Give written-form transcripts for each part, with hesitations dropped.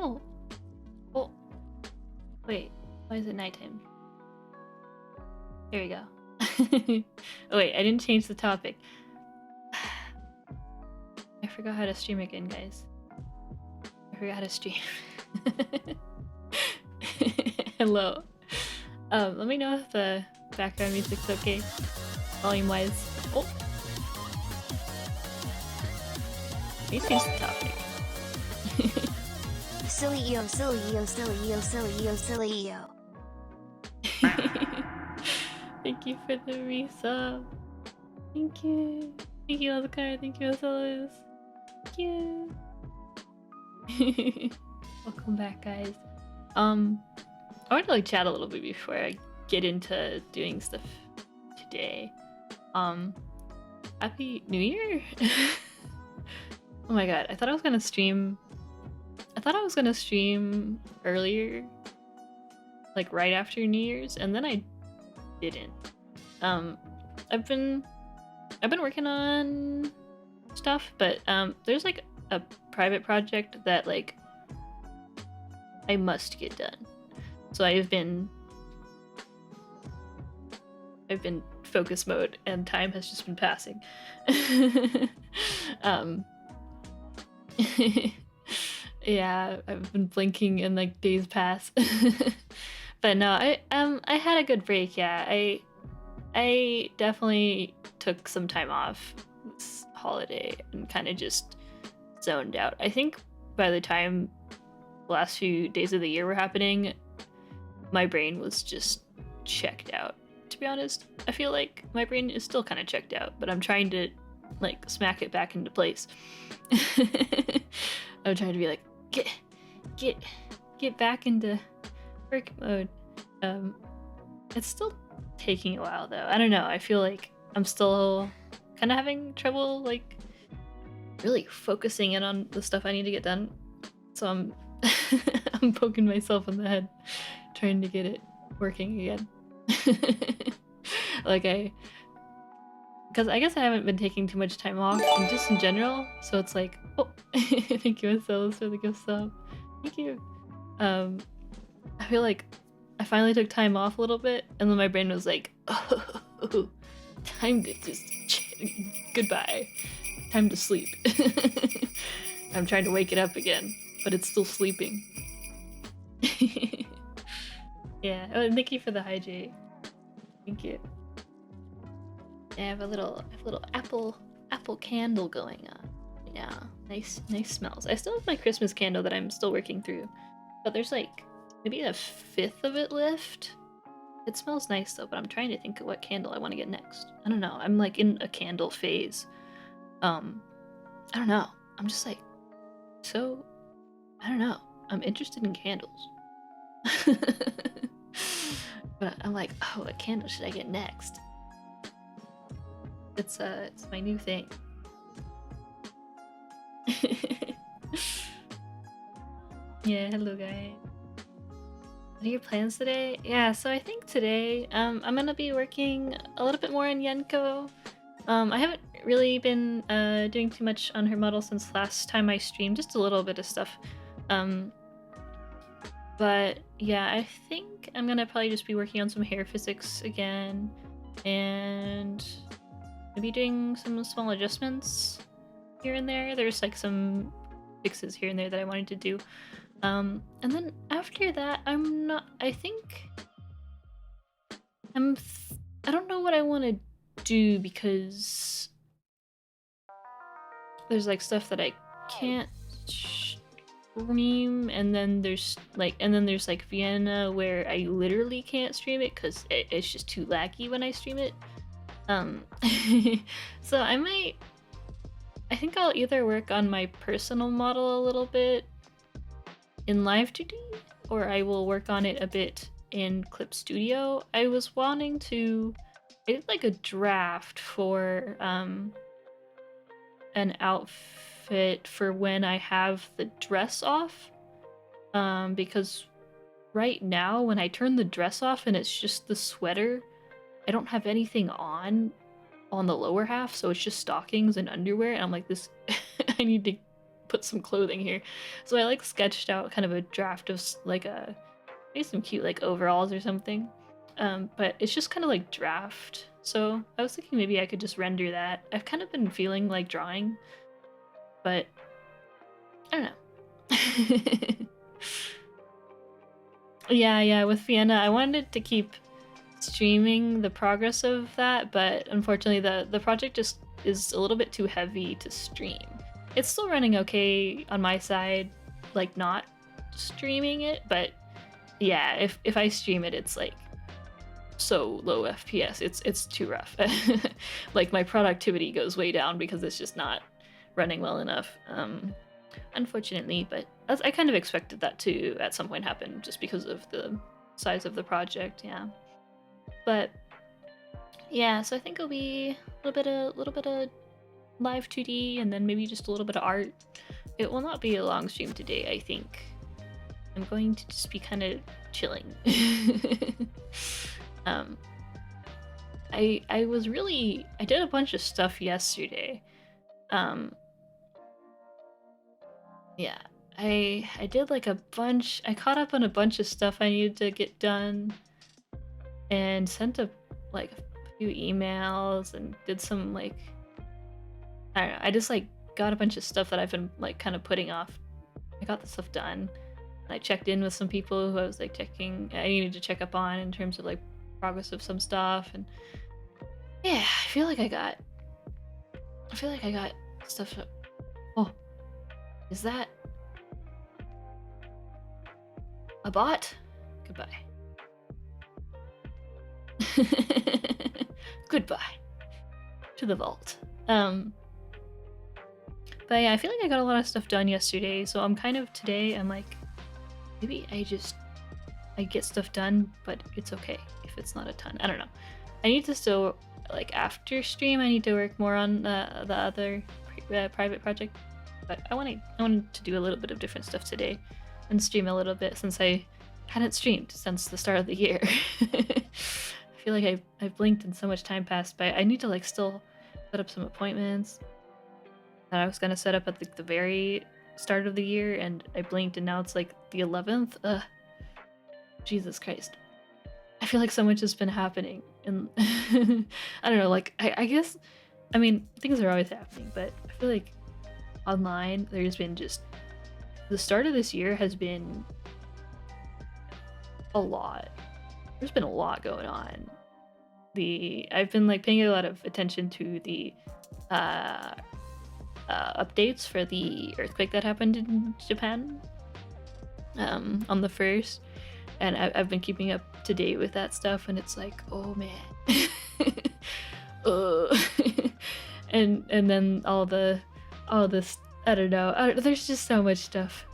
Oh. Oh. Wait. Why is it nighttime? There we go. Oh wait, I didn't change the topic. I forgot how to stream again, guys. I forgot how to stream. Hello. Let me know if the background music's okay, volume-wise. Oh! Let me change the topic. Cillia, cillia, cillia, cillia, cillia. Thank you for the resub. Thank you. Thank you, Oscar. Thank you, Ocelos. Thank you. Welcome back, guys. I want to like chat a little bit before I get into doing stuff today. Happy New Year! Oh my god, I thought I was gonna stream. I thought I was gonna stream earlier, like right after New Year's, and then I didn't. I've been working on stuff, but there's like a private project that like I must get done. So I've been focus mode, and time has just been passing. Yeah, I've been blinking and like days pass. But no, I had a good break. Yeah, I definitely took some time off this holiday and kind of just zoned out. I think by the time the last few days of the year were happening, my brain was just checked out. To be honest, I feel like my brain is still kind of checked out, but I'm trying to like smack it back into place. I'm trying to be like, get back into work mode. It's still taking a while though. I don't know. I feel like I'm still kind of having trouble like really focusing in on the stuff I need to get done. So I'm I'm poking myself in the head trying to get it working again. Like because I guess I haven't been taking too much time off and just in general, so it's like, oh, thank you, Marcellus, for the gift sub. Thank you. I feel like I finally took time off a little bit, and then my brain was like, oh, time to just goodbye, time to sleep. I'm trying to wake it up again, but it's still sleeping. Yeah. Oh, and thank you for the hydrate. Thank you. I have a little apple candle going on right now. Nice smells. I still have my Christmas candle that I'm still working through, but there's like maybe a fifth of it left. It smells nice though, but I'm trying to think of what candle I want to get next. I don't know. I'm like in a candle phase. I don't know. I'm just like so. I don't know. I'm interested in candles. But I'm like, oh, what candle should I get next? It's my new thing. Yeah, hello guys. What are your plans today? Yeah, so I think today I'm gonna be working a little bit more on Yenko. I haven't really been doing too much on her model since last time I streamed, just a little bit of stuff. But yeah, I think I'm gonna probably just be working on some hair physics again, and maybe doing some small adjustments here and there. There's like some fixes here and there that I wanted to do. And then after that, I don't know what I want to do because there's like stuff that I can't stream, and then there's like Vienna where I literally can't stream it because it's just too laggy when I stream it. So I think I'll either work on my personal model a little bit in Live2D, or I will work on it a bit in Clip Studio. I was wanting to, I did like a draft for an outfit for when I have the dress off, because right now when I turn the dress off and it's just the sweater, I don't have anything on the lower half, so it's just stockings and underwear, and I'm like, this I need to put some clothing here. So I like sketched out kind of a draft of like maybe some cute like overalls or something. But it's just kind of like draft. So I was thinking maybe I could just render that. I've kind of been feeling like drawing, but I don't know. Yeah, with Vienna, I wanted to keep streaming the progress of that, but unfortunately the project just is a little bit too heavy to stream. It's still running okay on my side, like not streaming it, but yeah, if I stream it, it's like so low FPS. It's too rough. Like my productivity goes way down because it's just not running well enough. Unfortunately, but I kind of expected that to at some point happen just because of the size of the project. Yeah, but yeah, so I think it'll be a little bit of Live2D and then maybe just a little bit of art. It will not be a long stream today, I think. I'm going to just be kind of chilling. I did a bunch of stuff yesterday. Yeah, I did like a bunch. I caught up on a bunch of stuff I needed to get done, and sent a few emails and did some like I don't know. I just like got a bunch of stuff that I've been like kind of putting off. I got the stuff done. And I checked in with some people who I was like I needed to check up on in terms of like progress of some stuff, and yeah, I feel like I got stuff. Oh, is that a bot? Goodbye. Goodbye to the vault. But yeah, I feel like I got a lot of stuff done yesterday, so I'm kind of today I'm like maybe I get stuff done, but it's okay if it's not a ton. I don't know. I need to still like after stream I need to work more on the other private project, but I wanted to do a little bit of different stuff today and stream a little bit since I hadn't streamed since the start of the year. I feel like I've blinked and so much time passed, but I need to like still set up some appointments that I was gonna set up at the very start of the year, and I blinked and now it's like the 11th. Jesus Christ. I feel like so much has been happening, and I don't know, like I guess I mean things are always happening, but I feel like online there's been just the start of this year has been a lot. There's been a lot going on. I've been like paying a lot of attention to the updates for the earthquake that happened in Japan on the 1st, and I've been keeping up to date with that stuff, and it's like, oh man. and then all this, I don't know, there's just so much stuff.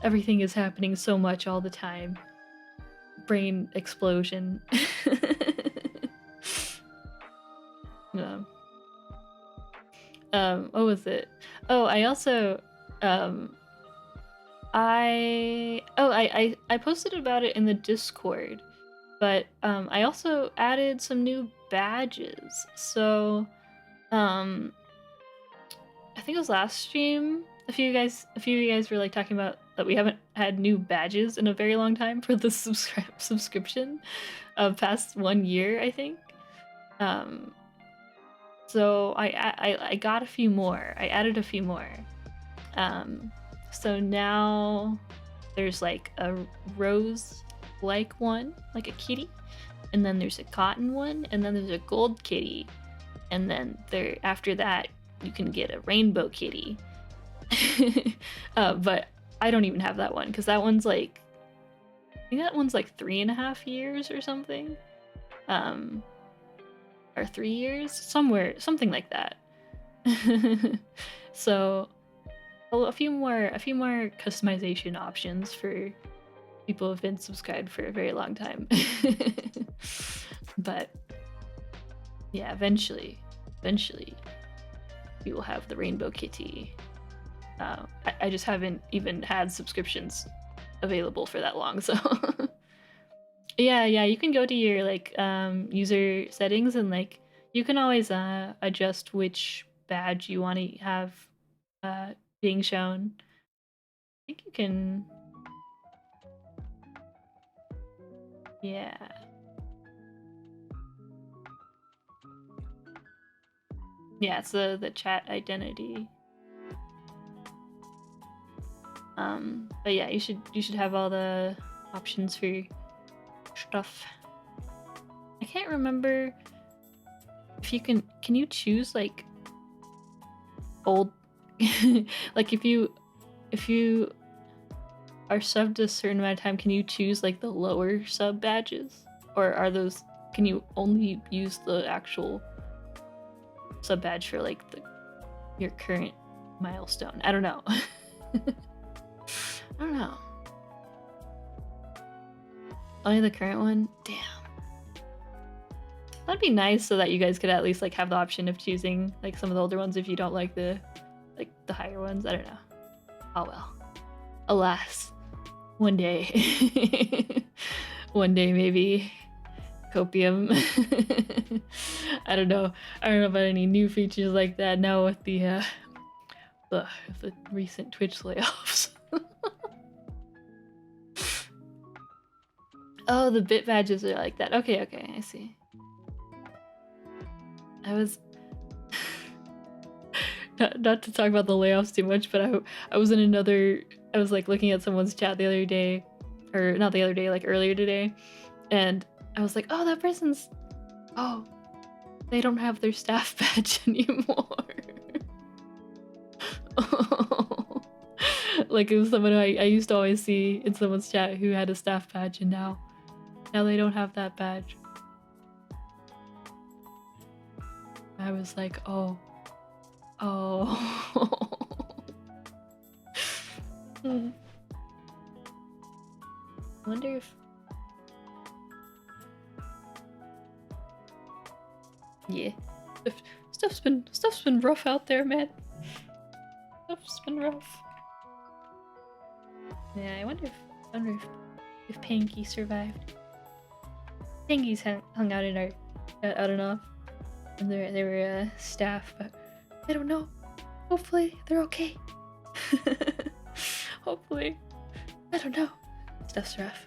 Everything is happening so much all the time. Brain explosion. No. What was it? Oh, I also I posted about it in the Discord, but I also added some new badges. So I think it was last stream. A few of you guys were like talking about that we haven't had new badges in a very long time for the subscription of past 1 year, I think. So I got a few more. I added a few more. So now there's like a rose-like one, like a kitty, and then there's a cotton one, and then there's a gold kitty, and then after that you can get a rainbow kitty. But I don't even have that one because that one's like, I think that one's like 3.5 years or something, or 3 years, something like that. So a few more customization options for people who've been subscribed for a very long time. But yeah, eventually we will have the rainbow kitty. I just haven't even had subscriptions available for that long, so yeah, you can go to your like user settings, and like you can always adjust which badge you want to have being shown. I think you can... Yeah. Yeah, it's the chat identity. But yeah, you should have all the options for your stuff. I can't remember if you can you choose like old like if you are subbed a certain amount of time, can you choose like the lower sub badges, or are those, can you only use the actual sub badge for like your current milestone? I don't know. I don't know. Only the current one? Damn. That'd be nice so that you guys could at least like have the option of choosing like some of the older ones if you don't like the higher ones. I don't know. Oh well. Alas. One day. One day maybe. Copium. I don't know. I don't know about any new features like that now with the recent Twitch layoffs. Oh, the bit badges are like that. Okay, I see. I was not to talk about the layoffs too much, but I was in another, I was like looking at someone's chat the other day, or not the other day, like earlier today, and I was like, oh, that person's, oh, they don't have their staff badge anymore. Oh. Like it was someone I used to always see in someone's chat who had a staff badge, and now they don't have that badge. I was like, oh. I wonder if... Yeah. Stuff's been rough out there, man. Stuff's been rough. Yeah, I wonder if Panky survived. Panky's hung out in our out and off, and they were staff, but I don't know. Hopefully they're okay. Hopefully. I don't know. Stuff's rough.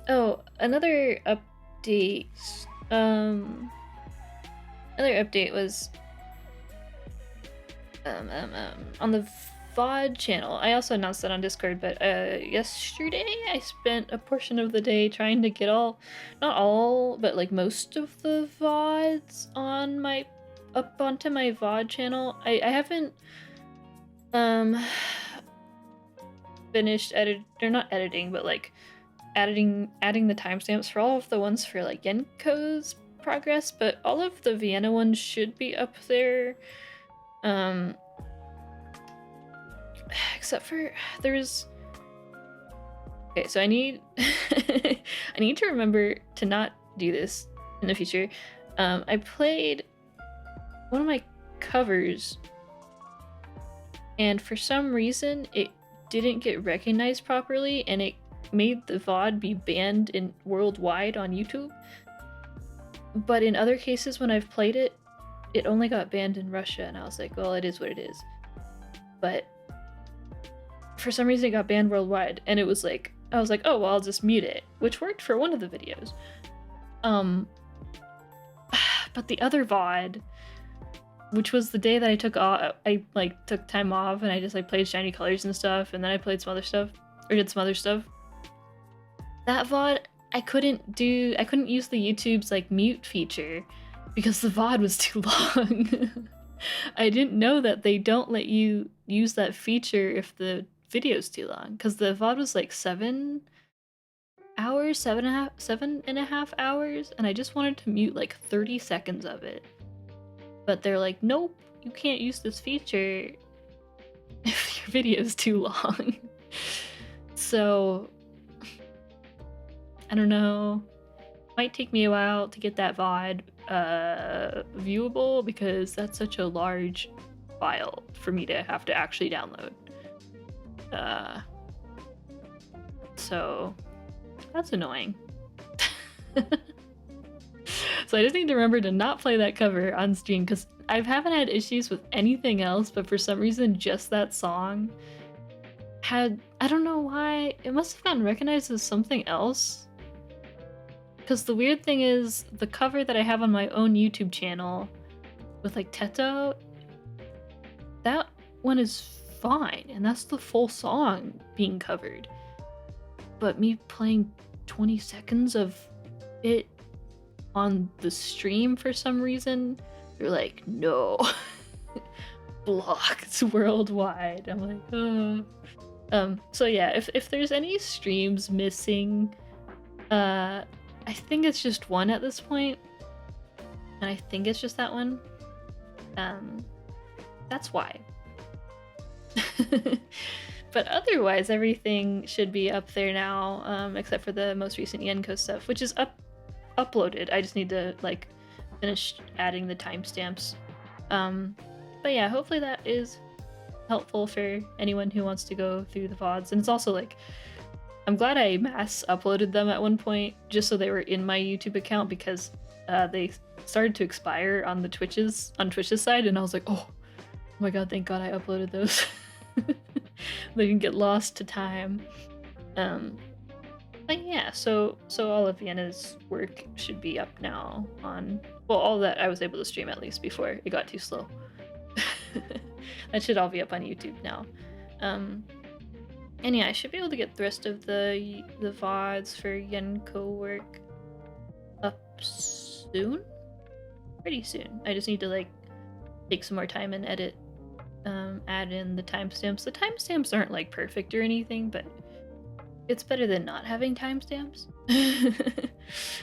Oh, another update. Another update was on the VOD channel. I also announced that on Discord, but yesterday I spent a portion of the day trying to get not all, but like most of the VODs on up onto my VOD channel. I haven't finished not editing, but like adding the timestamps for all of the ones for like Yenko's progress, but all of the Vienna ones should be up there. Except for there's... Okay, so I need I need to remember to not do this in the future. I played one of my covers, and for some reason it didn't get recognized properly, and it made the VOD be banned worldwide on YouTube. But in other cases when I've played it, it only got banned in Russia, and I was like, well, it is what it is. But for some reason it got banned worldwide, and it was like, I was like, oh, well, I'll just mute it, which worked for one of the videos. But the other VOD, which was the day that I took time off, and I just like played Shiny Colors and stuff, and then I played some other stuff, or did some other stuff. That VOD, I couldn't use the YouTube's like mute feature because the VOD was too long. I didn't know that they don't let you use that feature if the video's too long, because the VOD was like 7 hours, 7.5 hours, and I just wanted to mute like 30 seconds of it. But they're like, nope, you can't use this feature if your video's too long. So I don't know. Might take me a while to get that VOD viewable, because that's such a large file for me to have to actually download. So that's annoying. So I just need to remember to not play that cover on stream, because I haven't had issues with anything else, but for some reason just that song had, I don't know why, it must have gotten recognized as something else. Because the weird thing is, the cover that I have on my own YouTube channel with like Teto, that one is fine, and that's the full song being covered. But me playing 20 seconds of it on the stream for some reason, they're like, no. Blocked worldwide. I'm like, oh. So yeah, if there's any streams missing, I think it's just one at this point, and I think it's just that one. That's why. But otherwise, everything should be up there now, except for the most recent Yenko stuff, which is uploaded. I just need to like finish adding the timestamps. But yeah, hopefully that is helpful for anyone who wants to go through the VODs. And it's also like, I'm glad I mass uploaded them at one point just so they were in my YouTube account, because they started to expire on the Twitch's side, and I was like, oh my god, thank god I uploaded those. They can get lost to time. But yeah, so all of Vienna's work should be up now on, well, all that I was able to stream at least before it got too slow. That should all be up on YouTube now. And yeah, I should be able to get the rest of the VODs for Yenko work up soon? Pretty soon. I just need to like take some more time and edit, add in the timestamps. The timestamps aren't like perfect or anything, but it's better than not having timestamps.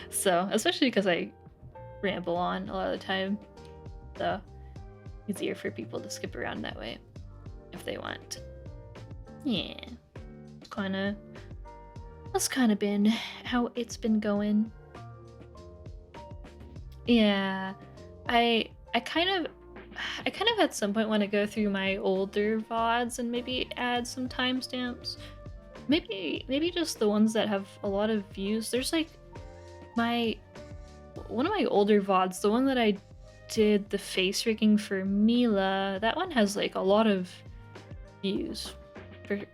So, especially because I ramble on a lot of the time, so easier for people to skip around that way if they want. Yeah, that's kind of been how it's been going. Yeah, I kind of at some point want to go through my older VODs and maybe add some timestamps. Maybe just the ones that have a lot of views. There's like one of my older VODs, the one that I did the face rigging for Mila, that one has like a lot of views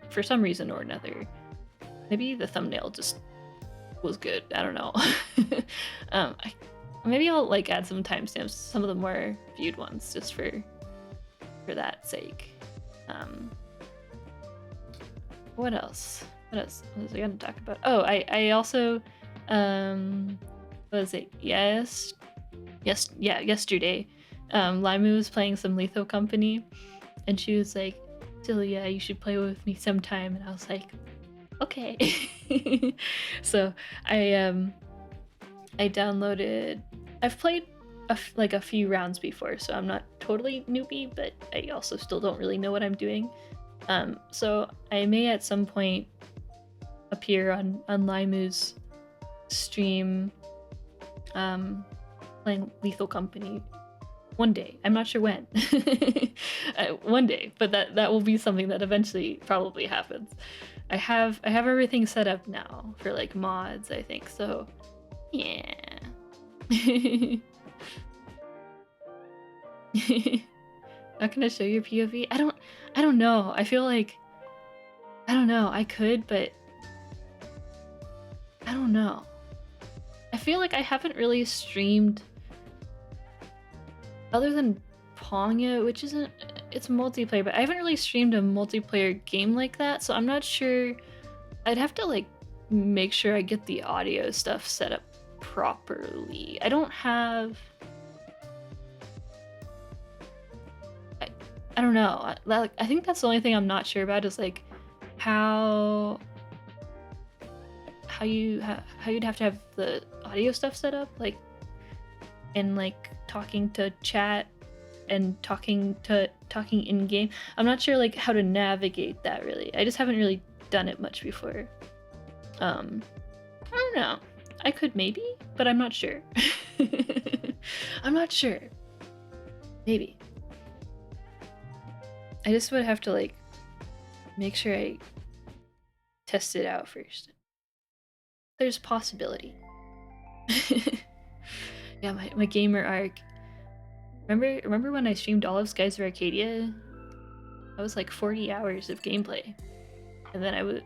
for some reason or another. Maybe the thumbnail just was good, I don't know. Maybe I'll like add some timestamps, some of the more viewed ones, just for that sake. What else was I gonna talk about? Oh, I also what was it? Yesterday, Limu was playing some Lethal Company, and she was like, cillia, you should play with me sometime, and I was like, okay. So I downloaded, I've played like a few rounds before, so I'm not totally newbie, but I also still don't really know what I'm doing. So I may at some point appear on Limu's stream, playing Lethal Company one day. I'm not sure when. One day, but that will be something that eventually probably happens. I have everything set up now for like mods, I think, so yeah. Not gonna show your POV? I don't know. I feel like, I don't know, I could, but I don't know. I feel like I haven't really streamed other than Ponga, which isn't, it's multiplayer, but I haven't really streamed a multiplayer game like that, so I'm not sure. I'd have to like make sure I get the audio stuff set up properly. I don't have, I don't know. I think that's the only thing I'm not sure about, is like how you'd have to have the audio stuff set up, like, and like talking to chat and talking in game. I'm not sure like how to navigate that really. I just haven't really done it much before. I don't know. I could maybe, but I'm not sure. I'm not sure. Maybe. I just would have to like make sure I test it out first. There's a possibility. Yeah, my gamer arc. Remember when I streamed all of Skies of Arcadia? That was like 40 hours of gameplay. And then I would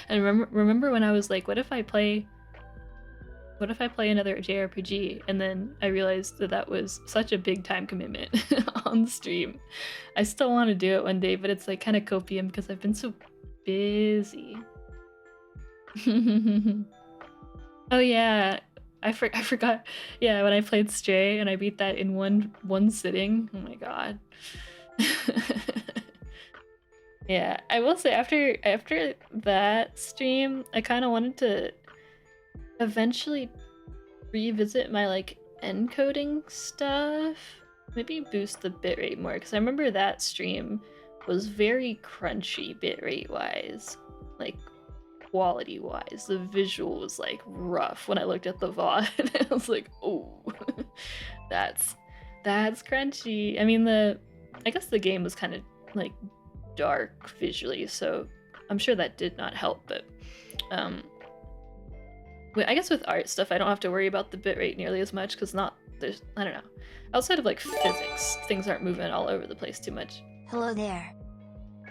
and remember when I was like, what if I play another JRPG? And then I realized that that was such a big time commitment on the stream. I still want to do it one day, but it's like kind of copium because I've been so busy. Oh yeah, I forgot. Yeah, when I played Stray and I beat that in one sitting. Oh my god. Yeah, I will say after that stream, I kind of wanted to eventually revisit my like encoding stuff. Maybe boost the bitrate more because I remember that stream was very crunchy bitrate wise, like quality wise. The visual was like rough when I looked at the VOD. I was like, oh, that's crunchy. I mean, I guess the game was kind of like dark visually, so I'm sure that did not help, but I guess with art stuff I don't have to worry about the bitrate nearly as much because there's I don't know, outside of like physics things aren't moving all over the place too much. Hello there.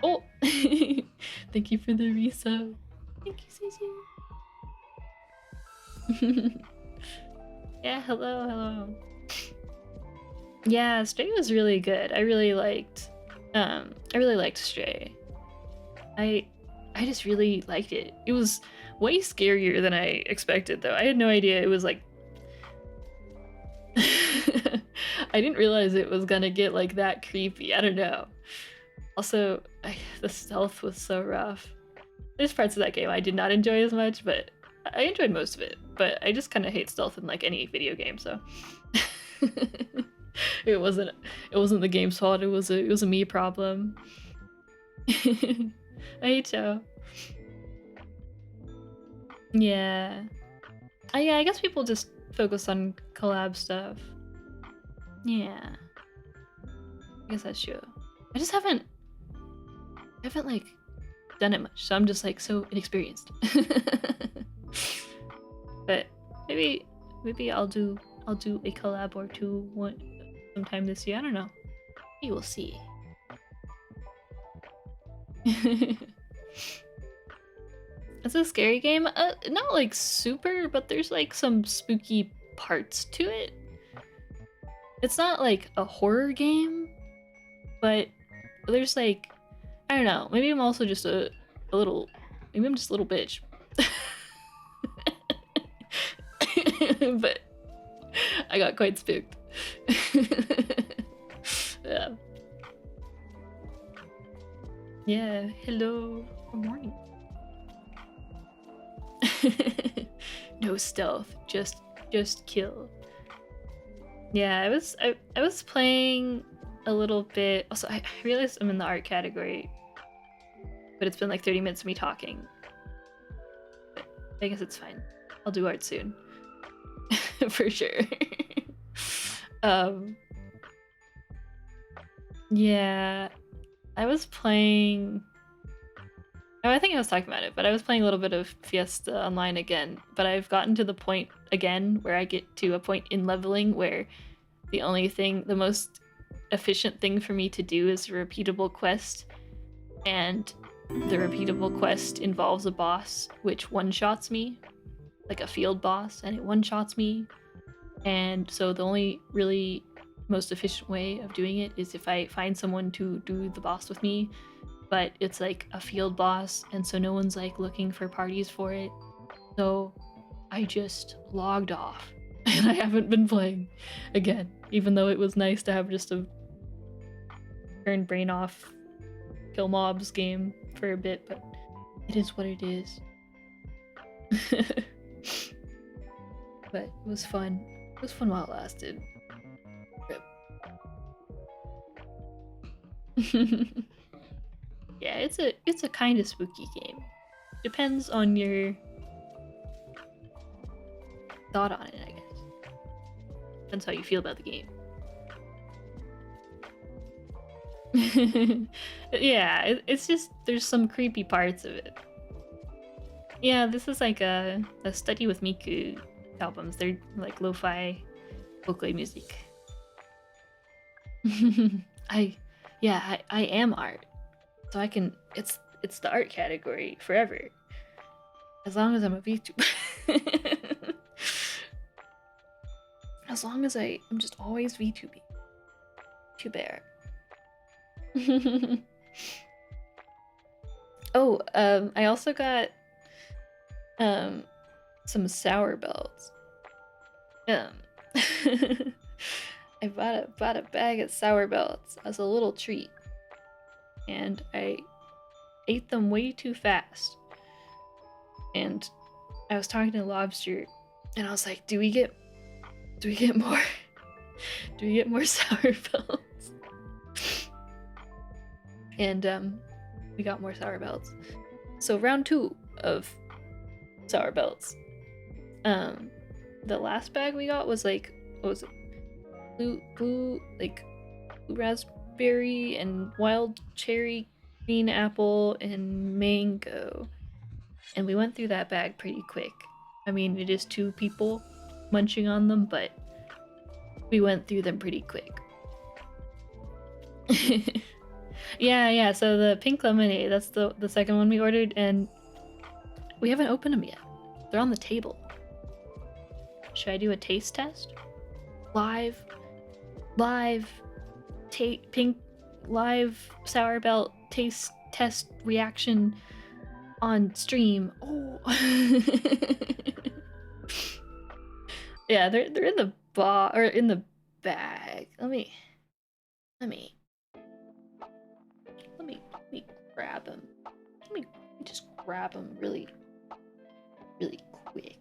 Oh, thank you for the resub. Thank you, Suzu. Yeah, hello. Yeah, Stray was really good. I really liked Stray. I just really liked it. It was way scarier than I expected though. I had no idea it was like I didn't realize it was gonna get like that creepy. I don't know. Also, the stealth was so rough. There's parts of that game I did not enjoy as much, but I enjoyed most of it. But I just kind of hate stealth in like any video game, so it wasn't the game's fault. It was a me problem. I hate you. Yeah. I guess people just focus on collab stuff. Yeah. I guess that's true. I just haven't like done it much, so I'm just like so inexperienced. But maybe I'll do a collab or two sometime this year. I don't know. We will see. It's a scary game. Not like super, but there's like some spooky parts to it. It's not like a horror game, but there's like, I don't know. Maybe I'm also just maybe I'm just a little bitch. But I got quite spooked. Yeah. Yeah. Hello. Good morning. No stealth, just kill. Yeah, I was playing a little bit. Also, I realized I'm in the art category, but it's been like 30 minutes of me talking. But I guess it's fine. I'll do art soon. For sure. Yeah, I was playing. Oh, I think I was talking about it, but I was playing a little bit of Fiesta Online again, but I've gotten to the point again where I get to a point in leveling where the most efficient thing for me to do is a repeatable quest, and the repeatable quest involves a boss which one-shots me, like a field boss, and it one-shots me, and so the only really most efficient way of doing it is if I find someone to do the boss with me, but it's like a field boss, and so no one's like looking for parties for it. So I just logged off and I haven't been playing again, even though it was nice to have just a turn brain off kill mobs game for a bit, but it is what it is. But it was fun. It was fun while it lasted. Yeah, it's a kind of spooky game. Depends on your thought on it, I guess. Depends how you feel about the game. Yeah, it's just there's some creepy parts of it. Yeah, this is like a study with Miku albums. They're like lo-fi Folklore music. I am art. So I can it's the art category forever. As long as I'm a VTuber. As long as I'm just always VTubing. Too bad. Oh, I also got some sour belts. I bought a bag of sour belts as a little treat, and I ate them way too fast. And I was talking to Lobster, and I was like, "Do we get more? Do we get more sour belts?" And we got more sour belts. So round 2 of sour belts. The last bag we got was like, what was it? Blue raspberry and wild cherry, green apple, and mango. And we went through that bag pretty quick. I mean, it is 2 people munching on them, but we went through them pretty quick. Yeah, so the pink lemonade, that's the second one we ordered, and we haven't opened them yet. They're on the table. Should I do a taste test? Live pink live sour belt taste test reaction on stream. Oh. Yeah, they're in the in the bag. Let me grab them. Let me just grab them really quick.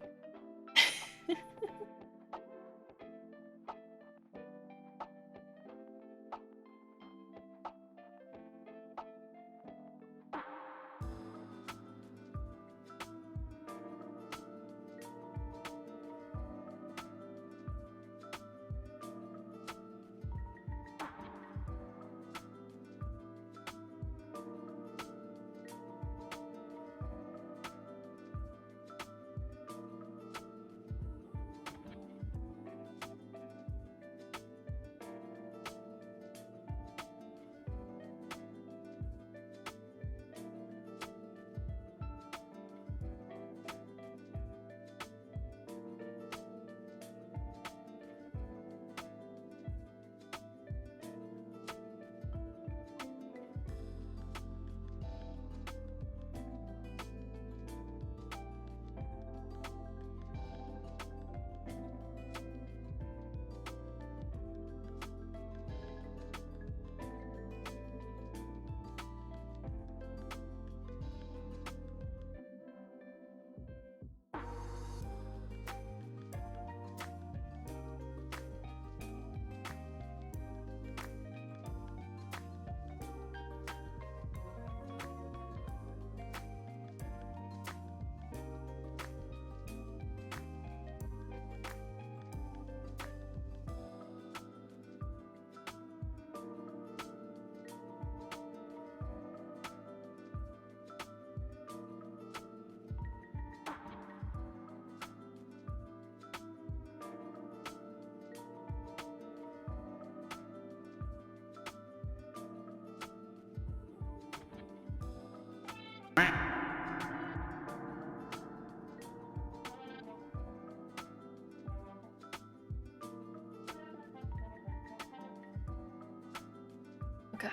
Okay.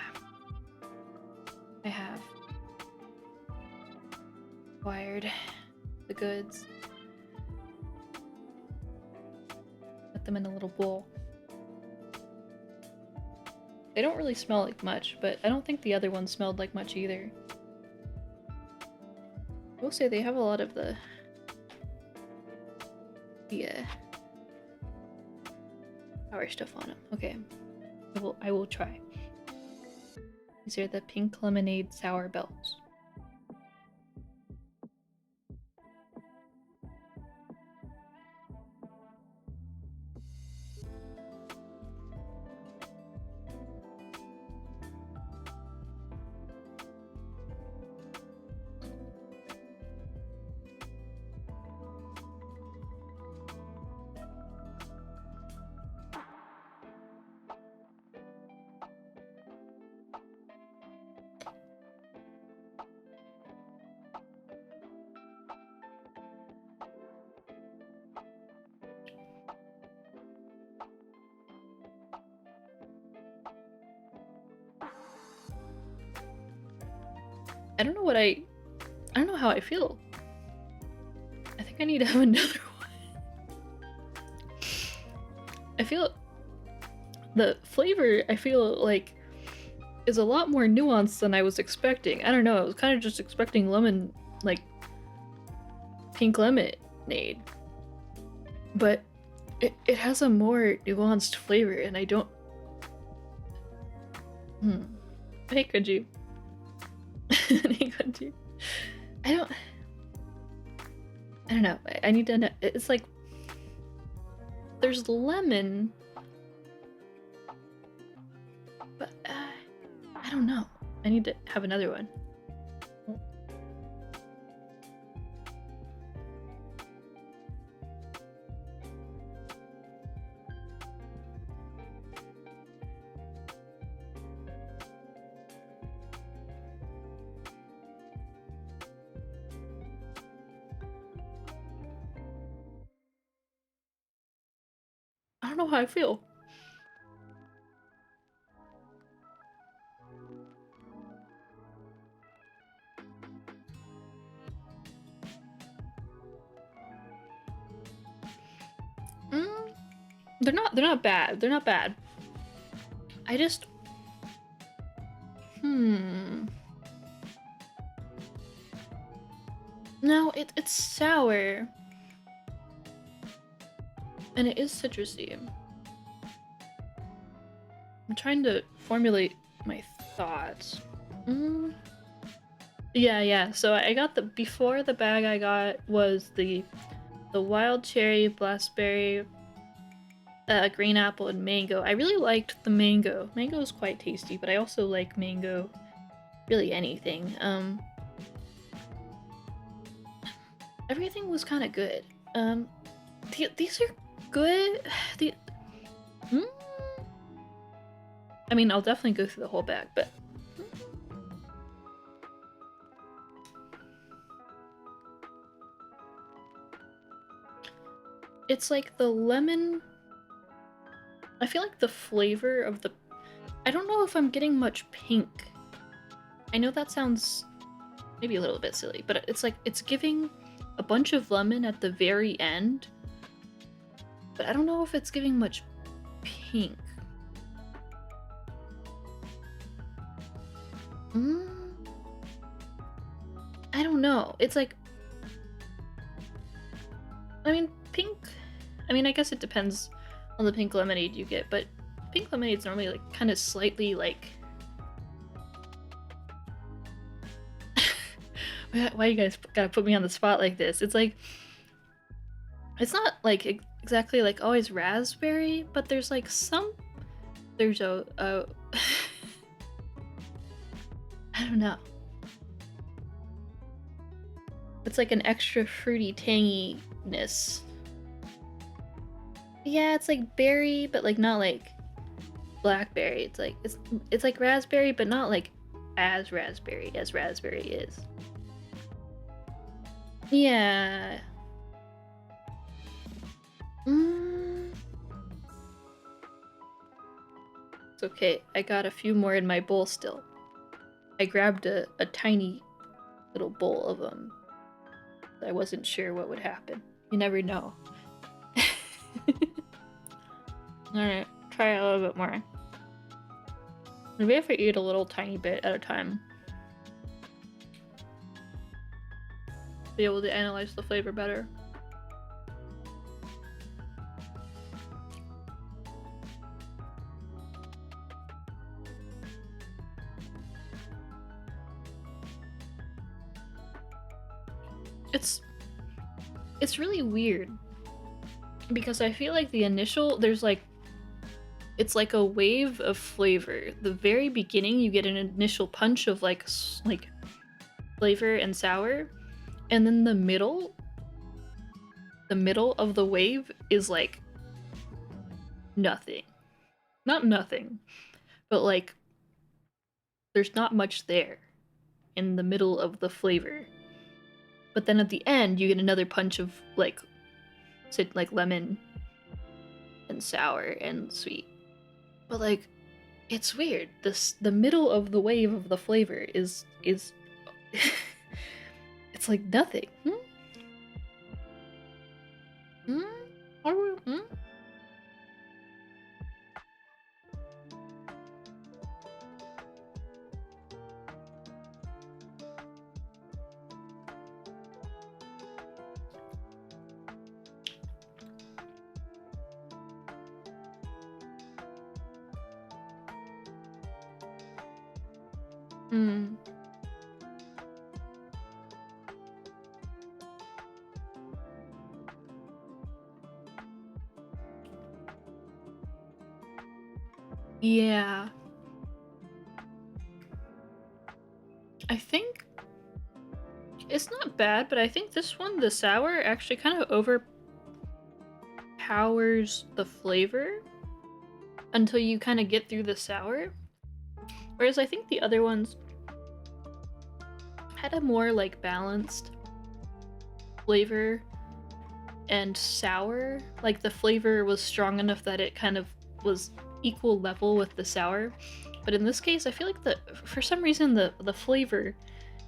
I have wired the goods. Put them in a little bowl. They don't really smell like much, but I don't think the other one smelled like much either. I will say they have a lot of the sour stuff on them. Okay, I will try. These are the pink lemonade sour belts. I don't know I don't know how I feel. I think I need to have another one. I feel the flavor, I feel like, is a lot more nuanced than I was expecting. I don't know, I was kind of just expecting lemon, like pink lemonade. But it has a more nuanced flavor, and I don't... Hey, Kunji. Hey, Kunji. I don't know. I need to know. It's like there's lemon, but I don't know. I need to have another one. I don't know how I feel. They're not bad. They're not bad. I just... No, it's sour. And it is citrusy. I'm trying to formulate my thoughts. Yeah. So I got before the bag I got was the wild cherry, blackberry, green apple, and mango. I really liked the mango. Mango is quite tasty, but I also like mango. Really anything. Everything was kind of good. These are good. I mean, I'll definitely go through the whole bag, but it's like the lemon. I feel like the flavor of the... I don't know if I'm getting much pink. I know that sounds maybe a little bit silly, but it's like it's giving a bunch of lemon at the very end, but I don't know if it's giving much pink. I don't know. It's like... I mean, pink... I mean, I guess it depends on the pink lemonade you get, but pink lemonade's normally like kind of slightly like... Why you guys gotta put me on the spot like this? It's like... It's not like exactly like always raspberry, but there's like some... There's a... I don't know. It's like an extra fruity tanginess. Yeah, it's like berry, but like not like blackberry. It's like it's like raspberry, but not like as raspberry is. Yeah. It's okay. I got a few more in my bowl still. I grabbed a tiny little bowl of them. I wasn't sure what would happen. You never know. Alright, try a little bit more. Maybe if I eat a little tiny bit at a time, be able to analyze the flavor better. It's really weird because I feel like the initial, there's like, it's like a wave of flavor. The very beginning, you get an initial punch of like flavor and sour, and then the middle of the wave is like nothing. Not nothing, but like there's not much there in the middle of the flavor. But then at the end, you get another punch of like lemon and sour and sweet. But like, it's weird. The middle of the wave of the flavor is It's like nothing. Yeah. I think it's not bad, but I think this one, the sour, actually kind of overpowers the flavor until you kind of get through the sour. Whereas I think the other ones had a more like balanced flavor and sour. Like the flavor was strong enough that it kind of was equal level with the sour. But in this case, I feel like for some reason the flavor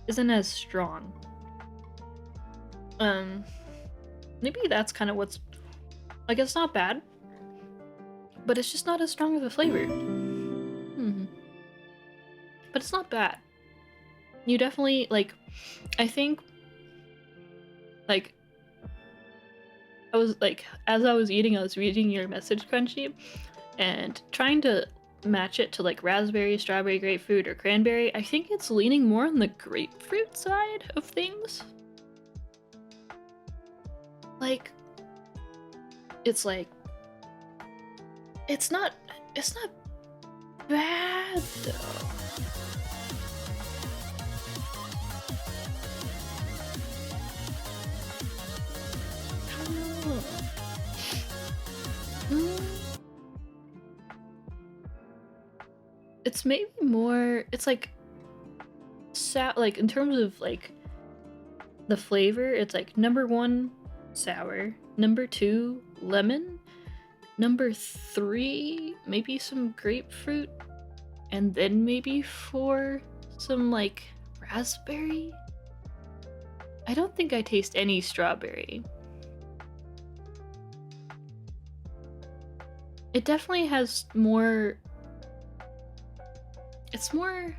isn't as strong. Maybe that's kind of what's like, it's not bad, but it's just not as strong of a flavor. But it's not bad. You definitely like, I think like I was like, as I was eating, I was reading your message, Crunchy, and trying to match it to like raspberry, strawberry, grapefruit, or cranberry. I think it's leaning more on the grapefruit side of things. Like, it's like, it's not bad though. It's maybe more, it's like like in terms of like the flavor, it's like number 1 sour, number 2 lemon, number 3 maybe some grapefruit, and then maybe 4 some like raspberry. I don't think I taste any strawberry. It definitely has more, it's more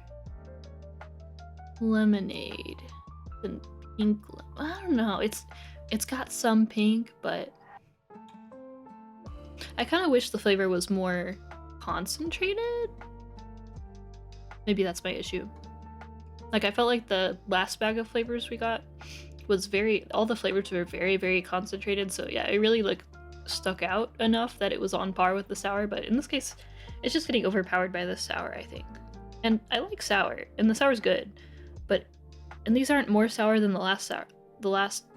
lemonade than pink. I don't know, it's got some pink, but I kind of wish the flavor was more concentrated. Maybe that's my issue. Like, I felt like the last bag of flavors we got was all the flavors were very, very concentrated, so yeah, it really like stuck out enough that it was on par with the sour, but in this case, it's just getting overpowered by the sour, I think. And I like sour, and the sour's good, and these aren't more sour than the last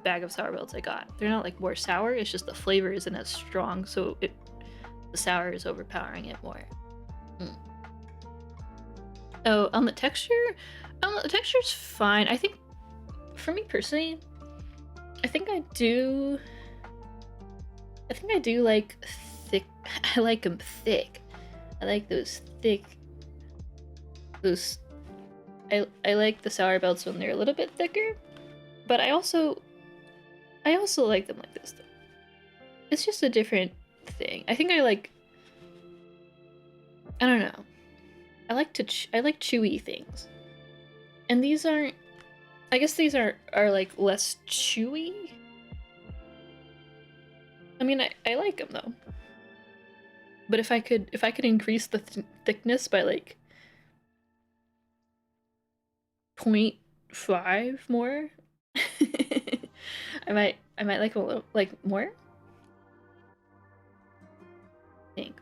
bag of sour belts I got. They're not like more sour, it's just the flavor isn't as strong, so the sour is overpowering it more. Oh, on the texture? The texture's fine. I think, for me personally, I think I do like thick. I like them thick. I like those thick. I like the sour belts when they're a little bit thicker, but I also like them like this though. It's just a different thing. I think I don't know. I like chewy things. And these aren't, I guess these are like less chewy. I mean, I like them though. But if I could increase the thickness by like 0.5 more, I might like a little like more. I think.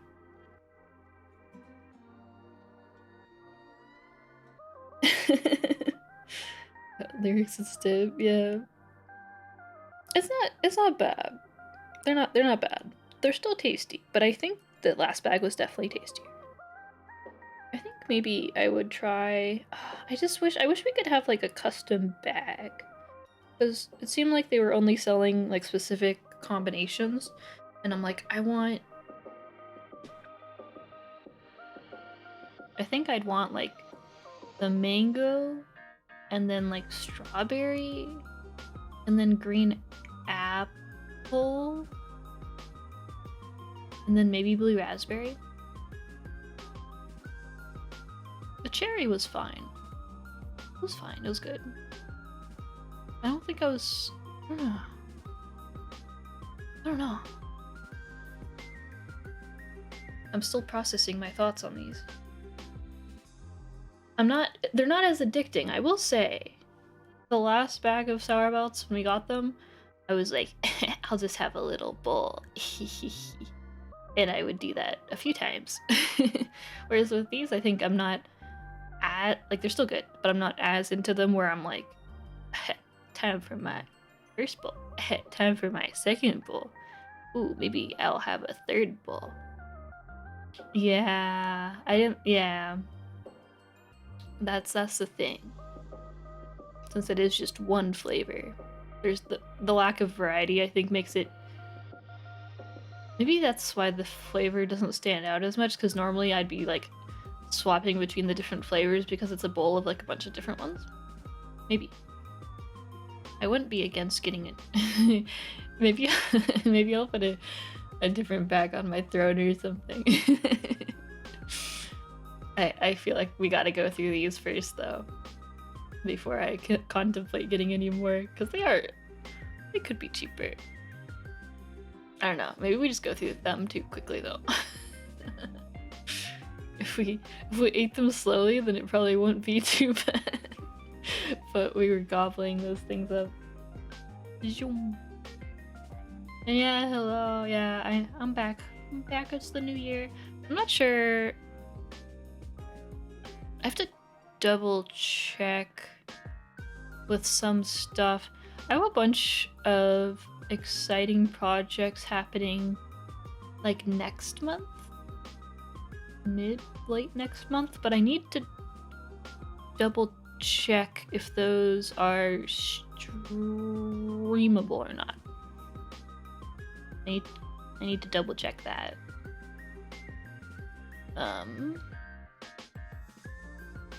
Lyric sensitive, yeah. It's not bad. They're not bad. They're still tasty, but I think the last bag was definitely tastier. I think maybe I would try. I wish we could have like a custom bag, because it seemed like they were only selling like specific combinations, and I'm like, I think I'd want like the mango and then like strawberry, and then green apple, and then maybe blue raspberry. The cherry was fine. It was fine. It was good. I don't think I was... I don't know. I'm still processing my thoughts on these. They're not as addicting, I will say. The last bag of sour belts, when we got them, I was like, I'll just have a little bowl. And I would do that a few times. Whereas with these, I think I'm not like, they're still good, but I'm not as into them where I'm like, time for my first bowl. Time for my second bowl. Ooh, maybe I'll have a third bowl. Yeah, yeah. That's the thing. Since it is just one flavor, there's the lack of variety, I think, makes it... Maybe that's why the flavor doesn't stand out as much, because normally I'd be like swapping between the different flavors because it's a bowl of like a bunch of different ones. Maybe. I wouldn't be against getting it. maybe I'll put a different bag on my throat or something. I feel like we gotta go through these first though, before I contemplate getting any more, because they could be cheaper. I don't know, maybe we just go through them too quickly though. If we ate them slowly, then it probably wouldn't be too bad. But we were gobbling those things up. Yeah, hello, yeah, I'm back. I'm back, it's the new year. I'm not sure... I have to double check with some stuff. I have a bunch of exciting projects happening like next month? Late next month, but I need to double check if those are streamable or not. I need to double check that.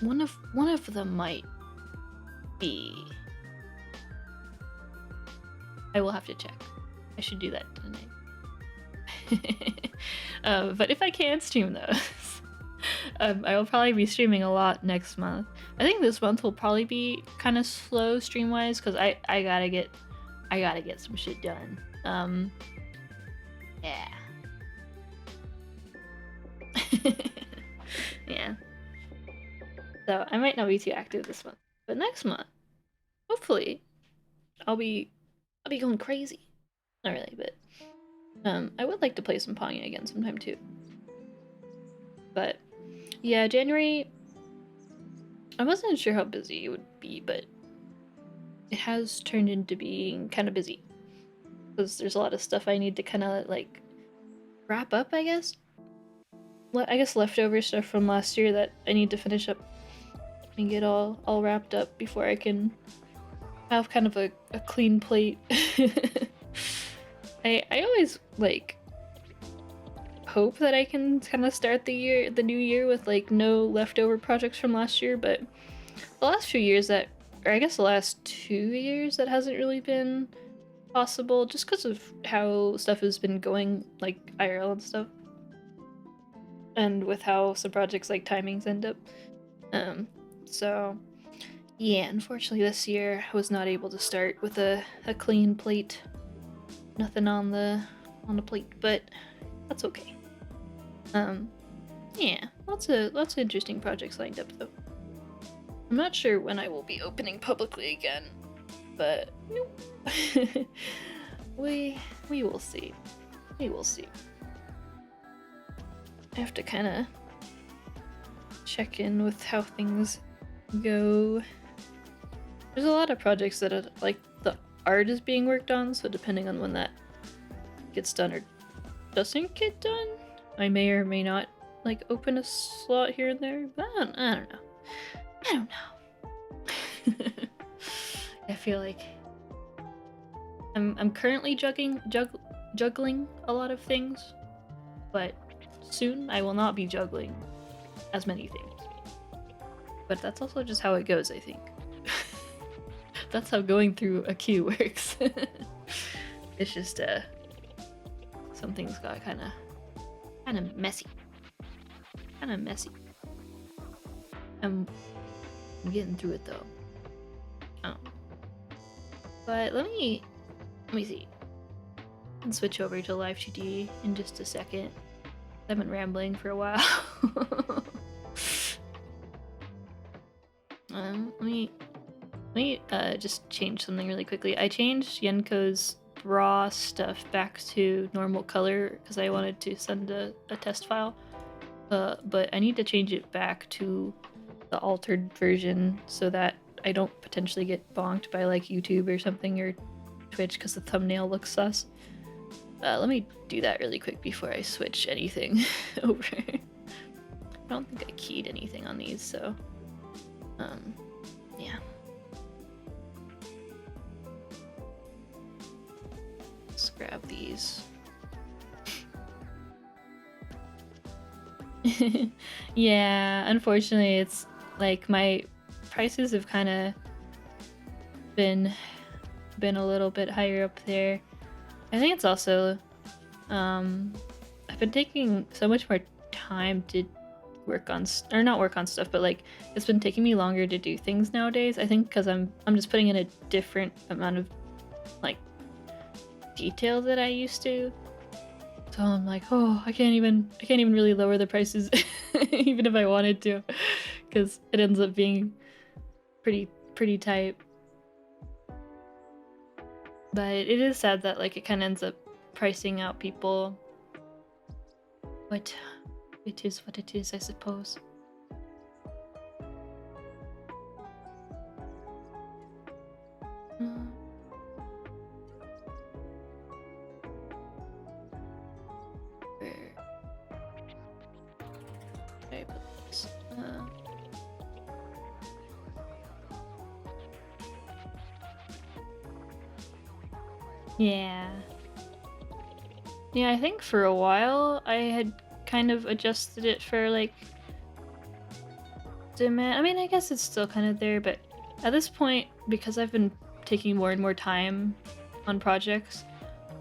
One of them might be. I will have to check. I should do that tonight. But if I can't stream those, I will probably be streaming a lot next month. I think this month will probably be kind of slow stream wise because I gotta get some shit done. Yeah. Yeah. So I might not be too active this month, but next month, hopefully, I'll be going crazy. Not really, but I would like to play some Pong again sometime too. But yeah, January, I wasn't sure how busy it would be, but it has turned into being kind of busy because there's a lot of stuff I need to kind of like wrap up, I guess. I guess leftover stuff from last year that I need to finish up and get all wrapped up before I can have kind of a clean plate. I always like hope that I can kind of start the new year with like no leftover projects from last year, but the last few years or I guess the last 2 years that hasn't really been possible just because of how stuff has been going, like IRL and stuff, and with how some projects like timings end up. So yeah, unfortunately this year I was not able to start with a clean plate. Nothing on the plate, but that's okay. Yeah, lots of interesting projects lined up though. I'm not sure when I will be opening publicly again, but nope. we will see. We will see. I have to kind of check in with how things go. There's a lot of projects that are, like, the art is being worked on, so depending on when that gets done or doesn't get done, I may or may not like open a slot here and there, but I don't know. I feel like I'm currently juggling a lot of things, but soon I will not be juggling as many things. But that's also just how it goes, I think. that's how going through a queue works. It's just some things got kind of messy. I'm getting through it though. Oh. But let me see. I can switch over to Live2D in just a second. I've been rambling for a while. Let me just change something really quickly. I changed Yenko's raw stuff back to normal color because I wanted to send a test file. But I need to change it back to the altered version so that I don't potentially get bonked by like YouTube or something or Twitch because the thumbnail looks sus. Let me do that really quick before I switch anything over. I don't think I keyed anything on these, so yeah. Let's grab these. Yeah, unfortunately it's like my prices have kind of been a little bit higher up there. I think it's also I've been taking so much more time to work on not work on stuff, but like it's been taking me longer to do things nowadays. I think because I'm just putting in a different amount of like detail that I used to. So I'm like, oh, I can't even really lower the prices even if I wanted to, because it ends up being pretty tight. But it is sad that like it kind of ends up pricing out people. But it is what it is, I suppose. Where did I put this? Yeah. Yeah, I think for a while I had kind of adjusted it for like demand. I mean, I guess it's still kind of there, but at this point, because I've been taking more and more time on projects,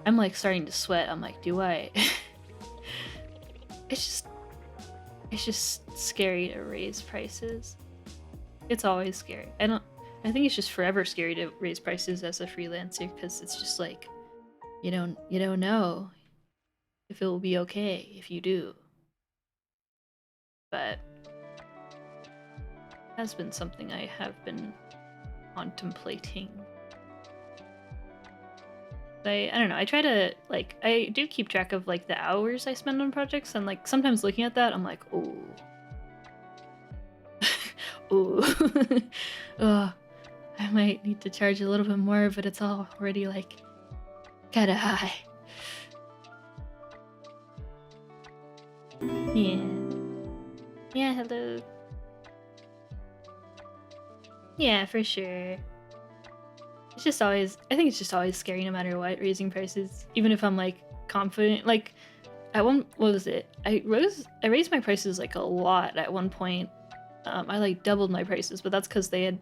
I'm like starting to sweat. I'm like, do I? It's just scary to raise prices. It's always scary. I think it's just forever scary to raise prices as a freelancer because it's just like you don't know if it will be okay if you do. But has been something I have been contemplating. I don't know, I try to, like, I do keep track of, like, the hours I spend on projects, and, like, sometimes looking at that, I'm like, ooh. Ooh. Oh, I might need to charge a little bit more, but it's already, like, kinda high. Yeah. Yeah, hello. Yeah, for sure. It's just always, I think it's just always scary no matter what, raising prices. Even if I'm like confident, like at one, what was it? I raised my prices like a lot at one point. I like doubled my prices, but that's because they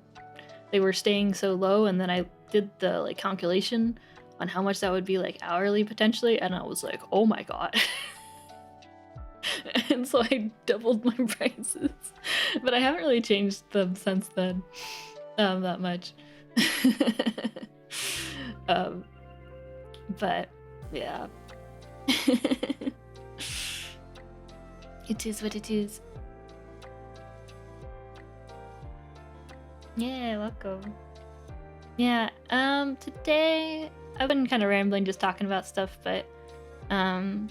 were staying so low, and then I did the like calculation on how much that would be like hourly potentially, and I was like, oh my god. And so I doubled my prices, but I haven't really changed them since then that much. But yeah. It is what it is. Yeah, welcome. Yeah, today I've been kind of rambling, just talking about stuff, but I'm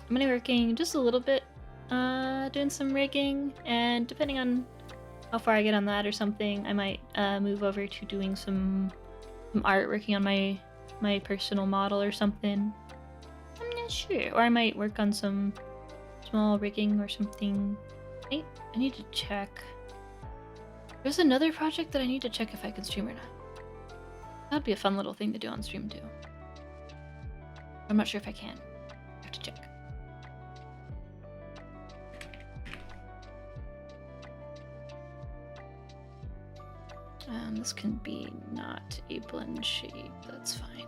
gonna be working just a little bit, doing some rigging, and depending on how far I get on that or something, I might move over to doing some art, working on my personal model or something. I'm not sure. Or I might work on some small rigging or something. I need to check. There's another project that I need to check if I can stream or not. That'd be a fun little thing to do on stream too. I'm not sure if I can. I have to check. This can be not a blend shade, that's fine.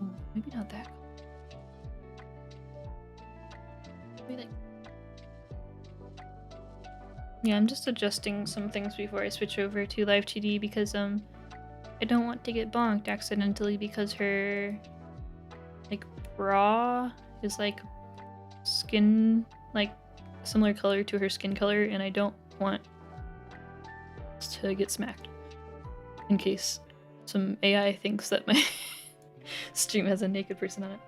Oh, maybe not that. Maybe like... Yeah, I'm just adjusting some things before I switch over to Live2D because I don't want to get bonked accidentally because her like bra is like skin, like similar color to her skin color, and I don't want to get smacked in case some AI thinks that my stream has a naked person on it.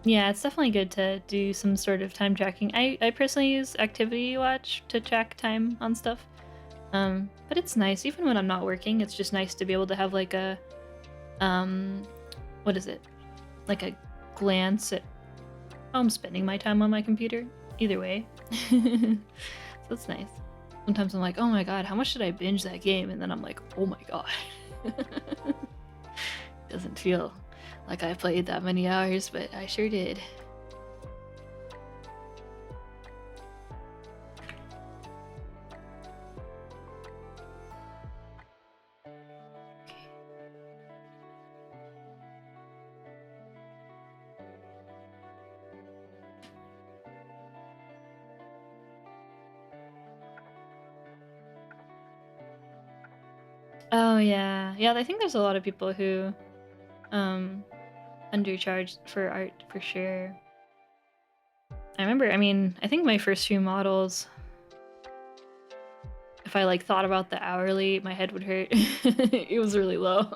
Yeah, it's definitely good to do some sort of time tracking. I personally use Activity Watch to track time on stuff. But it's nice, even when I'm not working, it's just nice to be able to have like a, what is it? Like a glance at how I'm spending my time on my computer. Either way. So it's nice. Sometimes I'm like, oh my god, how much did I binge that game? And then I'm like, oh my god. Doesn't feel like I played that many hours, but I sure did. Oh yeah, yeah. I think there's a lot of people who undercharge for art for sure. I remember, I mean, I think my first few models, if I like thought about the hourly, my head would hurt. It was really low.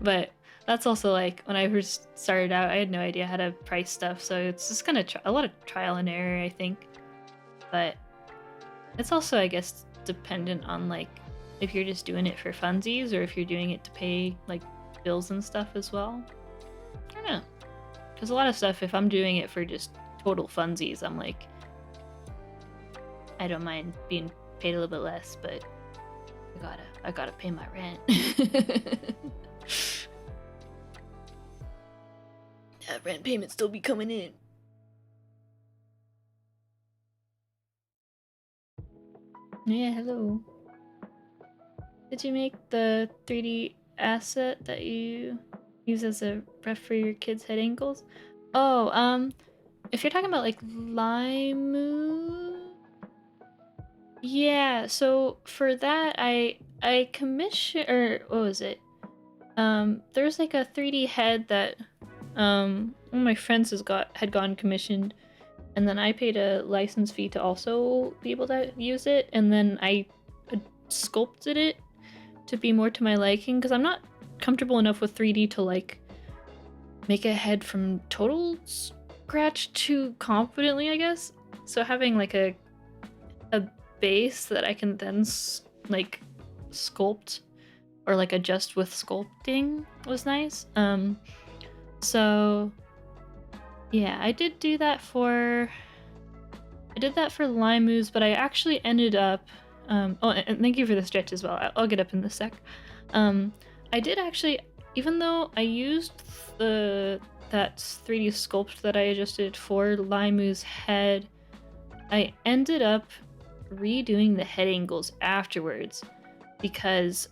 But that's also like when I first started out, I had no idea how to price stuff, so it's just kind of a lot of trial and error, I think. But it's also, I guess, dependent on like if you're just doing it for funsies or if you're doing it to pay like bills and stuff as well. I don't know. Because a lot of stuff, if I'm doing it for just total funsies, I'm like, I don't mind being paid a little bit less, but I gotta pay my rent. That rent payment still be coming in. Yeah, hello. Did you make the 3D asset that you use as a ref for your kids' head angles? Oh, if you're talking about like Live2D, yeah. So for that, I commissioned, or what was it? There's like a 3D head that one of my friends had gotten commissioned, and then I paid a license fee to also be able to use it, and then I sculpted it to be more to my liking because I'm not comfortable enough with 3D to like make a head from total scratch too confidently, I guess. So having like a base that I can then like sculpt or like adjust with sculpting was nice. So yeah, I did that for Live2D's, but I actually ended up oh, and thank you for the stretch as well. I'll get up in a sec. I did actually, even though I used that 3D sculpt that I adjusted for Live2D's head, I ended up redoing the head angles afterwards because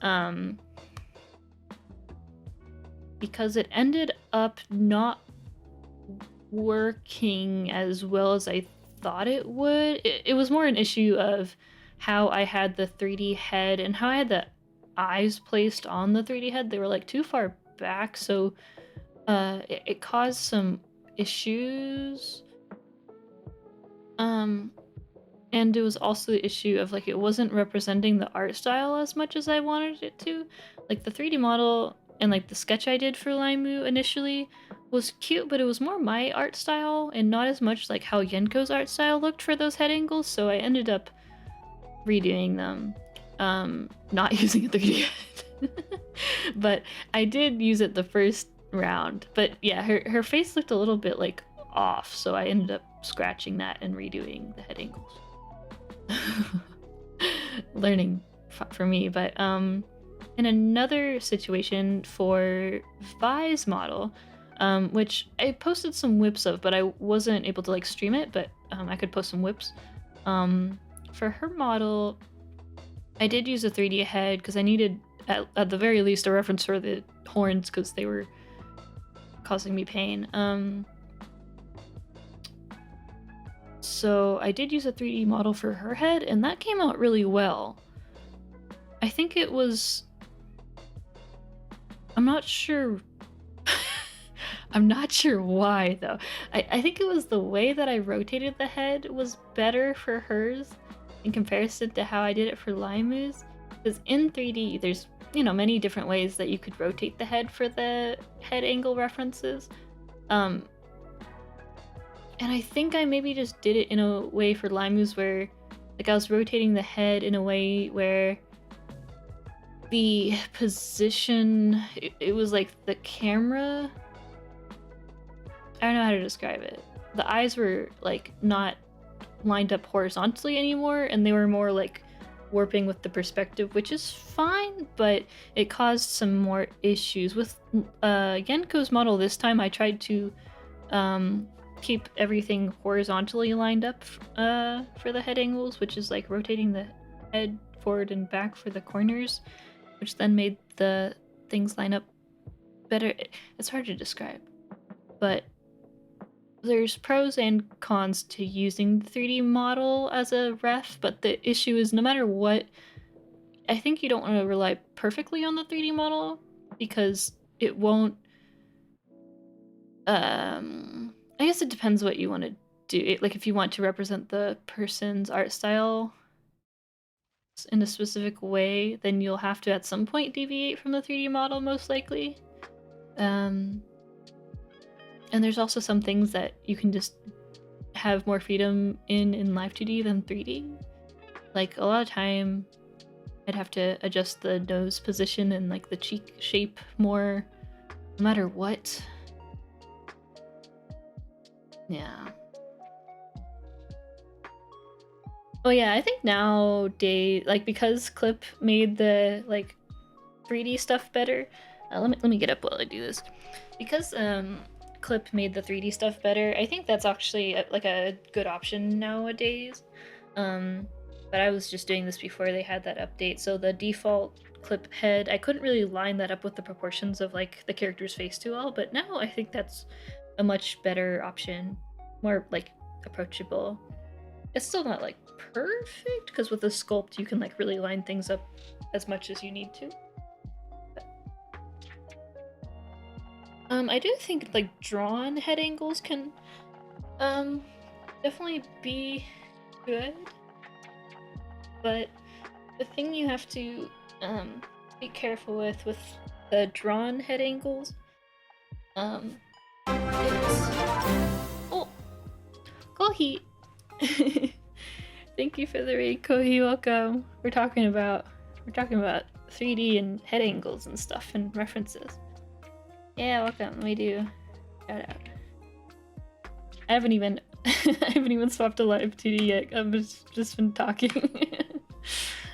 it ended up not working as well as I thought it would. It was more an issue of how I had the 3D head and how I had the eyes placed on the 3D head. They were like too far back, so it caused some issues. And it was also the issue of like it wasn't representing the art style as much as I wanted it to. Like the 3D model and like the sketch I did for Live2D initially was cute, but it was more my art style and not as much like how Yenko's art style looked for those head angles, so I ended up redoing them, not using a 3D head. But I did use it the first round. But yeah, her face looked a little bit like off, so I ended up scratching that and redoing the head angles. learning for me. But in another situation for Vi's model, which I posted some whips of, but I wasn't able to like stream it, but I could post some whips. For her model, I did use a 3D head because I needed, at the very least, a reference for the horns because they were causing me pain. So I did use a 3D model for her head, and that came out really well. I think it was... I'm not sure... I'm not sure why, though. I think it was the way that I rotated the head was better for hers in comparison to how I did it for Limu's. Because in 3D, there's, you know, many different ways that you could rotate the head for the head angle references. And I think I maybe just did it in a way for Limu's where, like, I was rotating the head in a way where the position, it was like the camera, I don't know how to describe it. The eyes were like not lined up horizontally anymore, and they were more like warping with the perspective, which is fine, but it caused some more issues. With Yenko's model this time, I tried to keep everything horizontally lined up for the head angles, which is like rotating the head forward and back for the corners, which then made the things line up better. It's hard to describe, but there's pros and cons to using the 3D model as a ref, but the issue is no matter what, I think you don't want to rely perfectly on the 3D model because it won't... I guess it depends what you want to do. Like if you want to represent the person's art style in a specific way, then you'll have to at some point deviate from the 3D model, most likely. And there's also some things that you can just have more freedom in Live2D than 3D. Like a lot of time, I'd have to adjust the nose position and like the cheek shape more, no matter what. Yeah. Oh yeah, I think nowadays, like because Clip made the like 3D stuff better. Let me get up while I do this. Because Clip made the 3D stuff better, I think that's actually like a good option nowadays. But I was just doing this before they had that update, so the default Clip head, I couldn't really line that up with the proportions of like the character's face too well, but now I think that's a much better option, more like approachable. It's still not like perfect, because with the sculpt you can like really line things up as much as you need to. I do think like drawn head angles can definitely be good, but the thing you have to be careful with the drawn head angles is... Oh! Kohi! Thank you for the raid, Kohi, welcome. We're talking about 3D and head angles and stuff and references. Yeah, welcome. Let me do shout out. I haven't even swapped a Live2D yet. I've just been talking.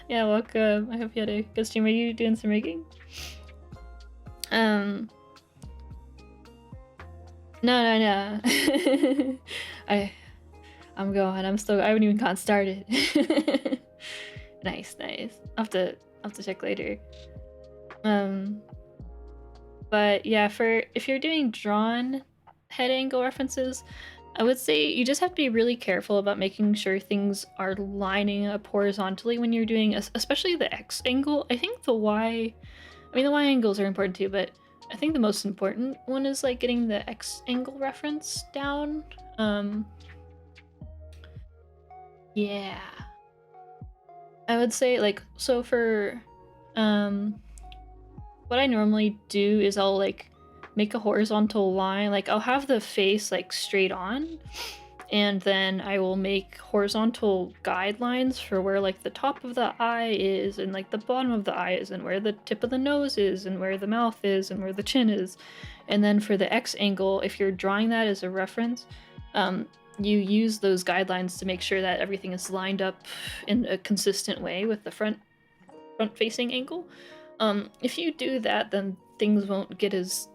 Yeah, welcome. I hope you had a good stream. Are you doing some rigging? No. I'm going. I haven't even gotten started. Nice. I'll have to check later. But yeah, if you're doing drawn head angle references, I would say you just have to be really careful about making sure things are lining up horizontally when you're doing, especially the X angle. I think the Y angles are important too, but I think the most important one is like getting the X angle reference down. Yeah. I would say like, so for, what I normally do is I'll like make a horizontal line, like I'll have the face like straight on, and then I will make horizontal guidelines for where like the top of the eye is and like the bottom of the eye is and where the tip of the nose is and where the mouth is and where the chin is. And then for the X angle, if you're drawing that as a reference, you use those guidelines to make sure that everything is lined up in a consistent way with the front-facing angle. If you do that, then things won't get as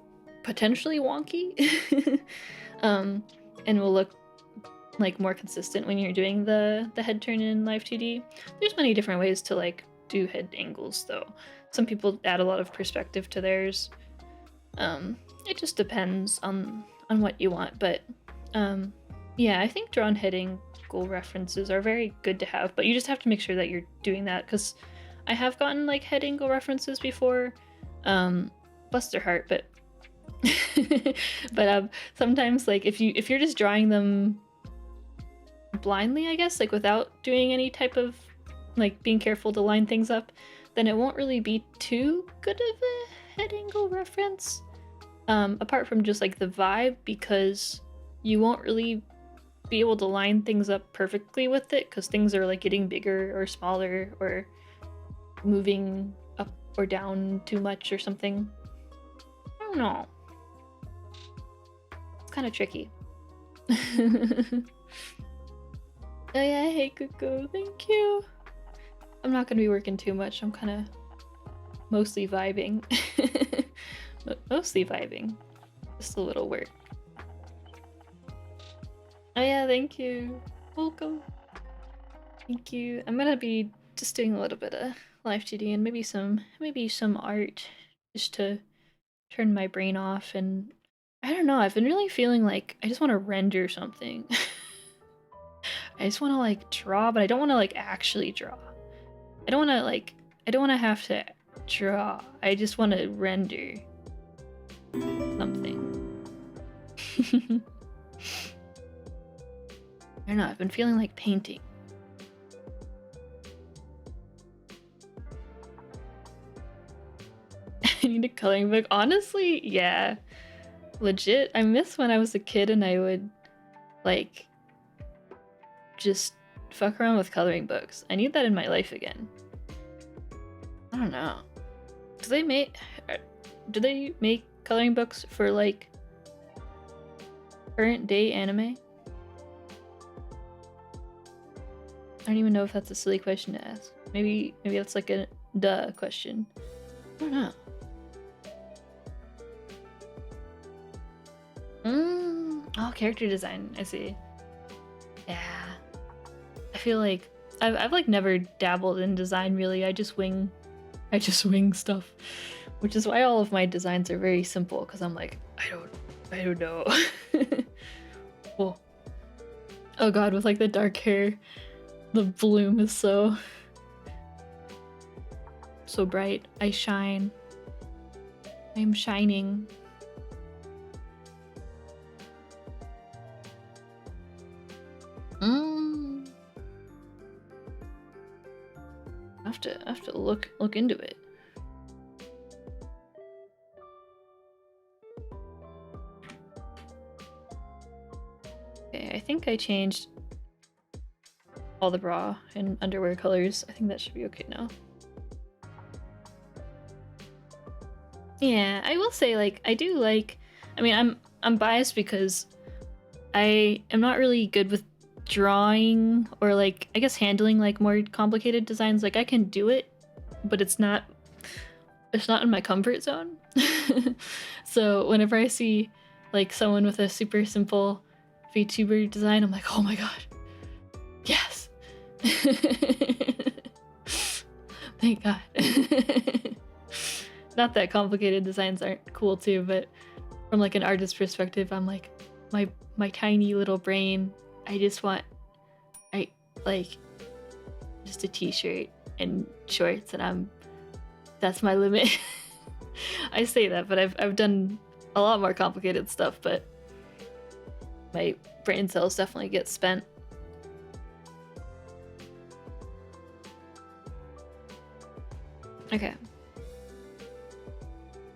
potentially wonky, and will look like more consistent when you're doing the head turn in Live2D. There's many different ways to like do head angles though. Some people add a lot of perspective to theirs. It just depends on what you want, but yeah, I think drawn head angle references are very good to have, but you just have to make sure that you're doing that, because I have gotten like head angle references before. Bless their heart, but but sometimes like if you're just drawing them blindly, I guess, like without doing any type of like being careful to line things up, then it won't really be too good of a head angle reference, apart from just like the vibe, because you won't really be able to line things up perfectly with it, because things are like getting bigger or smaller or moving up or down too much or something. I don't know. It's kind of tricky. Oh yeah, hey Cuckoo, thank you. I'm not gonna be working too much. I'm kind of mostly vibing. Mostly vibing. Just a little work. Oh yeah, thank you. Welcome. Thank you. I'm gonna be just doing a little bit of Live2D and maybe some art, just to turn my brain off. And I don't know, I've been really feeling like I just want to render something. I just want to like draw, but I don't want to like actually draw. I don't want to have to draw. I just want to render something. I don't know, I've been feeling like painting. I need a coloring book. Honestly, yeah. Legit. I miss when I was a kid and I would like just fuck around with coloring books. I need that in my life again. I don't know. Do they make coloring books for like current day anime? I don't even know if that's a silly question to ask. Maybe that's like a duh question. I don't know. Oh, character design. I see. Yeah. I feel like I've like never dabbled in design really. I just wing stuff, which is why all of my designs are very simple, because I'm like, I don't know. Well, oh god, with like the dark hair, the bloom is so bright. I shine. I'm shining. I have to look into it. Okay, I think I changed all the bra and underwear colors. I think that should be okay now. Yeah, I will say, like, I do like, I mean, I'm biased because I am not really good with drawing, or like, I guess handling like more complicated designs. Like I can do it, but it's not in my comfort zone. So whenever I see like someone with a super simple VTuber design, I'm like, oh my god, yes. Thank god. Not that complicated designs aren't cool too, but from like an artist perspective, I'm like, my tiny little brain, I just want just a t-shirt and shorts, and that's my limit. I say that, but I've done a lot more complicated stuff, but my brain cells definitely get spent. Okay.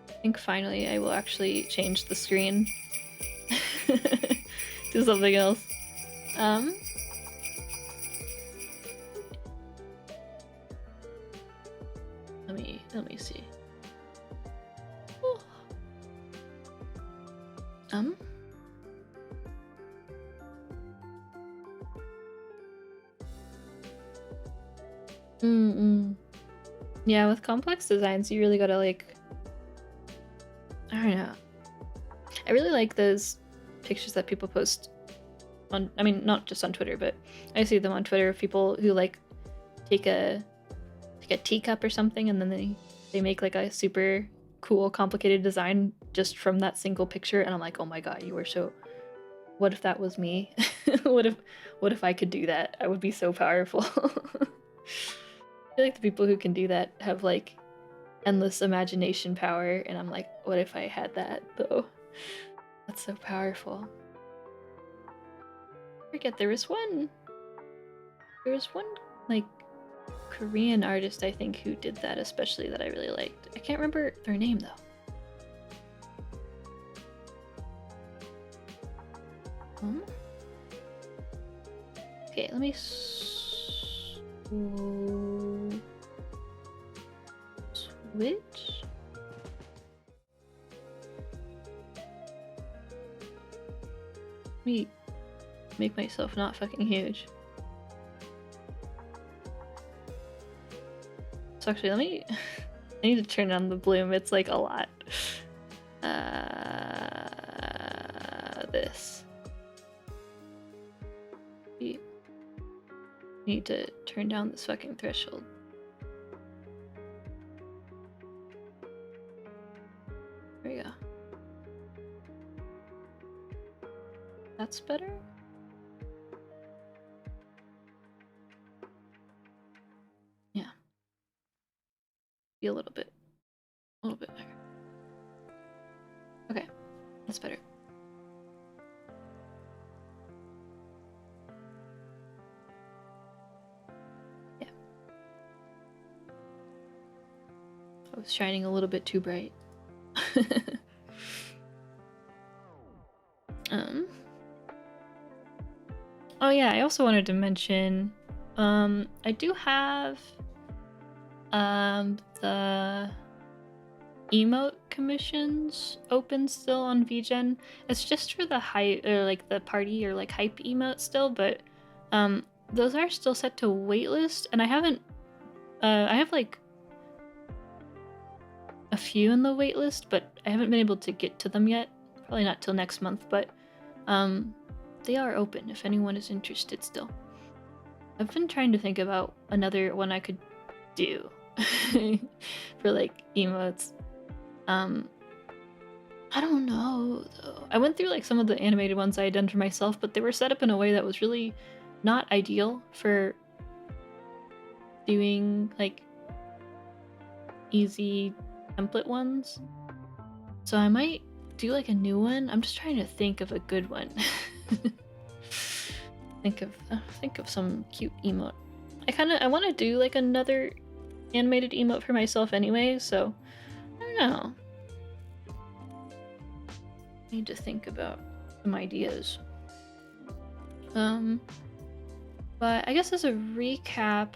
I think finally I will actually change the screen to something else. Let me see. Oh. Yeah, with complex designs, you really gotta like, I don't know. I really like those pictures that people post on, I mean, not just on Twitter, but I see them on Twitter of people who like take a teacup or something and then they make like a super cool, complicated design just from that single picture, and I'm like, oh my god, you are so. What if that was me? what if I could do that? I would be so powerful. I feel like the people who can do that have like endless imagination power, and I'm like, what if I had that though? That's so powerful. I forget there was one like Korean artist I think who did that especially that I really liked. I can't remember their name though. Okay, let me switch. Let me make myself not fucking huge. So actually, let me. I need to turn down the bloom. It's like a lot. This. Need to turn down this fucking threshold. There we go. That's better? Yeah. Be a little bit better. Okay, that's better. Yeah. I was shining a little bit too bright. Oh yeah, I also wanted to mention, I do have, the emote commissions open still on VGen. It's just for the hype, or like the party or like hype emote still, but, those are still set to waitlist, and I haven't, I have like a few in the waitlist, but I haven't been able to get to them yet. Probably not till next month, but, they are open if anyone is interested still. I've been trying to think about another one I could do for like emotes. I don't know though. I went through like some of the animated ones I had done for myself, but they were set up in a way that was really not ideal for doing like easy template ones. So I might do like a new one. I'm just trying to think of a good one. think of some cute emote. I want to do like another animated emote for myself anyway, so I don't know. I need to think about some ideas. But I guess as a recap,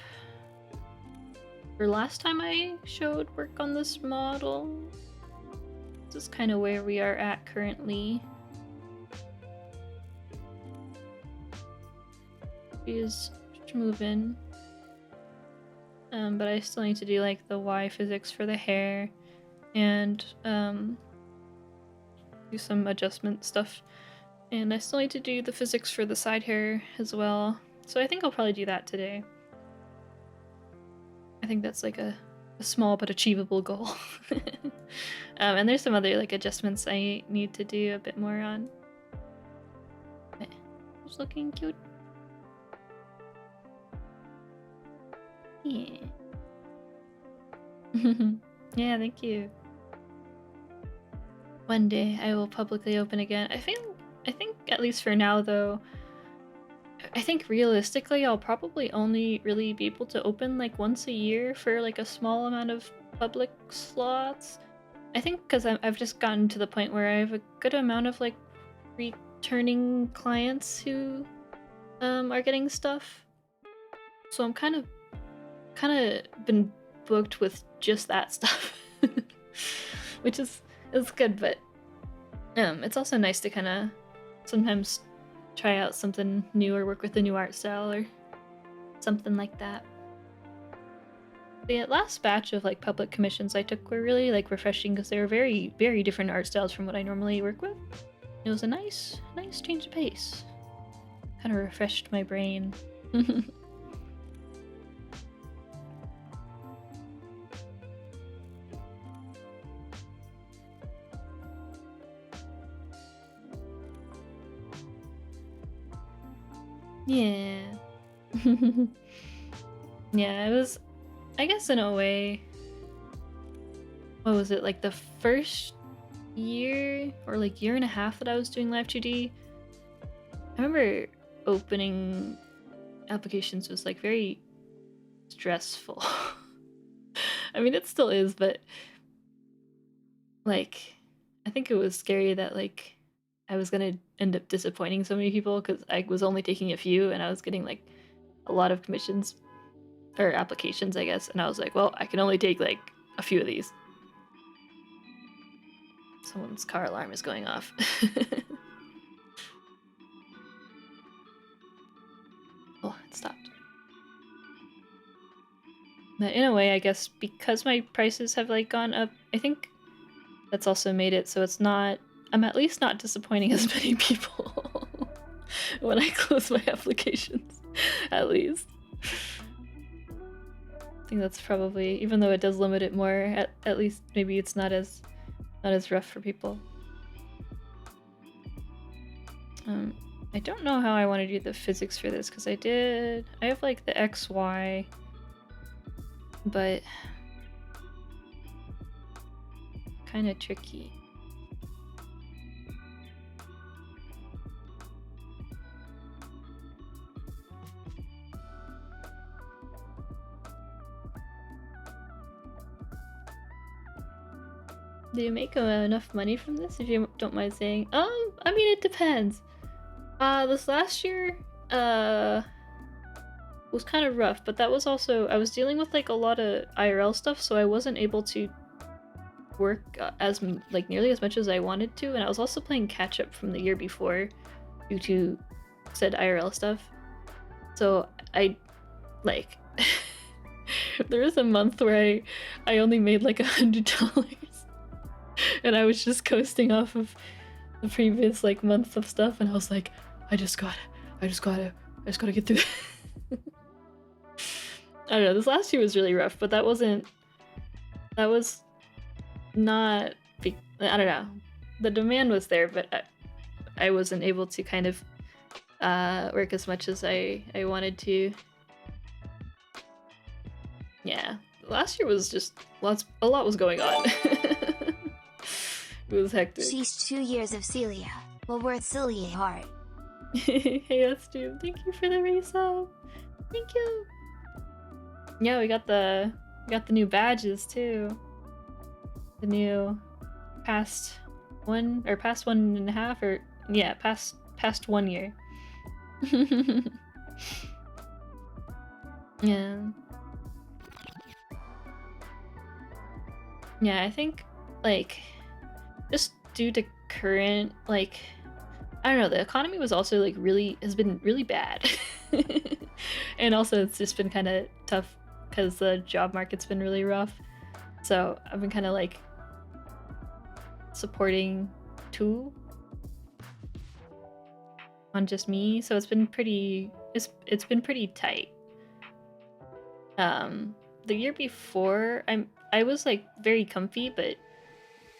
for last time I showed work on this model, this is kind of where we are at currently. She's moving. But I still need to do like the Y physics for the hair and do some adjustment stuff. And I still need to do the physics for the side hair as well. So I think I'll probably do that today. I think that's like a small but achievable goal. And there's some other like adjustments I need to do a bit more on. Okay. Just looking cute. Yeah. Yeah, thank you. One day I will publicly open again. I think at least for now though, I think realistically I'll probably only really be able to open like once a year for like a small amount of public slots. I think because I've just gotten to the point where I have a good amount of like returning clients who are getting stuff. So I'm kind of been booked with just that stuff. Which is good, but it's also nice to kind of sometimes try out something new or work with a new art style or something like that. the last batch of like public commissions I took were really like refreshing because they were very, very different art styles from what I normally work with. It was a nice change of pace. Kind of refreshed my brain. Yeah. Yeah, it was, I guess in a way, what was it, like the first year or like year and a half that I was doing Live2D, I remember opening applications was like very stressful. I mean, it still is, but like, I think it was scary that like I was gonna end up disappointing so many people because I was only taking a few and I was getting like a lot of commissions or applications, I guess, and I was like, well, I can only take like a few of these. Someone's car alarm is going off. Oh, it stopped. But in a way, I guess because my prices have like gone up, I think that's also made it so it's not, I'm at least not disappointing as many people when I close my applications, at least. I think that's probably, even though it does limit it more, at least maybe it's not as rough for people. I don't know how I want to do the physics for this because I have like the XY, but kind of tricky. Do you make enough money from this, if you don't mind saying? I mean, it depends. This last year, was kind of rough, but that was also, I was dealing with like a lot of IRL stuff, so I wasn't able to work as like nearly as much as I wanted to, and I was also playing catch up from the year before due to said IRL stuff. So I like there was a month where I only made like $100 and I was just coasting off of the previous like month of stuff, and I was like, I just gotta get through it. I don't know, this last year was really rough, but that was not I don't know, the demand was there, but I wasn't able to kind of work as much as I wanted to. Yeah, last year was just a lot was going on. It was hectic. She's 2 years of cillia. Well worth cillia heart. Hey, that's Jim. Thank you for the resub. Thank you. Yeah, we got the new badges too. The new past 1.5, or yeah, past 1 year. Yeah. Yeah, I think like just due to current like, I don't know, the economy was also like has been really bad. And also it's just been kind of tough because the job market's been really rough. So I've been kind of like supporting two on just me. So it's been pretty tight. The year before I was like very comfy, but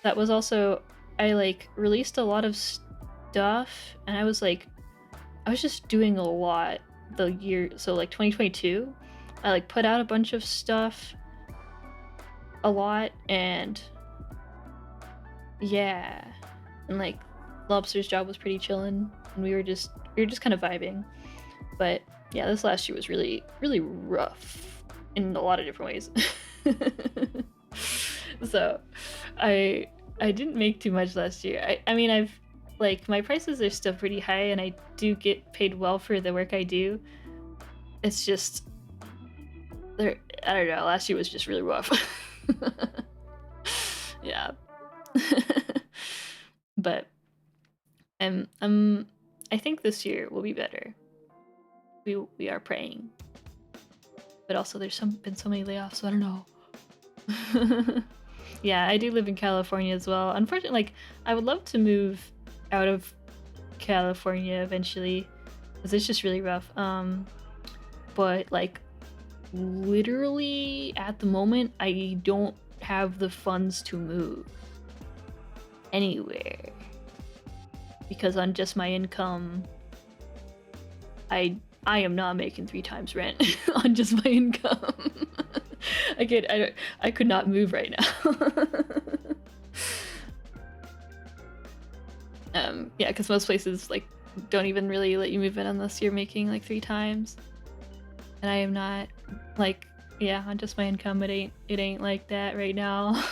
that was also, I like released a lot of stuff and I was just doing a lot the year. So like 2022, I like put out a bunch of stuff a lot, and yeah, and like Lobster's job was pretty chillin', and we were just kind of vibing. But yeah, this last year was really rough in a lot of different ways. So I didn't make too much last year. I mean, I've like, my prices are still pretty high and I do get paid well for the work I do. It's just I don't know, last year was just really rough. Yeah. But I think this year will be better. We are praying. but also there's been so many layoffs, so I don't know. Yeah, I do live in California as well. Unfortunately, like, I would love to move out of California eventually, because it's just really rough. But like, literally at the moment, I don't have the funds to move anywhere, because on just my income, I am not making 3 times rent on just my income. I could not move right now. Yeah, because most places like don't even really let you move in unless you're making like 3 times, and I am not, like, yeah, on just my income, it ain't like that right now.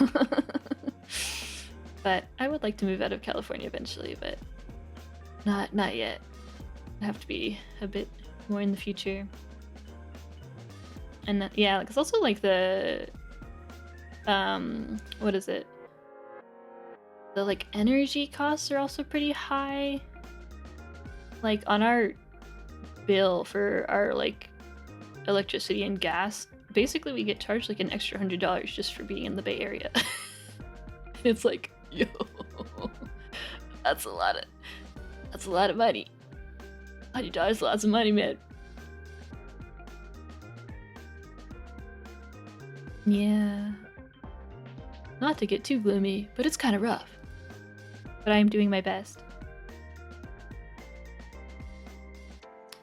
But I would like to move out of California eventually, but not yet. I have to be a bit more in the future. And yeah, it's also like the what is it? The like energy costs are also pretty high. Like on our bill for our like electricity and gas, basically we get charged like an extra $100 just for being in the Bay Area. It's like, yo, that's a lot of money. $100 lots of money, man. Yeah. Not to get too gloomy, but it's kind of rough. But I'm doing my best.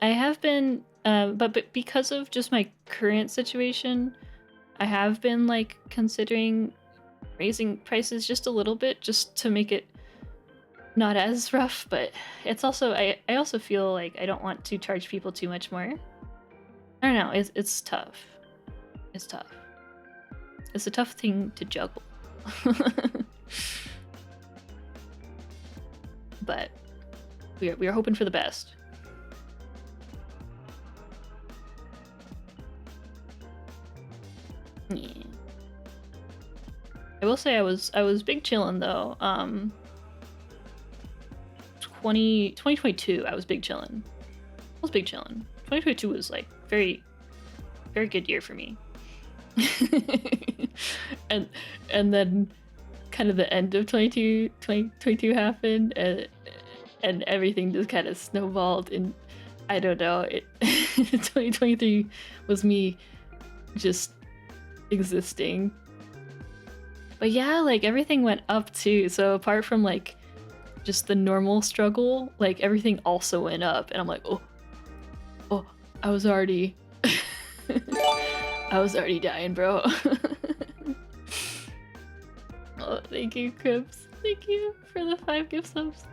I have been, but because of just my current situation, I have been like considering raising prices just a little bit, just to make it not as rough. But it's also, I also feel like I don't want to charge people too much more. I don't know. It's tough. It's tough. It's a tough thing to juggle. But we are hoping for the best. Yeah. I will say I was big chillin' though. 2022 I was big chillin'. 2022 was like very good year for me. and then kind of the end of 2022 happened, and everything just kind of snowballed, and I don't know, 2023 was me just existing. But yeah, like everything went up too, so apart from like just the normal struggle, like everything also went up, and I'm like, oh, I was already dying, bro. Oh, thank you, Cribs. Thank you for the 5 gift subs.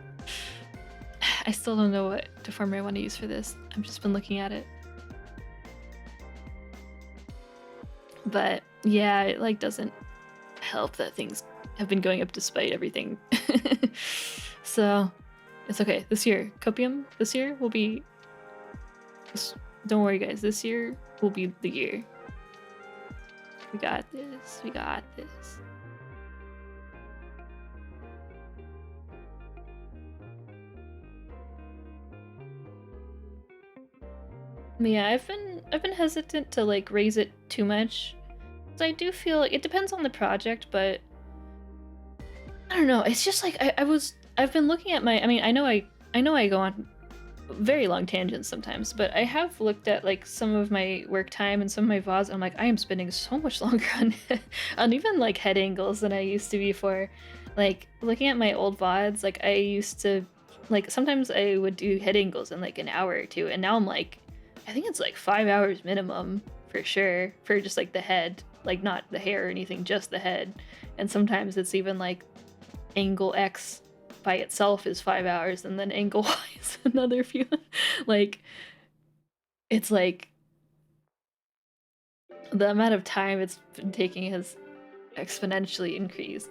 I still don't know what deformer I want to use for this. I've just been looking at it. But yeah, it like doesn't help that things have been going up despite everything. So it's okay. This year, Copium, this year will be... Don't worry, guys. This year will be the year. We got this. We got this. Yeah, I've been hesitant to like raise it too much, because I do feel like it depends on the project, but I don't know. It's just like I've been looking at my. I mean, I know I go on very long tangents sometimes, but I have looked at like some of my work time and some of my VODs, and I'm like, I am spending so much longer on even like head angles than I used to before. Like looking at my old VODs, like I used to, like sometimes I would do head angles in like an hour or two, and now I'm like, I think it's like 5 hours minimum for sure for just like the head, like not the hair or anything, just the head. And sometimes it's even like angle X by itself is 5 hours, and then angle Y is another few. Like, it's like the amount of time it's been taking has exponentially increased.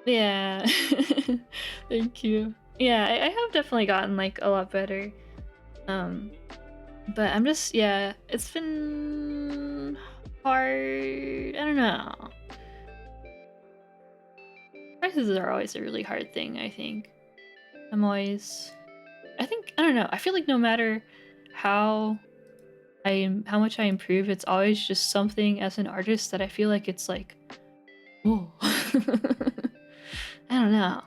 Yeah. Thank you. Yeah, I have definitely gotten like a lot better. But I'm just, yeah, it's been hard. I don't know. Prices are always a really hard thing, I think. I'm always I don't know. I feel like no matter how much I improve, it's always just something as an artist that I feel like it's like, whoa. I don't know.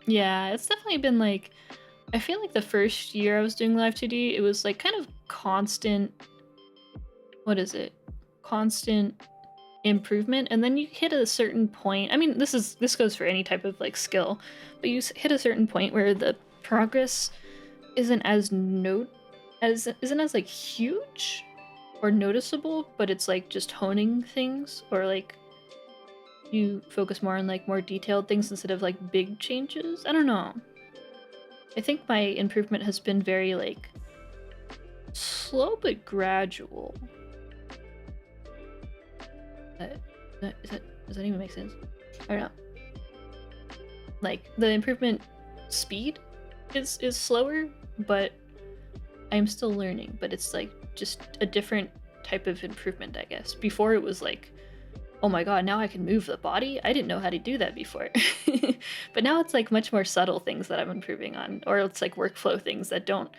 Yeah, it's definitely been like, I feel like the first year I was doing Live2D, it was like kind of constant, what is it? Constant improvement, and then you hit a certain point. I mean, this goes for any type of like skill, but you hit a certain point where the progress isn't as like huge or noticeable, but it's like just honing things, or like you focus more on like more detailed things instead of like big changes. I don't know. I think my improvement has been very like slow but gradual. Does that even make sense? I don't know. Like the improvement speed is slower, but I'm still learning. But it's like just a different type of improvement, I guess. Before it was like, oh my god, now I can move the body? I didn't know how to do that before. But now it's like much more subtle things that I'm improving on, or it's like workflow things that don't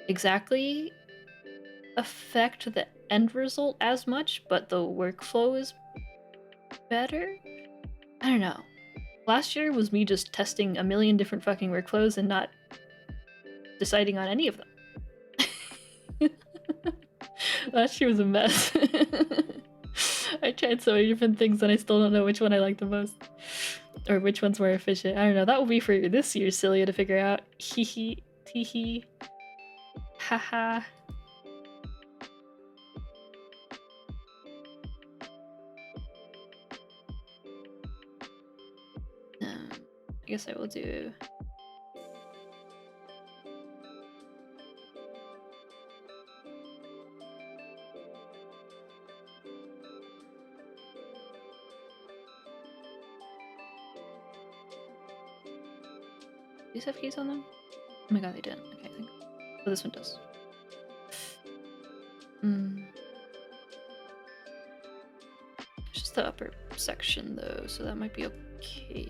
exactly affect the end result as much, but the workflow is better? I don't know. Last year was me just testing a million different fucking workflows and not deciding on any of them. Last year was a mess. I tried so many different things and I still don't know which one I like the most. Or which one's more efficient. I don't know. That will be for this year's Cillia to figure out. Hee hee. Tee hee. Haha. I guess I will do... These have keys on them? Oh my god, they didn't. Okay, I think. Oh, this one does. Just the upper section though, so that might be okay.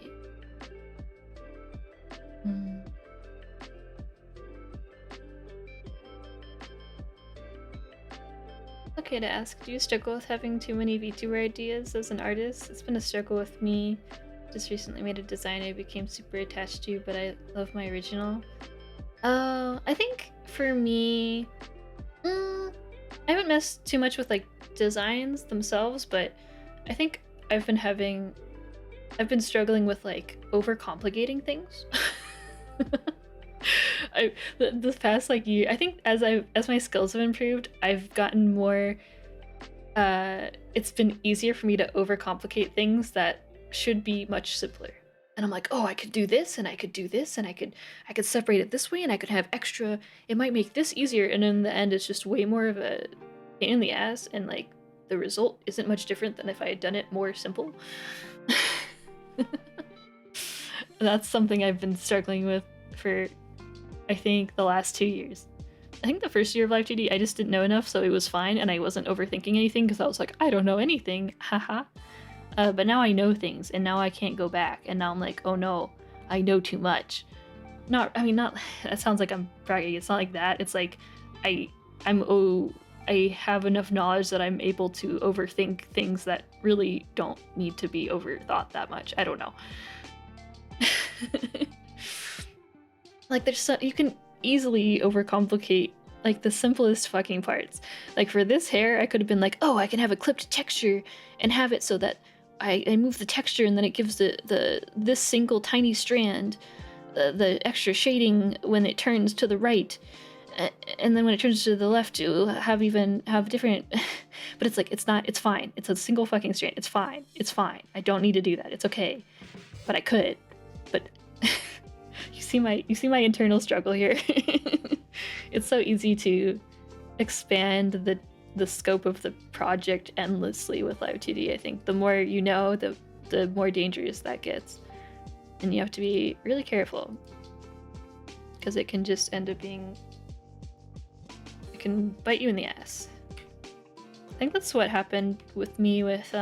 Okay to ask, do you struggle with having too many VTuber ideas as an artist? It's been a struggle with me. Just recently made a design I became super attached to, but I love my original. I think for me, I haven't messed too much with like designs themselves, but I think I've been struggling with like overcomplicating things. The past like year, I think as my skills have improved, I've gotten more. It's been easier for me to overcomplicate things that should be much simpler. And I'm like, oh, I could do this, and I could do this, and I could separate it this way, and I could have extra. It might make this easier, and in the end, it's just way more of a pain in the ass, and like the result isn't much different than if I had done it more simple. That's something I've been struggling with for, I think, the last 2 years. I think the first year of Live2D, I just didn't know enough, so it was fine, and I wasn't overthinking anything because I was like, I don't know anything, haha. But now I know things, and now I can't go back, and now I'm like, oh no, I know too much. Not, that sounds like I'm bragging, it's not like that, it's like, I have enough knowledge that I'm able to overthink things that really don't need to be overthought that much. I don't know. Like, you can easily overcomplicate like the simplest fucking parts. Like for this hair, I could have been like, oh, I can have a clipped texture and have it so that I move the texture and then it gives this single tiny strand the extra shading when it turns to the right, and then when it turns to the left it will have different. But it's like, it's fine, it's a single fucking strand, it's fine, I don't need to do that, it's okay, but I could. But you see my internal struggle here. It's so easy to expand the scope of the project endlessly with Live2D. I think the more you know, the more dangerous that gets. and you have to be really careful because it can just end up being, it can bite you in the ass. I think that's what happened with me with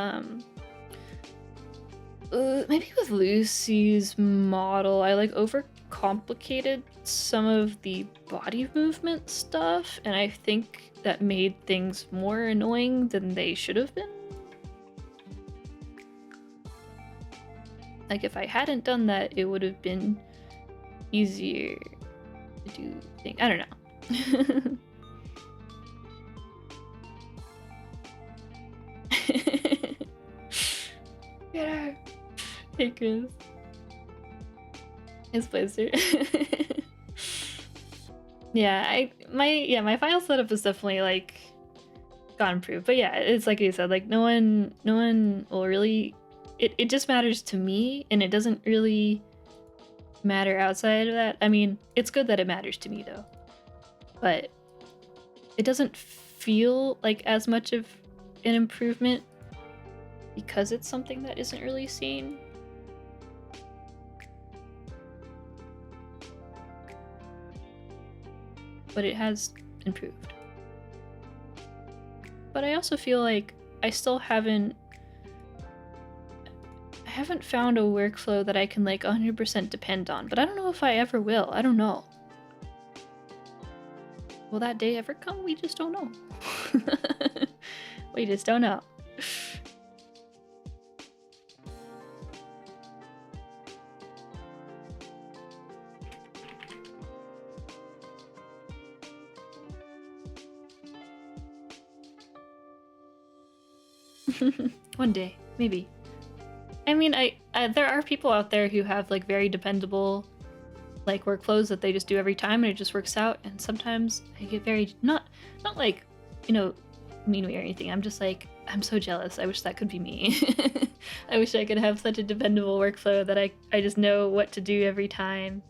maybe with Lucy's model. I like overcomplicated some of the body movement stuff, and I think that made things more annoying than they should have been. Like, if I hadn't done that, it would have been easier to do things. I don't know. Get her. Hey, Chris. His pleasure. Yeah, my file setup is definitely like got improved. But yeah, it's like you said, like no one will really, it just matters to me, and it doesn't really matter outside of that. I mean, it's good that it matters to me though, but it doesn't feel like as much of an improvement because it's something that isn't really seen. But it has improved. But I also feel like I still haven't found a workflow that I can like 100% depend on, but I don't know if I ever will. I don't know. Will that day ever come? We just don't know. We just don't know. One day, maybe. I mean, there are people out there who have like very dependable like workflows that they just do every time and it just works out, and sometimes I get very not like, you know, mean or anything. I'm just like, I'm so jealous. I wish that could be me. I wish I could have such a dependable workflow that I just know what to do every time.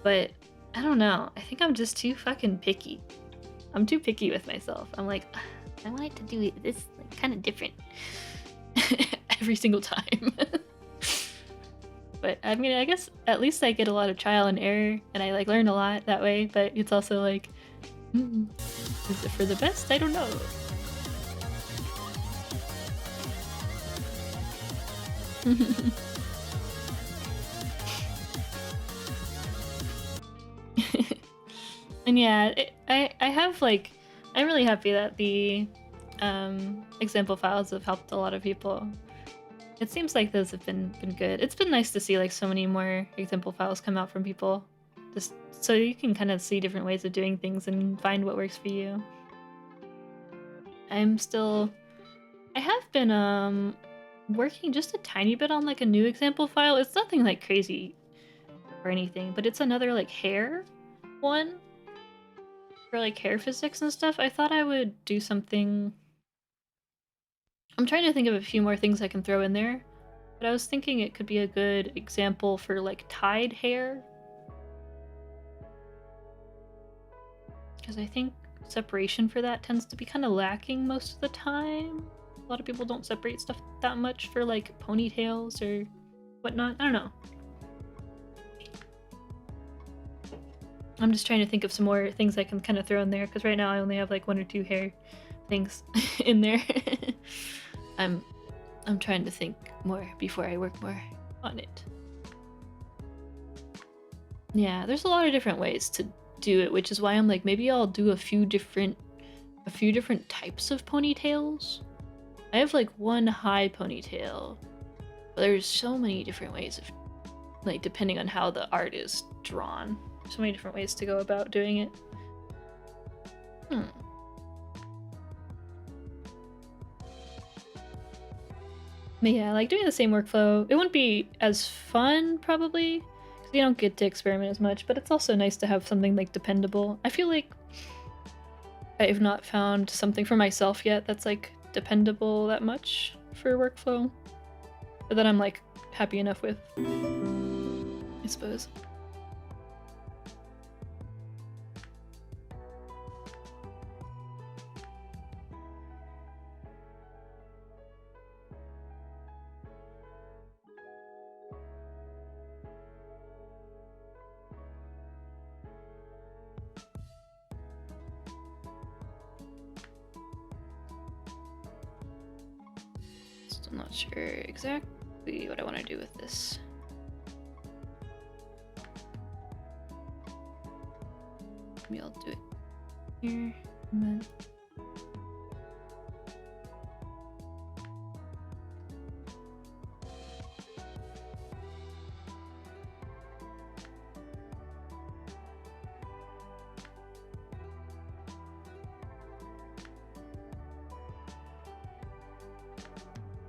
But I don't know. I think I'm just too fucking picky. I'm too picky with myself. I'm like, I want it to do this like kind of different every single time. But I mean, I guess at least I get a lot of trial and error, and I like learn a lot that way. But it's also like, is it for the best? I don't know. And yeah, I have like, I'm really happy that the example files have helped a lot of people. It seems like those have been good. It's been nice to see like so many more example files come out from people, just so you can kind of see different ways of doing things and find what works for you. I have been working just a tiny bit on like a new example file. It's nothing like crazy or anything, but it's another like hair one for like hair physics and stuff. I thought I would do something. I'm trying to think of a few more things I can throw in there, but I was thinking it could be a good example for like tied hair, because I think separation for that tends to be kind of lacking most of the time. A lot of people don't separate stuff that much for like ponytails or whatnot. I don't know. I'm just trying to think of some more things I can kind of throw in there, because right now I only have like 1 or 2 hair things in there. I'm trying to think more before I work more on it. Yeah, there's a lot of different ways to do it, which is why I'm like, maybe I'll do a few different types of ponytails. I have like one high ponytail, but there's so many different ways of, like, depending on how the art is drawn, so many different ways to go about doing it. But yeah, like doing the same workflow, it wouldn't be as fun probably, because you don't get to experiment as much, but it's also nice to have something like dependable. I feel like I've not found something for myself yet that's like dependable that much for workflow, or that I'm like happy enough with, I suppose. I'm not sure exactly what I want to do with this. Maybe I'll do it here and then.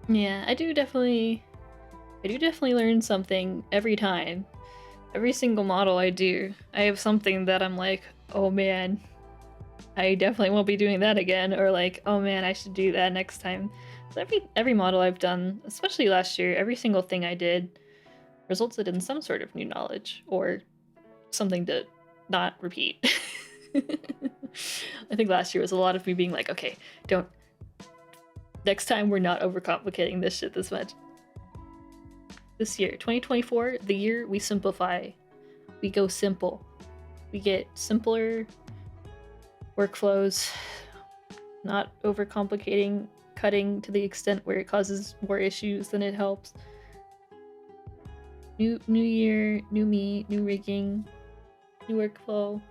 Yeah, I do definitely learn something every time. Every single model I do, I have something that I'm like, oh man, I definitely won't be doing that again, or like, oh man, I should do that next time. So every model I've done, especially last year, every single thing I did resulted in some sort of new knowledge or something to not repeat. I think last year was a lot of me being like, okay, next time we're not overcomplicating this shit this much. This year, 2024, the year we simplify. We go simple. We get simpler workflows, not overcomplicating, cutting to the extent where it causes more issues than it helps. New year, new me, new rigging, new workflow.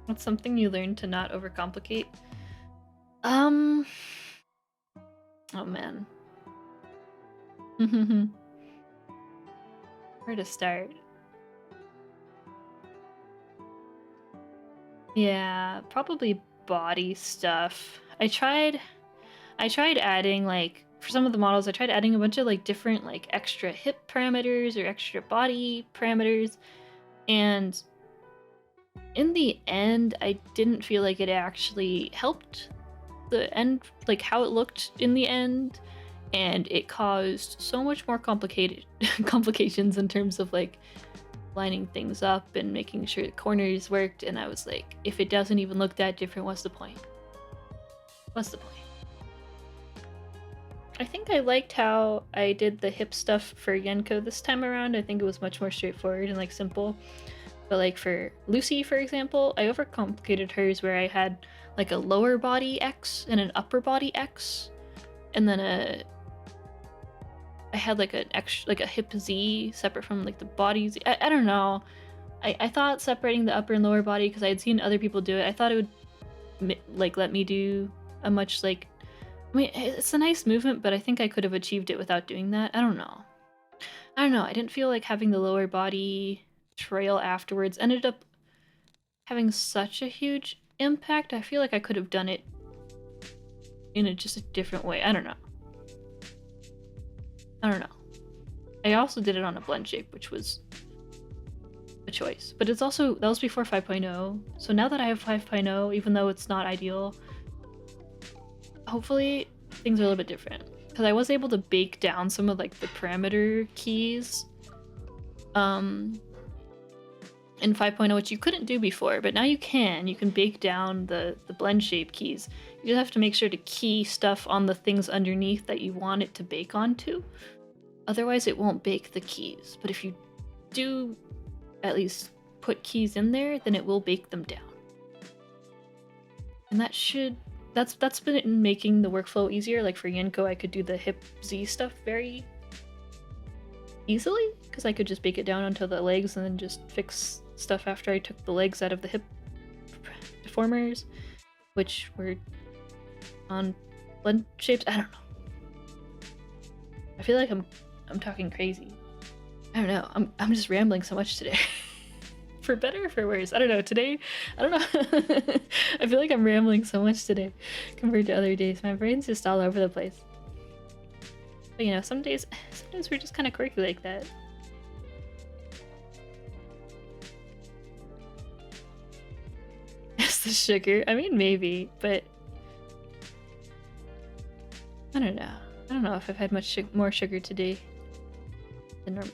What's something you learned to not overcomplicate? Oh man. Where to start? Yeah, probably body stuff. I tried adding, like, for some of the models, I tried adding a bunch of like different like extra hip parameters or extra body parameters, and in the end, I didn't feel like it actually helped the end, like how it looked in the end, and it caused so much more complications in terms of like lining things up and making sure the corners worked. And I was like, if it doesn't even look that different, what's the point? What's the point? I think I liked how I did the hip stuff for Yenko this time around. I think it was much more straightforward and like simple. But like for Lucy, for example, I overcomplicated hers where I had like a lower body X and an upper body X, and then I had like an extra, like a hip Z separate from like the body Z. I don't know. I thought separating the upper and lower body, because I had seen other people do it, I thought it would like let me do a much like, I mean, it's a nice movement, but I think I could have achieved it without doing that. I don't know. I didn't feel like having the lower body trail afterwards ended up having such a huge impact. I feel like I could have done it in just a different way. I don't know. I also did it on a blend shape, which was a choice. But it's also, that was before 5.0. So now that I have 5.0, even though it's not ideal, hopefully things are a little bit different. Because I was able to bake down some of like the parameter keys in 5.0, which you couldn't do before, but now you can. You can bake down the blend shape keys. You just have to make sure to key stuff on the things underneath that you want it to bake onto. Otherwise, it won't bake the keys. But if you do at least put keys in there, then it will bake them down. And that's been making the workflow easier. Like for Yenko, I could do the hip Z stuff very easily, because I could just bake it down onto the legs and then just fix stuff after I took the legs out of the hip deformers, which were on blend shapes. I don't know. I feel like I'm talking crazy. I don't know. I'm just rambling so much today. For better or for worse. I don't know. Today, I don't know. I feel like I'm rambling so much today compared to other days. My brain's just all over the place. But you know, some days we're just kind of quirky like that. It's the sugar. I mean, maybe, but I don't know. I don't know if I've had much more sugar today than normal.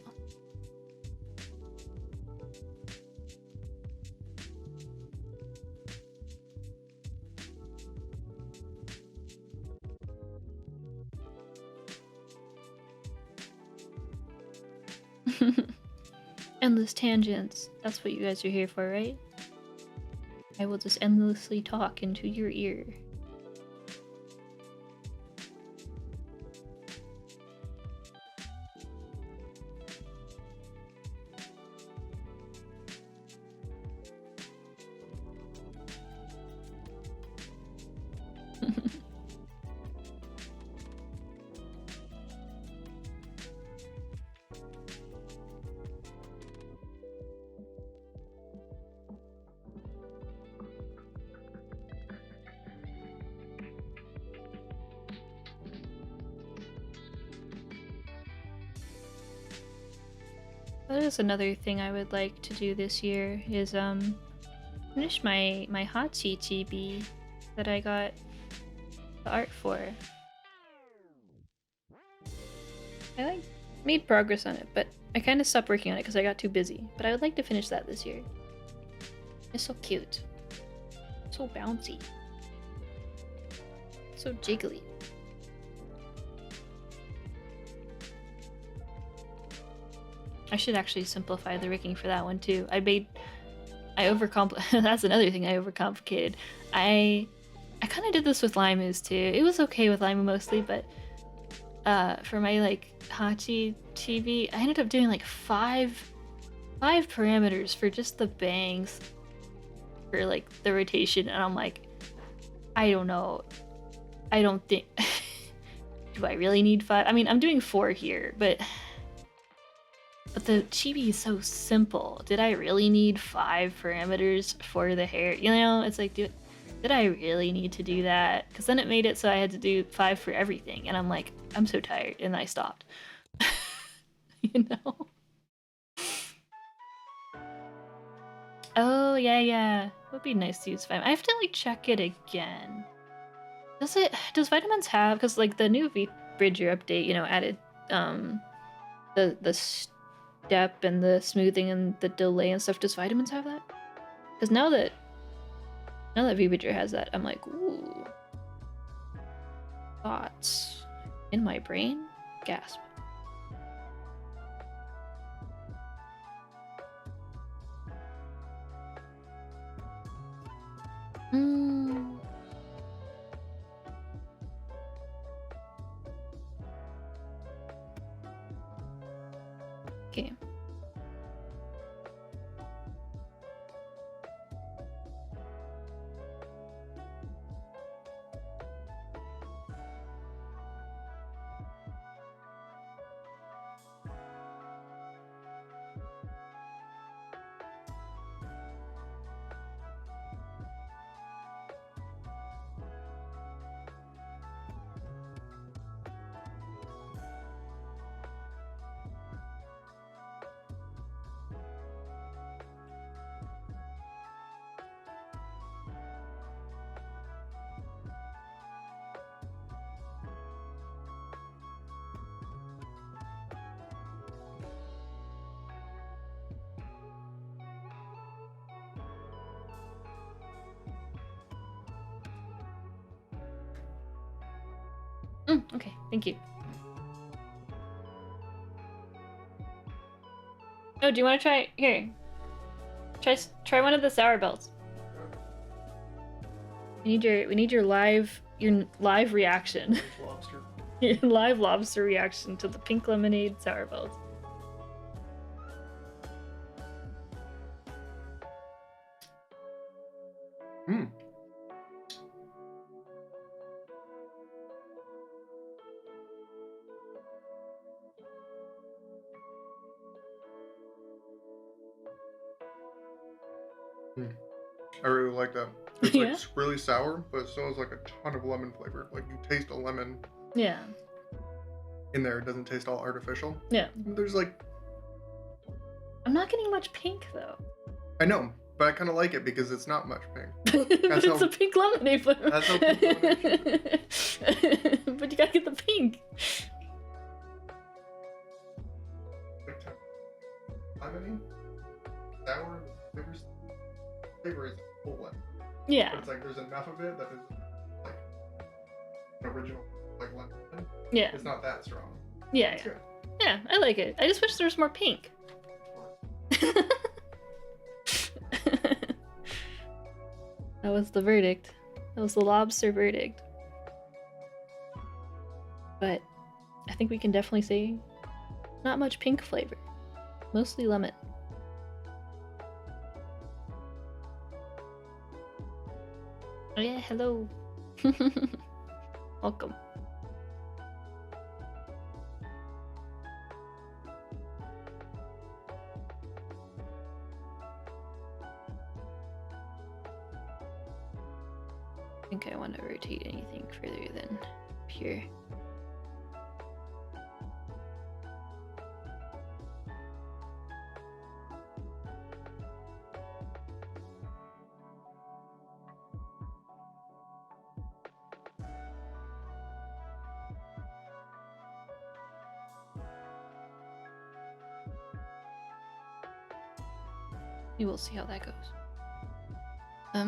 Endless tangents. That's what you guys are here for, right? I will just endlessly talk into your ear. That is another thing I would like to do this year is finish my Hachi chibi that I got the art for. I like made progress on it, but I kind of stopped working on it because I got too busy. But I would like to finish that this year. It's so cute, so bouncy, so jiggly. I should actually simplify the rigging for that one too. That's another thing I overcomplicated. I kind of did this with Limus too. It was okay with Limu mostly, but for my like Hachi TV, I ended up doing like five parameters for just the bangs for like the rotation, and I'm like, I don't know. I don't think do I really need 5? I mean, I'm doing 4 here, but the chibi is so simple. Did I really need 5 parameters for the hair? You know, it's like, did I really need to do that? Because then it made it so I had to do 5 for everything, and I'm like, I'm so tired, and I stopped. You know? Oh, yeah. It would be nice to use 5. I have to, like, check it again. Does Vitamins have, because, like, the new V-Bridger update, you know, added, the step and the smoothing and the delay and stuff. Does Vitamins have that? Because now that V-Bridger has that, I'm like, ooh. Thoughts in my brain? Gasp. Okay. Okay, thank you. Oh, do you want to try? Here. Try one of the sour belts. We need your live reaction. Lobster. Your live lobster reaction to the pink lemonade sour belts. I really like that. It's Yeah? like really sour, but it still has like a ton of lemon flavor. Like you taste a lemon Yeah. in there. It doesn't taste all artificial. Yeah. There's like... I'm not getting much pink though. I know, but I kind of like it because it's not much pink. But it's a pink lemonade flavor. That's how pink lemonade But you gotta get the pink. Lemony, sour, flavor is full lemon. Yeah. But it's like there's enough of it that is like an original like lemon. Yeah. It's not that strong. Yeah. It's good. Yeah, I like it. I just wish there was more pink. That was the verdict. That was the lobster verdict. But I think we can definitely say not much pink flavor. Mostly lemon. Oh yeah, hello. Welcome. I think I want to rotate anything further than here. We will see how that goes. I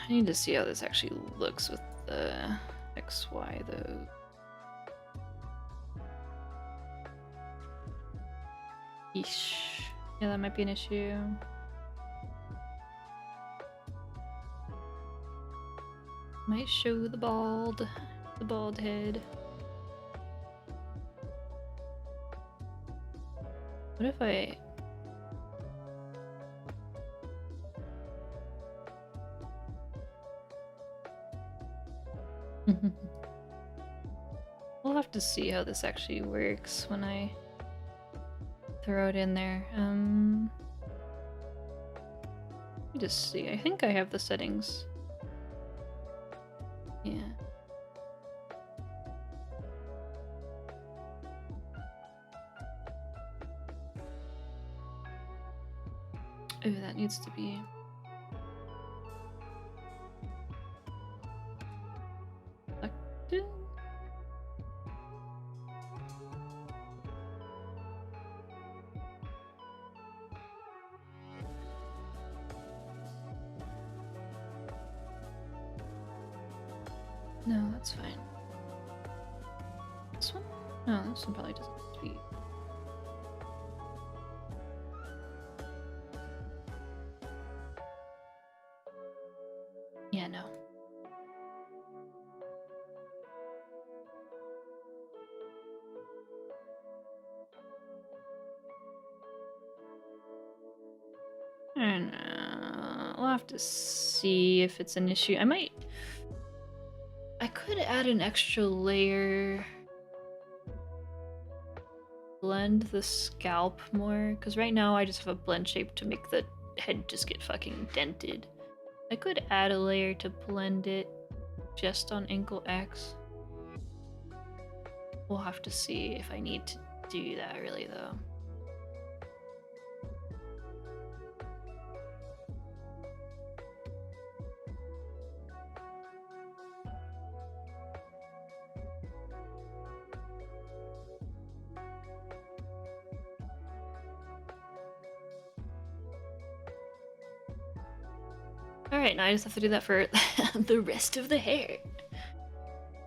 need to see how this actually looks with the XY though. Yeesh. Yeah, that might be an issue. Might show the bald head. What if I... We'll have to see how this actually works when I throw it in there. Let me just see. I think I have the settings. Yeah. Oh, that needs to be... selected? No, that's fine. This one? No, this one probably doesn't have to be. Yeah, no. I don't know. We'll have to see if it's an issue. I could add an extra layer. Blend the scalp more, because right now I just have a blend shape to make the head just get fucking dented. I could add a layer to blend it just on ankle X. We'll have to see if I need to do that really though. Alright, now I just have to do that for the rest of the hair.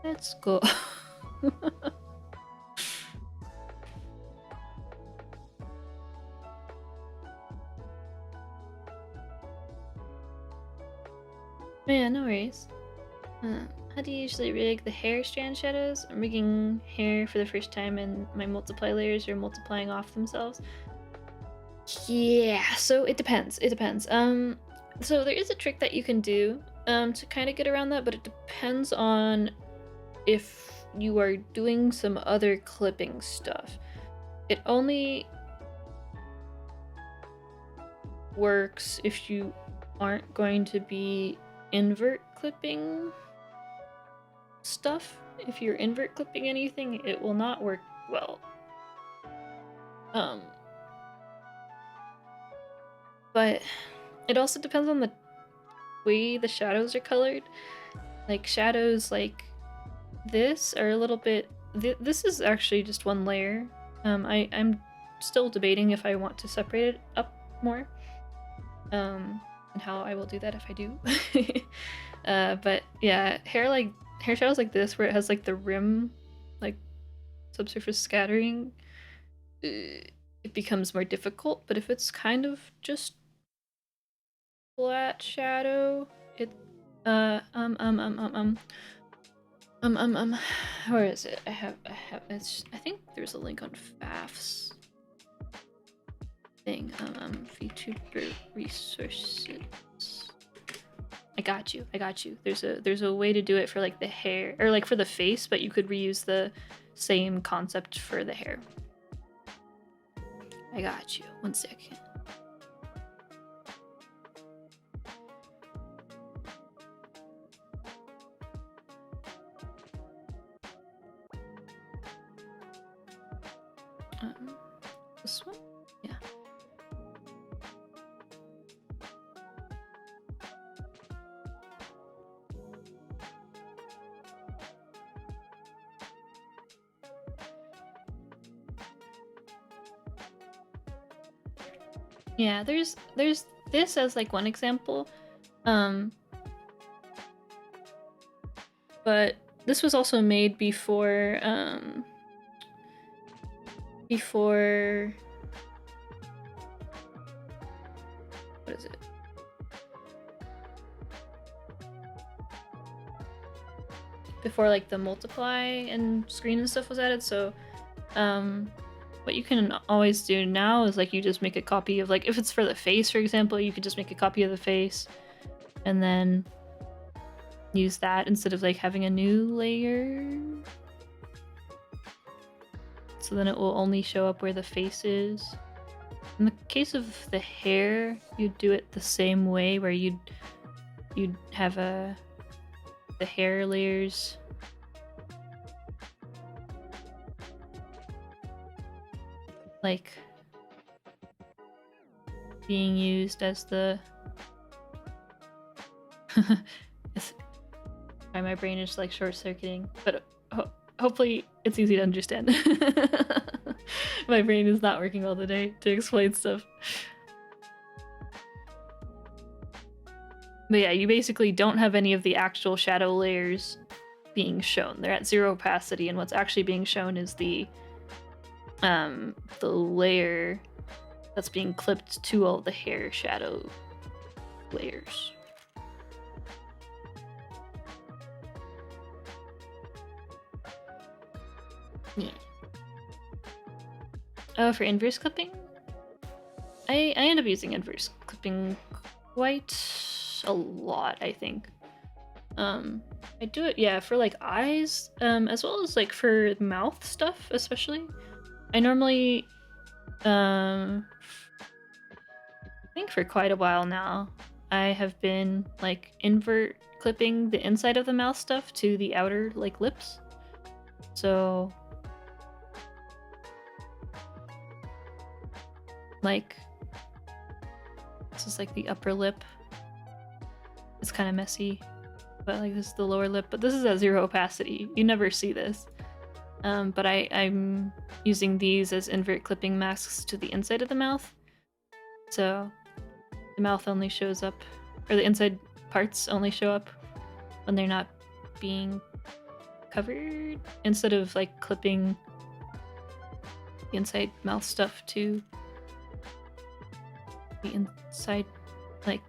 Let's go. Yeah, no worries. How do you usually rig the hair strand shadows? I'm rigging hair for the first time and my multiply layers are multiplying off themselves. Yeah, so it depends. It depends. So there is a trick that you can do to kind of get around that, but it depends on if you are doing some other clipping stuff. It only works if you aren't going to be invert clipping stuff. If you're invert clipping anything, it will not work well. But it also depends on the way the shadows are colored. Like shadows like this are a little bit... this is actually just one layer. I'm still debating if I want to separate it up more. And how I will do that if I do. But yeah, hair shadows like this where it has like the rim, like subsurface scattering, it becomes more difficult. But if it's kind of just flat shadow. It where is it? It's, I think there's a link on FAF's thing. VTuber resources. I got you. There's a way to do it for like the hair or like for the face, but you could reuse the same concept for the hair. I got you. 1 second. This one? Yeah. Yeah, there's this as like one example. But this was also made before what is it? Before like the multiply and screen and stuff was added, so what you can always do now is like you just make a copy of like if it's for the face, for example, you could just make a copy of the face and then use that instead of like having a new layer. So then it will only show up where the face is. In the case of the hair, you'd do it the same way where you'd have the hair layers like being used as the my brain is like short-circuiting, but hopefully it's easy to understand. My brain is not working all the day to explain stuff. But yeah, you basically don't have any of the actual shadow layers being shown. They're at 0 opacity, and what's actually being shown is the layer that's being clipped to all the hair shadow layers. Yeah. Oh, for inverse clipping? I end up using inverse clipping quite a lot, I think. I do it, yeah, for like eyes, as well as like for mouth stuff, especially. I normally, I think for quite a while now, I have been like invert clipping the inside of the mouth stuff to the outer like lips. So like this is like the upper lip. It's kind of messy, but like this is the lower lip, but this is at 0 opacity. You never see this. But I'm using these as invert clipping masks to the inside of the mouth. So the mouth only shows up, or the inside parts only show up when they're not being covered, instead of like clipping the inside mouth stuff to the inside like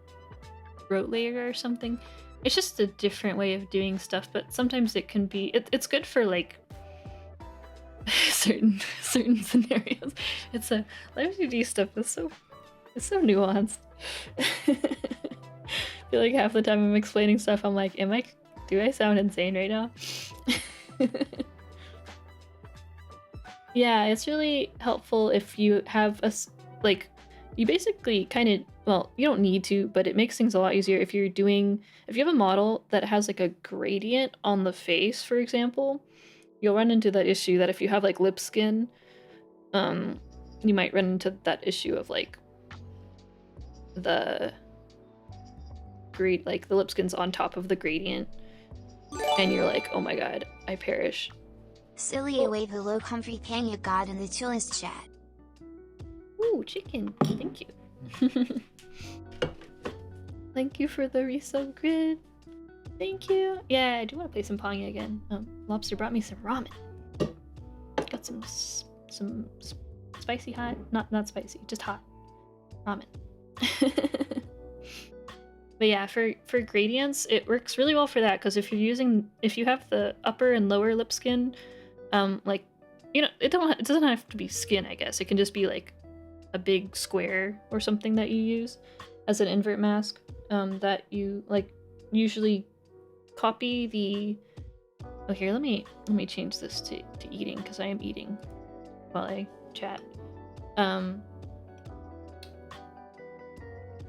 throat layer or something. It's just a different way of doing stuff, but sometimes it can be it's good for like certain scenarios. It's a Live2D stuff is so nuanced. I feel like half the time I'm explaining stuff I'm like, do I sound insane right now? Yeah, it's really helpful if you have like you basically kind of, well, you don't need to, but it makes things a lot easier if you have a model that has like a gradient on the face, for example. You'll run into that issue that if you have like lip skin, you might run into that issue of like the lip skin's on top of the gradient, and you're like, oh my god, I perish. Cillia wave hello comfy can you god in the chillins chat. Ooh, chicken. Thank you. Thank you for the resub grid. Thank you. Yeah, I do want to play some Pongi again. Lobster brought me some ramen. Got some spicy hot. Not spicy, just hot ramen. But yeah, for gradients, it works really well for that, because if you have the upper and lower lip skin, like, you know, it doesn't have to be skin, I guess. It can just be like a big square or something that you use as an invert mask, that you like usually copy the. Oh, here, let me change this to eating, because I am eating while I chat.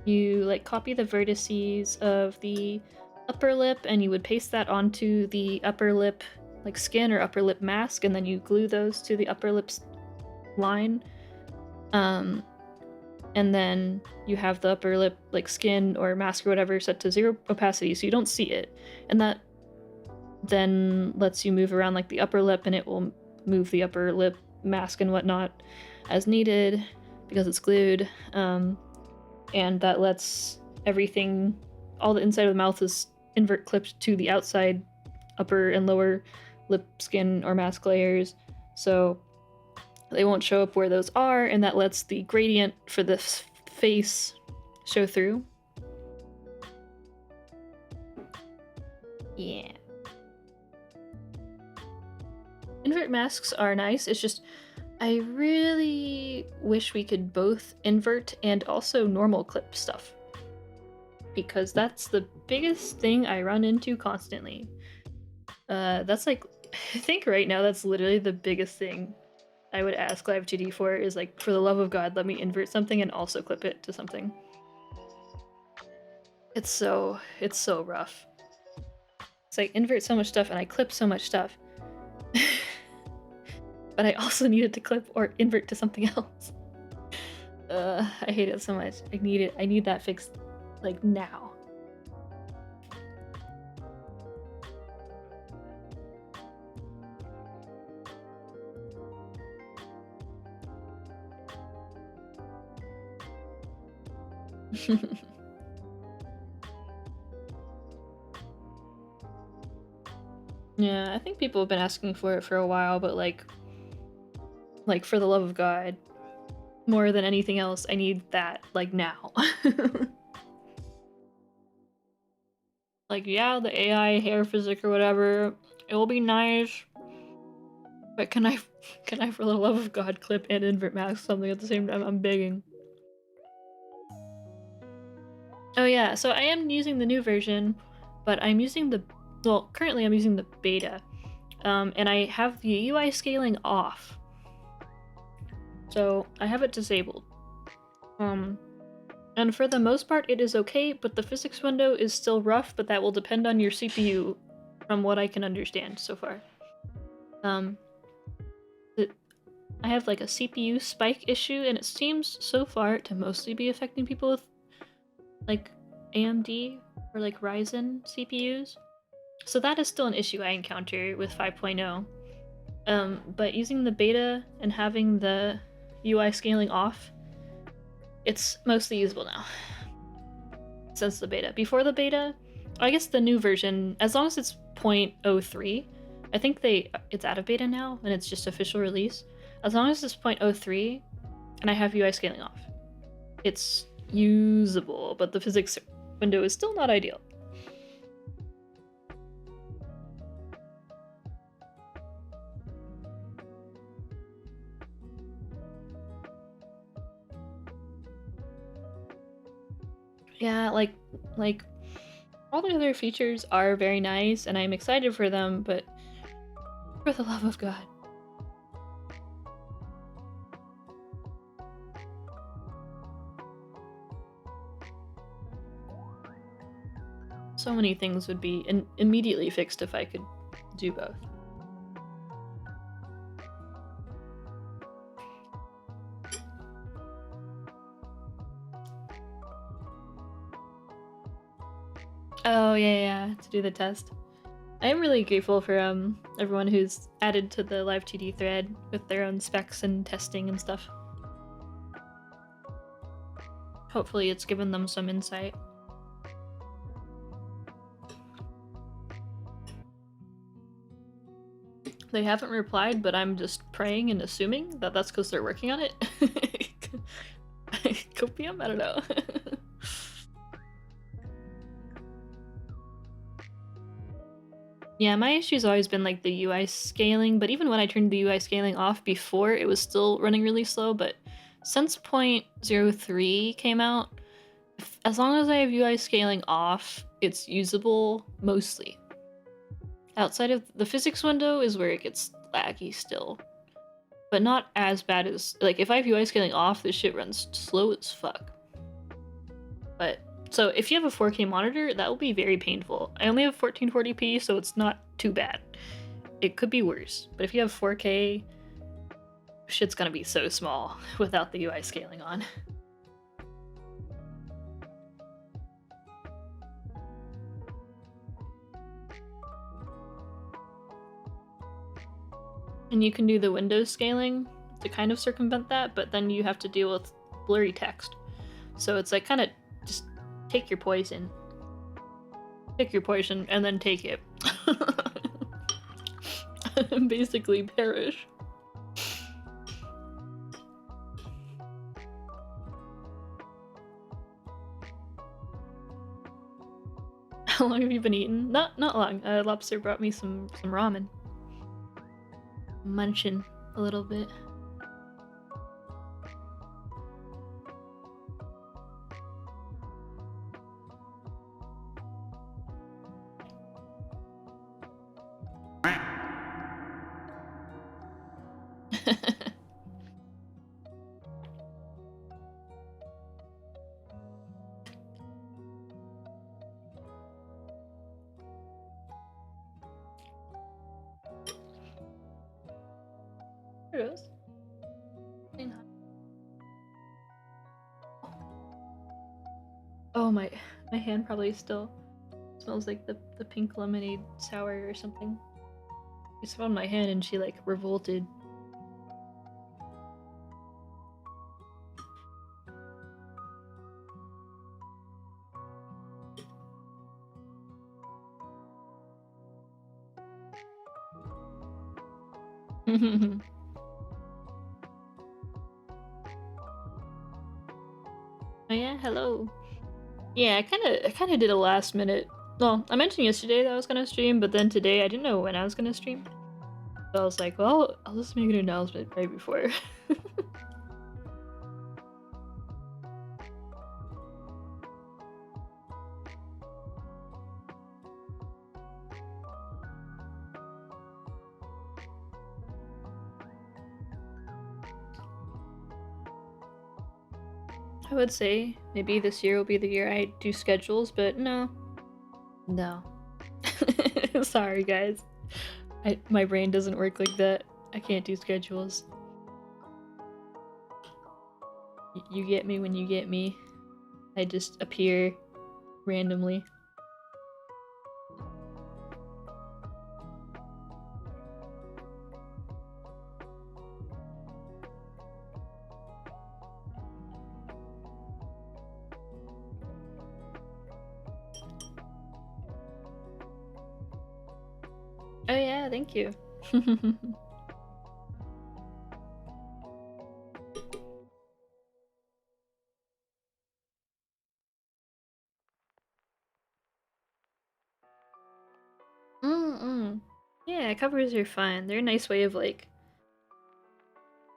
You like copy the vertices of the upper lip, and you would paste that onto the upper lip like skin or upper lip mask, and then you glue those to the upper lips line. And then you have the upper lip like skin or mask or whatever set to 0 opacity, so you don't see it, and that then lets you move around like the upper lip, and it will move the upper lip mask and whatnot as needed because it's glued. And that lets everything, all the inside of the mouth is invert clipped to the outside upper and lower lip skin or mask layers, so they won't show up where those are, and that lets the gradient for the face show through. Yeah. Invert masks are nice, it's just I really wish we could both invert and also normal clip stuff, because that's the biggest thing I run into constantly. That's like, I think right now that's literally the biggest thing I would ask Live2D for, is like, for the love of God, let me invert something and also clip it to something. It's so rough. It's like, invert so much stuff and I clip so much stuff. But I also needed to clip or invert to something else. I hate it so much. I need that fixed, like, now. Yeah, I think people have been asking for it for a while, but like for the love of God, more than anything else, I need that, like, now. Like, yeah, the AI hair physics or whatever, it will be nice, but can I for the love of God clip and invert mask something at the same time? I'm begging. Oh yeah, so I am using the new version, but I'm using the, well, currently I'm using the beta, and I have the UI scaling off. So I have it disabled. And for the most part it is okay, but the physics window is still rough, but that will depend on your CPU from what I can understand so far. I have like a CPU spike issue, and it seems so far to mostly be affecting people with like AMD or like Ryzen CPUs. So that is still an issue I encounter with 5.0. But using the beta and having the UI scaling off, it's mostly usable now. Since the beta. Before the beta, I guess the new version, as long as it's 0.03, I think it's out of beta now and it's just official release. As long as it's 0.03 and I have UI scaling off, it's usable, but the physics window is still not ideal. Yeah, like all the other features are very nice and I'm excited for them, but for the love of God. So many things would be immediately fixed if I could do both. Oh yeah, to do the test. I am really grateful for everyone who's added to the Live2D thread with their own specs and testing and stuff. Hopefully it's given them some insight. They haven't replied, but I'm just praying and assuming that that's because they're working on it. Copium? I don't know. Yeah, my issue's always been like the UI scaling, but even when I turned the UI scaling off before, it was still running really slow, but since 0.03 came out, as long as I have UI scaling off, it's usable mostly. Outside of the physics window is where it gets laggy still. But not as bad as, like, if I have UI scaling off, this shit runs slow as fuck. But, so if you have a 4K monitor, that will be very painful. I only have 1440p, so it's not too bad. It could be worse, but if you have 4K, shit's gonna be so small without the UI scaling on. And you can do the window scaling to kind of circumvent that, but then you have to deal with blurry text. So it's like kind of just take your poison. Pick your poison and then take it. And basically perish. How long have you been eating? Not long. Lobster brought me some ramen. Munching a little bit. There it goes. Oh, my hand probably still smells like the pink lemonade sour or something. She smelled my hand and she like revolted. Oh yeah, hello. Yeah, I kinda did a last minute. Well, I mentioned yesterday that I was gonna stream, but then today I didn't know when I was gonna stream. So I was like, well, I'll just make an announcement right before. I would say maybe this year will be the year I do schedules, but no. No. Sorry, guys. My brain doesn't work like that. I can't do schedules. You get me when you get me. I just appear randomly. Oh yeah, thank you. Yeah, covers are fun. They're a nice way of like...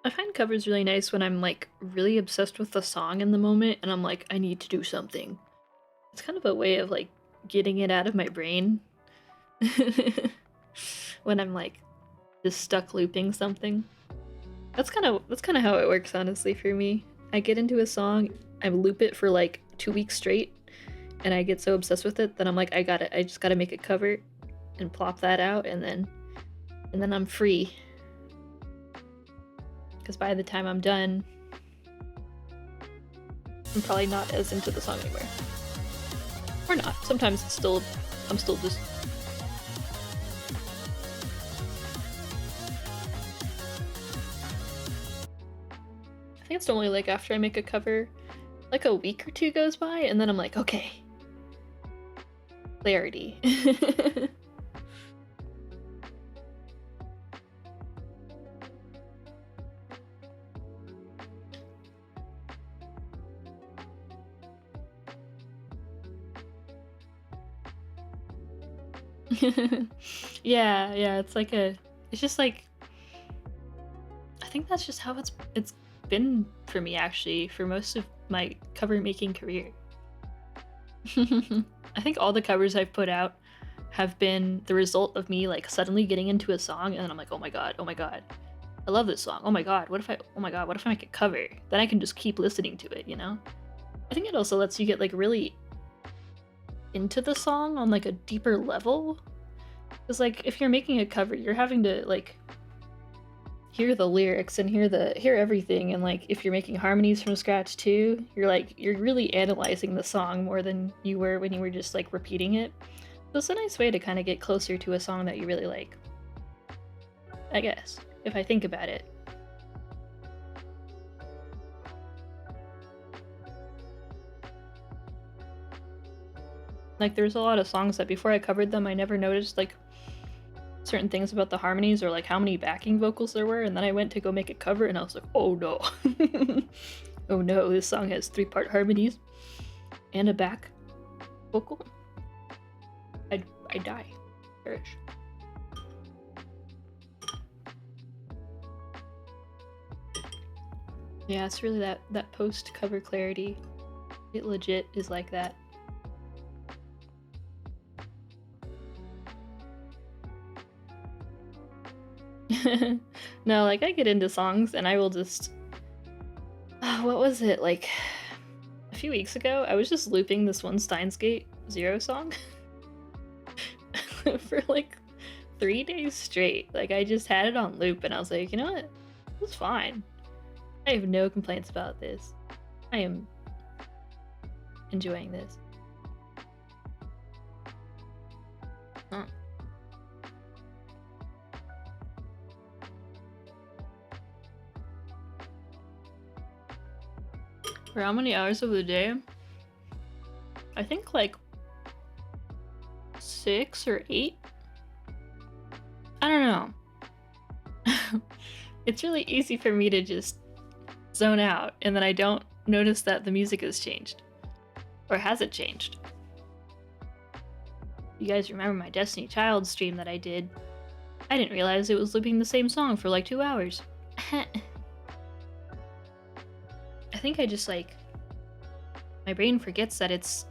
I find covers really nice when I'm like really obsessed with the song in the moment and I'm like, I need to do something. It's kind of a way of like getting it out of my brain. When I'm like just stuck looping something. That's kind of how it works, honestly, for me. I get into a song, I loop it for like 2 weeks straight, and I get so obsessed with it that I'm like, I just gotta make a cover and plop that out, and then I'm free. Because by the time I'm done, I'm probably not as into the song anymore. Or not. Sometimes I'm still just... I think it's normally like after I make a cover, like a week or two goes by, and then I'm like, okay. Clarity. Yeah, yeah, it's like it's just like, I think that's just how it's been for me actually for most of my cover making career. I think all the covers I've put out have been the result of me like suddenly getting into a song and then I'm like, oh my god, I love this song. Oh my god, what if I make a cover? Then I can just keep listening to it, you know? I think it also lets you get like really into the song on like a deeper level. Because like if you're making a cover, you're having to like hear the lyrics and hear everything, and like if you're making harmonies from scratch too, you're really analyzing the song more than you were when you were just like repeating it. So it's a nice way to kind of get closer to a song that you really like, I guess, if I think about it. Like there's a lot of songs that before I covered them I never noticed like certain things about the harmonies or like how many backing vocals there were, and then I went to go make a cover and I was like, oh no. Oh no, this song has 3-part harmonies and a back vocal. I die. Perish. Yeah, it's really that post cover clarity. It legit is like that. No, like I get into songs and I will just what was it, like a few weeks ago I was just looping this one Steins Gate Zero song for like 3 days straight. Like I just had it on loop and I was like, you know what, it's fine. I have no complaints about this. I am enjoying this. Huh. For how many hours of the day? I think like 6 or 8. I don't know. It's really easy for me to just zone out and then I don't notice that the music has changed. Or has it changed? You guys remember my Destiny Child stream that I did? I didn't realize it was looping the same song for like 2 hours. I think I just like, my brain forgets that it's,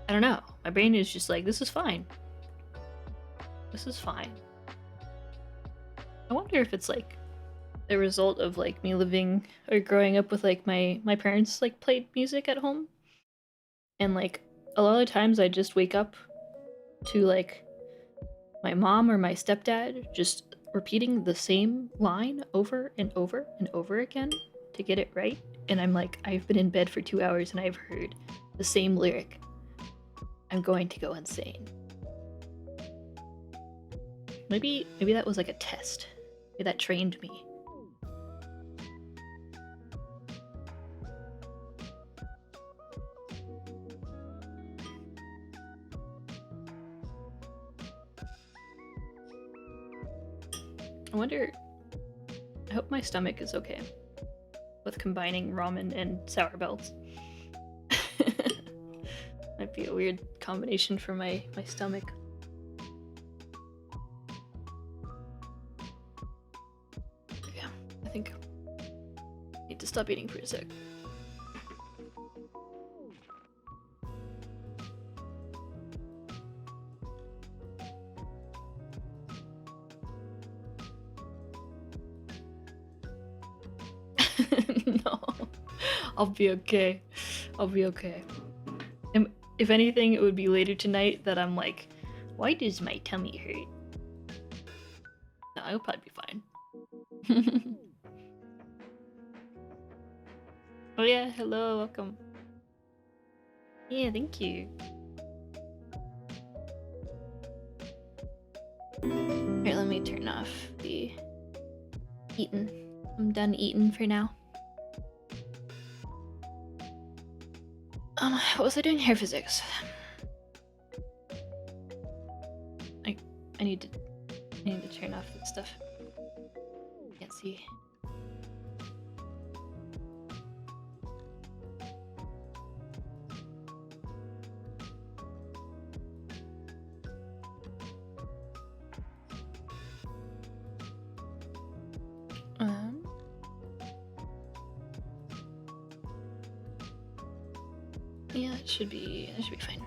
I don't know, my brain is just like, this is fine. This is fine. I wonder if it's like the result of like me living or growing up with like my parents like played music at home. And like a lot of times I just wake up to like my mom or my stepdad just repeating the same line over and over and over again to get it right. And I'm like, I've been in bed for 2 hours and I've heard the same lyric. I'm going to go insane. Maybe that was like a test. Maybe that trained me. I wonder, I hope my stomach is okay with combining ramen and sour belts. Might be a weird combination for my stomach. Yeah, I think I need to stop eating for a sec. No, I'll be okay. I'll be okay. And if anything, it would be later tonight that I'm like, why does my tummy hurt? No, I'll probably be fine. Oh yeah, hello, welcome. Yeah, thank you. Here, let me turn off the eating. I'm done eating for now. What was I doing? Hair physics. I need to turn off that stuff. Can't see. Yeah, it should be fine.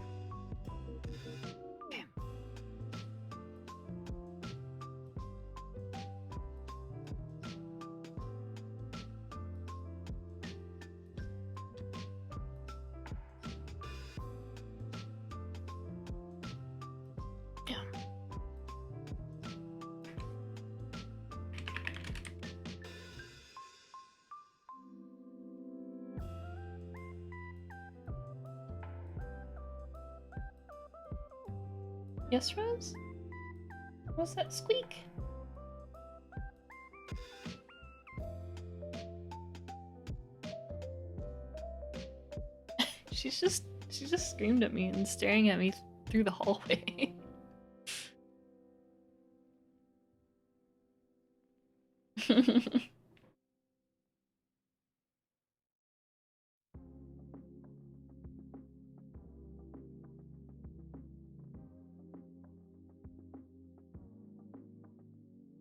Okay. Yeah. Yes, Rose? What's that squeak? she just screamed at me and staring at me through the hallway.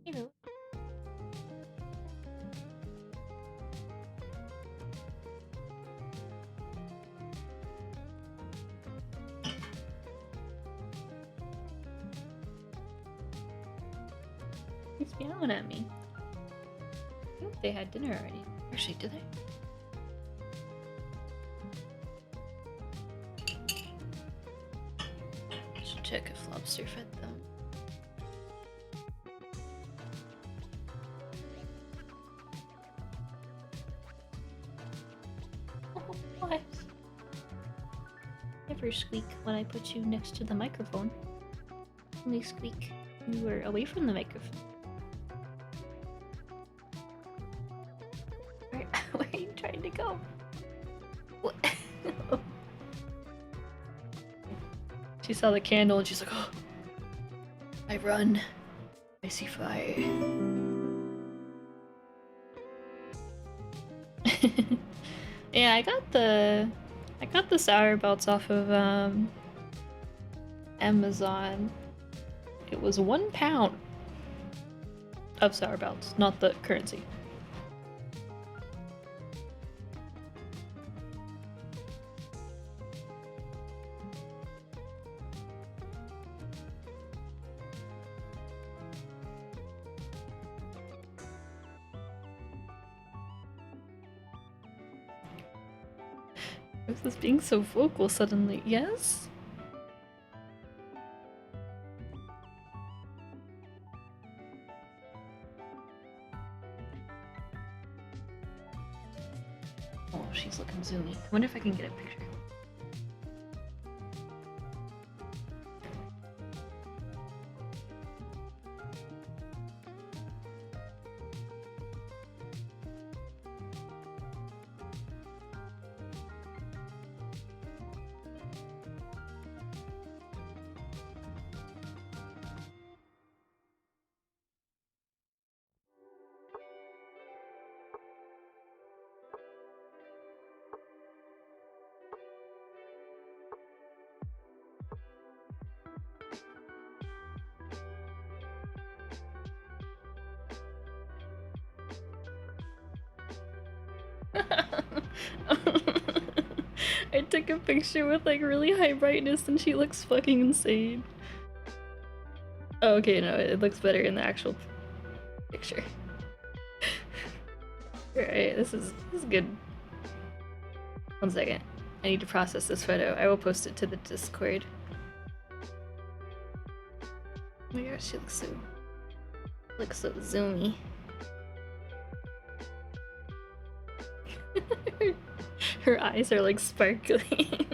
You know. He's meowing at me. I think they had dinner already. Actually, did they? Should check if Lobster fed them. Oh, what? Never squeak when I put you next to the microphone. Only squeak when you were away from the microphone. Where are you trying to go? What? She saw the candle and she's like, oh, I run. I see fire. Yeah, I got the sour belts off of Amazon. It was £1 of sour belts, not the currency. This is being so vocal suddenly. Yes? Oh, she's looking zoomy. I wonder if I can get a picture. I took a picture with like really high brightness and she looks fucking insane. Oh, okay, no, it looks better in the actual picture. Alright, this is good. 1 second. I need to process this photo. I will post it to the Discord. Oh my gosh, she looks so zoomy. Her eyes are like sparkling.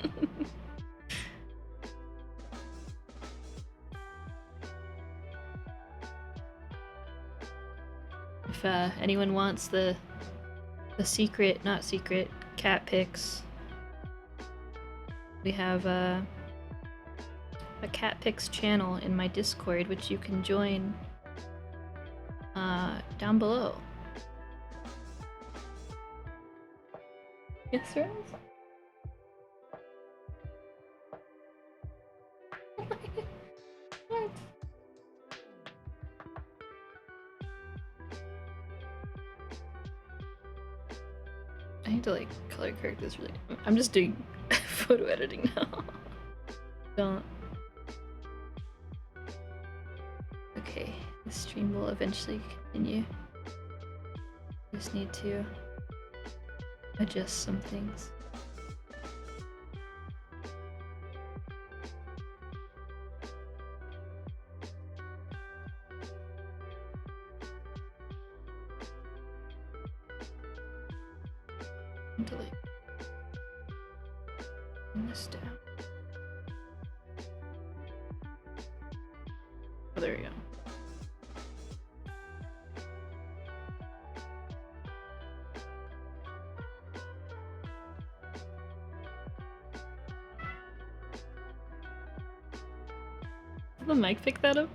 If anyone wants the secret, not secret, cat pics, we have a cat pics channel in my Discord, which you can join down below. Yes, Rose? What? I need to like color characters really. I'm just doing photo editing now. Don't. Okay, the stream will eventually continue. Just need to adjust some things. Delete. Bring this down. Oh, there we go. Did the mic pick that up?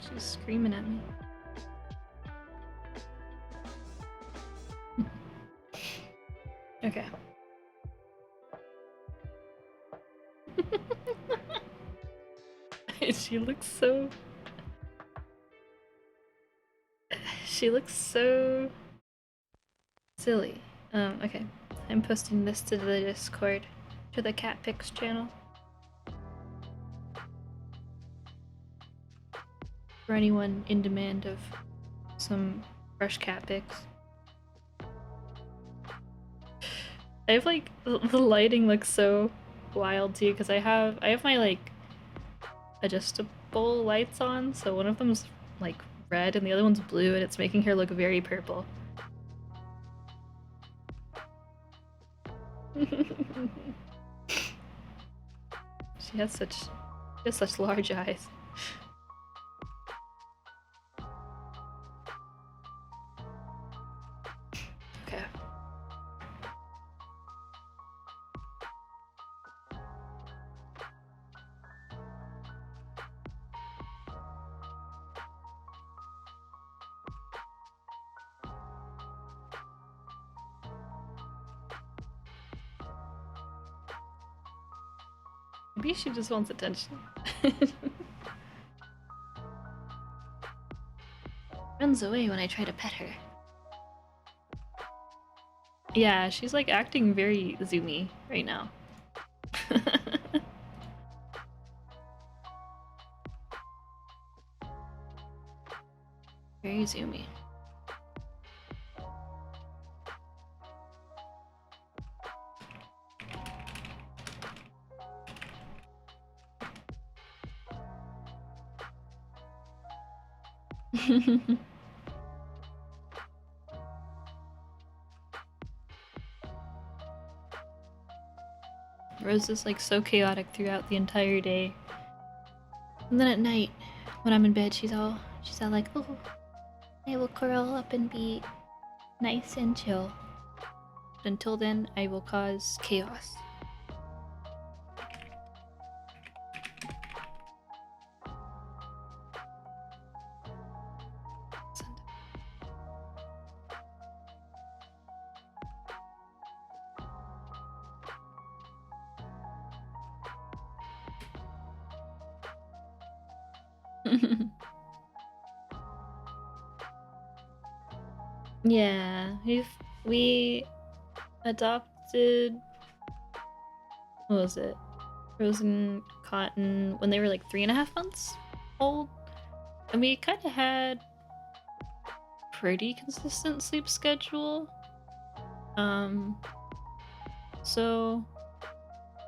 She's screaming at me. Okay. She looks so... She looks so... silly. Okay. I'm posting this to the Discord, to the cat pics channel. For anyone in demand of some fresh cat pics. I have like the lighting looks so wild too because I have my like adjustable lights on, so one of them's like red and the other one's blue, and it's making her look very purple. She has such large eyes. Okay. Maybe she just wants attention. Runs away when I try to pet her. Yeah, she's like acting very zoomy right now. Very zoomy. Rose is like so chaotic throughout the entire day. And then at night, when I'm in bed, she's all like, oh, I will curl up and be nice and chill. But until then, I will cause chaos. Yeah, we adopted, what was it? Rose and Cotton when they were like 3.5 months old, and we kind of had pretty consistent sleep schedule. So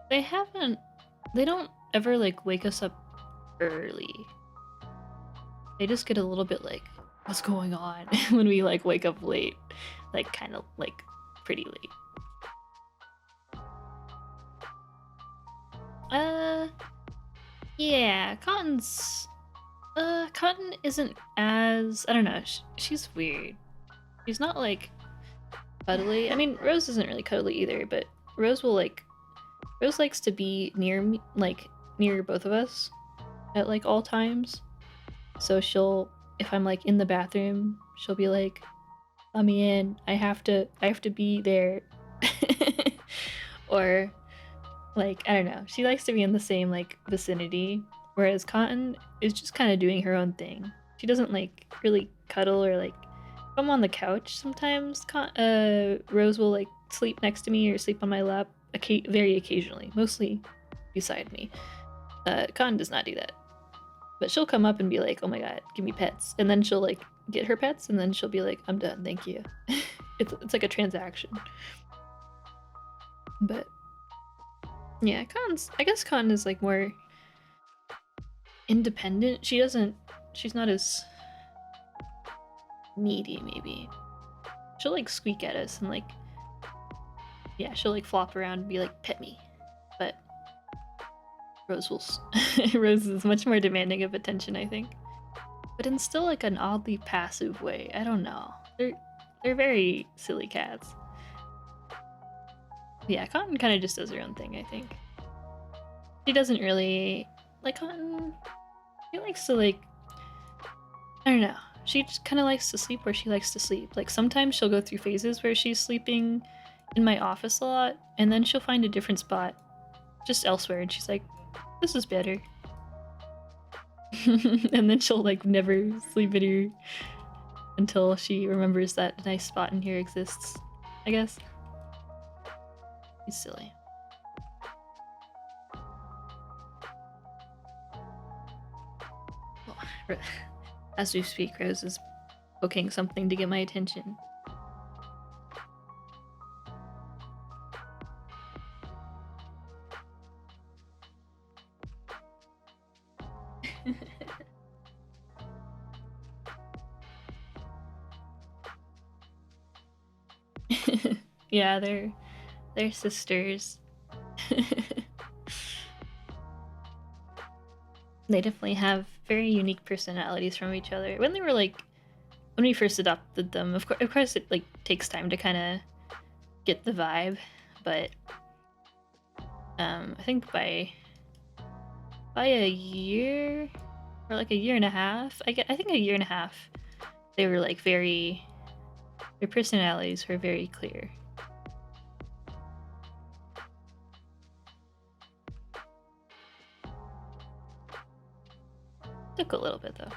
they don't ever like wake us up early. They just get a little bit like, what's going on when we like wake up late, like kind of like pretty late. Yeah, Cotton isn't as, I don't know, she's weird. She's not like cuddly. I mean, Rose isn't really cuddly either, but Rose likes to be near me, like near both of us at like all times. So if I'm like in the bathroom, she'll be like, let me in, I have to be there. Or like, I don't know, she likes to be in the same like vicinity, whereas Cotton is just kind of doing her own thing. She doesn't like really cuddle or like If I'm on the couch sometimes, Rose will like sleep next to me or sleep on my lap, very occasionally, mostly beside me. Con does not do that. But she'll come up and be like, oh my god, give me pets. And then she'll like get her pets and then she'll be like, I'm done, thank you. It's like a transaction. But yeah, I guess Con is like more independent. She's not as needy maybe. She'll like squeak at us and like, yeah, she'll like flop around and be like, pet me. But Rose is much more demanding of attention, I think. But in still like an oddly passive way. I don't know. They're very silly cats. Yeah, Cotton kind of just does her own thing, I think. She doesn't really like Cotton. She likes to like, I don't know. She just kind of likes to sleep where she likes to sleep. Like sometimes she'll go through phases where she's sleeping in my office a lot, and then she'll find a different spot just elsewhere, and she's like, this is better. And then she'll like never sleep in here until she remembers that a nice spot in here exists, I guess. He's silly. Well, as we speak, Rose is poking something to get my attention. Yeah, they're sisters. They definitely have very unique personalities from each other. When we first adopted them, of course it like takes time to kind of get the vibe, but I think by a year or like a year and a half, I think a year and a half, they were like their personalities were very clear. Took a little bit though.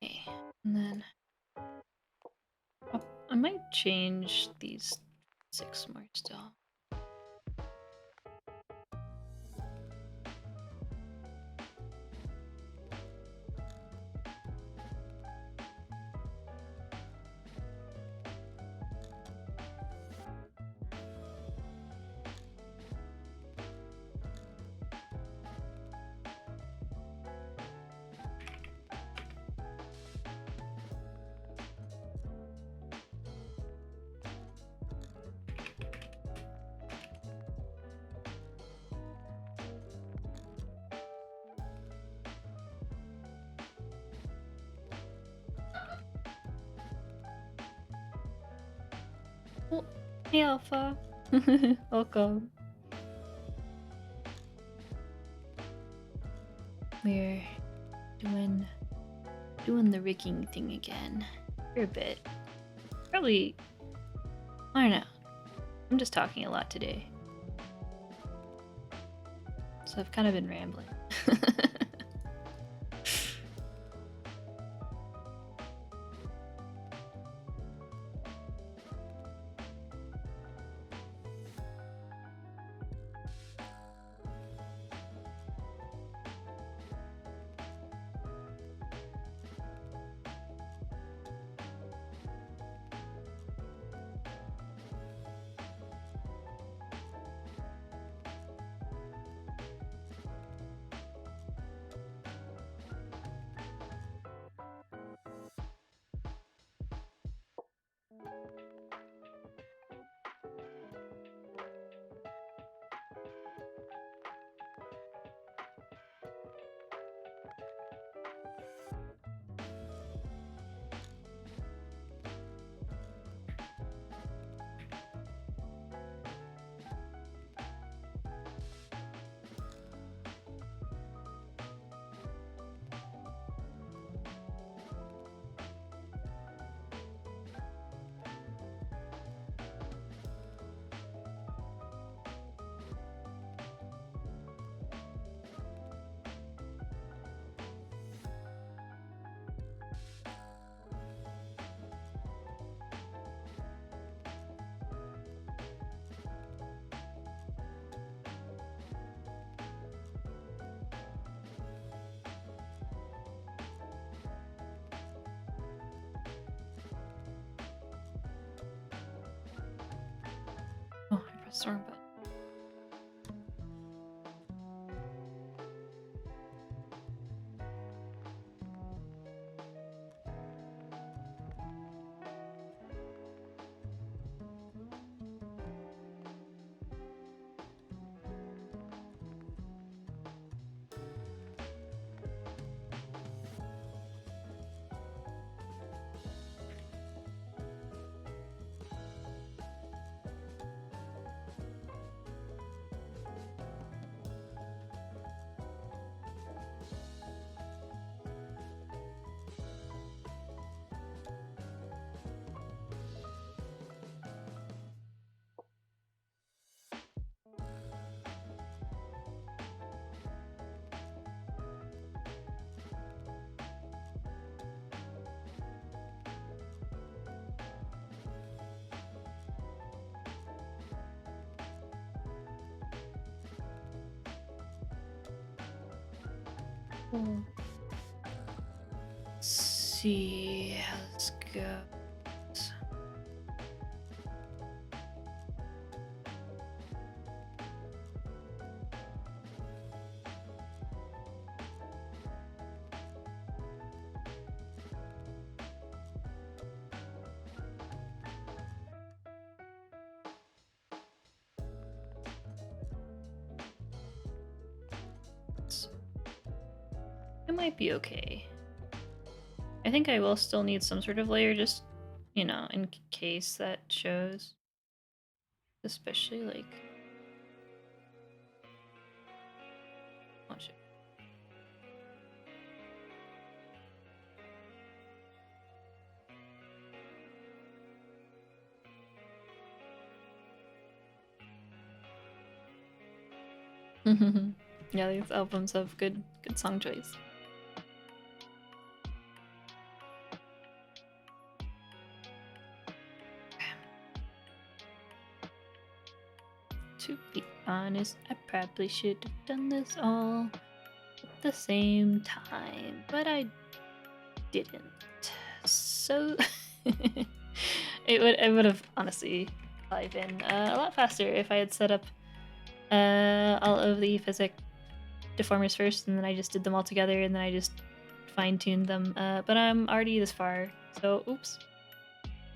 Okay, and then I might change these 6 more still. Oh, hey Alpha. Welcome. We're doing the rigging thing again for a bit. Probably, I don't know. I'm just talking a lot today. So I've kind of been rambling. Storm bug. Let's see how this goes. It might be okay. I think I will still need some sort of layer just, you know, in case that shows. Especially like... Watch it. Yeah, these albums have good song choice. To be honest, I probably should have done this all at the same time, but I didn't. So it would have honestly probably been a lot faster if I had set up all of the physic deformers first, and then I just did them all together, and then I just fine-tuned them. But I'm already this far, so oops.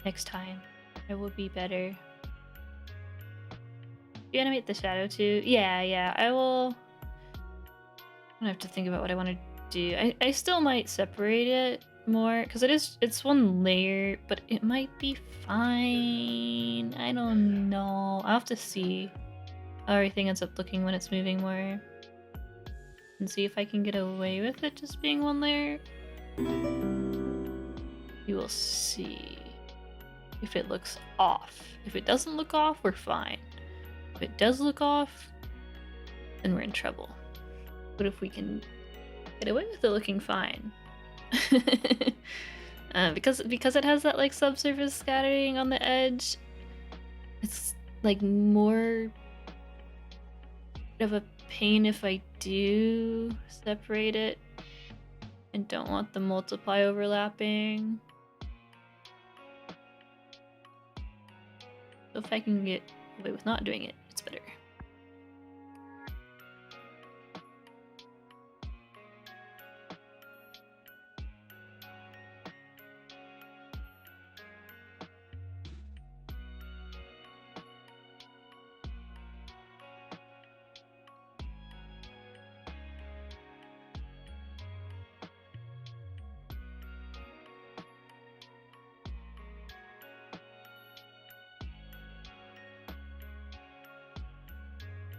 Next time, I will be better. You animate the shadow too? Yeah, I will. I have to think about what I want to do. I still might separate it more, because it's one layer, but it might be fine. I don't know. I'll have to see how everything ends up looking when it's moving more. And see if I can get away with it just being one layer. You will see if it looks off. If it doesn't look off, we're fine. If it does look off, then we're in trouble. But if we can get away with it looking fine, because it has that like subsurface scattering on the edge, it's like more of a pain if I do separate it and don't want the multiply overlapping. So if I can get away with not doing it, it's better.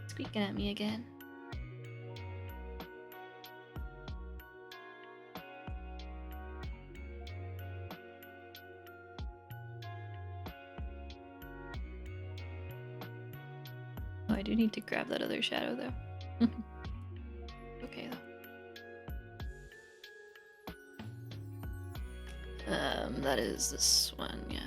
Speaking at me again. Oh, I do need to grab that other shadow though. Okay though. That is this one, yeah.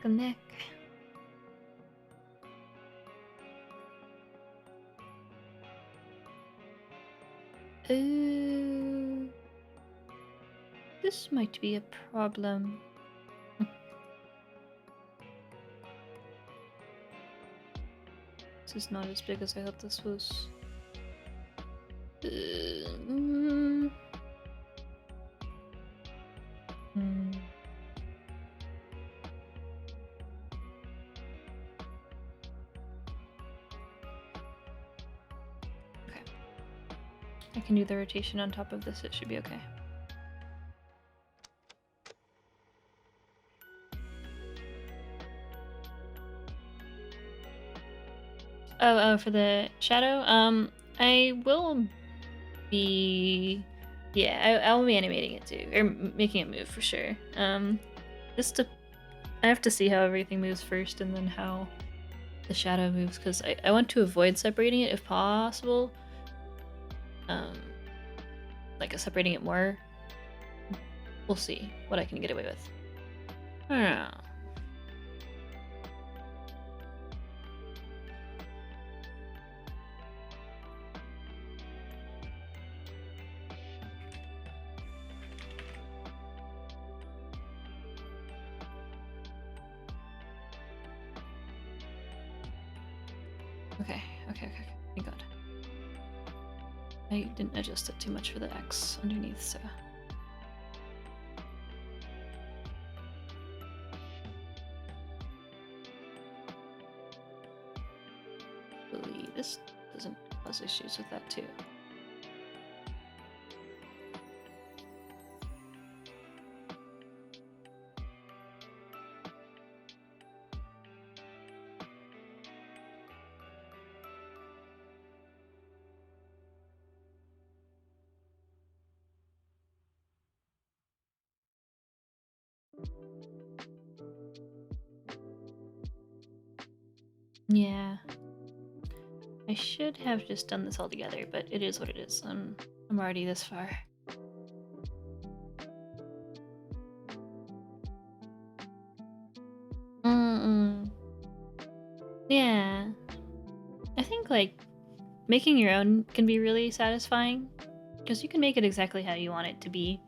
Welcome, Nick. Ooh. This might be a problem. This is not as big as I thought this was. Mm. Hmm. Okay. I can do the rotation on top of this, it should be okay. Oh, for the shadow? I will be... Yeah, I will be animating it too, or making it move for sure. Just to... I have to see how everything moves first and then how the shadow moves, because I want to avoid separating it if possible. Like separating it more. We'll see what I can get away with. I don't know. Okay. Thank God. I didn't adjust it too much for the X underneath, so... Hopefully this doesn't cause issues with that too. Yeah. I should have just done this all together, but it is what it is. I'm already this far. Yeah. I think, like, making your own can be really satisfying, because you can make it exactly how you want it to be.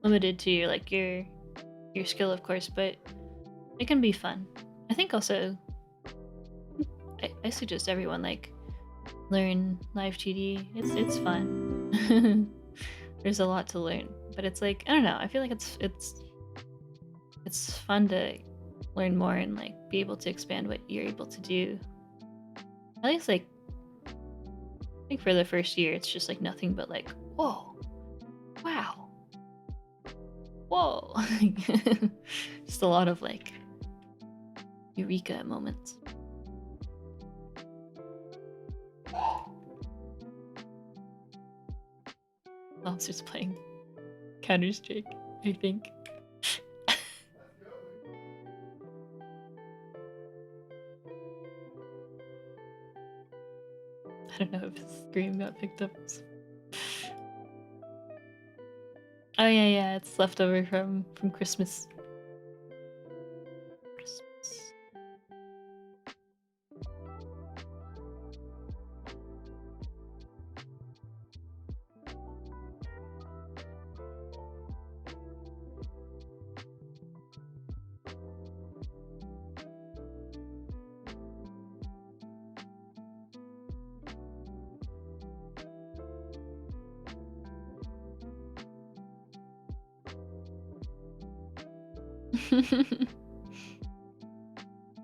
Limited to your, like, your skill, of course, but it can be fun. I think also... I suggest everyone, like, learn Live2D. It's fun. There's a lot to learn, but it's like, I don't know, I feel like it's fun to learn more and like be able to expand what you're able to do. At least, like, I think for the first year it's just like nothing but like, whoa, wow, whoa. Just a lot of like eureka moments. Mom's just playing Counter-Strike, I think. I don't know if his scream got picked up. Oh yeah, it's leftover from Christmas.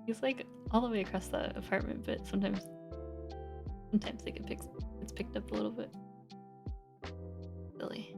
He's like all the way across the apartment, but sometimes they get it's picked up a little bit. Silly.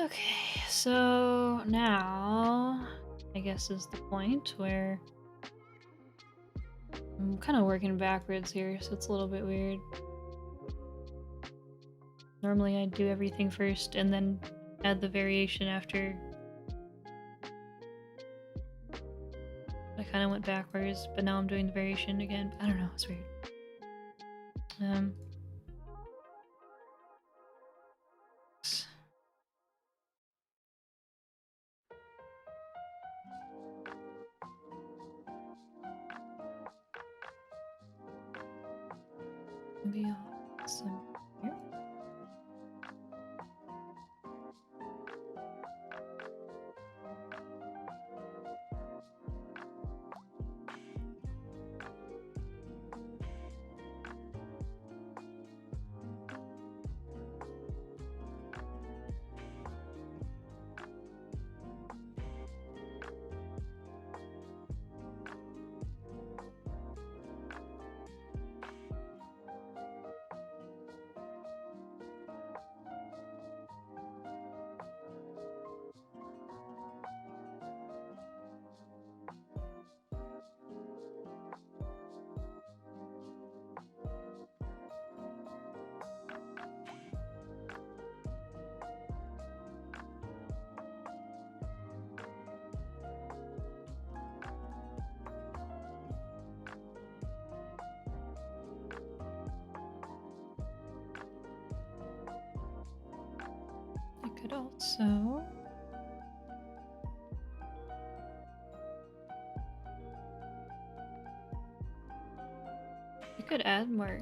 Okay, so now I guess is the point where I'm kind of working backwards here, so it's a little bit weird. Normally I do everything first and then add the variation after. I kind of went backwards, but now I'm doing the variation again. I don't know, it's weird. Maybe I'll put some here. I could also could add more.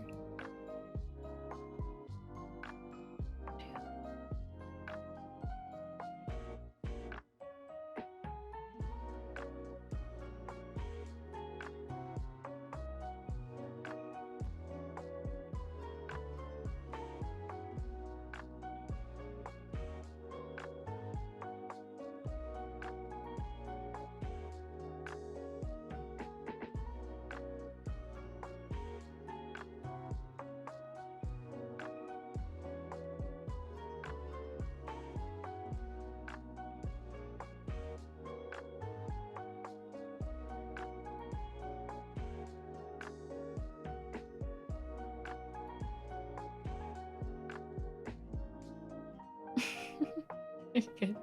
Good.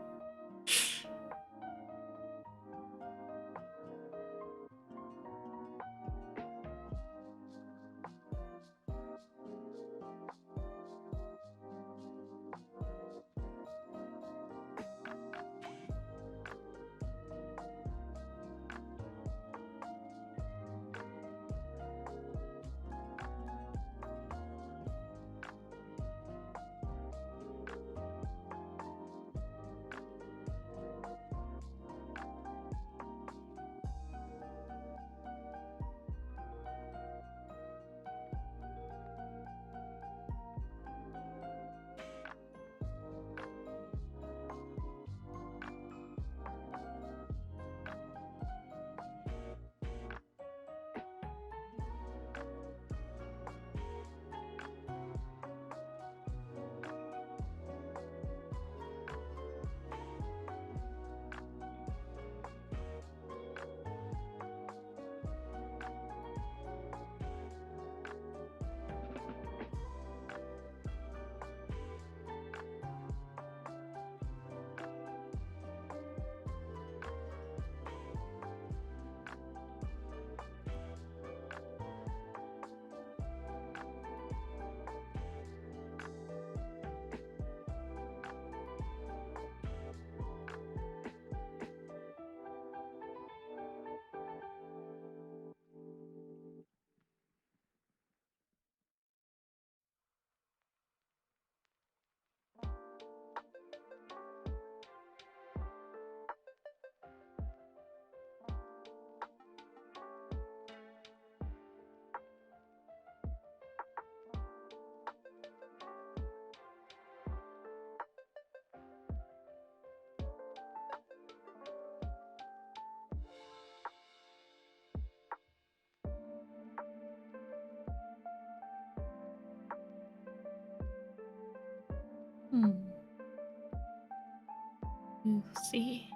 We'll see.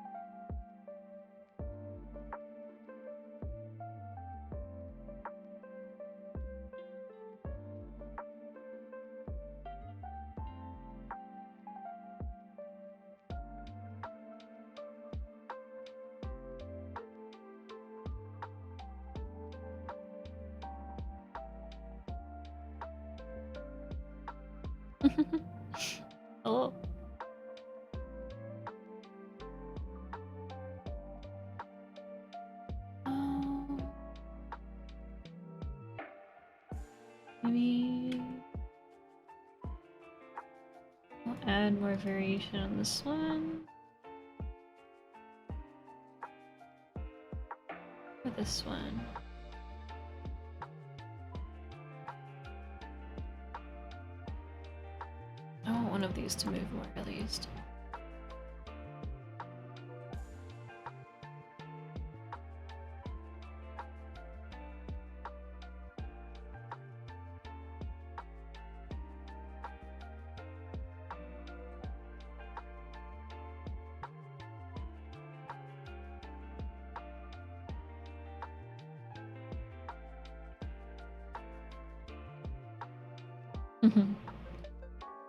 Oh. Maybe I'll add more variation on this one. Or this one. I want one of these to move more at least.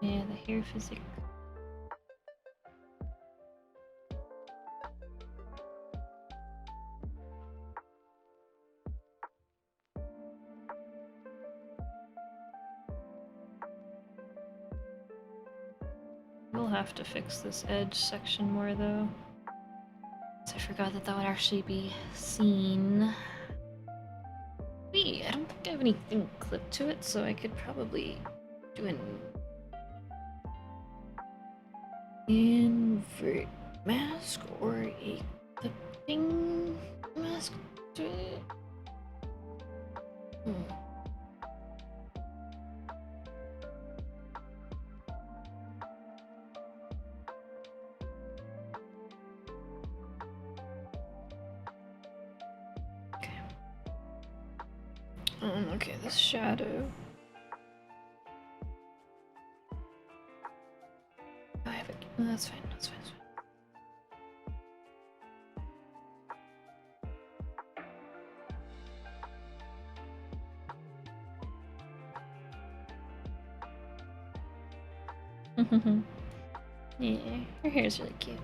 Yeah, the hair physics. We'll have to fix this edge section more though. So I forgot that that would actually be seen. Wait, I don't think I have anything clipped to it, so I could probably do an invert mask or a clipping mask to it. Okay, this shadow. I have it. No, that's fine. That's fine. That's fine. Yeah, her hair is really cute.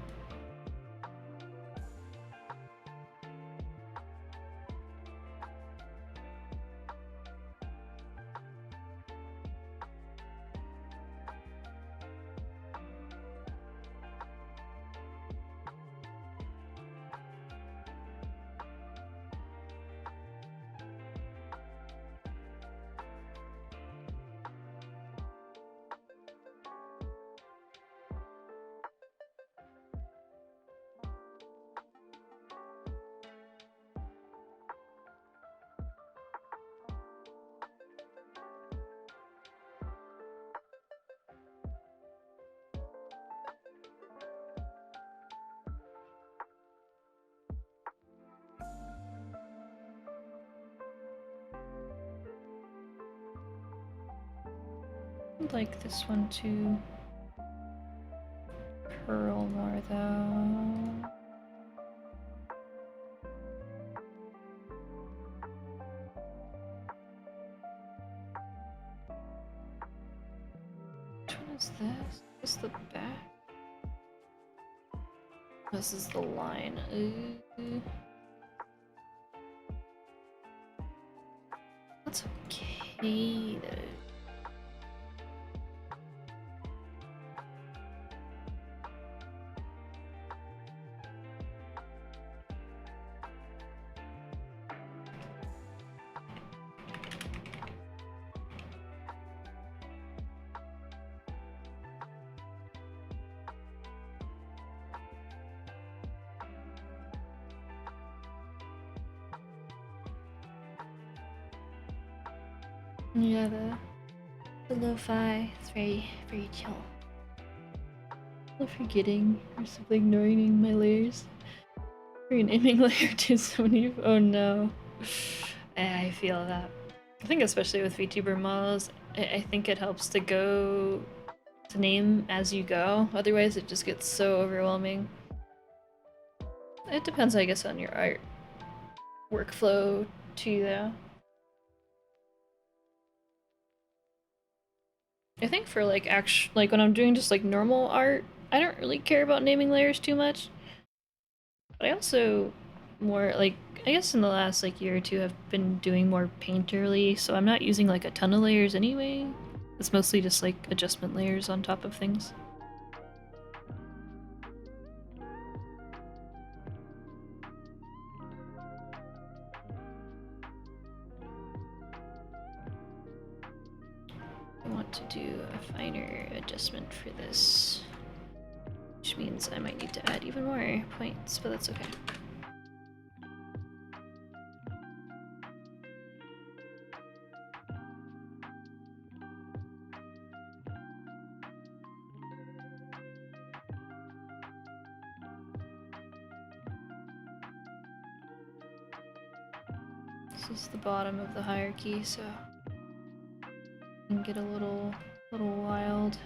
I'd like this one to curl more though. Which one is this? This is the back. This is the line. Ooh. That's okay though. Yeah, the lo-fi is very chill. I'm forgetting or simply ignoring my layers. Renaming layer 2 so many. Oh no. I feel that. I think especially with VTuber models, I think it helps to go to name as you go, otherwise it just gets so overwhelming. It depends, I guess, on your art workflow too, though. I think for like like when I'm doing just like normal art, I don't really care about naming layers too much. But I also more like, I guess in the last like year or two have been doing more painterly, so I'm not using like a ton of layers anyway. It's mostly just like adjustment layers on top of things. I want to do a finer adjustment for this, which means I might need to add even more points, but that's okay. This is the bottom of the hierarchy, so it can get a little wild.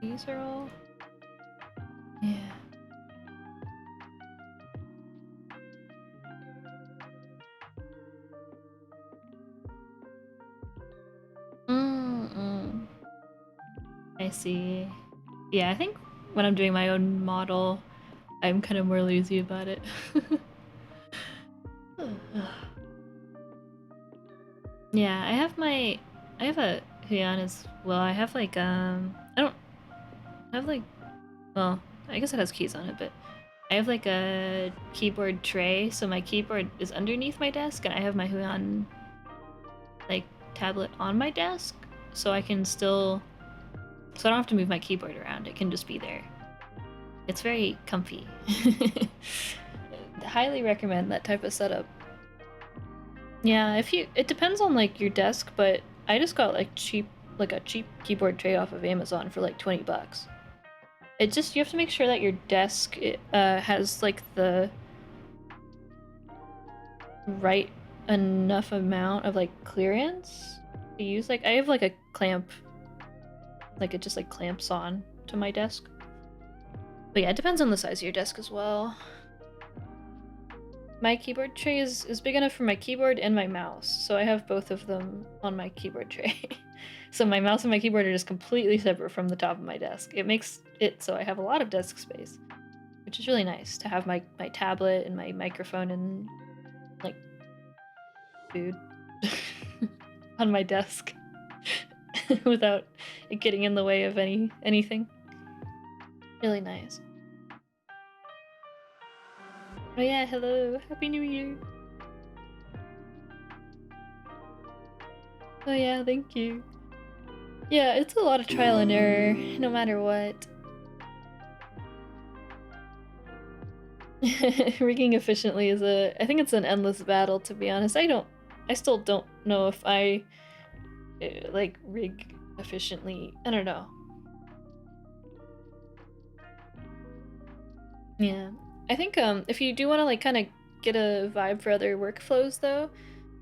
These are all... yeah. I see. Yeah, I think when I'm doing my own model, I'm kind of more lazy about it. Yeah, I have a Huion as well. I have like I don't have like, well, I guess it has keys on it, but I have like a keyboard tray, so my keyboard is underneath my desk, and I have my Huion like tablet on my desk, so I can still, so I don't have to move my keyboard around. It can just be there. It's very comfy. Highly recommend that type of setup. Yeah, it depends on like your desk, but I just got like a cheap keyboard tray off of Amazon for like 20 bucks. It just, you have to make sure that your desk has like the right enough amount of like clearance to use. Like I have like a clamp, like it just like clamps on to my desk. But yeah, it depends on the size of your desk as well. My keyboard tray is big enough for my keyboard and my mouse, so I have both of them on my keyboard tray. So my mouse and my keyboard are just completely separate from the top of my desk. It makes it so I have a lot of desk space, which is really nice to have my tablet and my microphone and like food on my desk without it getting in the way of anything. Really nice. Oh yeah, hello. Happy New Year. Oh yeah, thank you. Yeah, it's a lot of trial and error, no matter what. Rigging efficiently is I think it's an endless battle, to be honest. I still don't know if I, like, rig efficiently. I don't know. Yeah. I think, if you do want to, like, kind of get a vibe for other workflows, though,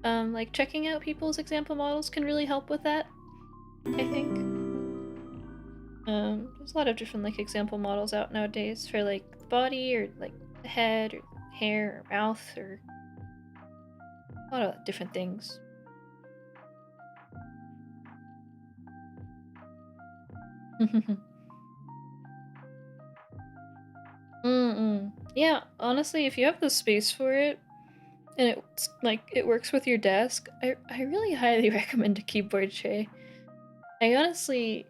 like, checking out people's example models can really help with that, I think. There's a lot of different, like, example models out nowadays for, like, the body, or, like, the head, or hair, or mouth, or a lot of different things. Yeah, honestly, if you have the space for it, and it's like it works with your desk, I really highly recommend a keyboard tray. I honestly,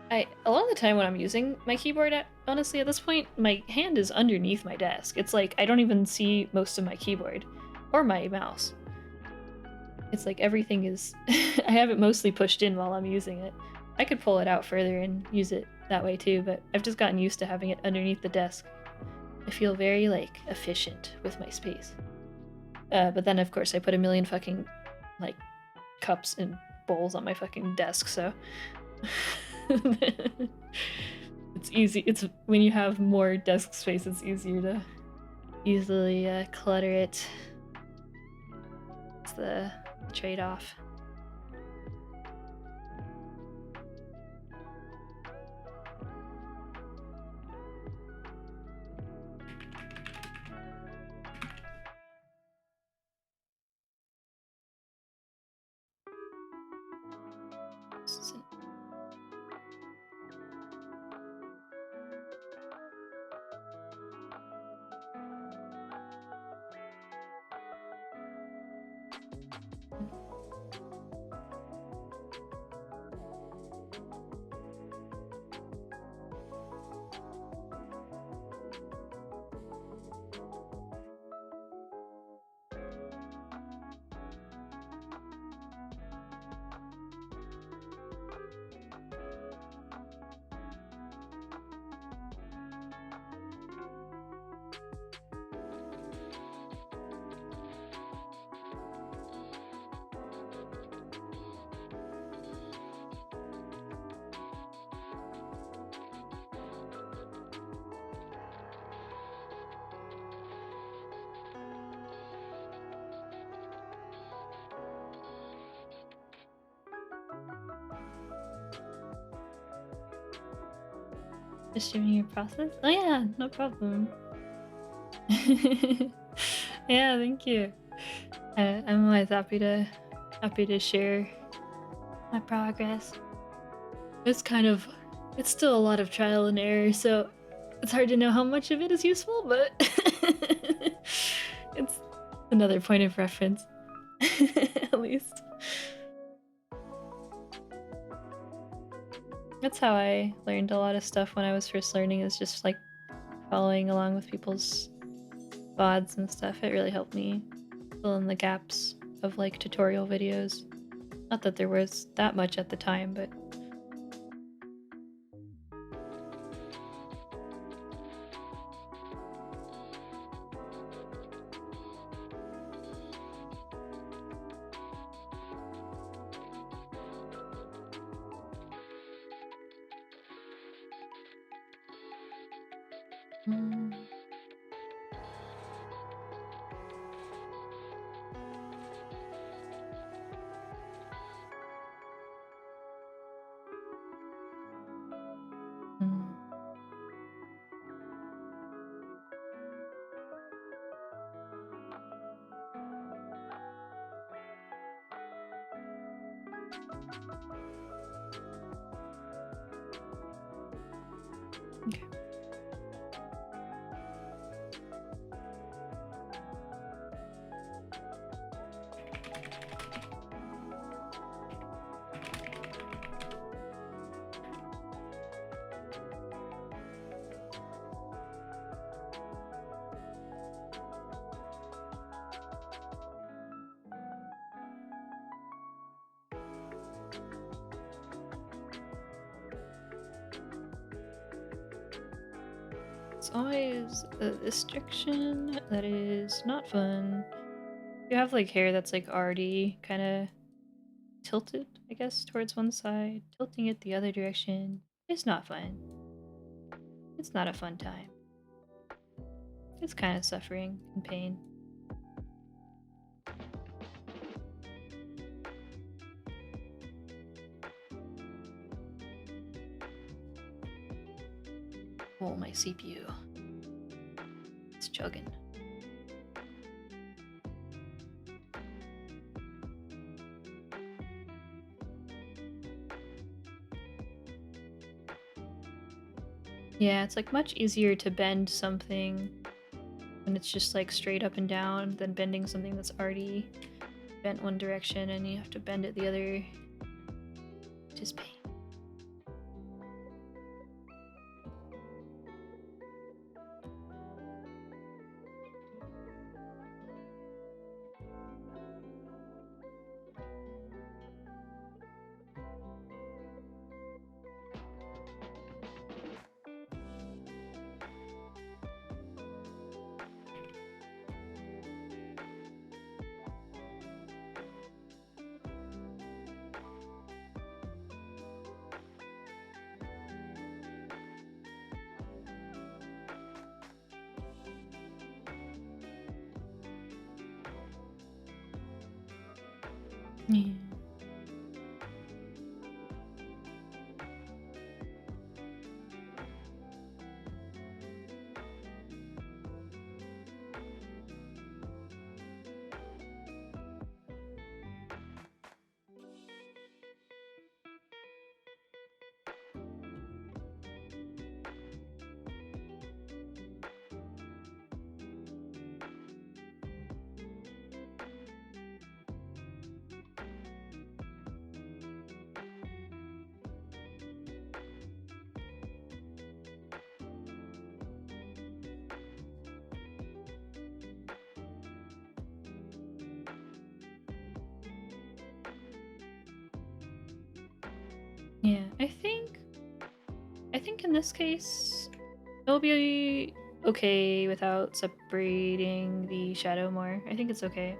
a lot of the time when I'm using my keyboard, honestly, at this point, my hand is underneath my desk. It's like I don't even see most of my keyboard or my mouse. It's like everything is I have it mostly pushed in while I'm using it. I could pull it out further and use it that way too, but I've just gotten used to having it underneath the desk. I feel very, like, efficient with my space. But then, of course, I put a million fucking, like, cups and bowls on my fucking desk, so... It's easy. It's when you have more desk space, it's easier to easily clutter it. It's the trade-off. Just showing your process? Oh yeah, no problem. Yeah, thank you. I'm always happy to share my progress. It's still a lot of trial and error, so it's hard to know how much of it is useful, but it's another point of reference, at least. That's how I learned a lot of stuff when I was first learning, is just like following along with people's VODs and stuff. It really helped me fill in the gaps of like tutorial videos. Not that there was that much at the time, but okay. It's always a restriction that is not fun. You have like hair that's like already kind of tilted, I guess, towards one side. Tilting it the other direction is not fun. It's not a fun time. It's kind of suffering and pain. Oh, my CPU. It's chugging. Yeah, it's like much easier to bend something when it's just like straight up and down than bending something that's already bent one direction and you have to bend it the other. Just pain. Yeah. Yeah, I think in this case it'll be okay without separating the shadow more. I think it's okay.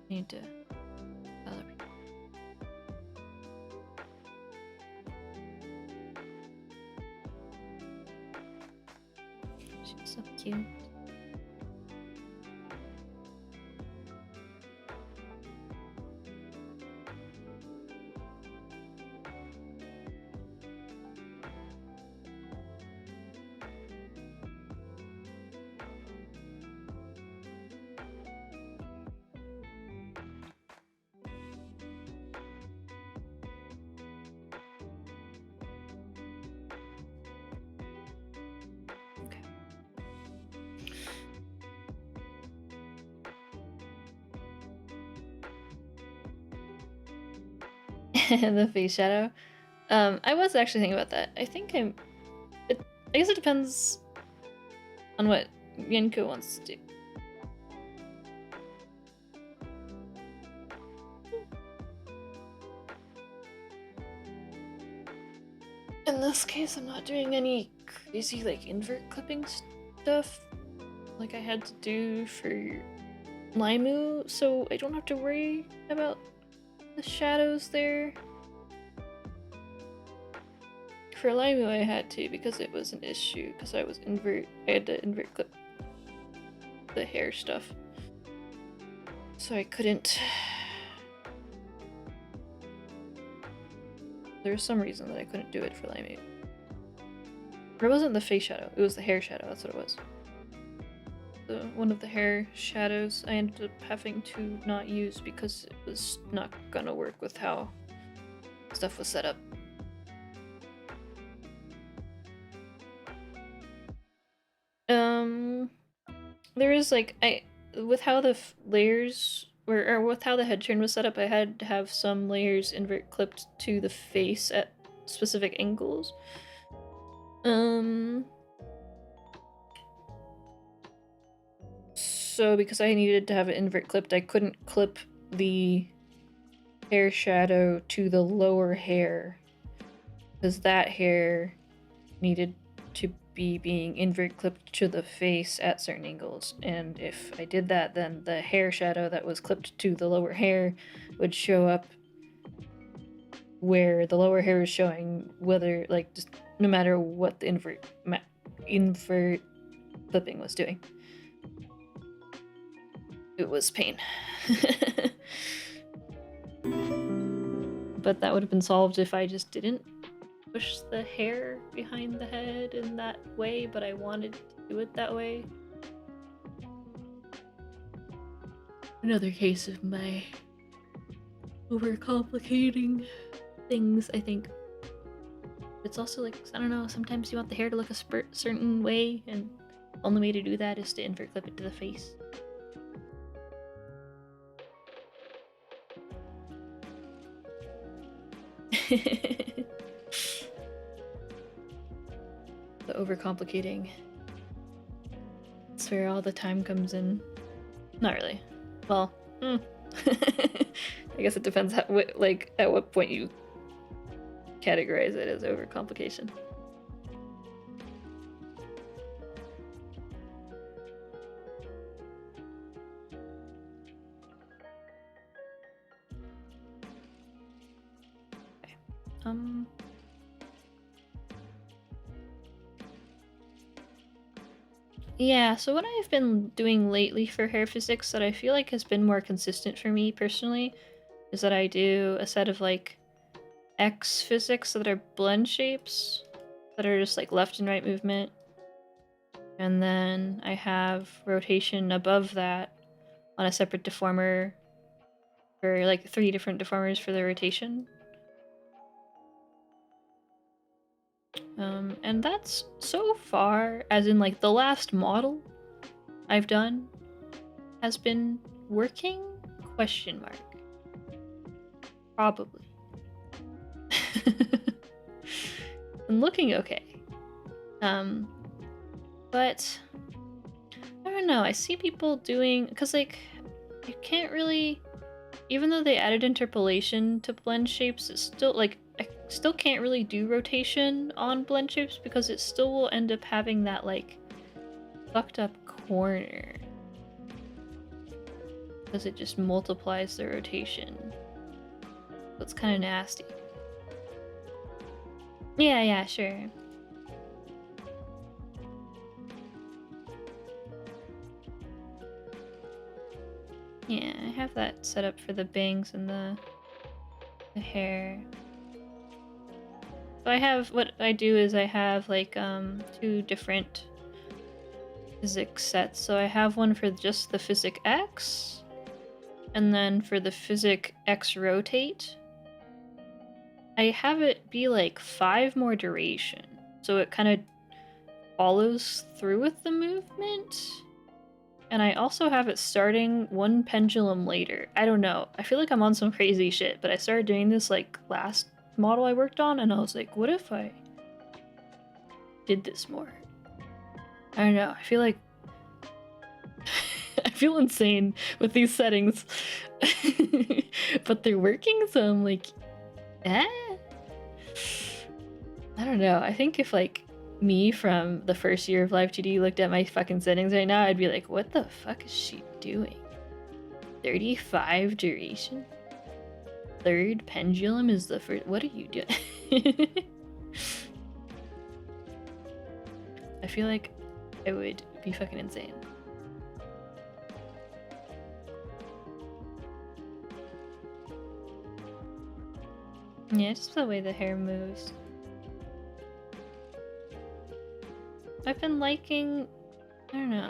Need to celebrate. She's so cute. The face shadow. I was actually thinking about that. I think I guess it depends on what Yenko wants to do. In this case, I'm not doing any crazy like invert clipping stuff like I had to do for Live2D, so I don't have to worry about the shadows there. For Live2D, I had to because it was an issue because I had to invert clip the hair stuff, so I couldn't. There was some reason that I couldn't do it for Live2D. Or it wasn't the face shadow; it was the hair shadow. That's what it was. One of the hair shadows I ended up having to not use because it was not gonna work with how stuff was set up. There is like with how the layers or with how the head turn was set up, I had to have some layers invert clipped to the face at specific angles. So because I needed to have it invert clipped, I couldn't clip the hair shadow to the lower hair because that hair needed to be being invert clipped to the face at certain angles, and if I did that, then the hair shadow that was clipped to the lower hair would show up where the lower hair is showing, whether like just no matter what the invert clipping was doing. It was pain. But that would have been solved if I just didn't push the hair behind the head in that way, but I wanted to do it that way. Another case of my overcomplicating things, I think. It's also like, I don't know, sometimes you want the hair to look a certain way, and the only way to do that is to invert clip it to the face. The overcomplicating. That's where all the time comes in. Not really. Well, I guess it depends at what point you categorize it as overcomplication. Yeah, so what I've been doing lately for hair physics that I feel like has been more consistent for me personally is that I do a set of like X physics that are blend shapes that are just like left and right movement. And then I have rotation above that on a separate deformer for like 3 different deformers for the rotation. And that's so far, as in like the last model I've done has been working? Question mark. Probably. And looking okay. But I don't know, I see people doing, because like you can't really, even though they added interpolation to blend shapes, it's still like I still can't really do rotation on blend shapes because it still will end up having that like fucked up corner because it just multiplies the rotation. So it's kind of nasty. Yeah, sure. Yeah, I have that set up for the bangs and the hair. So I have, what I do is I have like 2 different physics sets. So I have one for just the physic X, and then for the physic X rotate, I have it be like 5 more duration. So it kind of follows through with the movement. And I also have it starting 1 pendulum later. I don't know. I feel like I'm on some crazy shit, but I started doing this like last model I worked on, and I was like, what if I did this more? I don't know. I feel like I feel insane with these settings. But they're working, so I'm like, eh? I don't know. I think if like me from the first year of Live2D looked at my fucking settings right now, I'd be like, what the fuck is she doing? 35 duration? 3rd pendulum is the first. What are you doing? I feel like it would be fucking insane. Yeah, just the way the hair moves. I've been liking, I don't know.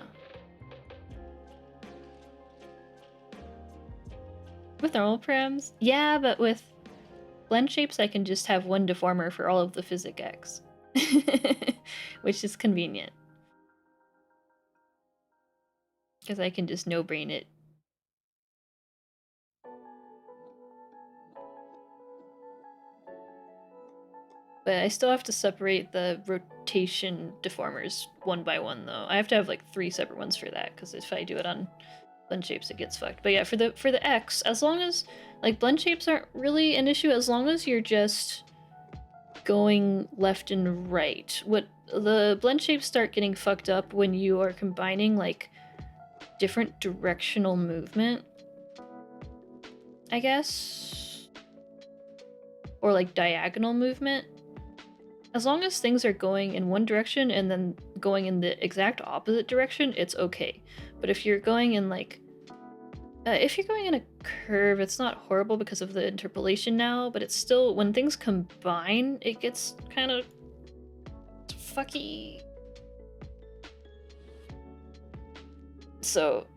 With normal params? Yeah, but with blend shapes I can just have 1 deformer for all of the physic X. Which is convenient. Because I can just no-brain it. But I still have to separate the rotation deformers 1 by 1 though. I have to have like 3 separate ones for that, because if I do it on blend shapes it gets fucked. But yeah, for the X, as long as like blend shapes aren't really an issue, as long as you're just going left and right. What the blend shapes start getting fucked up when you are combining like different directional movement, I guess, or like diagonal movement. As long as things are going in one direction and then going in the exact opposite direction, it's okay. But if you're going in like if you're going in a curve, it's not horrible because of the interpolation now, but it's still, when things combine, it gets kind of fucky. So,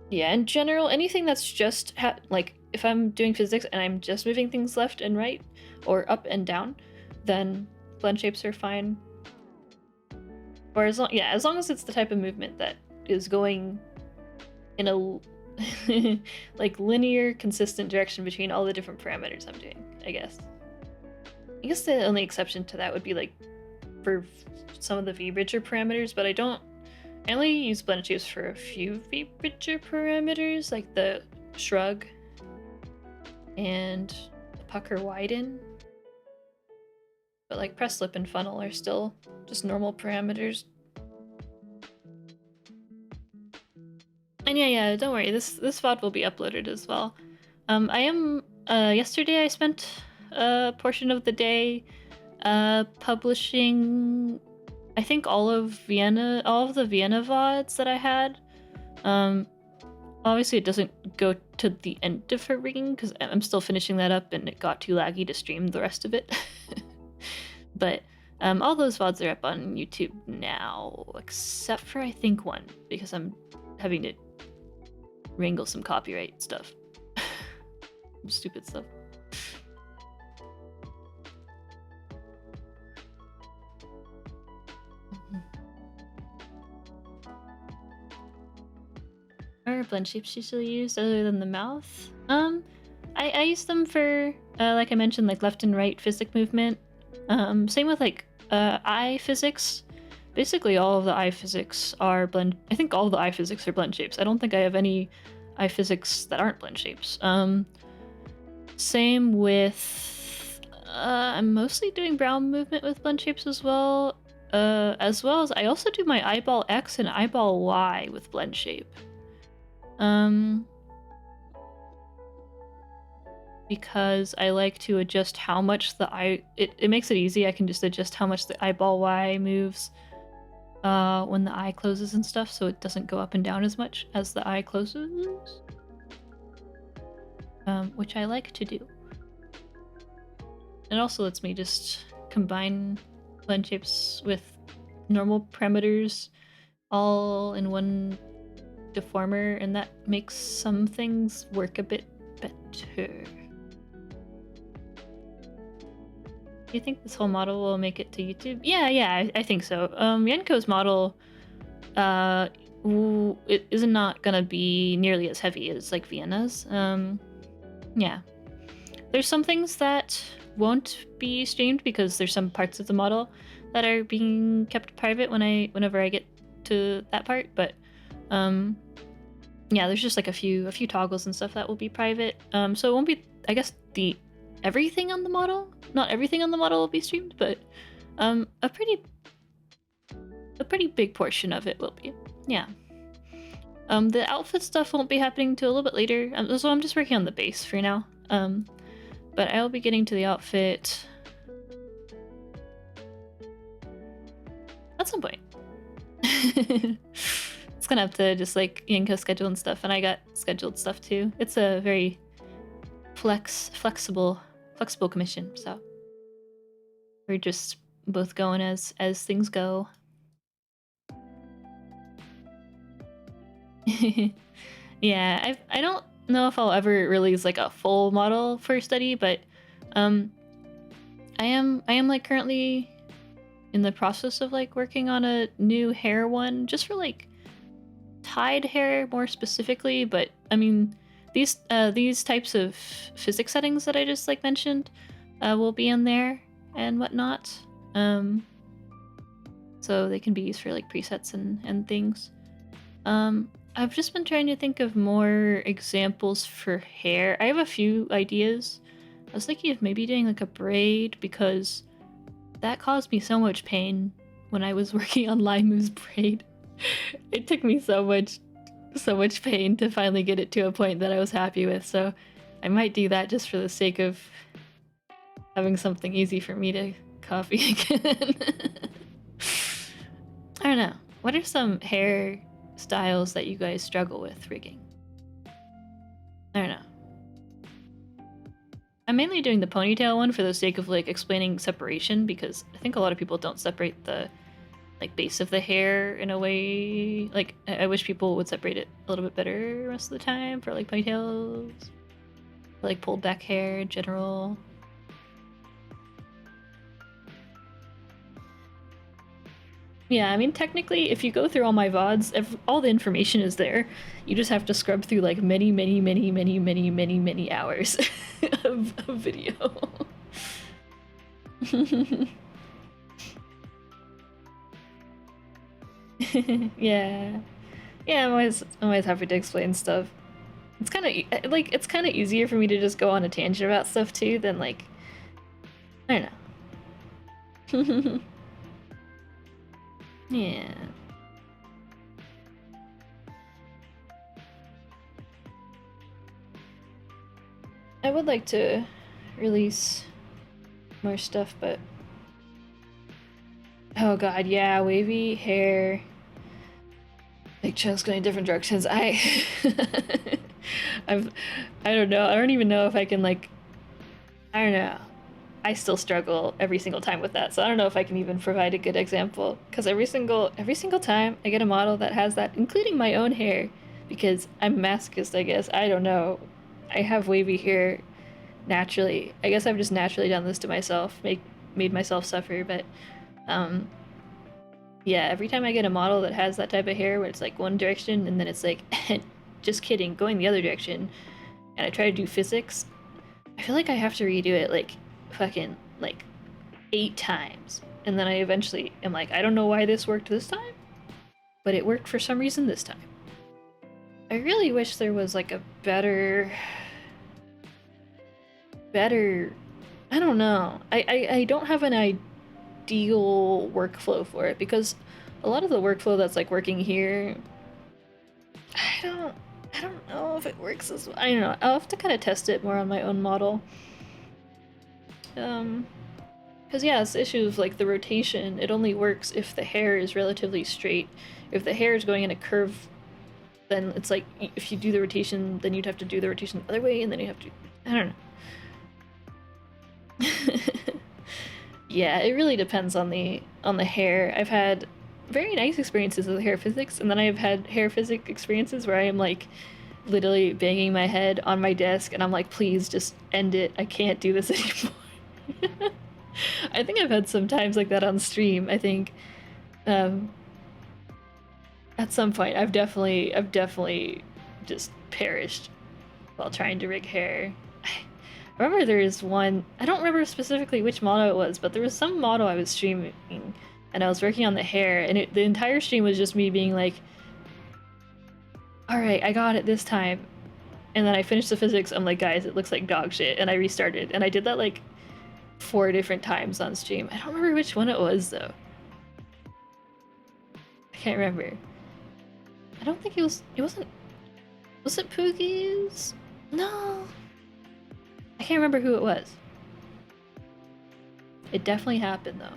yeah, in general, anything that's just, like, if I'm doing physics and I'm just moving things left and right, or up and down, then blend shapes are fine. Or as long as it's the type of movement that is going in a like linear, consistent direction between all the different parameters I'm doing, I guess. I guess the only exception to that would be like for some of the V-bridger parameters, but I only use blend shapes for a few V-bridger parameters, like the shrug and the pucker widen. But like press, slip, and funnel are still just normal parameters. And yeah, don't worry, this VOD will be uploaded as well. I am, yesterday I spent portion of the day, publishing, I think all of the Vienna VODs that I had. Obviously it doesn't go to the end of her rigging because I'm still finishing that up and it got too laggy to stream the rest of it. But all those VODs are up on YouTube now, except for I think one, because I'm having to wrangle some copyright stuff. Stupid stuff. Or blend shapes usually used other than the mouth? I use them for, like I mentioned, like left and right physic movement. Same with like eye physics. Basically all of the eye physics are blend. I think all of the eye physics are blend shapes. I don't think I have any eye physics that aren't blend shapes. Same with, I'm mostly doing brow movement with blend shapes as well as I also do my eyeball X and eyeball Y with blend shape. Because I like to adjust how much the eye, it makes it easy. I can just adjust how much the eyeball Y moves when the eye closes and stuff, so it doesn't go up and down as much as the eye closes. Which I like to do. It also lets me just combine blend shapes with normal parameters all in one deformer, and that makes some things work a bit better. Do you think this whole model will make it to YouTube? Yeah, I think so. Yenko's model it is not gonna be nearly as heavy as like Vienna's. Yeah. There's some things that won't be streamed because there's some parts of the model that are being kept private whenever I get to that part, but yeah, there's just like a few toggles and stuff that will be private. So it won't be, I guess, everything on the model. Not everything on the model will be streamed, but a pretty big portion of it will be. Yeah. The outfit stuff won't be happening till a little bit later, so I'm just working on the base for now. But I'll be getting to the outfit at some point. It's gonna have to just like Yenko schedule and stuff, and I got scheduled stuff too. It's a very flexible commission, so we're just both going as things go. Yeah, I don't know if I'll ever release like a full model for study, but I am like currently in the process of like working on a new hair one just for like tied hair more specifically, but I mean these types of physics settings that I just like mentioned will be in there and whatnot, so they can be used for like presets and things. I've just been trying to think of more examples for hair. I have a few ideas. I was thinking of maybe doing like a braid, because that caused me so much pain when I was working on Limu's braid. It took me so much pain to finally get it to a point that I was happy with, so I might do that just for the sake of having something easy for me to copy again. I don't know. What are some hair styles that you guys struggle with rigging? I don't know. I'm mainly doing the ponytail one for the sake of like explaining separation, because I think a lot of people don't separate the like base of the hair in a way. Like I wish people would separate it a little bit better most of the time for like ponytails, like pulled back hair in general. Yeah, I mean, technically, if you go through all my VODs, all the information is there. You just have to scrub through like many hours of video. Yeah, I'm always happy to explain stuff. It's kind of like it's kind of easier for me to just go on a tangent about stuff too than like, I don't know. Yeah. I would like to release more stuff, but oh god, yeah, wavy hair. Big chunks going different directions. I don't know. I don't even know if I can like. I don't know. I still struggle every single time with that, so I don't know if I can even provide a good example. Because every single time I get a model that has that, including my own hair, because I'm masochist, I guess. I don't know. I have wavy hair naturally. I guess I've just naturally done this to myself, made myself suffer. But um, yeah, every time I get a model that has that type of hair where it's like one direction and then it's like, just kidding, going the other direction, and I try to do physics, I feel like I have to redo it like fucking like 8 times. And then I eventually am like, I don't know why this worked this time, but it worked for some reason this time. I really wish there was like a better, I don't know. I don't have an ideal workflow for it because a lot of the workflow that's like working here, I don't know if it works as well. I don't know. I'll have to kind of test it more on my own model. Because yeah, it's the issue of like the rotation. It only works if the hair is relatively straight. If the hair is going in a curve, then it's like if you do the rotation, then you'd have to do the rotation the other way, and then you have to. I don't know. Yeah, it really depends on the hair. I've had very nice experiences with hair physics, and then I've had hair physics experiences where I am like literally banging my head on my desk, and I'm like, please just end it. I can't do this anymore. I think I've had some times like that on stream. I think at some point I've definitely just perished while trying to rig hair. I remember there is one, I don't remember specifically which model it was, but there was some model I was streaming and I was working on the hair, and the entire stream was just me being like, alright, I got it this time. And then I finished the physics, I'm like, guys, it looks like dog shit, and I restarted. And I did that like 4 different times on stream. I don't remember which one it was though. I can't remember. I don't think was it Poogie's? No. I can't remember who it was. It definitely happened though.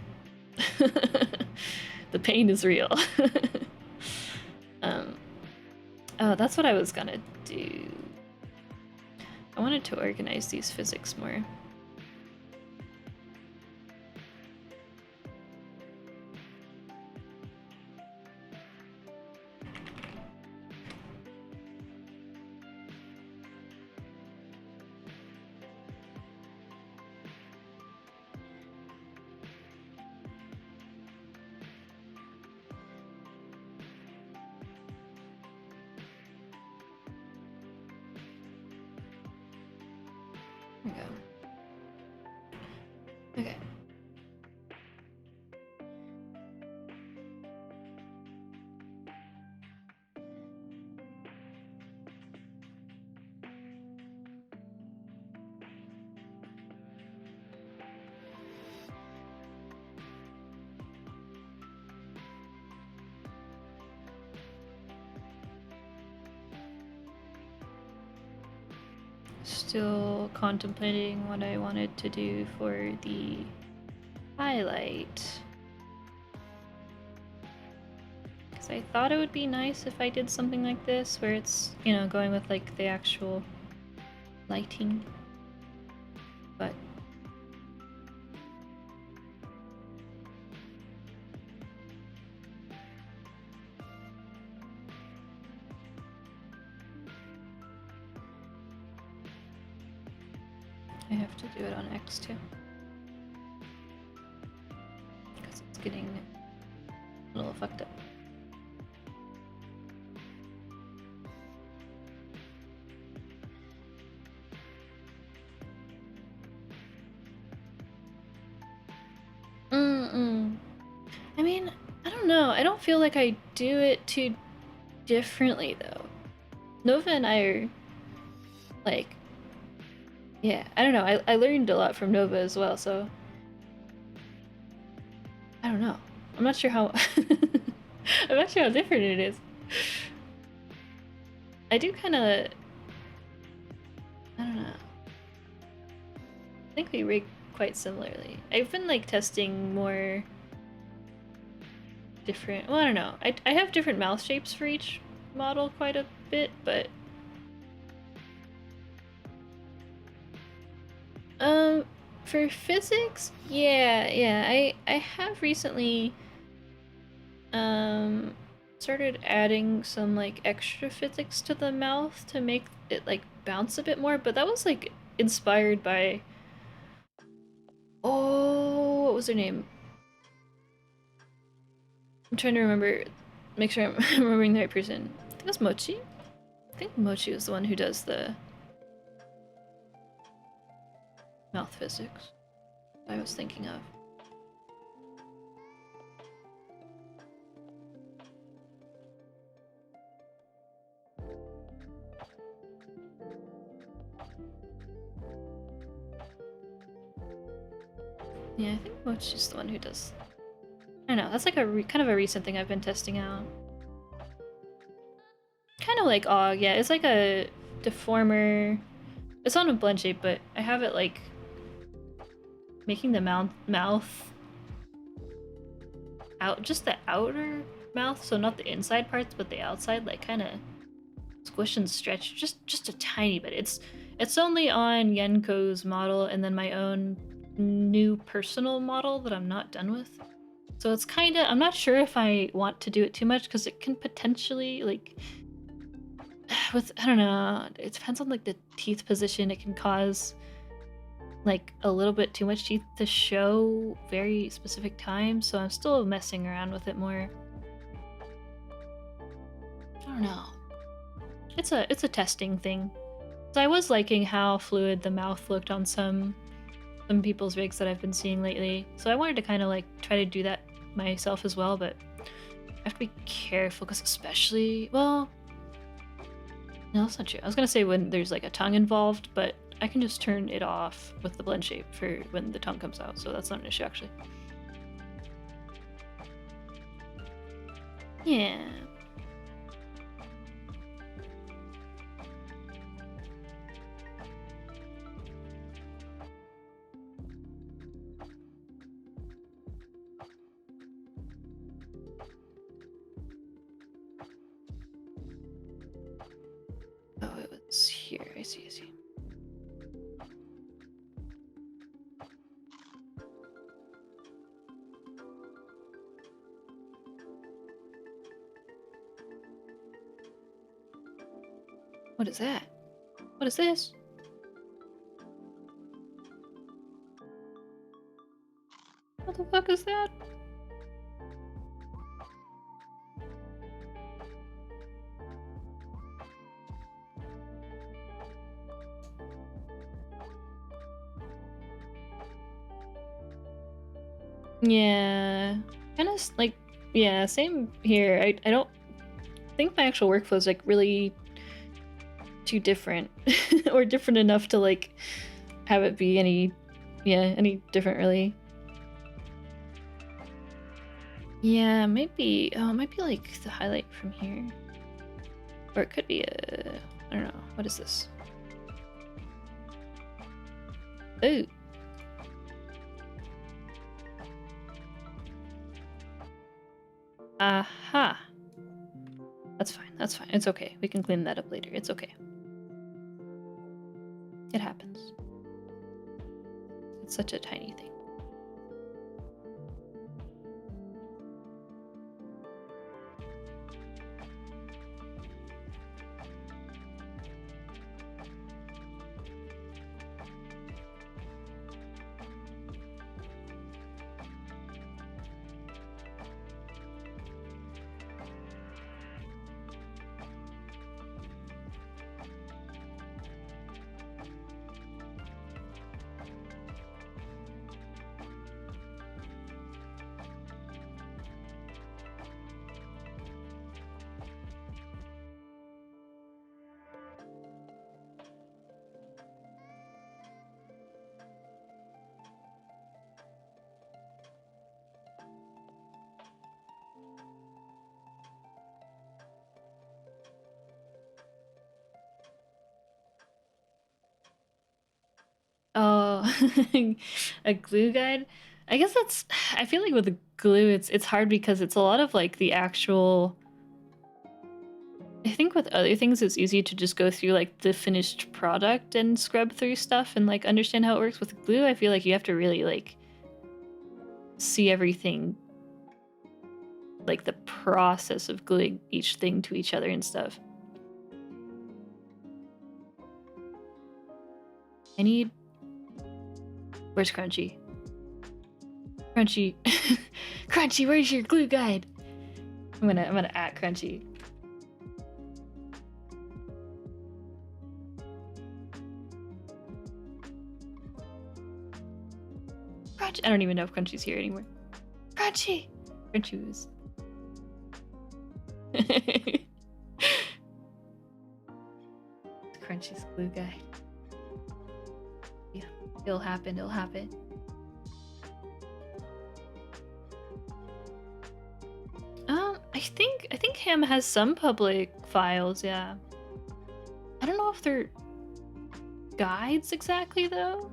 The pain is real. Oh, that's what I was gonna do. I wanted to organize these physics more. Okay. Still contemplating what I wanted to do for the highlight. Because I thought it would be nice if I did something like this, where it's, you know, going with like the actual lighting. But I have to do it on X too. Because it's getting a little fucked up. I mean, I don't know. I don't feel like I do it too differently though. Nova and I are like, yeah, I don't know. I learned a lot from Nova as well, so I don't know. I'm not sure how I'm not sure how different it is. I do kind of, I don't know. I think we rig quite similarly. I've been like testing more different, well, I don't know. I have different mouth shapes for each model quite a bit, but for physics, yeah, I have recently started adding some like extra physics to the mouth to make it like bounce a bit more, but that was like inspired by, oh, what was her name? I'm trying to remember, make sure I'm remembering the right person. I think it was Mochi? I think Mochi was the one who does the mouth physics I was thinking of. Yeah, I think Mochi's the one who does. I don't know, that's like a kind of a recent thing I've been testing out. Kind of like Og, yeah, it's like a deformer. It's on a blend shape, but I have it like making the mouth out, just the outer mouth, so not the inside parts, but the outside, like kind of squish and stretch just a tiny bit. It's only on Yenko's model and then my own new personal model that I'm not done with. So it's kind of, I'm not sure if I want to do it too much because it can potentially like with, I don't know, it depends on like the teeth position. It can cause like a little bit too much teeth to show very specific times, so I'm still messing around with it more. I don't know. It's a testing thing. So I was liking how fluid the mouth looked on some people's rigs that I've been seeing lately. So I wanted to kind of like try to do that myself as well, but I have to be careful because especially, well, no, that's not true. I was gonna say when there's like a tongue involved, but I can just turn it off with the blend shape for when the tongue comes out, so that's not an issue actually. Yeah. Oh, it was here. I see, I see. What is that? What is this? What the fuck is that? Yeah, kind of like, yeah, same here. I don't think my actual workflow is like really too different or different enough to like have it be any different really. Yeah, maybe, oh, it might be like the highlight from here. Or it could be a, I don't know, what is this? Ooh. Aha. That's fine, that's fine. It's okay. We can clean that up later. It's okay. It happens. It's such a tiny thing. a glue guide. I guess that's. I feel like with the glue, it's hard because it's a lot of like the actual. I think with other things, it's easy to just go through like the finished product and scrub through stuff and like understand how it works. With glue, I feel like you have to really like see everything, like the process of gluing each thing to each other and stuff. I need. Where's Crunchy? Crunchy, Crunchy, where's your glue guide? I'm gonna at Crunchy. Crunchy, I don't even know if Crunchy's here anymore. Crunchy, Crunchy was. Crunchy's glue guide. Yeah, it'll happen. It'll happen. I think Ham has some public files, yeah. I don't know if they're guides exactly though.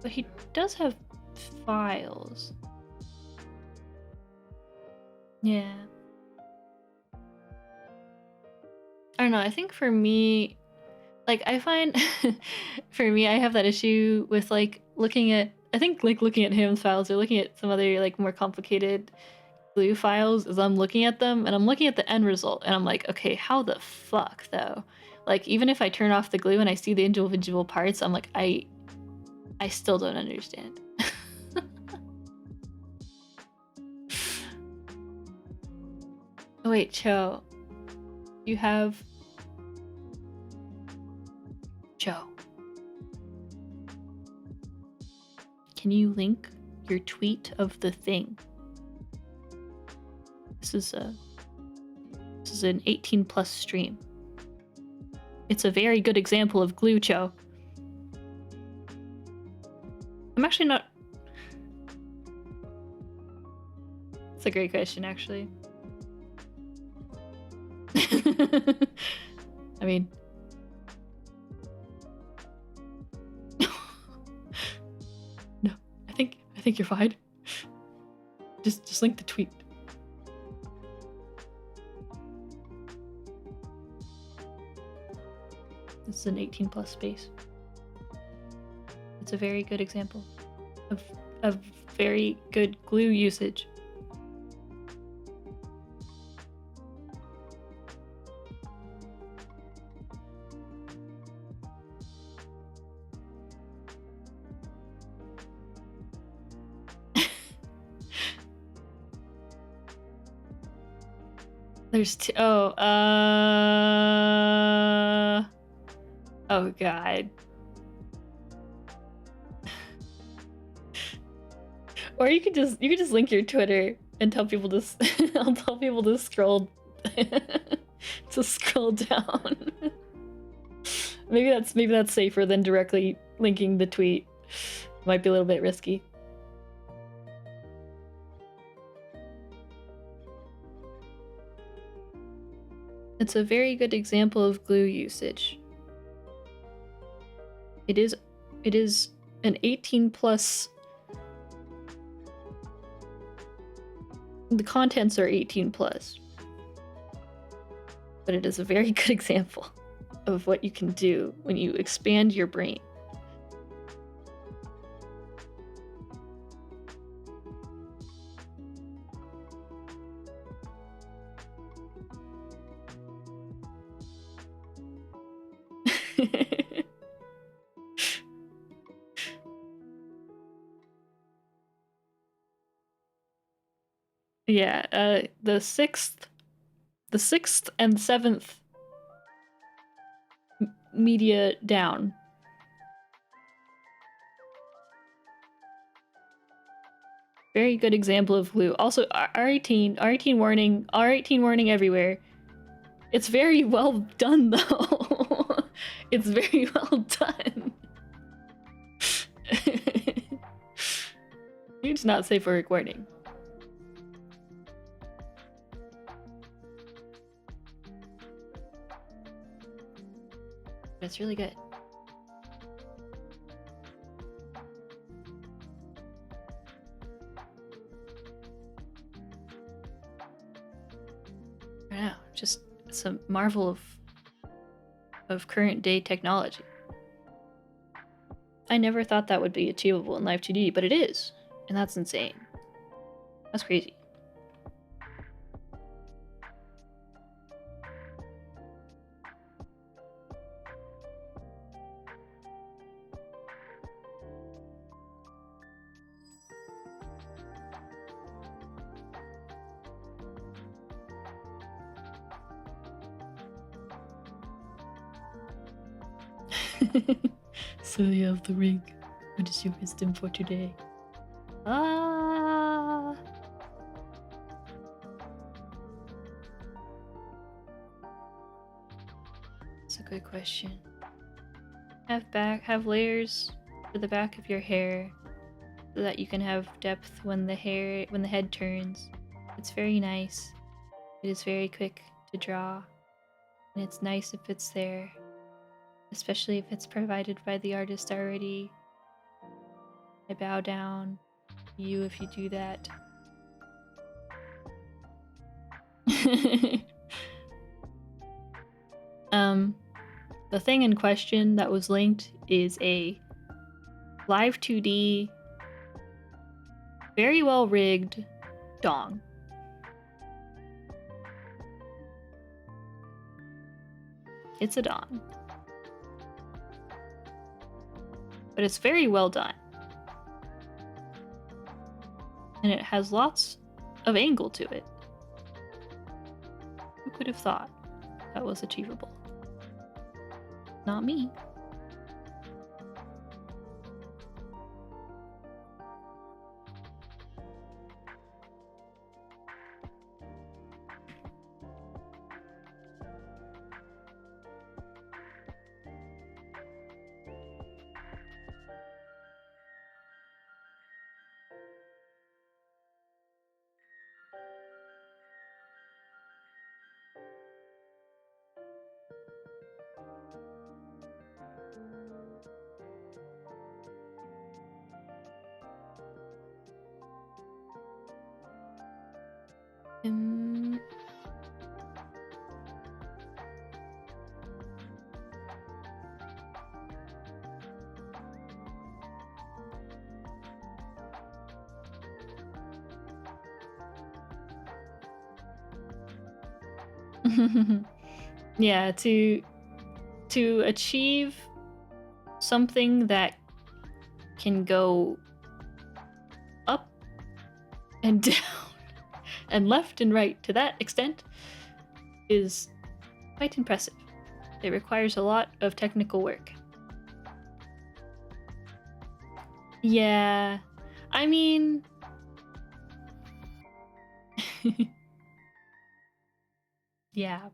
But he does have files. Yeah. I don't know, I think for me, like I find for me I have that issue with like looking at Ham's files or looking at some other like more complicated glue files as I'm looking at them and I'm looking at the end result and I'm like, okay, how the fuck though? Like even if I turn off the glue and I see the individual parts, I'm like, I still don't understand. Oh wait, Cho. You have Cho. Can you link your tweet of the thing? This is an 18+ stream. It's a very good example of glue, Cho. I'm actually not. It's a great question, actually. I mean, no. I think you're fine. Just link the tweet. This is an 18+ space. It's a very good example of very good glue usage. There's two. Oh god. Or you could just link your Twitter and tell people to I'll tell people to scroll to scroll down. Maybe that's safer than directly linking the tweet. Might be a little bit risky. It's a very good example of glue usage. It is an 18+. The contents are 18+. But it is a very good example of what you can do when you expand your brain. Yeah, the sixth and 7th media down. Very good example of glue. Also, R18 warning everywhere. It's very well done though. It's very well done. Huge not safe for work warning. It's really good. don't know, just it's a marvel of current day technology. I never thought that would be achievable in Live2D, but it is, and that's insane. That's crazy. Cillia of the ring, what is your wisdom for today? That's a good question. Have layers for the back of your hair so that you can have depth when the head turns. It's very nice. It is very quick to draw, and it's nice if it's there, especially if it's provided by the artist already. I bow down to you if you do that. The thing in question that was linked is a Live2D, very well rigged dong. It's a dong. But it's very well done. And it has lots of angle to it. Who could have thought that was achievable? Not me. Yeah, to achieve something that can go up and down and left and right to that extent is quite impressive. It requires a lot of technical work. Yeah, I mean... yeah.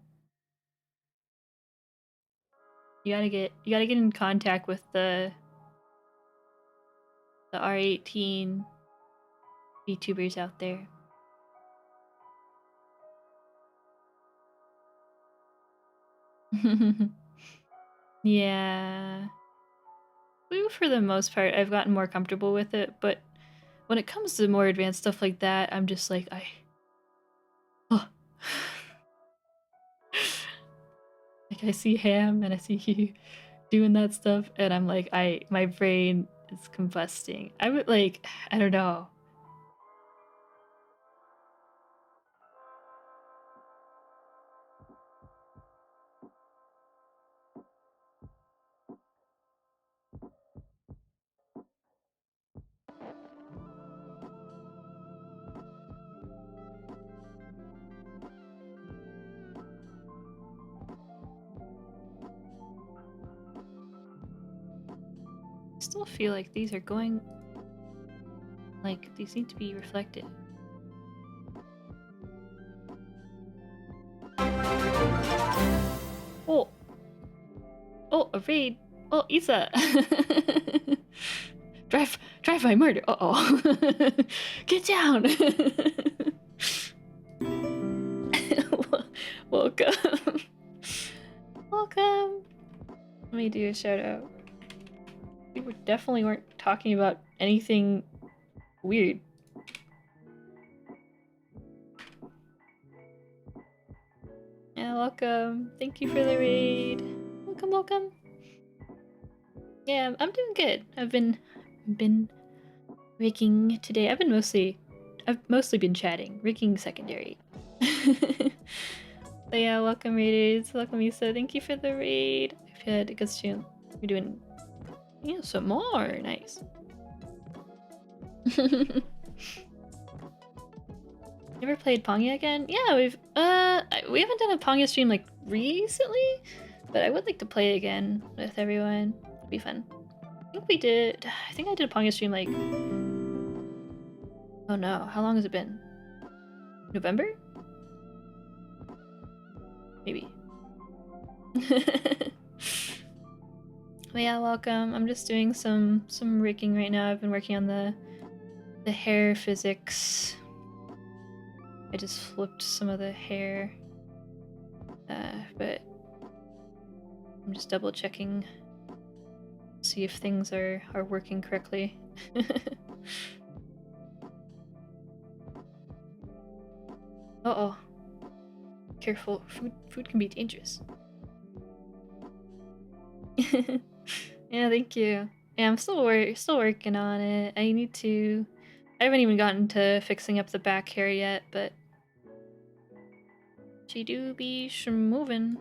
You gotta get in contact with the R18 VTubers out there. Yeah. For the most part, I've gotten more comfortable with it, but when it comes to more advanced stuff like that, I'm just like, oh. Like, I see Ham and I see you doing that stuff, and I'm like, my brain is combusting. I would like, I don't know. I still feel like these are going, like, these need to be reflected. Oh! Oh, a raid! Oh, Isa! Drive by murder! Uh-oh! Get down! Welcome! Welcome! Let me do a shout out. We definitely weren't talking about anything weird. welcome. Thank you for the raid. Welcome, welcome. Yeah, I'm doing good. I've been rigging today. I've mostly been chatting, rigging secondary. But yeah, welcome raiders. Welcome Isa. Thank you for the raid. I've had a good stream. You're doing some more. Nice. Never played Pongia again? Yeah, we haven't done a Pongia stream like recently, but I would like to play again with everyone. It'd be fun. I think I did a Pongia stream like, oh no, how long has it been? November? Maybe. But yeah, welcome. I'm just doing some rigging right now. I've been working on the hair physics. I just flipped some of the hair, but I'm just double checking, see if things are working correctly. Uh-oh. Careful, food can be dangerous. Yeah, thank you. Yeah, I'm still working on it. I haven't even gotten to fixing up the back hair yet, but she do be moving.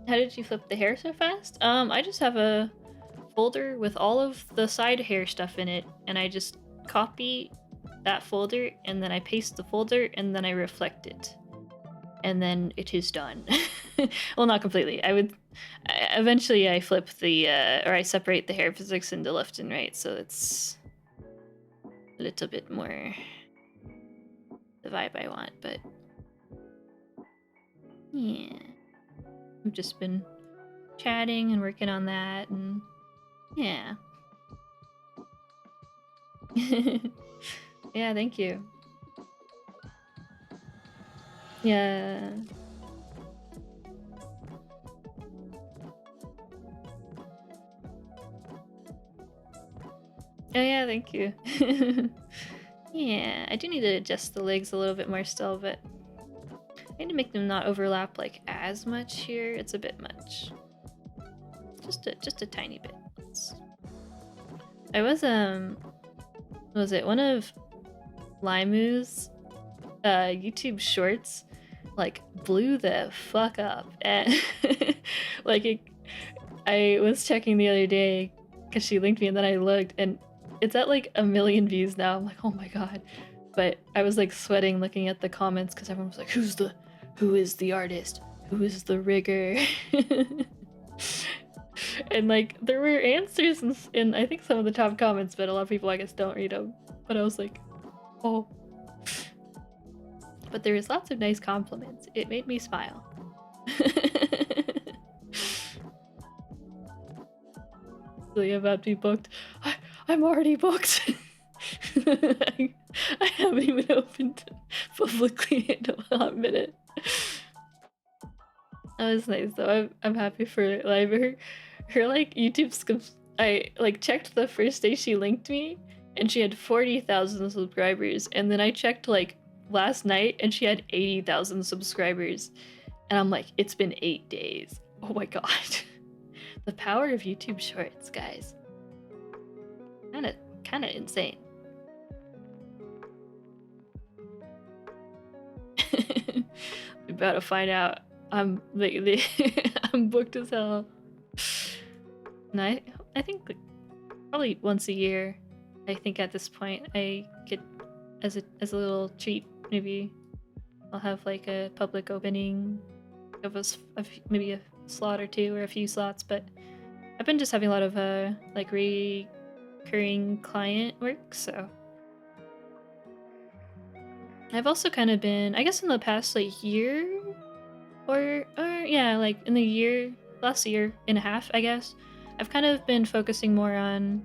How did you flip the hair so fast? I just have a folder with all of the side hair stuff in it, and I just copy that folder, and then I paste the folder, and then I reflect it. And then it is done. Well, not completely. Eventually I flip or I separate the hair physics into left and right, so it's a little bit more the vibe I want, but yeah. I've just been chatting and working on that, and yeah. Yeah, thank you. Yeah. Oh yeah, thank you. Yeah, I do need to adjust the legs a little bit more still, but I need to make them not overlap like as much here. It's a bit much. Just a tiny bit. I was was it one of Limu's YouTube shorts like blew the fuck up, and like I was checking the other day because she linked me, and then I looked and it's at like 1 million views now. I'm like, oh my god. But I was like sweating looking at the comments because everyone was like, who is the artist, who is the rigger? And like there were answers in I think some of the top comments, but a lot of people I guess don't read them. But I was like, oh. But there was lots of nice compliments. It made me smile. Really about to be booked. I'm already booked. I haven't even opened publicly in a hot minute. That was nice though. I'm happy for like her like YouTube I like checked the first day she linked me and she had 40,000 subscribers, and then I checked like last night and she had 80,000 subscribers, and I'm like, it's been 8 days. Oh my god. The power of YouTube Shorts, guys. Kinda insane. I'm about to find out. I'm booked as hell. And I think like, probably once a year. I think at this point I get as a little treat, maybe I'll have like a public opening of maybe a slot or two or a few slots. But I've been just having a lot of like recurring client work, so I've also kind of been, I guess in the past like year or yeah, like in the last year and a half, I guess, I've kind of been focusing more on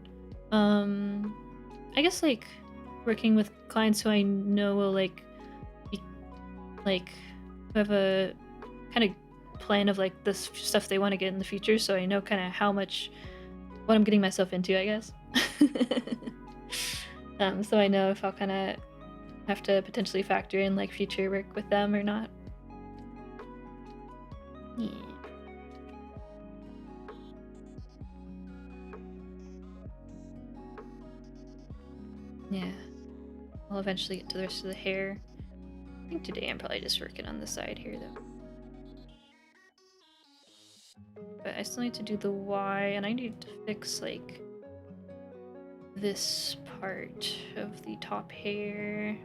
I guess like working with clients who I know will like have a kind of plan of like this stuff they want to get in the future, so I know kind of what I'm getting myself into, I guess. So I know if I'll kind of have to potentially factor in like future work with them or not. Yeah. Yeah. I'll eventually get to the rest of the hair. I think today I'm probably just working on the side here though. But I still need to do the Y, and I need to fix like this part of the top hair.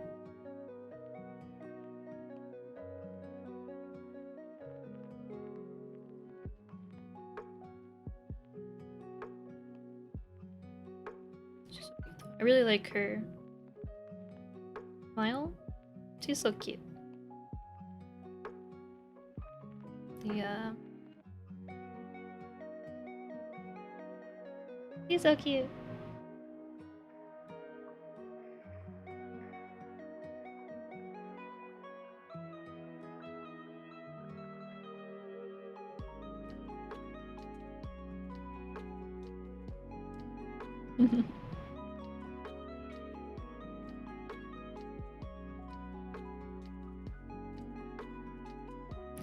I really like her smile. She's so cute. He's so cute.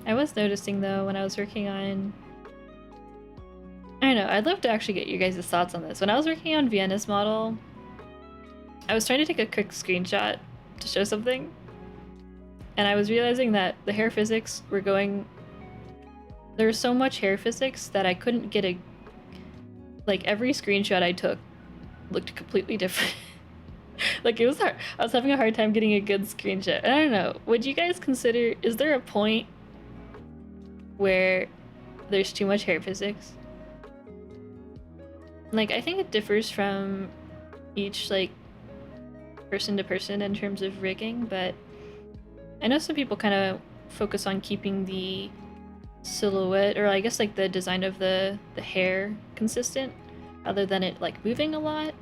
I was noticing though when I was working on, I don't know, I'd love to actually get you guys' thoughts on this. When I was working on Vienna's model, I was trying to take a quick screenshot to show something, and I was realizing that the hair physics were going, there was so much hair physics that I couldn't get a, like every screenshot I took looked completely different. Like it was hard. I was having a hard time getting a good screenshot. I don't know, would you guys consider, is there a point where there's too much hair physics? Like, I think it differs from each, like, person to person in terms of rigging, but I know some people kind of focus on keeping the silhouette, or I guess, like, the design of the hair consistent, other than it, like, moving a lot.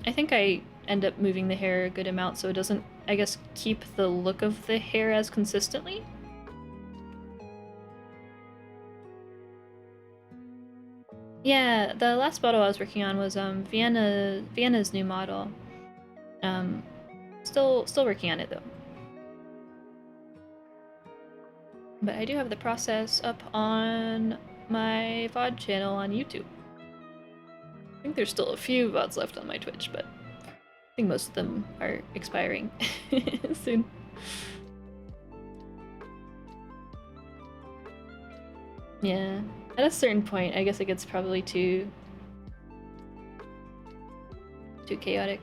I think I end up moving the hair a good amount, so it doesn't, I guess, keep the look of the hair as consistently. Yeah, the last model I was working on was Vienna's new model. Still working on it though. But I do have the process up on my VOD channel on YouTube. I think there's still a few VODs left on my Twitch, but I think most of them are expiring soon. Yeah. At a certain point, I guess it gets probably too chaotic.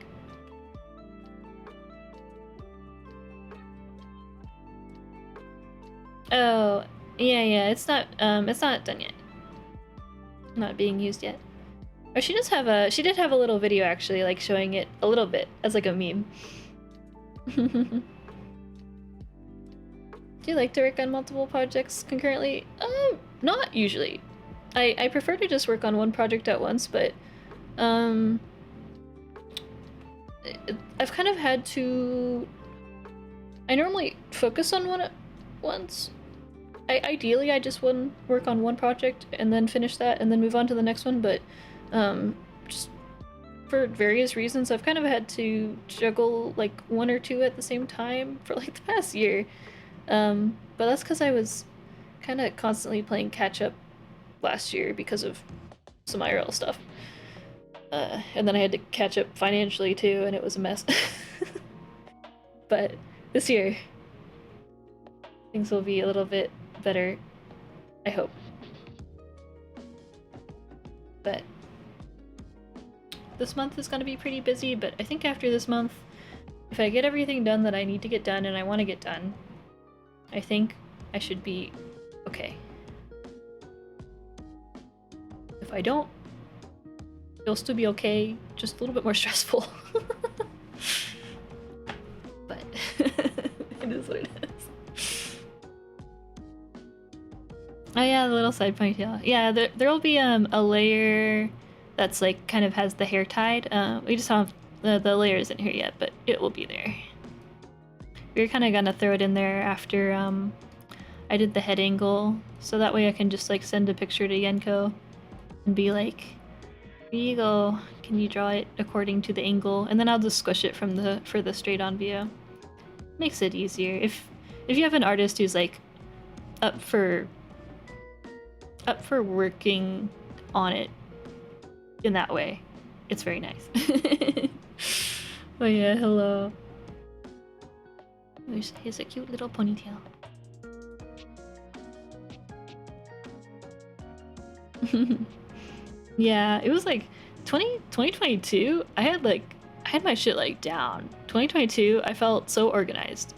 Oh, yeah, it's not done yet. Not being used yet. Oh, she did have a little video actually, like showing it a little bit as like a meme. Do you like to work on multiple projects concurrently? Not usually. I prefer to just work on one project at once, but I've kind of had to. I normally focus on one at once. Ideally, I just wouldn't work on one project and then finish that and then move on to the next one, but just for various reasons, I've kind of had to juggle like one or two at the same time for like the past year. But that's because I was kind of constantly playing catch up last year because of some IRL stuff. And then I had to catch up financially too, and it was a mess. But this year, things will be a little bit better, I hope. But this month is going to be pretty busy, but I think after this month, if I get everything done that I need to get done and I want to get done, I think I should be okay. If I don't, it'll still be okay, just a little bit more stressful. But it is what it is. Oh yeah, the little side ponytail. Yeah, there'll be a layer that's like kind of has the hair tied. We just The layer isn't here yet, but it will be there. We were kind of gonna throw it in there after I did the head angle, so that way I can just like send a picture to Yenko and be like, here you go, can you draw it according to the angle? And then I'll just squish it for the straight on view. Makes it easier. If you have an artist who's like up for working on it in that way, it's very nice. Oh yeah, hello. Here's a cute little ponytail. Yeah, it was like 2022. I had my shit like down. 2022, I felt so organized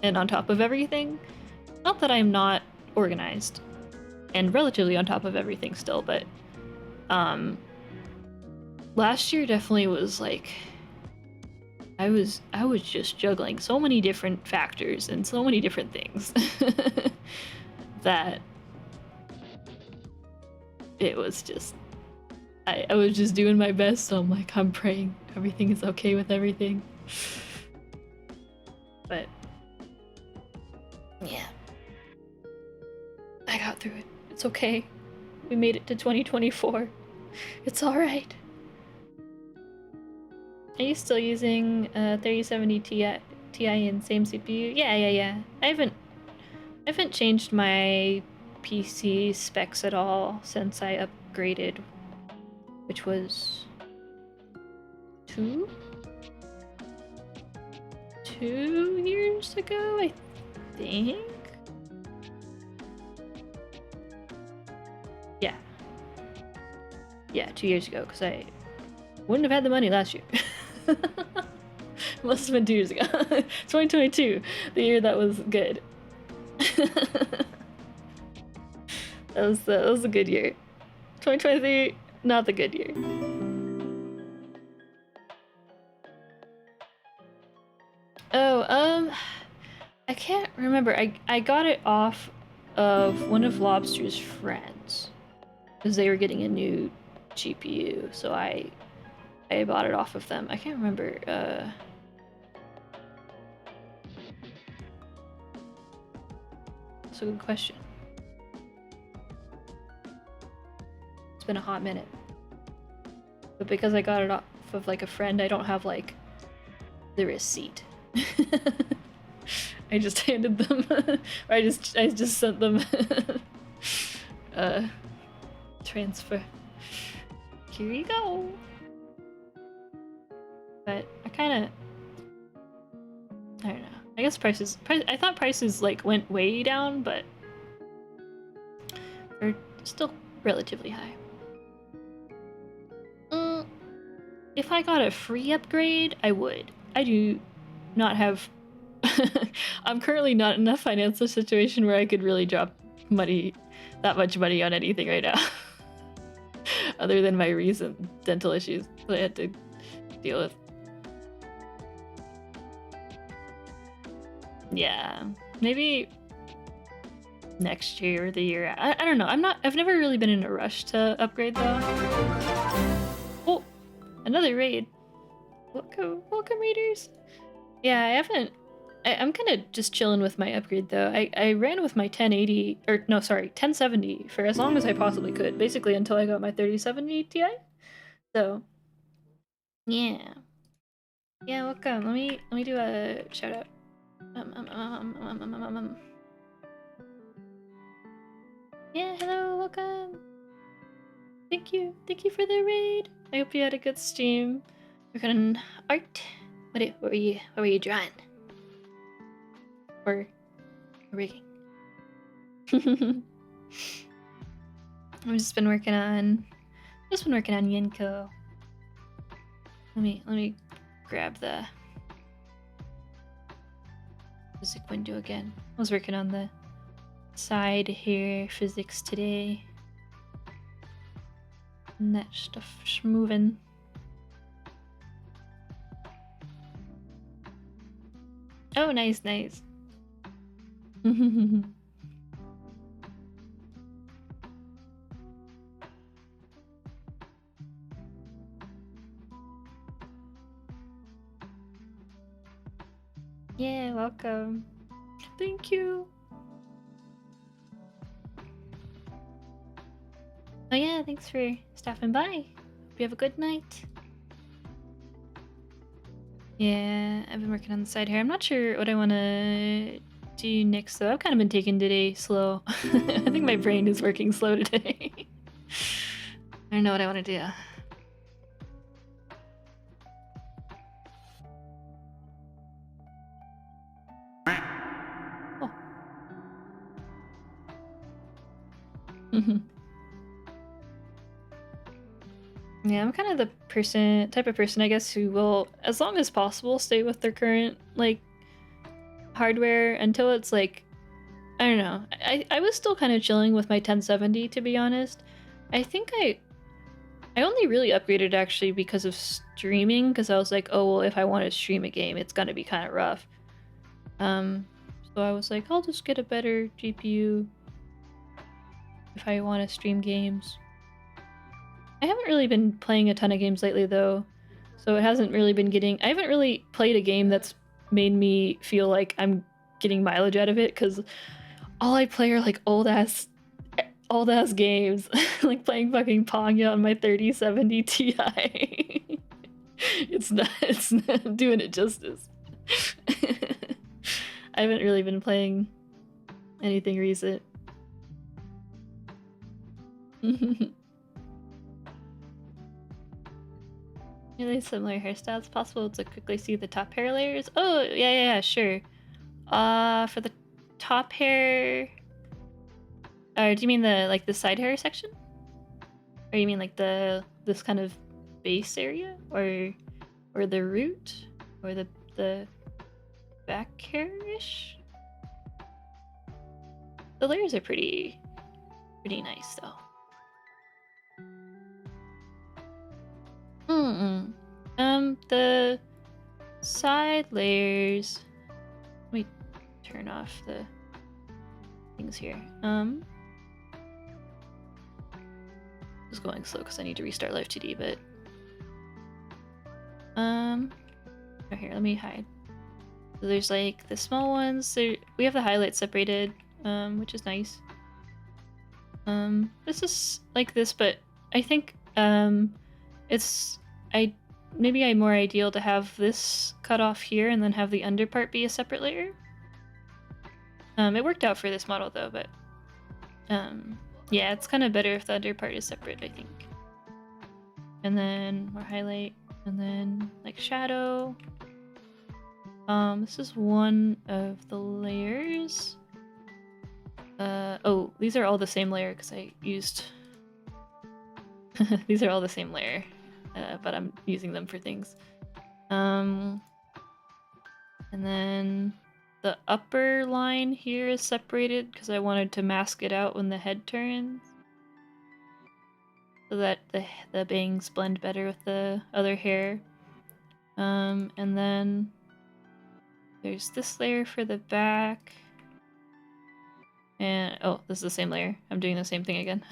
and on top of everything. Not that I'm not organized and relatively on top of everything still, but last year definitely was like I was just juggling so many different factors and so many different things that it was just I was just doing my best, so I'm like, I'm praying everything is okay with everything. But yeah, I got through it. It's okay. We made it to 2024. It's alright. Are you still using 3070 Ti and same CPU? Yeah. I haven't changed my PC specs at all since I upgraded, which was two years ago, I think. Yeah, 2 years ago, because I wouldn't have had the money last year. Must have been 2 years ago. 2022, the year that was good. that was a good year. 2023, not the good year. Oh, I can't remember. I got it off of one of Lobster's friends because they were getting a new GPU, so I bought it off of them. I can't remember. That's a good question. It's been a hot minute. But because I got it off of like a friend, I don't have like the receipt. I just handed them, or I just sent them transfer. Here you go. But I don't know. I guess I thought prices like went way down, but they're still relatively high. If I got a free upgrade, I would. I do not have I'm currently not in a financial situation where I could really drop that much money on anything right now. Other than my recent dental issues that I had to deal with. Yeah, maybe next year or the year. I don't know. I've never really been in a rush to upgrade though. Oh, another raid. Welcome raiders. Yeah, I'm kind of just chilling with my upgrade though. I ran with my 1080 or no, sorry, 1070 for as long as I possibly could, basically until I got my 3070 Ti. So, yeah. Yeah, welcome. Let me do a shout out. Yeah, hello, welcome. Thank you for the raid. I hope you had a good stream. We're going art. What were you drawing? Or rigging? I've just been working on Yenko. Let me grab the physics window again. I was working on the side here, physics today. And that stuff's moving. Oh, nice. Yeah, welcome. Thank you. Oh yeah, thanks for stopping by. Hope you have a good night. Yeah, I've been working on the side here. I'm not sure what I want to do next though. I've kind of been taking today slow. I think my brain is working slow today. I don't know what I want to do. Oh. Yeah, I'm kind of the type of person, I guess, who will, as long as possible, stay with their current like hardware until it's like, I don't know. I was still kind of chilling with my 1070, to be honest. I think I only really upgraded actually because of streaming, because I was like, oh well, if I want to stream a game, it's gonna be kind of rough. So I was like, I'll just get a better GPU if I want to stream games. I haven't really been playing a ton of games lately though, so it hasn't really been getting. I haven't really played a game that's made me feel like I'm getting mileage out of it, because all I play are like old ass games, like playing fucking Ponga on my 3070 Ti. It's not doing it justice. I haven't really been playing anything recent. Really similar hairstyles. Possible to quickly see the top hair layers. Oh yeah, sure. For the top hair, or do you mean the side hair section? Or you mean like this kind of base area, or the root, or the back hair-ish? The layers are pretty nice though. The side layers. Let me turn off the things here. It's going slow because I need to restart Live2D, but oh, here, let me hide. So there's like the small ones. We have the highlights separated, which is nice. This is like this, but I think it's maybe I'm more ideal to have this cut off here and then have the under part be a separate layer. It worked out for this model though, but yeah, it's kind of better if the under part is separate, I think. And then more highlight, and then like shadow. This is one of the layers. Oh, these are all the same layer because I used these are all the same layer, but I'm using them for things. And then the upper line here is separated because I wanted to mask it out when the head turns, so that the bangs blend better with the other hair. And then there's this layer for the back. And oh, this is the same layer. I'm doing the same thing again.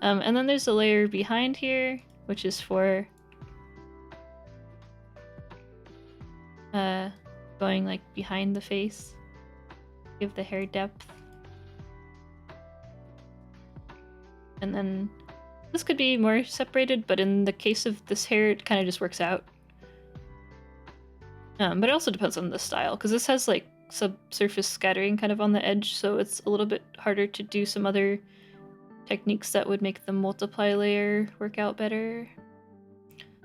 And then there's a layer behind here, which is for going like behind the face, give the hair depth. And then this could be more separated, but in the case of this hair, it kind of just works out. But it also depends on the style, because this has like subsurface scattering kind of on the edge, so it's a little bit harder to do some other techniques that would make the multiply layer work out better.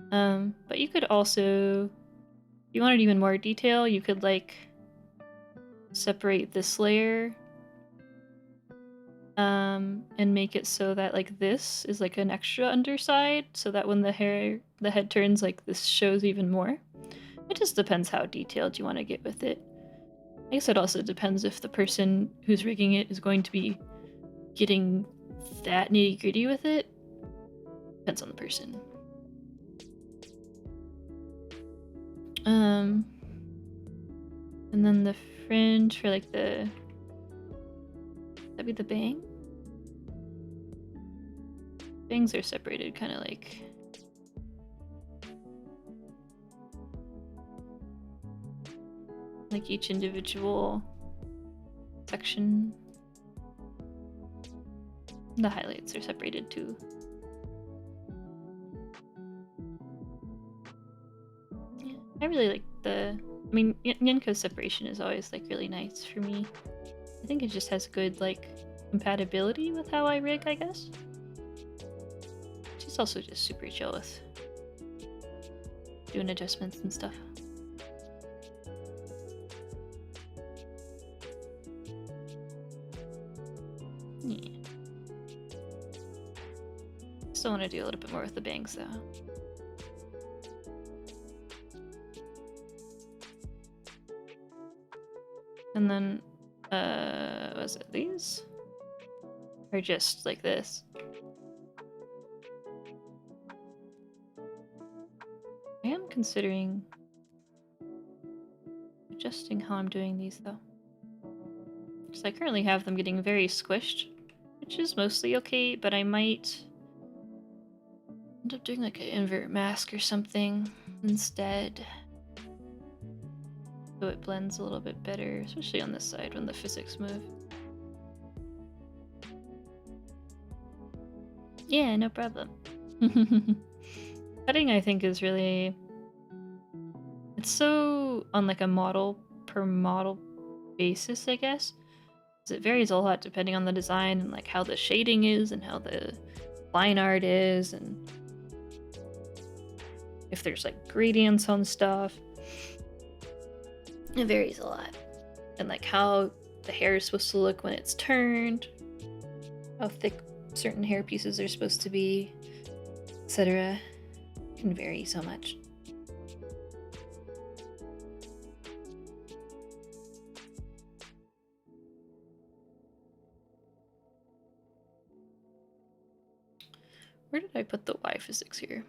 But you could also, if you wanted even more detail, you could like separate this layer and make it so that like this is like an extra underside, so that when the head turns, like this shows even more. It just depends how detailed you want to get with it. I guess it also depends if the person who's rigging it is going to be getting that nitty-gritty with it. Depends on the person. And then the fringe for like that'd be the bang? Bangs are separated kind of like like each individual section. The highlights are separated too. Yeah, I really like the. I mean, Yenko's separation is always like really nice for me. I think it just has good like compatibility with how I rig, I guess. She's also just super chill with doing adjustments and stuff. Yeah. Still want to do a little bit more with the bangs though. And then, was it these? Or just like this? I am considering adjusting how I'm doing these though. Because I currently have them getting very squished, which is mostly okay, but I might end up doing like an invert mask or something instead. So it blends a little bit better, especially on this side when the physics move. Yeah, no problem. Cutting, I think, is really... It's so on like a model per model basis, I guess. It varies a lot depending on the design and like how the shading is and how the line art is and if there's like gradients on stuff. It varies a lot. And like how the hair is supposed to look when it's turned, how thick certain hair pieces are supposed to be, etc. Can vary so much. Where did I put the Y physics here?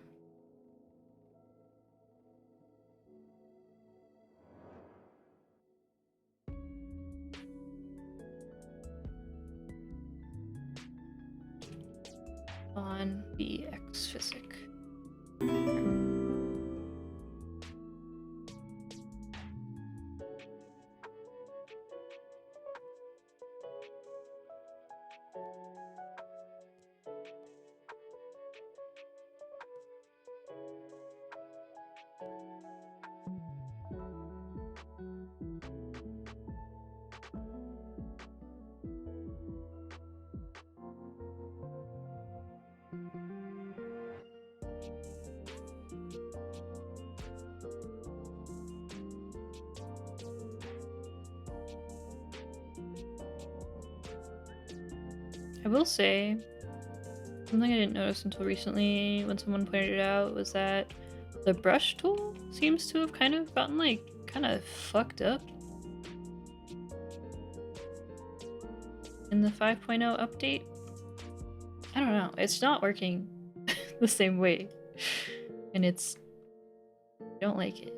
On the X physic. I will say, something I didn't notice until recently when someone pointed it out was that the brush tool seems to have kind of gotten like kind of fucked up in the 5.0 update. I don't know, it's not working the same way and I don't like it.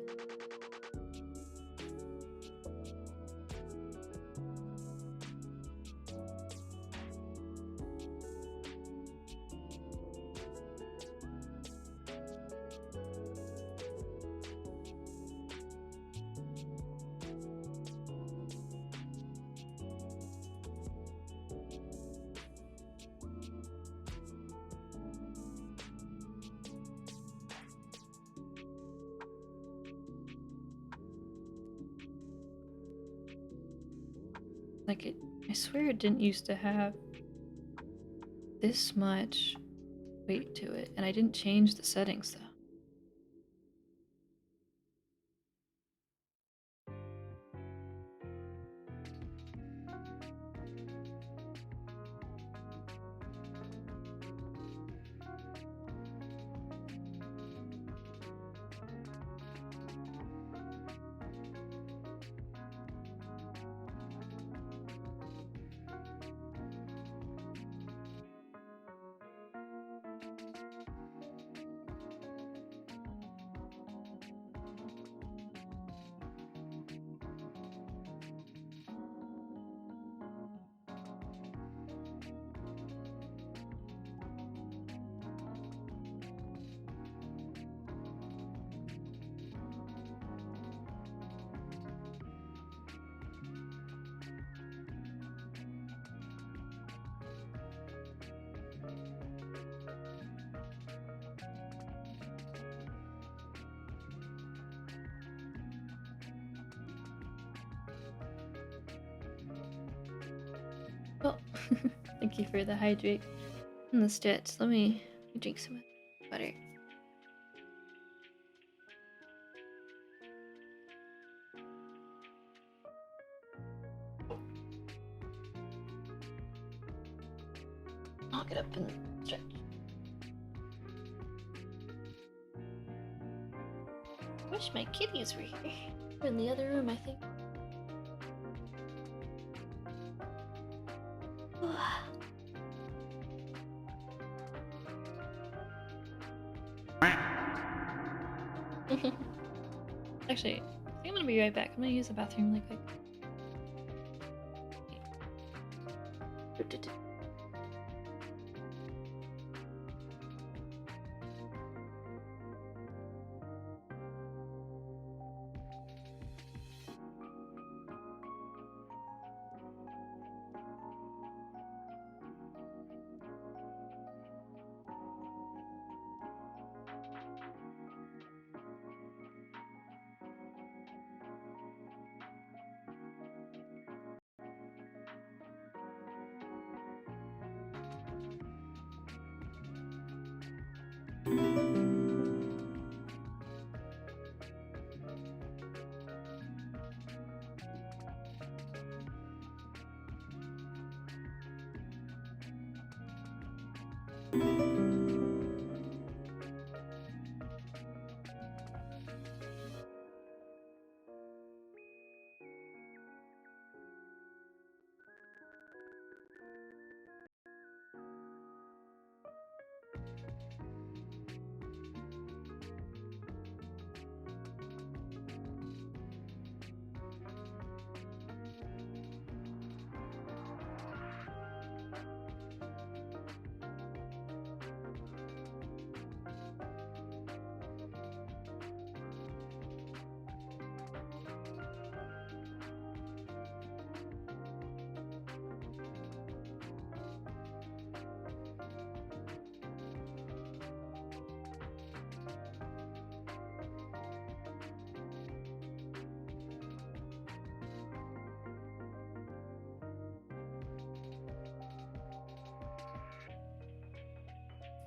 Like I swear it didn't used to have this much weight to it, and I didn't change the settings though. Thank you for the hydrate and the stitch. Let me drink some water. I'll get up and stretch. Wish my kitties were here. They're in the other room, I think. Actually, I think I'm gonna be right back. I'm gonna use the bathroom really quick.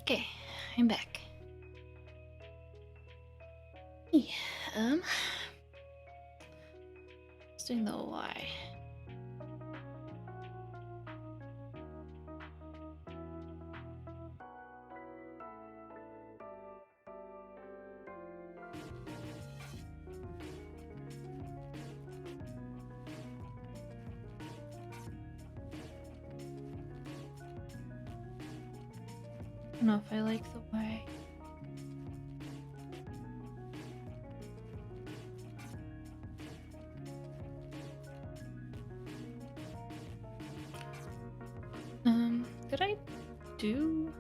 Okay, I'm back. Yeah, let's do the Y. I don't know if I like the Y. Did I do?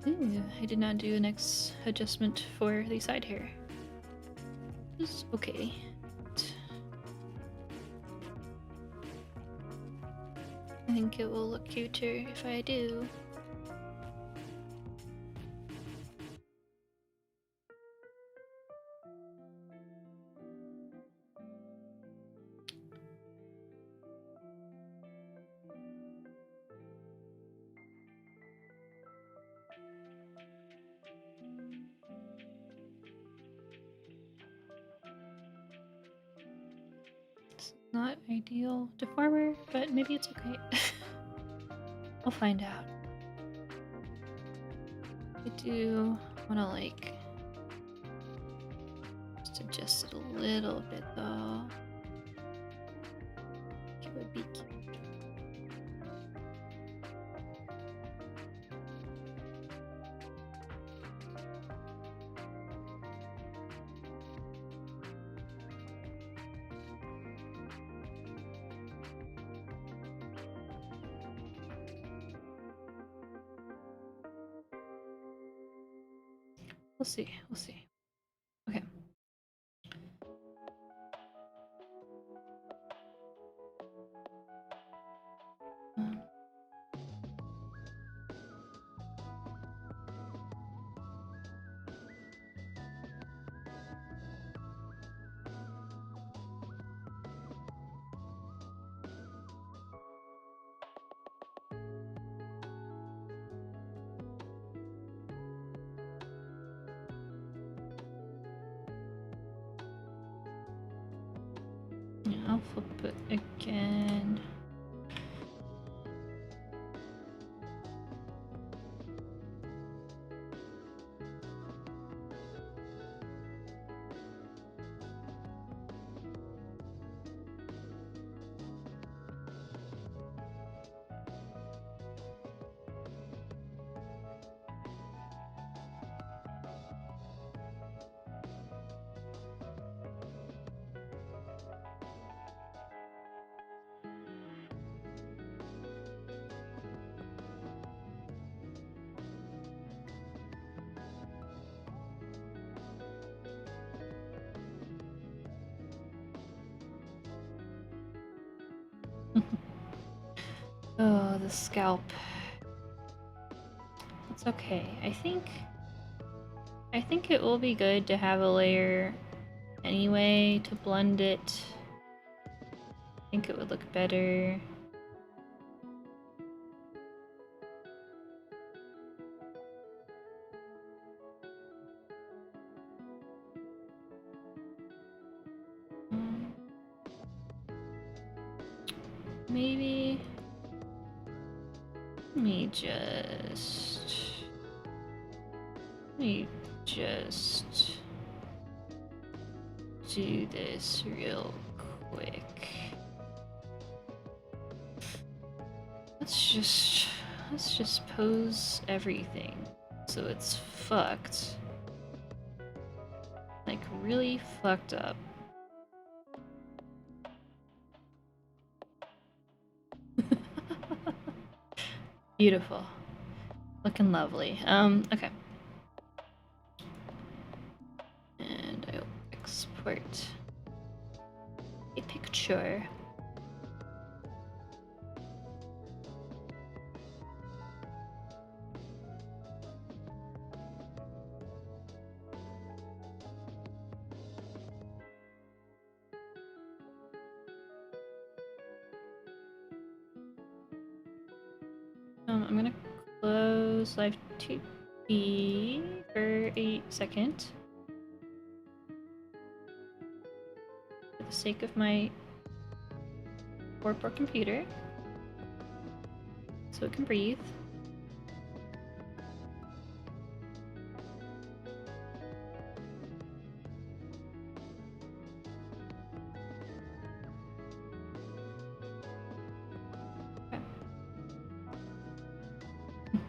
Ooh, I did not do an X adjustment for the side hair. It's okay. I think it will look cuter if I do. Not ideal deformer, but maybe it's okay. I'll find out. I do want to like just adjust it a little bit though. It would be cute. We'll see. We'll see. Okay. I'll flip it again. Oh, the scalp. It's okay. I think it will be good to have a layer anyway to blend it. I think it would look better. Maybe let me just do this real quick. Let's just pose everything so it's fucked. Like really fucked up. Beautiful. Looking lovely. Okay. And I'll export a picture. I'm gonna close Live2D for a second. For the sake of my poor computer. So it can breathe.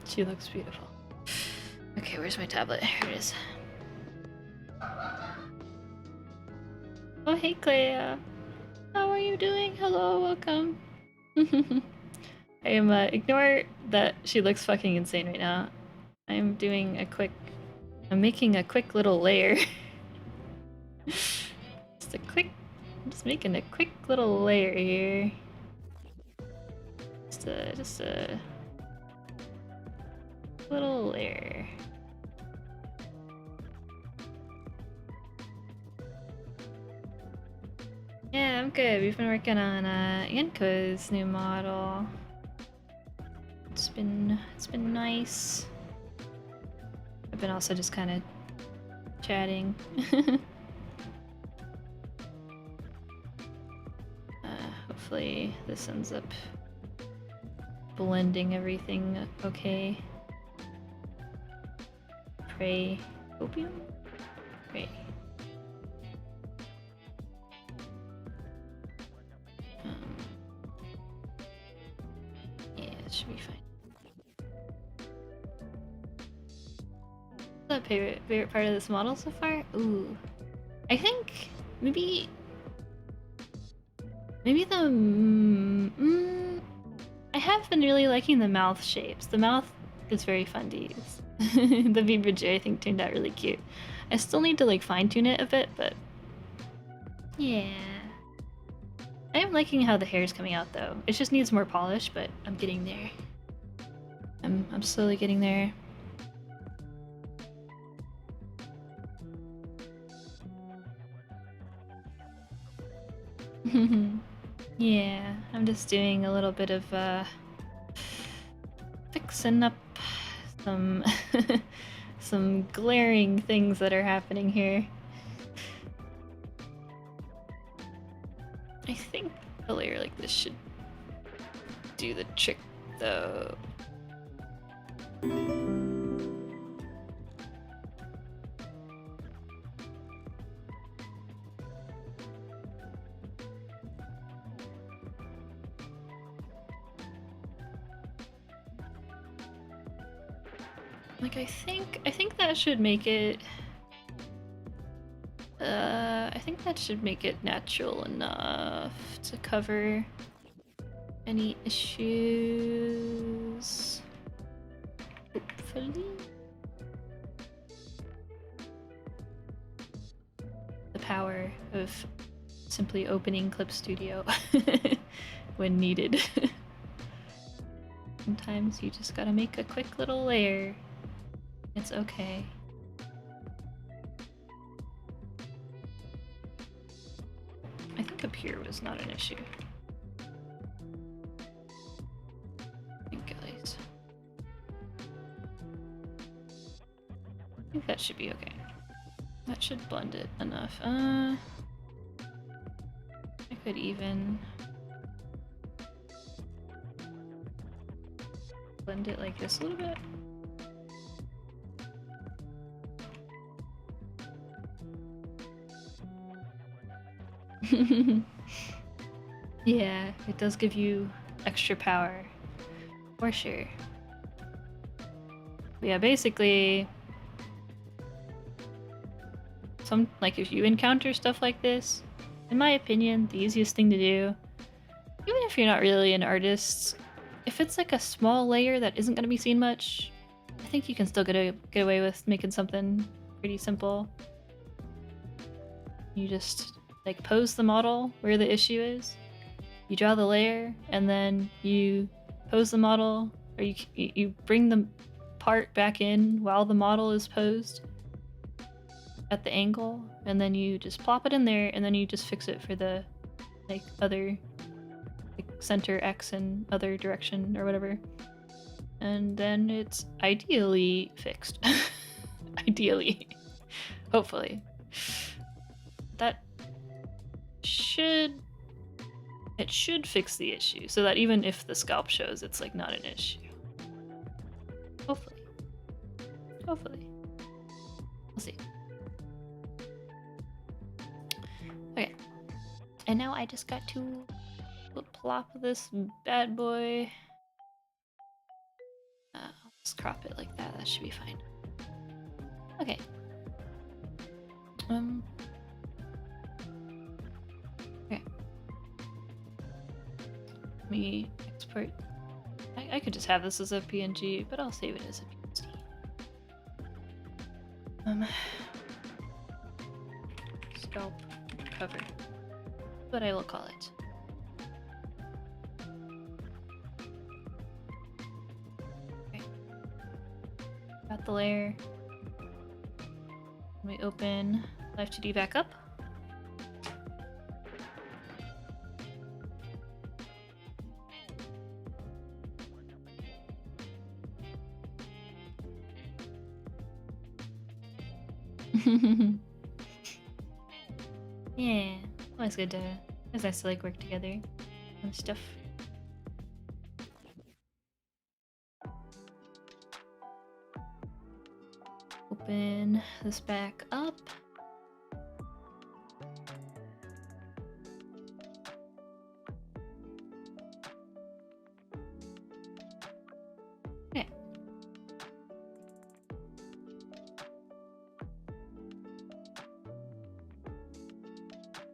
She looks beautiful. Okay, where's my tablet? Here it is. Oh, hey, Clea. How are you doing? Hello, welcome. I am, ignore that she looks fucking insane right now. I'm making a quick little layer. I'm just making a quick little layer here. Just a little layer. Yeah, I'm good. We've been working on Yenko's new model. It's been nice. I've been also just kind of chatting. Hopefully this ends up blending everything okay. Pray. Opium? Pray. Yeah, it should be fine. What's the favorite part of this model so far? Ooh. I think maybe I have been really liking the mouth shapes. The mouth is very fun to use. The Beaver J I think turned out really cute. I still need to like fine tune it a bit, but yeah. I am liking how the hair is coming out though. It just needs more polish, but I'm getting there. I'm slowly getting there. Yeah, I'm just doing a little bit of fixing up some some glaring things that are happening here. I think a layer like this should do the trick, though. Like, I think that should make it. I think that should make it natural enough to cover any issues. Hopefully. The power of simply opening Clip Studio when needed. Sometimes you just gotta make a quick little layer. It's okay. I think up here was not an issue. I think at least. I think that should be okay. That should blend it enough. I could even blend it like this a little bit. Yeah, it does give you extra power, for sure. But yeah, basically, like if you encounter stuff like this, in my opinion, the easiest thing to do, even if you're not really an artist, if it's like a small layer that isn't going to be seen much, I think you can still get away with making something pretty simple. You just like pose the model where the issue is. You draw the layer, and then you pose the model, or you bring the part back in while the model is posed at the angle, and then you just plop it in there, and then you just fix it for the like other like center X and other direction or whatever, and then it's ideally fixed. Ideally, hopefully. That should fix the issue, so that even if the scalp shows, it's like not an issue. Hopefully. We'll see. Okay. And now I just got to plop this bad boy. Let's crop it like that. That should be fine. Okay. Okay. Let me export. I could just have this as a PNG, but I'll save it as a PNG. Scalp cover. That's what I will call it. Okay. Got the layer. Let me open Live2D back up. Yeah, always good to. It's nice to like work together and stuff. Open this back up. Okay.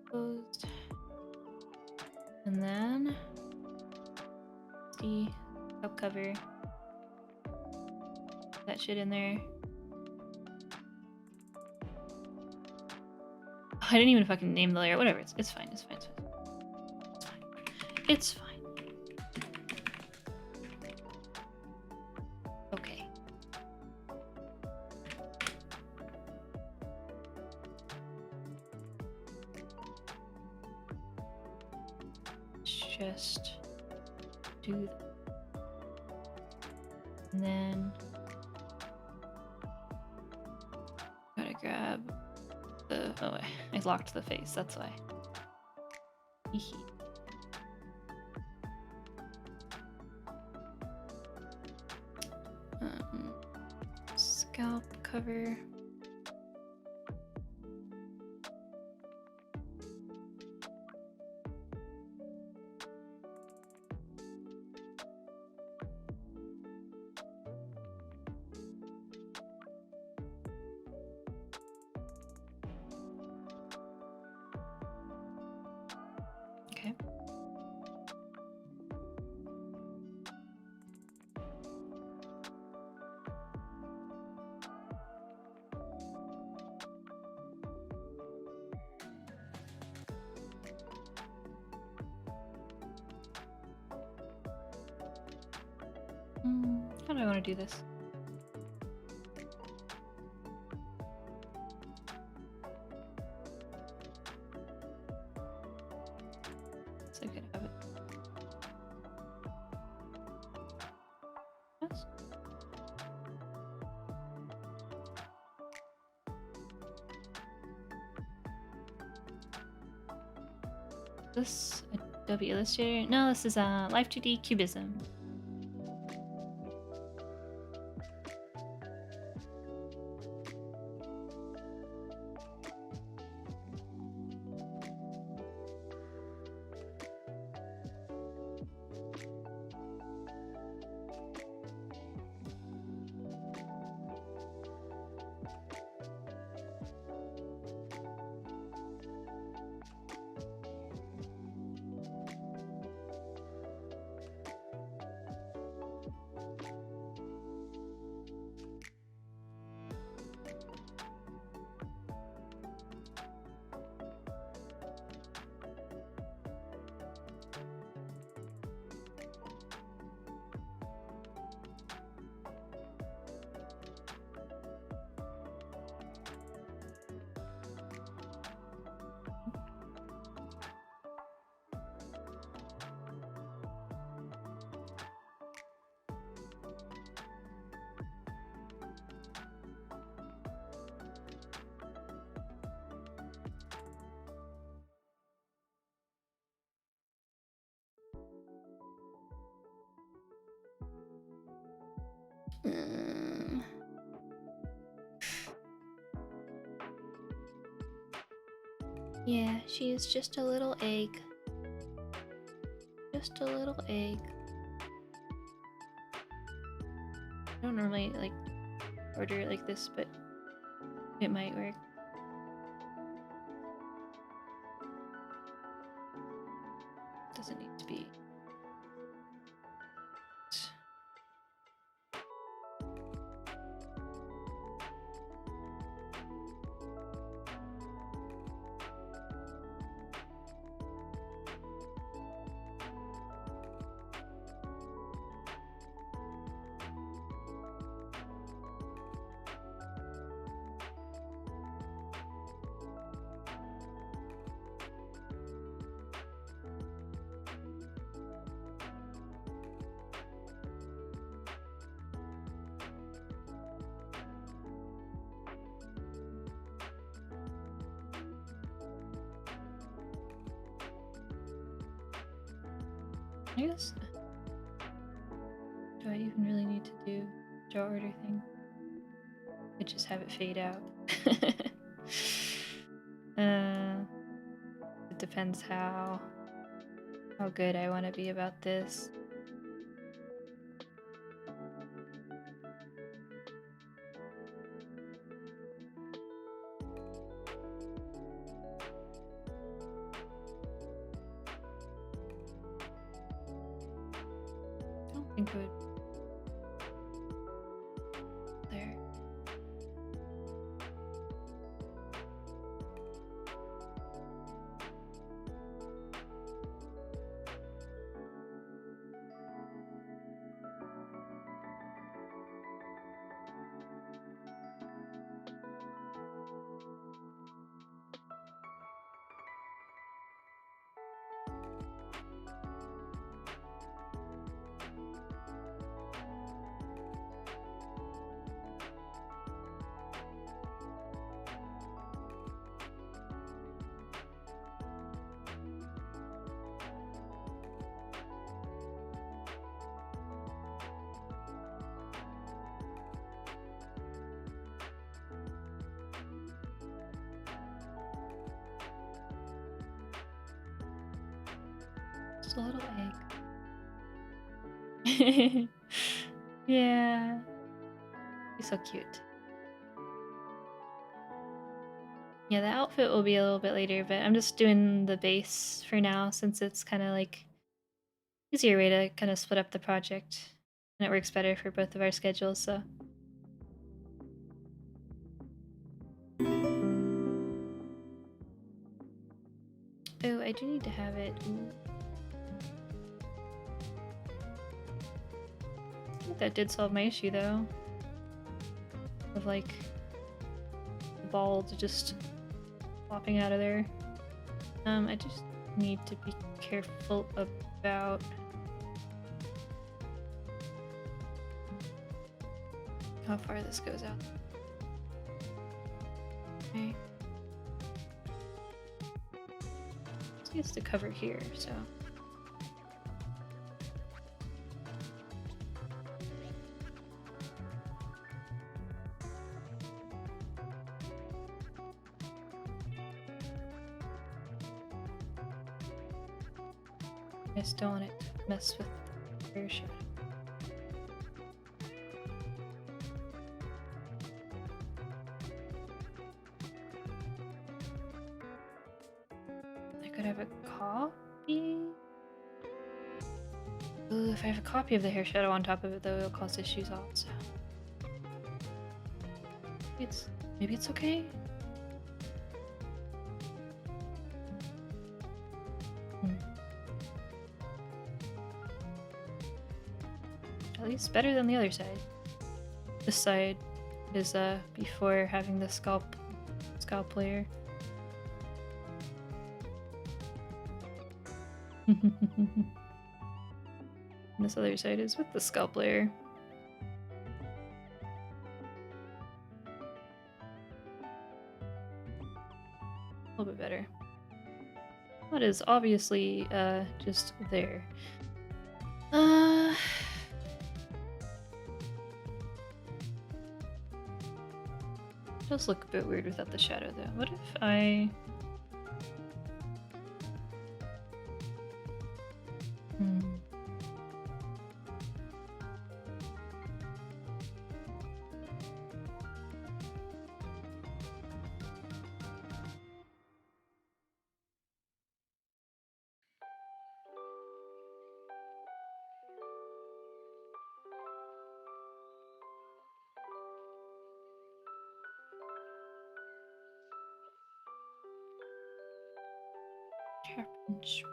Closed. And then the top cover. That shit in there. I didn't even fucking name the layer. Whatever. It's fine. It's fine. It's fine. It's fine. Okay. Just do that. And then gotta grab the. Oh, I locked the face. That's why. Hehe. Scalp cover. Okay. How do I want to do this? So I could have it. Yes. This Adobe Illustrator? No, this is Live2D Cubism. Yeah, she is just a little egg. Just a little egg. I don't normally like order it like this, but it might work. Doesn't need to be. I guess. Do I even really need to do draw order thing? I just have it fade out. It depends how good I want to be about this. I don't think it would. There. a little egg. Yeah. He's so cute. Yeah, the outfit will be a little bit later, but I'm just doing the base for now since it's kind of like easier way to kind of split up the project. And it works better for both of our schedules, so. Oh, I do need to have it. Ooh. I think that did solve my issue though. Of like the ball just flopping out of there. I just need to be careful about how far this goes out. Okay. This needs to cover here, so. I just don't want it to mess with the air shadow. I could have a copy? Ooh, if I have a copy of the hair shadow on top of it though, it'll cause issues also. Maybe it's okay? At least better than the other side. This side is before having the scalp layer. This other side is with the scalp layer. A little bit better. That is obviously just there. It does look a bit weird without the shadow though. What if I... happens?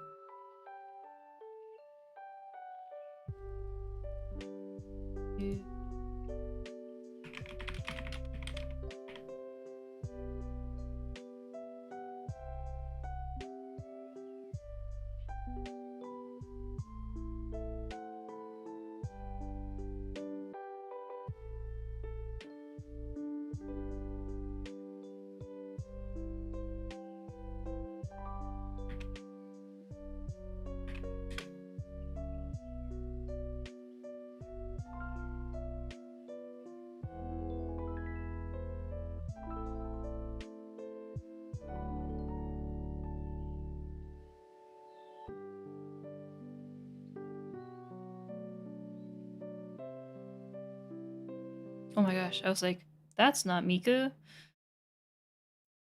Oh my gosh, I was like, that's not Miku.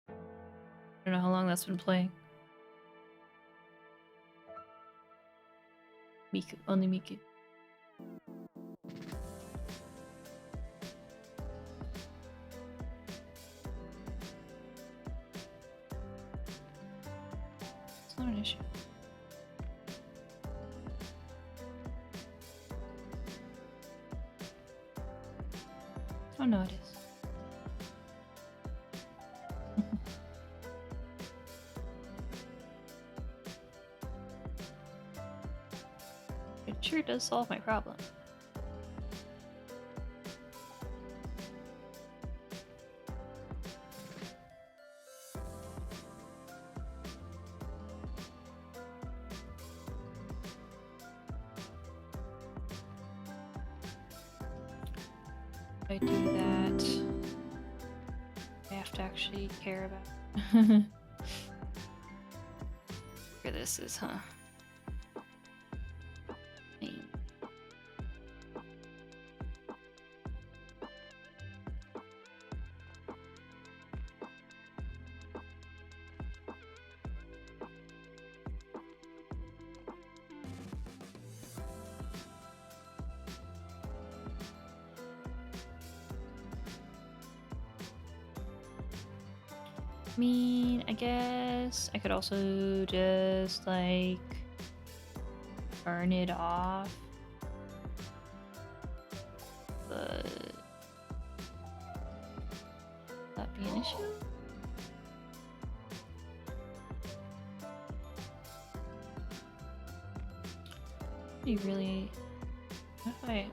I don't know how long that's been playing. Miku, only Miku. It's not an issue. Oh no, it is. It sure does solve my problem. If I do that, I have to actually care about where this is, huh? mean, I guess I could also just like burn it off. But would that be an issue? You really, what if I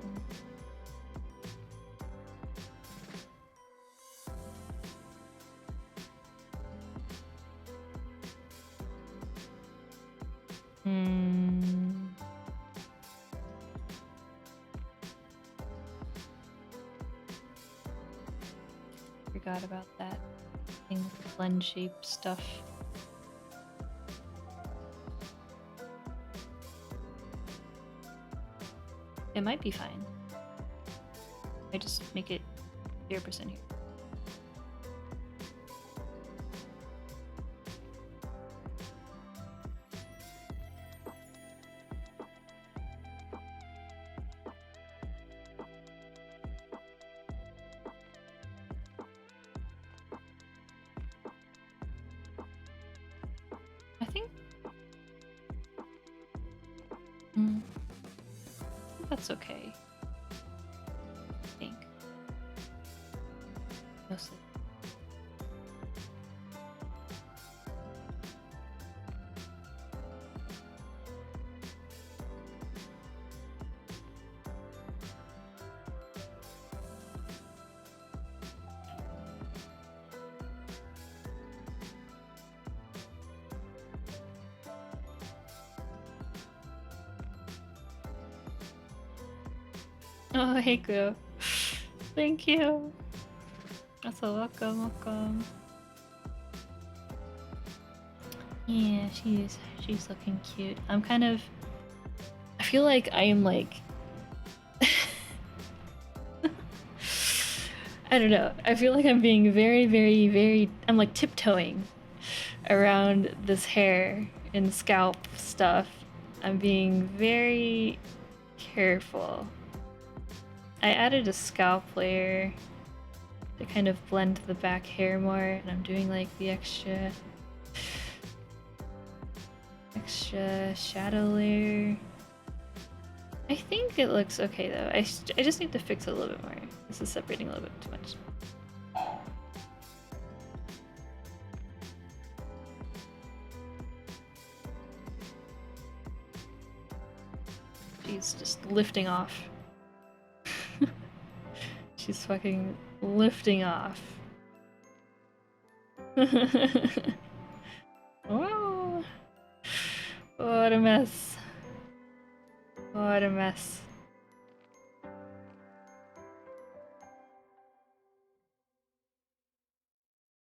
forgot about that thing with the blend shape stuff. It might be fine. I just make it 0% here. I think that's okay. I think. Mostly. Oh, hey, Kudo. Thank you. Also, welcome. Yeah, she's looking cute. I'm kind of. I feel like I am like. I don't know. I feel like I'm being very. I'm like tiptoeing around this hair and scalp stuff. I'm being very careful. I added a scalp layer to kind of blend the back hair more, and I'm doing like the extra shadow layer. I think it looks okay though. I just need to fix it a little bit more. This is separating a little bit too much. She's just lifting off. She's fucking lifting off. Oh, what a mess. What a mess.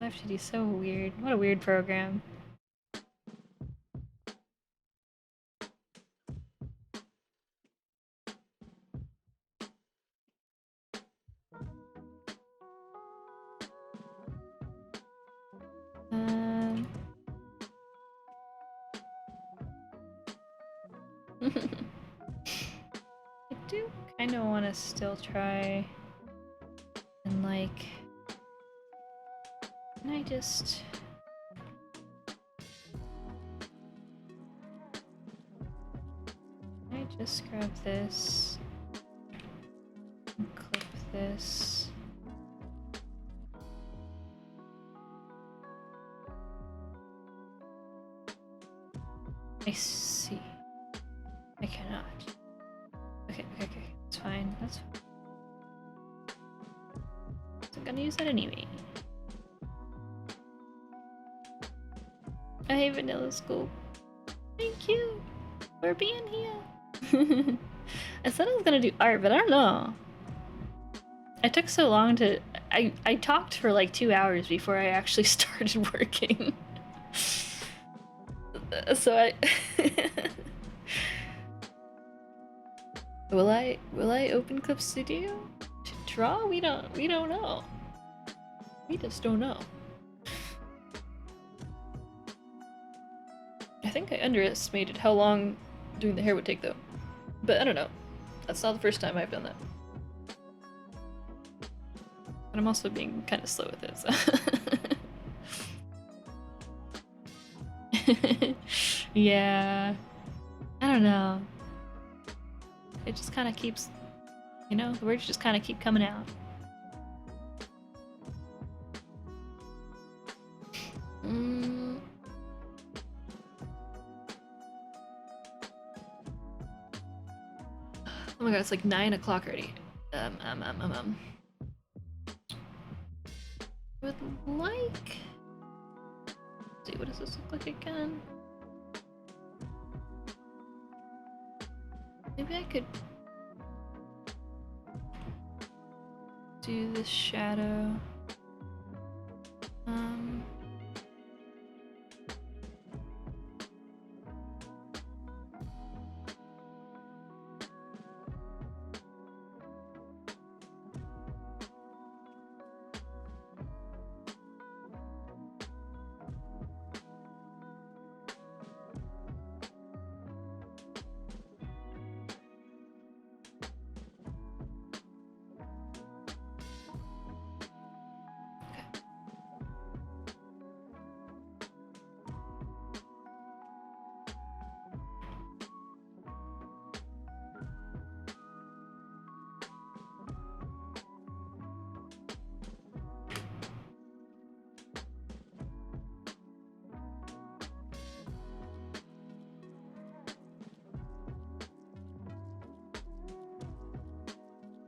Live2D is so weird. What a weird program. I do kind of want to still try and like, can I just grab this and clip this? I see. I cannot. Okay. It's fine. That's fine. I'm gonna use that anyway. I hate Vanilla School. Thank you for being here. I said I was gonna do art, but I don't know. I took so long to. I talked for like 2 hours before I actually started working. So I. Will I open Clip Studio to draw? We don't know. We just don't know. I think I underestimated how long doing the hair would take though. But I don't know. That's not the first time I've done that. But I'm also being kind of slow with it, so. Yeah. I don't know. It just kind of keeps, you know, the words just kind of keep coming out. Mm. Oh my god, it's like 9 o'clock already. Would like. Let's see, what does this look like again? Maybe I could do this shadow.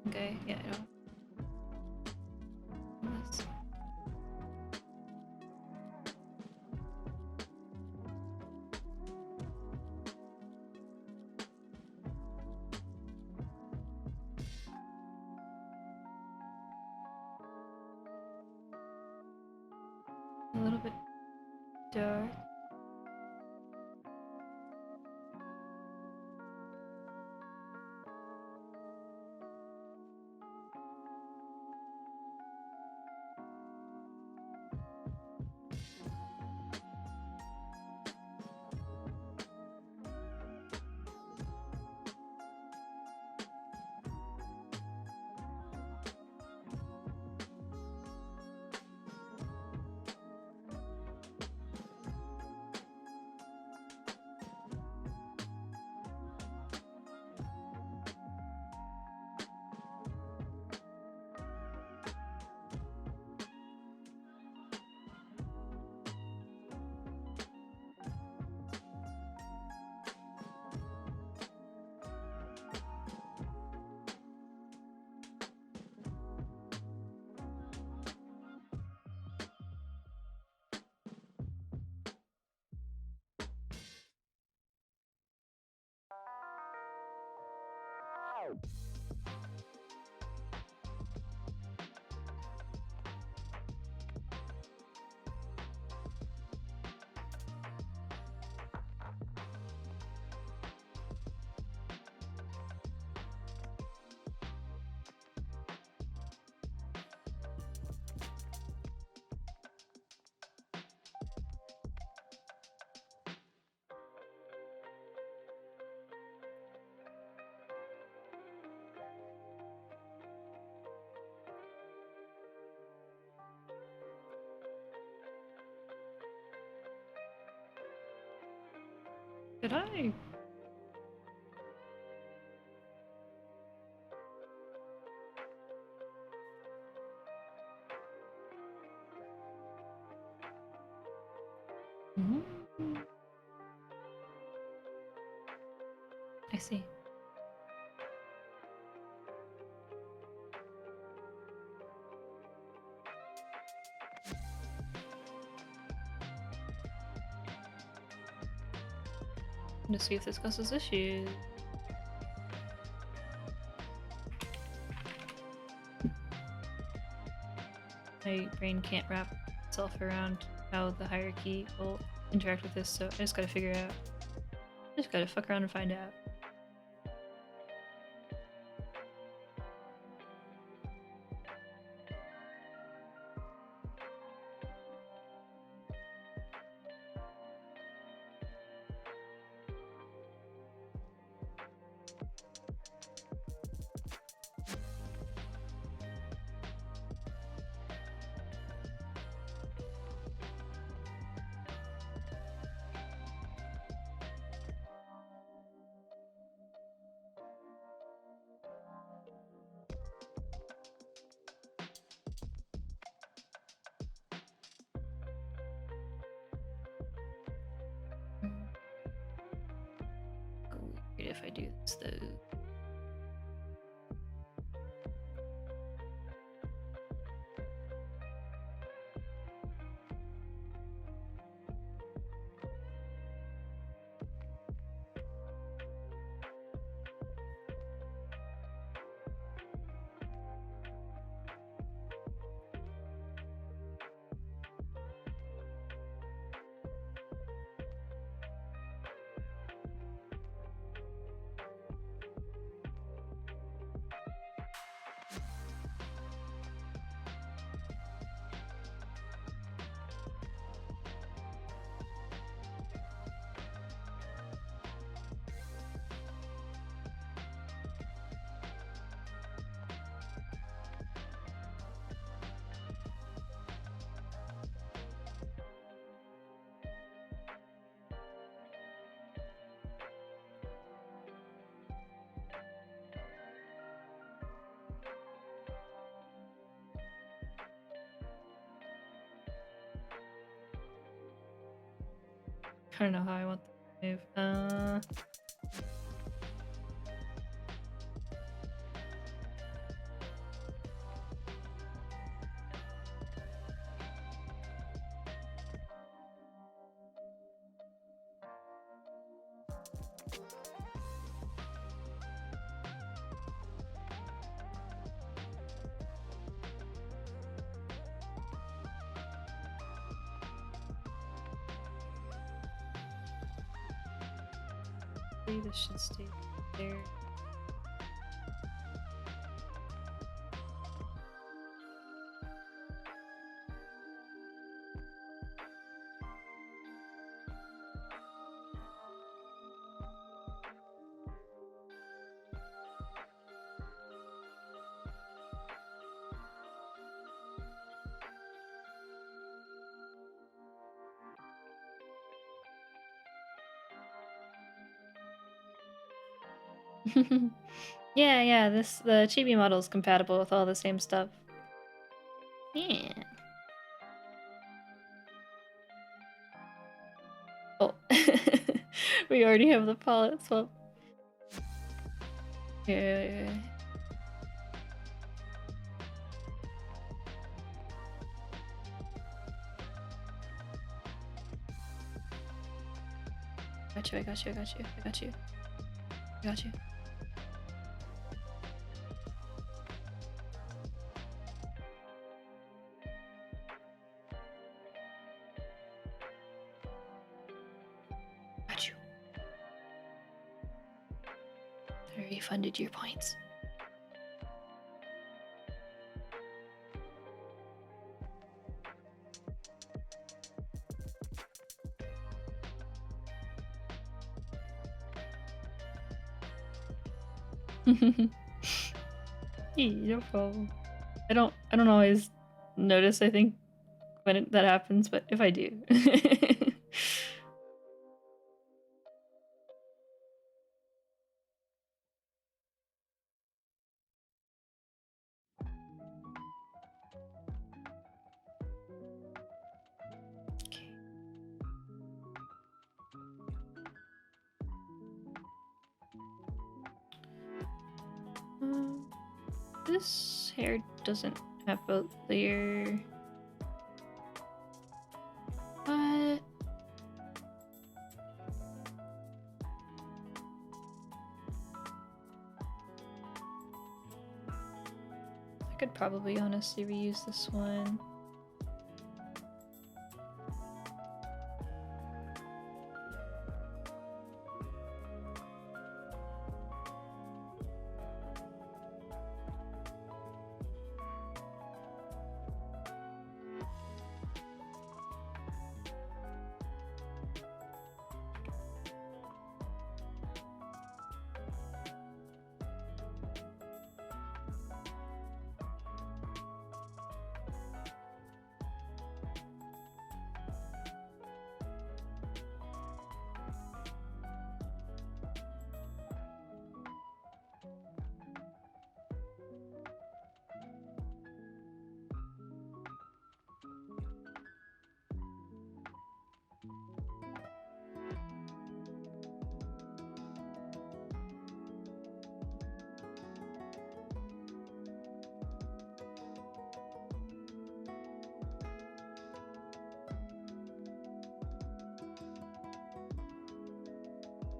Okay, yeah, I don't. This. A little bit dark. Did I? I see. To see if this causes issues. My brain can't wrap itself around how the hierarchy will interact with this, so I just gotta figure out. I just gotta fuck around and find out. I do this though. I don't know how I want to move. This should stay there. Yeah, the chibi model is compatible with all the same stuff. Yeah. Oh. We already have the palette swap. Yeah. I got you. I refunded your points. No problem. I don't always notice, I think, when that happens, but if I do. This hair doesn't have both layer. What? I could probably honestly reuse this one.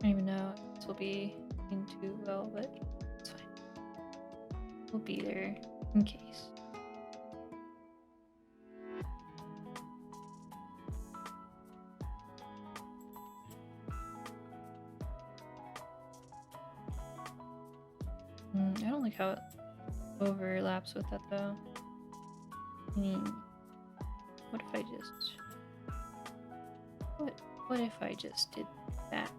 don't even know if this will be in too well, but it's fine. We'll be there in case. I don't like how it overlaps with that though. I mean, what if I just... What if I just did that?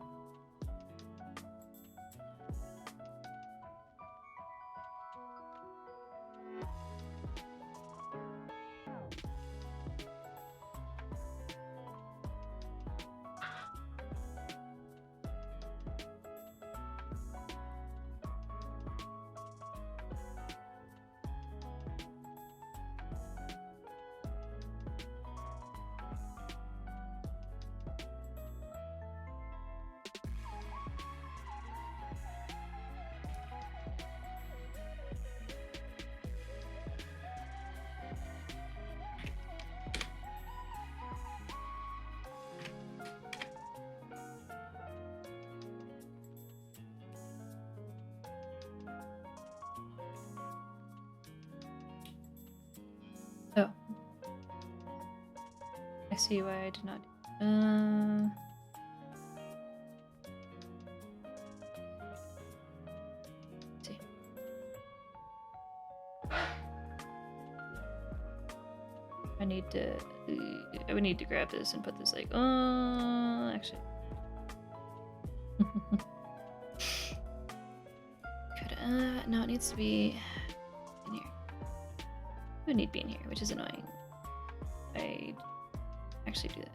Oh. I see why I did not. Let's see. I would need to grab this and put this like, actually. No, it needs to be in here. It would need to be in here, which is annoying. I'd actually do that.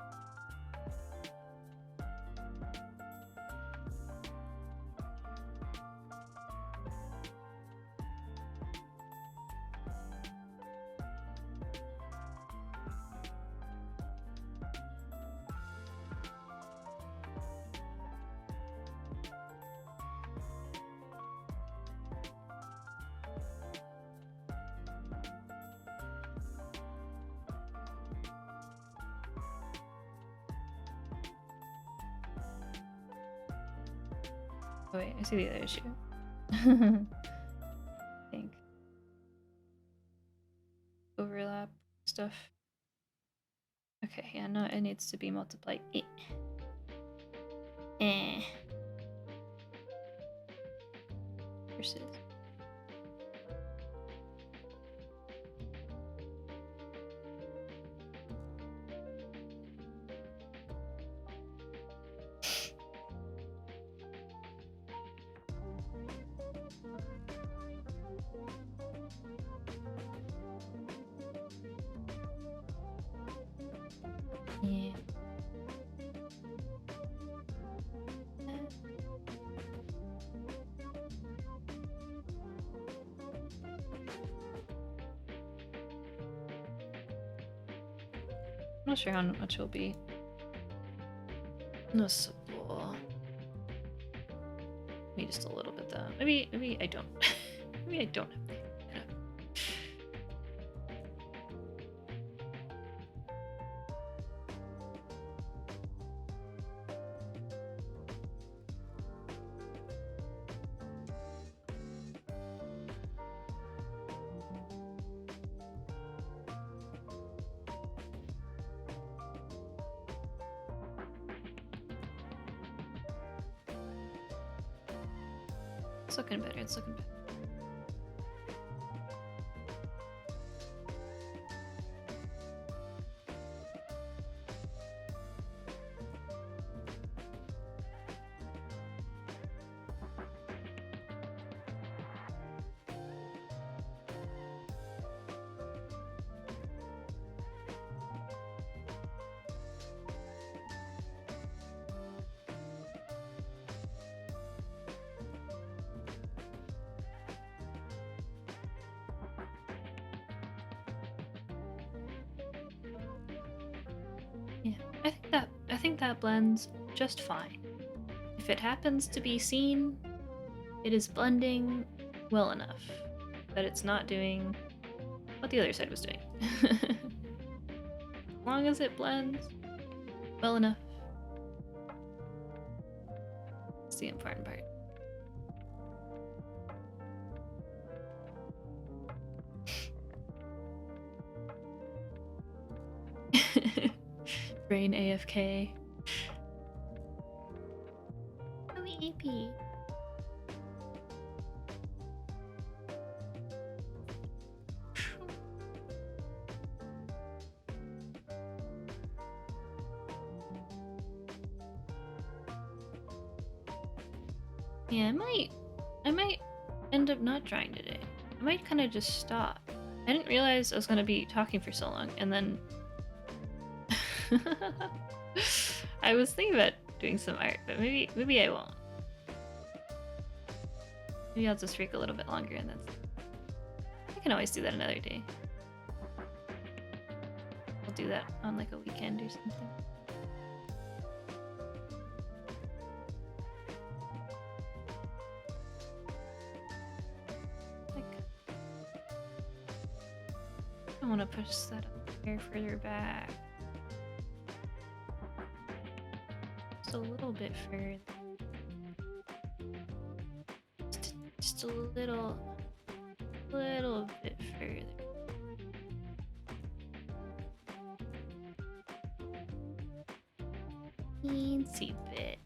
Oh wait, I see the other issue. I think. Overlap stuff. Okay, yeah, no, it needs to be multiplied. Versus. Yeah. I'm not sure how much it'll be noticeable. Maybe just a little bit though. Maybe I don't. Maybe I don't have to. It's looking better, it's looking better. Yeah, I think that blends just fine. If it happens to be seen, it is blending well enough that it's not doing what the other side was doing. As long as it blends well enough. the important part. Brain AFK. Oh, EP. Yeah, I might end up not trying today. I might kind of just stop. I didn't realize I was gonna be talking for so long, and then I was thinking about doing some art, but maybe I won't. Maybe I'll just freak a little bit longer, and that's. I can always do that another day. I'll do that on like a weekend or something. I want to push that up here further back. Just a little bit further. Just a little bit further. Teensy bit.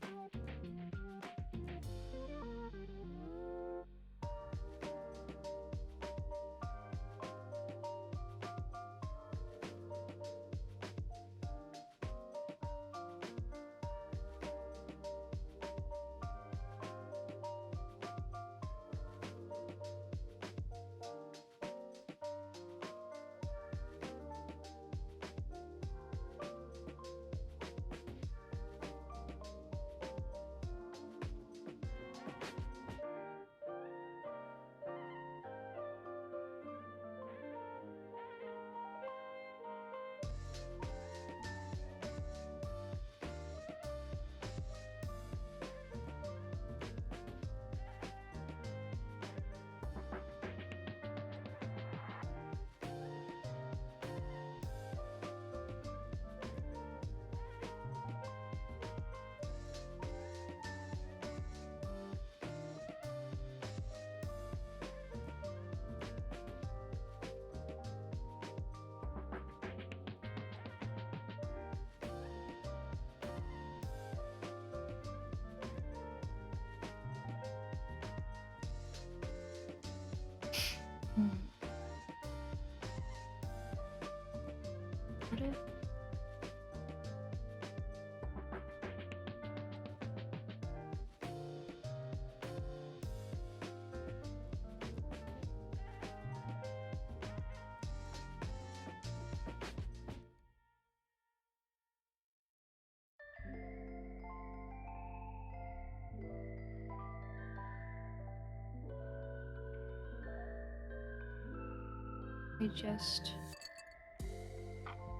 I just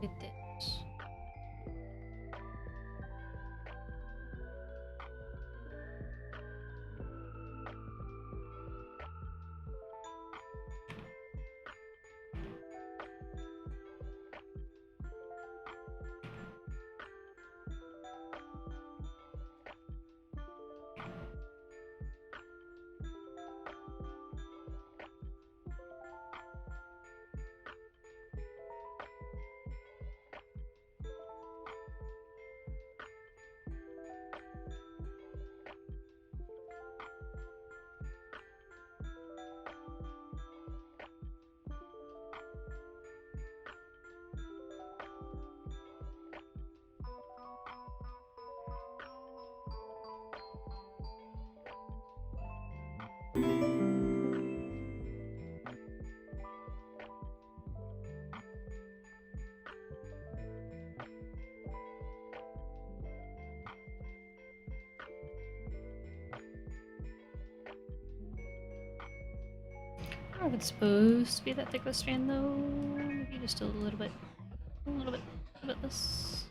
did this. I don't know if it's supposed to be that thick of a strand though. Maybe just a little bit less.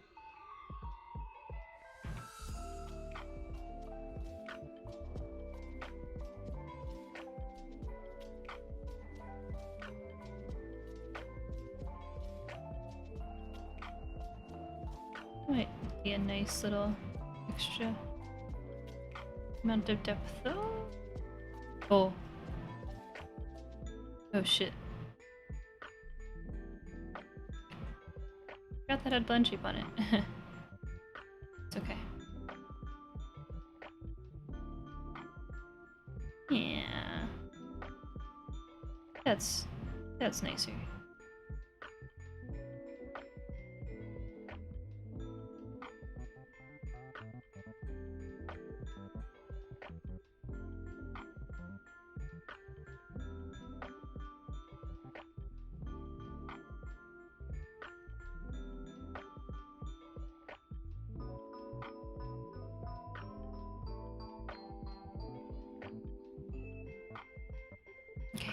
Might be a nice little extra. Amount of depth though? Oh. Oh shit. Forgot that had blend shape on it. It's okay. Yeah. That's nicer. Okay.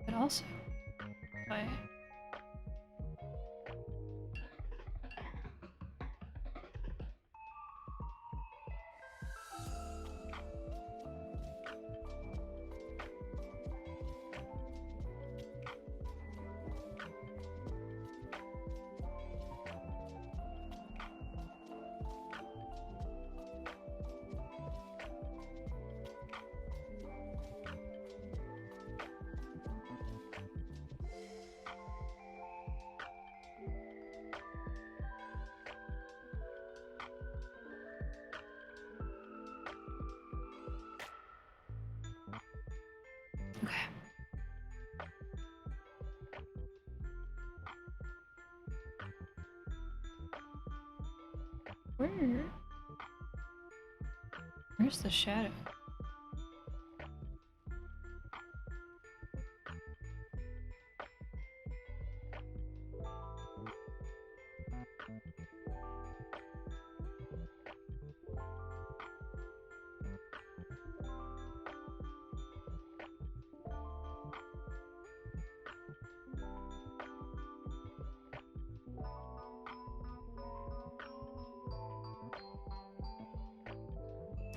But also, I okay. Where's the shadow?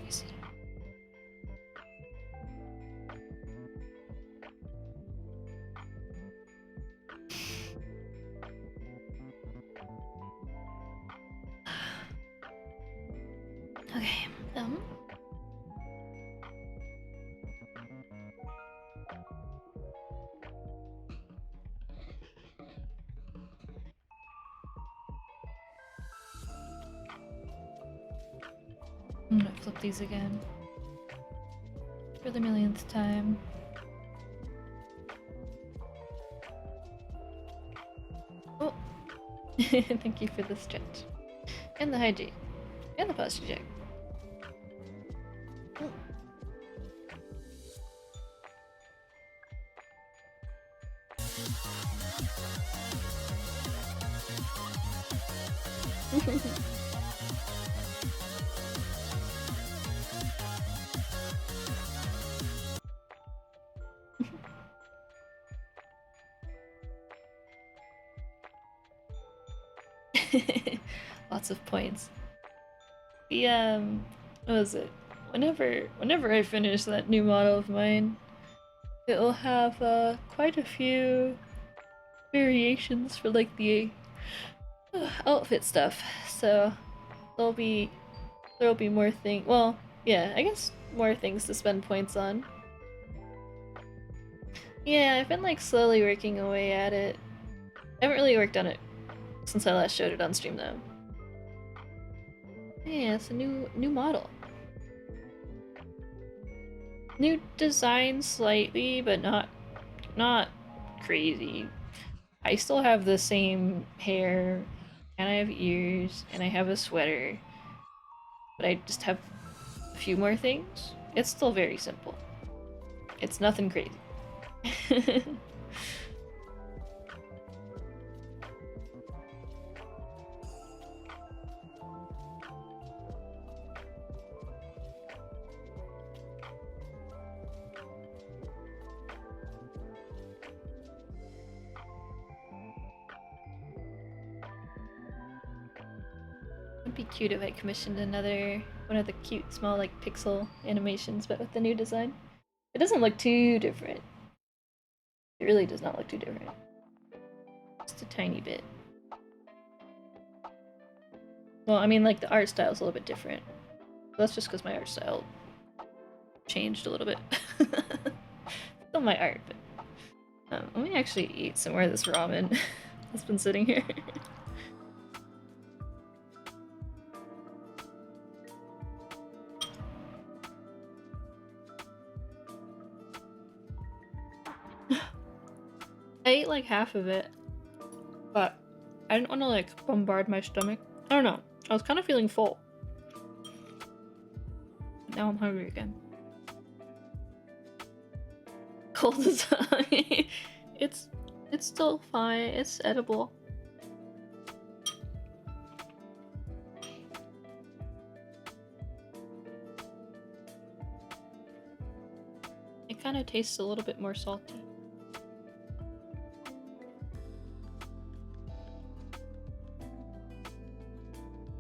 Is it? Okay. I'm gonna flip these again for the millionth time. Oh, thank you for the stretch and the hygiene and the posture check. Oh. Lots of points. The what was it? Whenever I finish that new model of mine, it will have quite a few variations for like the outfit stuff. So there'll be more things. Well, yeah, I guess more things to spend points on. Yeah, I've been like slowly working away at it. I haven't really worked on it since I last showed it on stream though. Yeah, it's a new model. New design slightly, but not crazy. I still have the same hair, and I have ears, and I have a sweater, but I just have a few more things. It's still very simple. It's nothing crazy. be cute if I commissioned one of the cute small like pixel animations, but with the new design. It doesn't look too different. It really does not look too different. Just a tiny bit. Well, I mean, like, the art style's a little bit different. That's just because my art style changed a little bit. Still my art, but... let me actually eat some more of this ramen that's been sitting here. I ate like half of it, but I didn't want to like bombard my stomach. I don't know. I was kind of feeling full. Now I'm hungry again. Cold as it's still fine. It's edible. It kind of tastes a little bit more salty.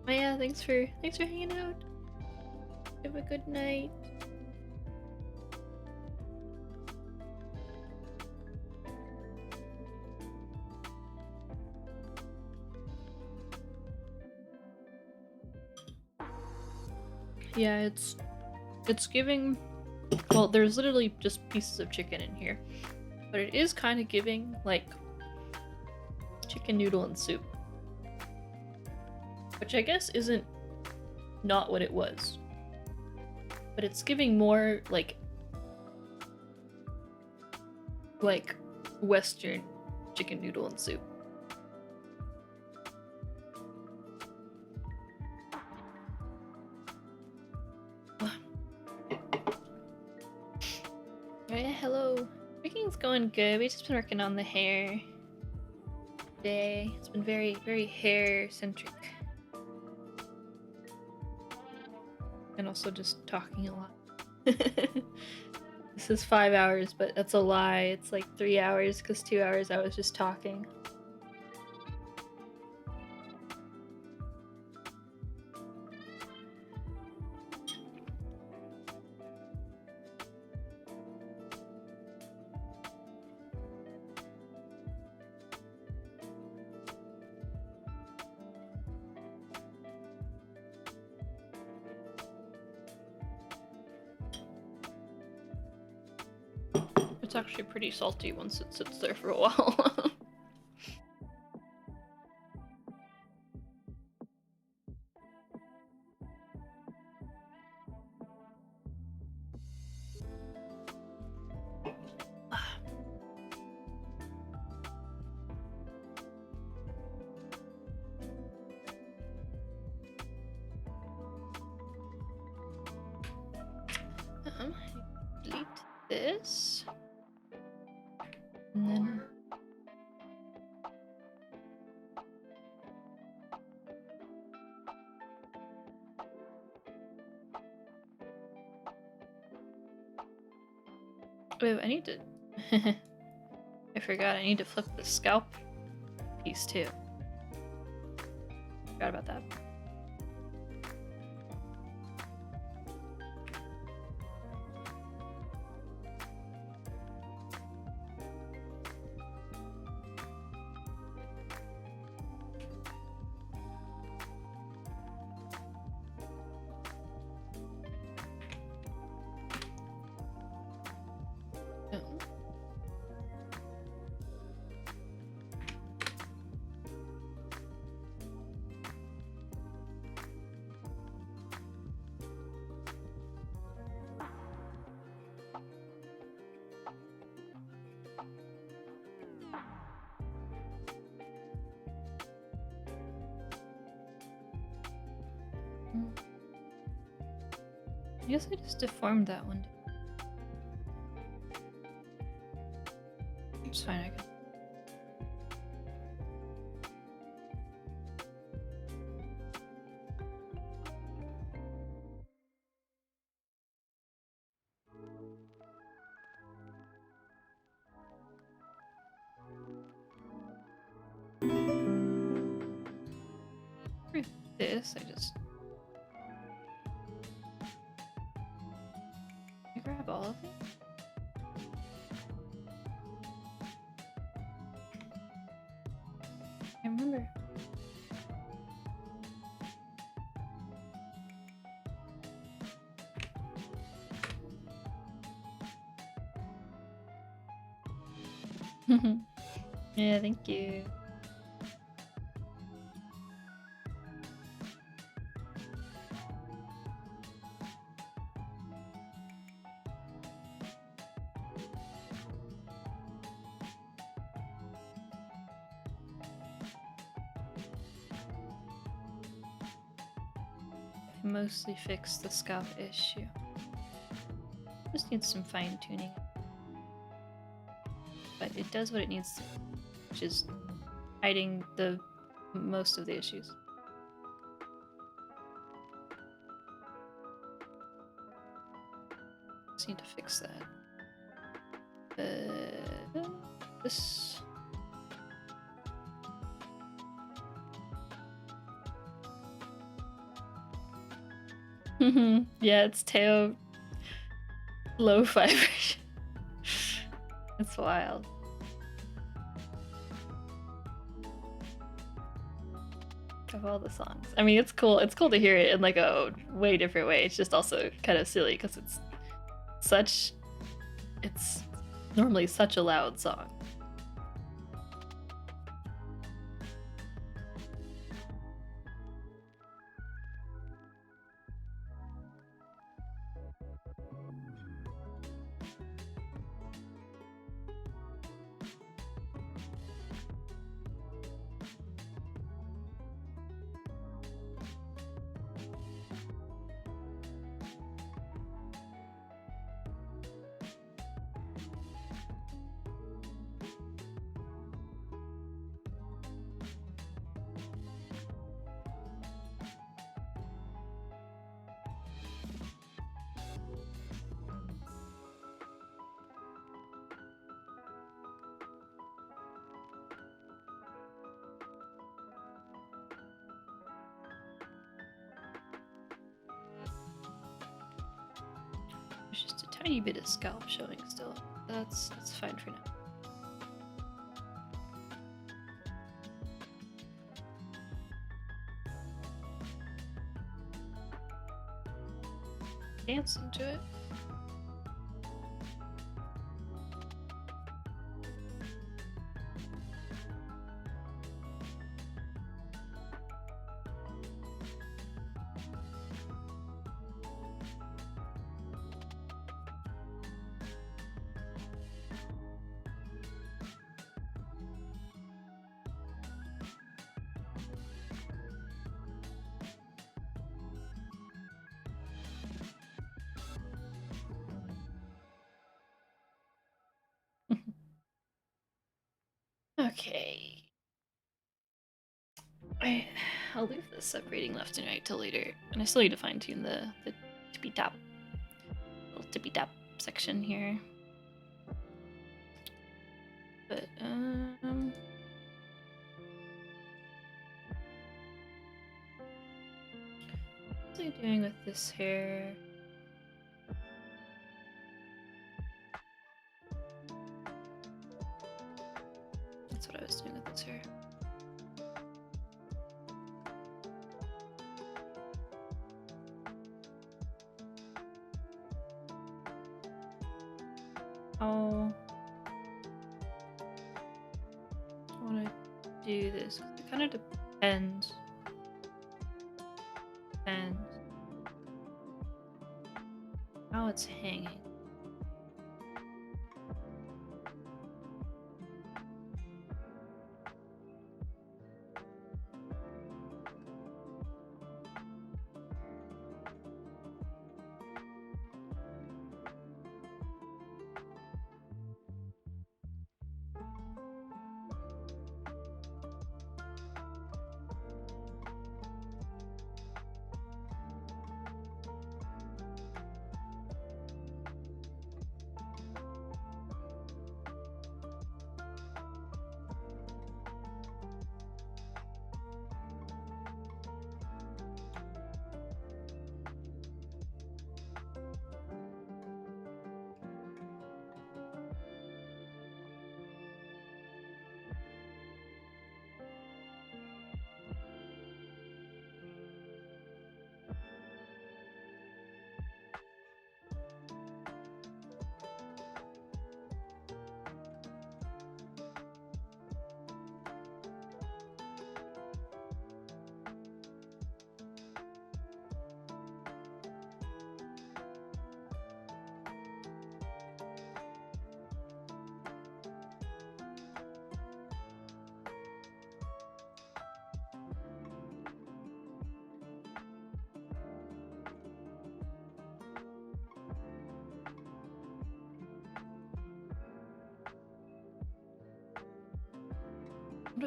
Oh yeah, thanks for hanging out. Have a good night. Yeah, it's giving, well, there's literally just pieces of chicken in here, but it is kind of giving like chicken noodle and soup, which I guess isn't not what it was, but it's giving more like Western chicken noodle and soup. Alright, hello. Working's going good. We've just been working on the hair today. It's been very, very hair centric. And also just talking a lot. This is 5 hours, but that's a lie. It's like 3 hours because 2 hours I was just talking. It's actually pretty salty once it sits there for a while. Delete this. And then oh, I need to I forgot I need to flip the scalp piece too. Forgot about that. I guess I just deformed that one. It's fine, I can. this, I just I grab all of it. I remember. Yeah, thank you. I mostly fixed the scalp issue. Just needs some fine tuning. But it does what it needs to, which is hiding the most of the issues. Just need to fix that. This. Yeah, it's Teo lo-fi version. It's wild. Of all the songs. I mean, it's cool. It's cool to hear it in like a way different way. It's just also kind of silly because it's normally such a loud song. There's just a tiny bit of scalp showing still. That's fine for now. Dance into it. Okay. I'll leave the separating left and right till later, and I still need to fine tune the tippy top, little tippy top section here. But what's I doing with this hair? That's what I was doing with this hair. Oh, I want to do this. It kind of depends. And how it's hanging.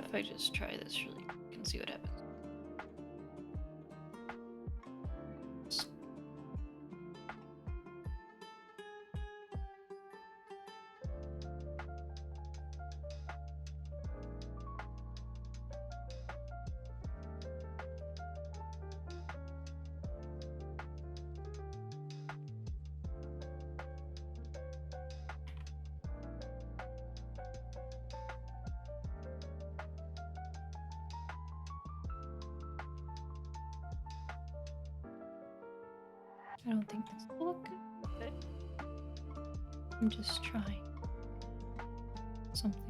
if I just try this really quick and see what happens? I don't think this will look good, but I'm just trying something.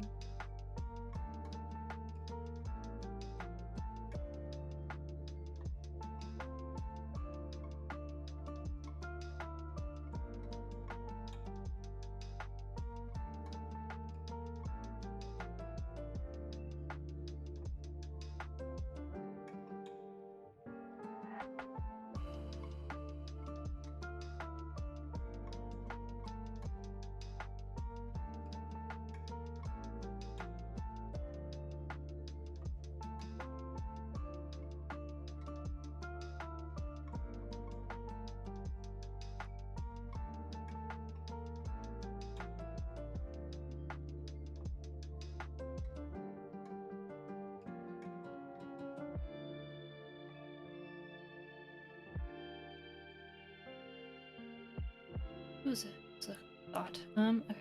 Who's it? It's a thought. Okay.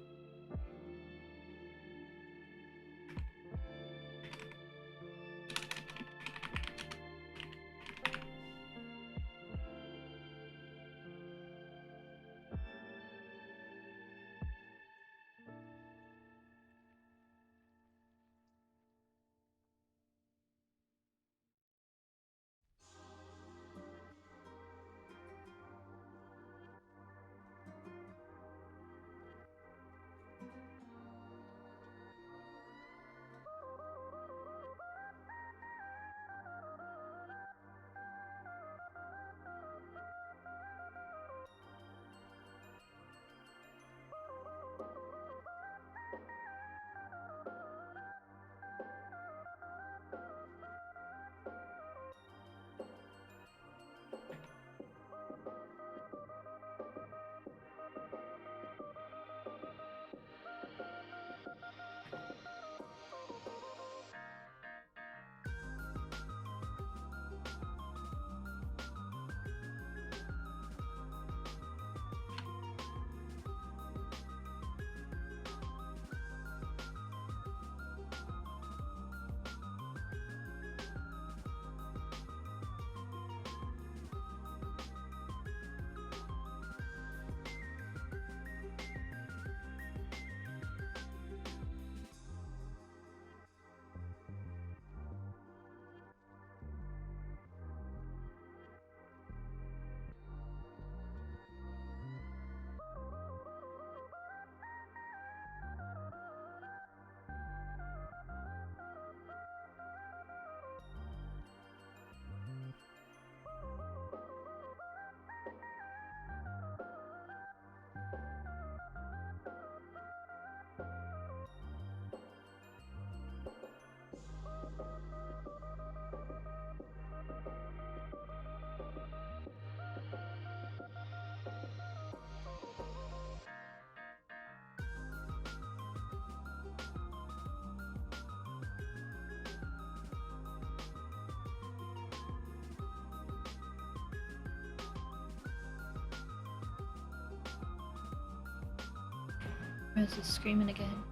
Rose is screaming again.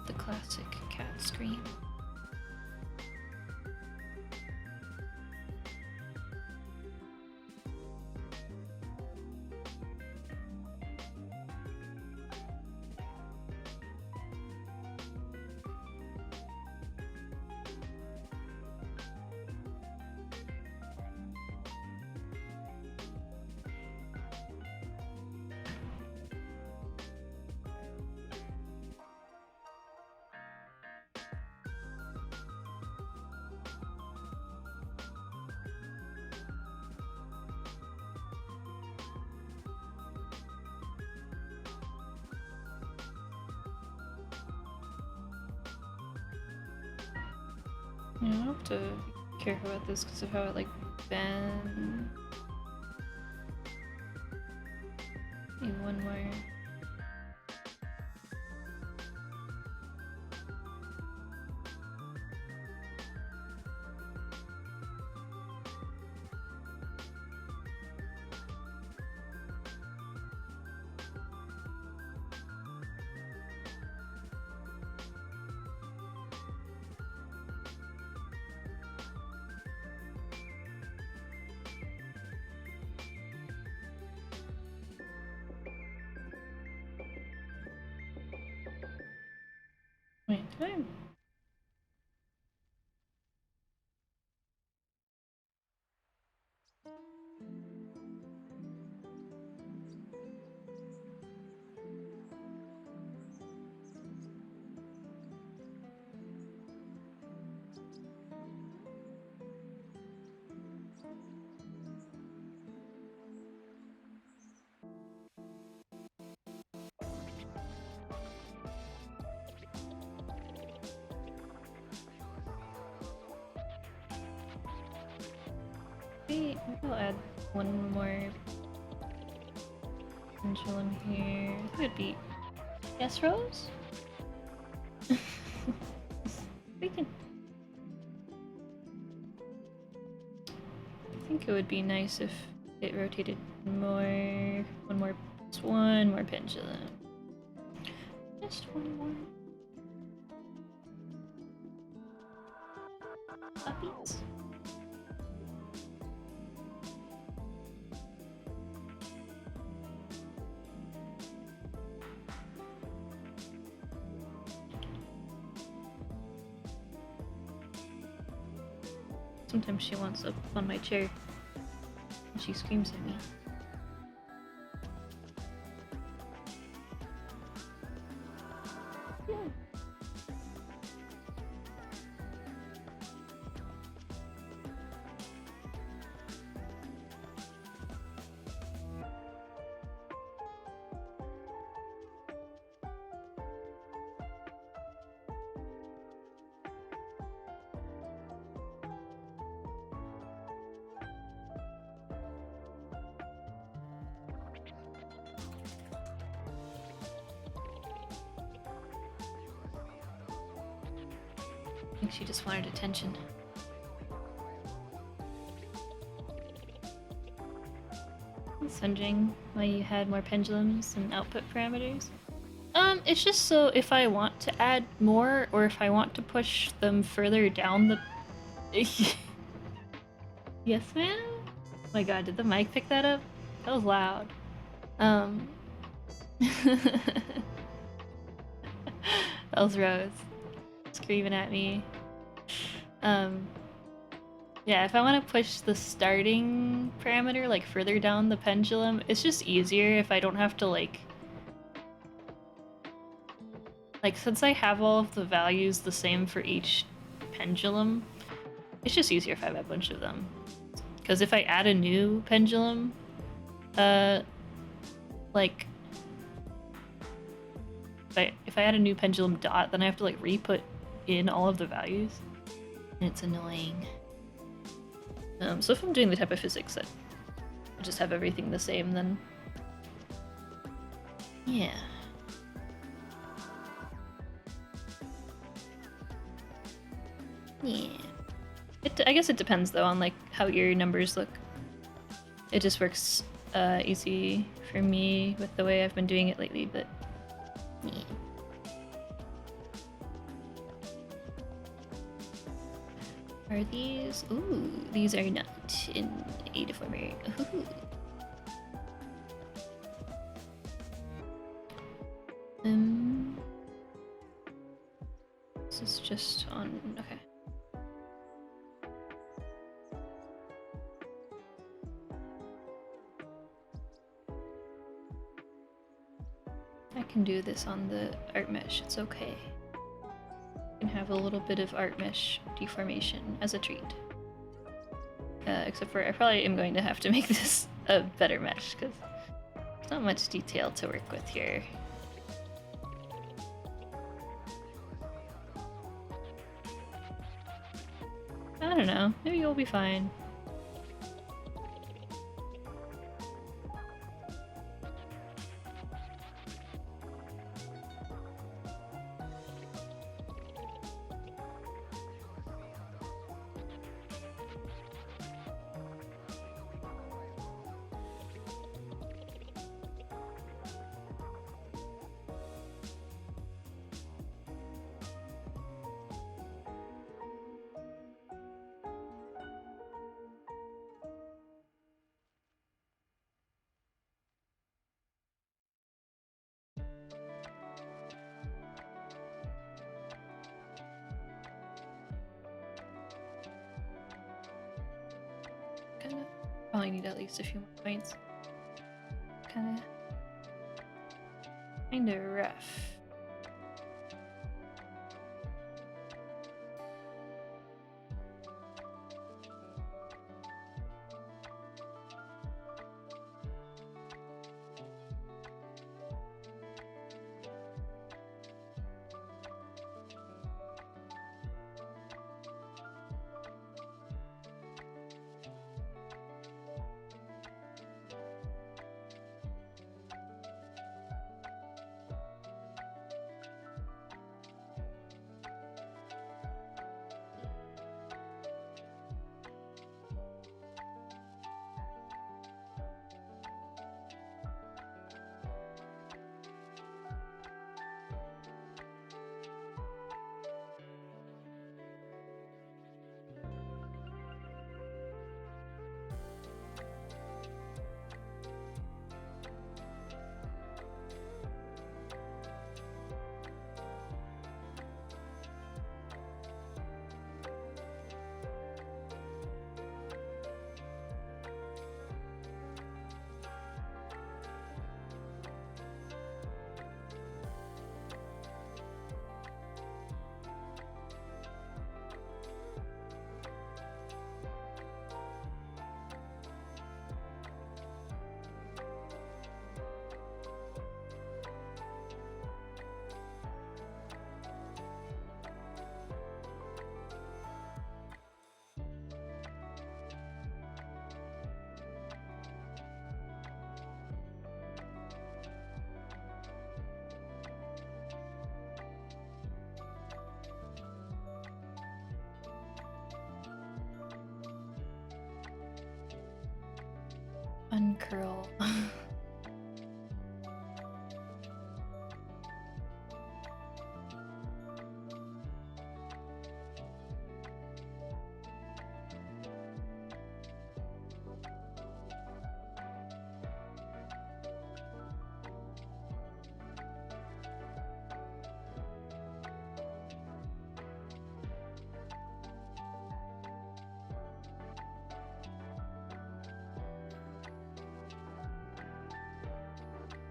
The classic cat scream. Yeah, I'll have to be careful about this because of how it like bends. Maybe one more. Wait, did I? Maybe I'll add one more pendulum here. I think it'd be. Yes, Rose? We can. I think it would be nice if it rotated more. One more pendulum. Just one more. Puppies. Sometimes she wants up on my chair and she screams at me. Yeah. I think she just wanted attention. Thanks, Sunjing. Why you had more pendulums and output parameters? It's just so if I want to add more or if I want to push them further down the... Yes, ma'am? Oh my god, did the mic pick that up? That was loud. That was Rose. Screaming at me. Yeah, if I want to push the starting parameter like further down the pendulum, it's just easier if I don't have to like since I have all of the values the same for each pendulum, it's just easier if I have a bunch of them. Because if I add a new pendulum, like if I add a new pendulum dot, then I have to like re-put in all of the values, and it's annoying. So if I'm doing the type of physics that I just have everything the same, then yeah. Yeah. I guess it depends though on like how your numbers look. It just works easy for me with the way I've been doing it lately, but yeah. Are these? Ooh, these are not in a deformer. Ooh. This is just on. Okay. I can do this on the art mesh. It's okay. I can have a little bit of art mesh deformation as a treat. Except for I probably am going to have to make this a better mesh because there's not much detail to work with here. know. Maybe you'll be fine. Probably need at least a few more points. Kinda rough. Uncurl.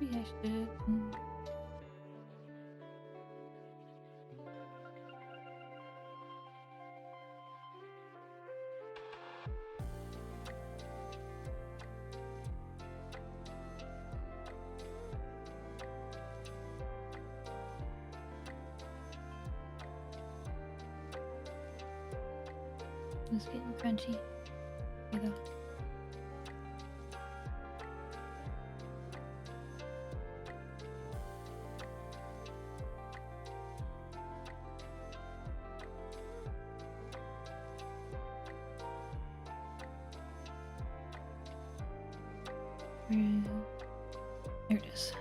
Maybe I should. It's getting crunchy. Here we go. There it is.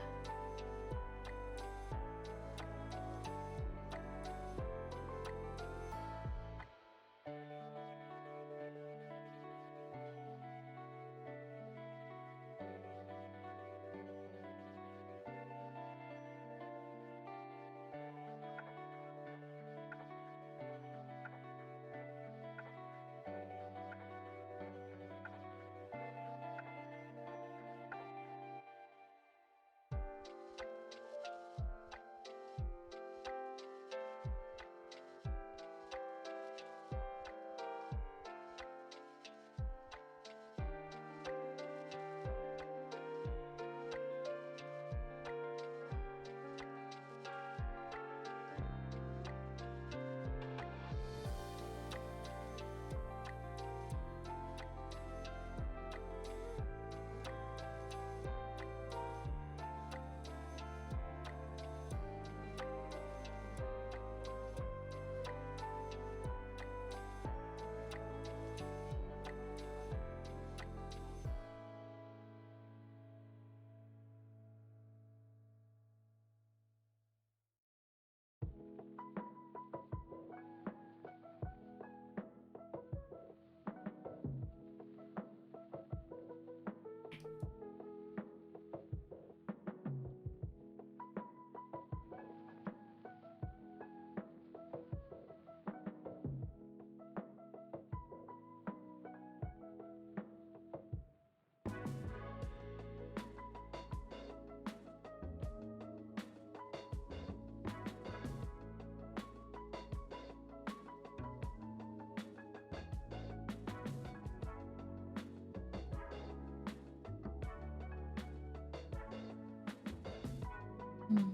Hmm.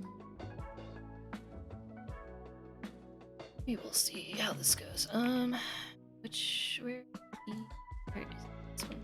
We will see how this goes. Where is this one?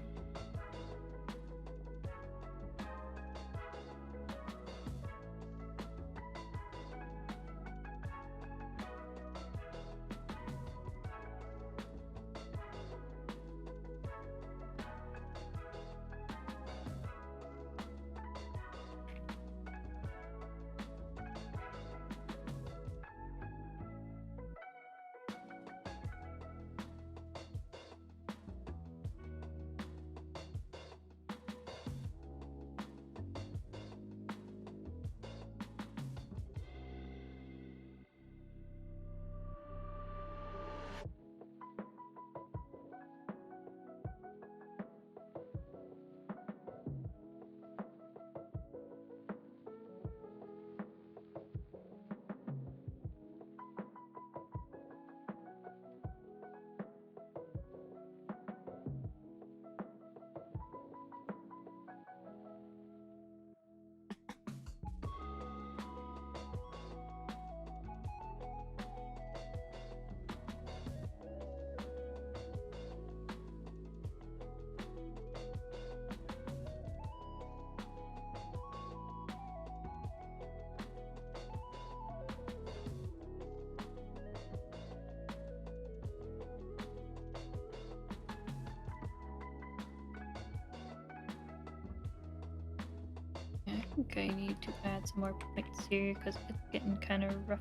Yeah, I think I need to add some more points here because it's getting kind of rough.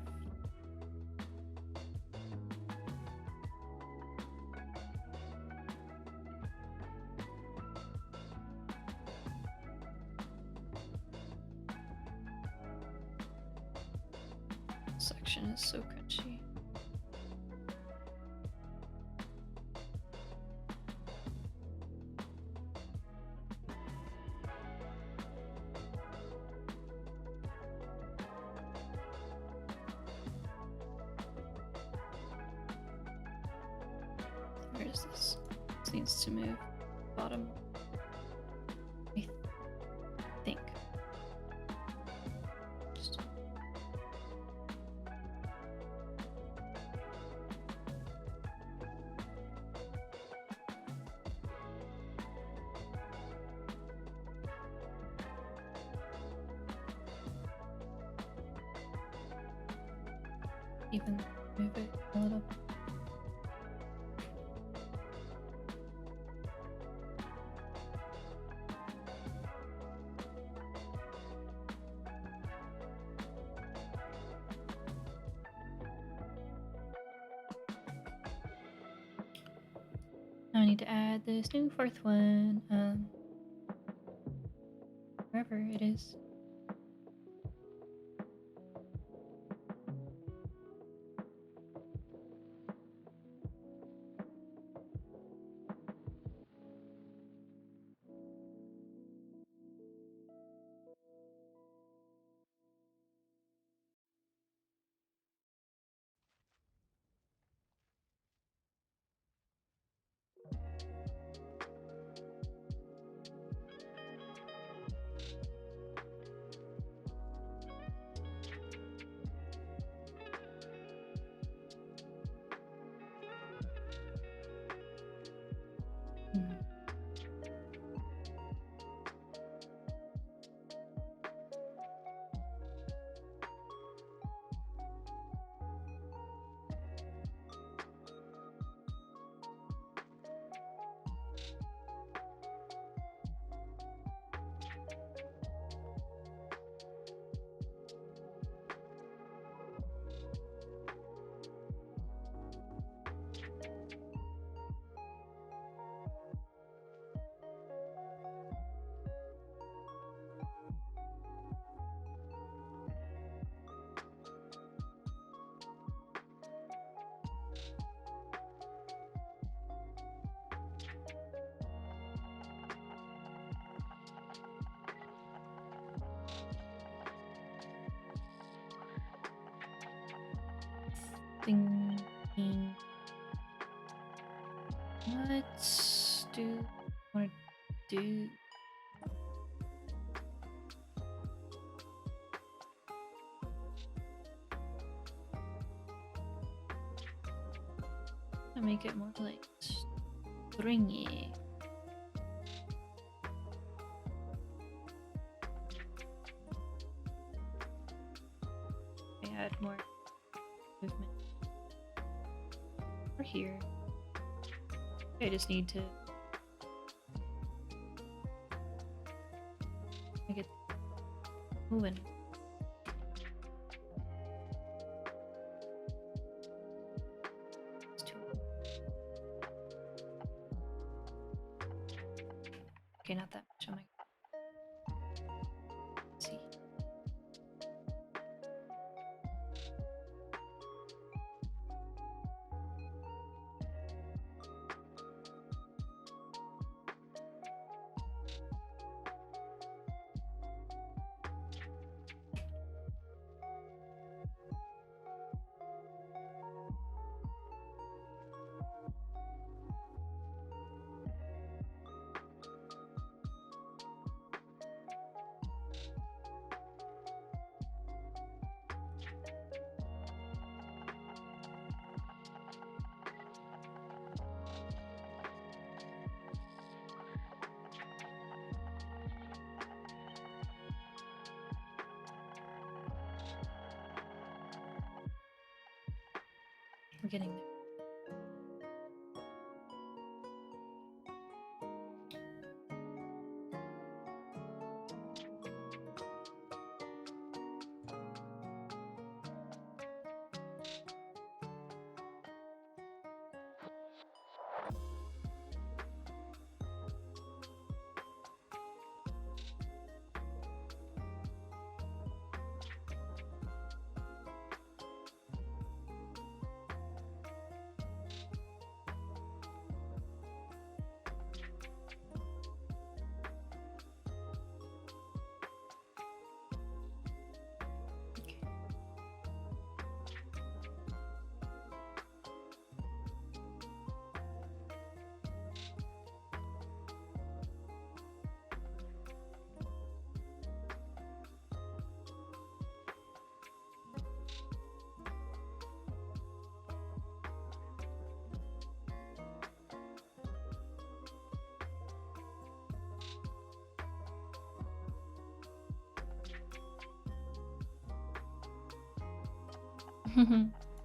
Section is so crunchy. Where is this? This needs to move. Bottom. I think. Just even move it a little. Now I need to add this new fourth one. Wherever it is. Hmm. Thinking. What do I want to do? to make it more like stringy. I add more movement over here. I just need to make it moving. Okay, not that much. Oh my god. Let's see. We're getting there.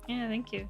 Yeah, thank you.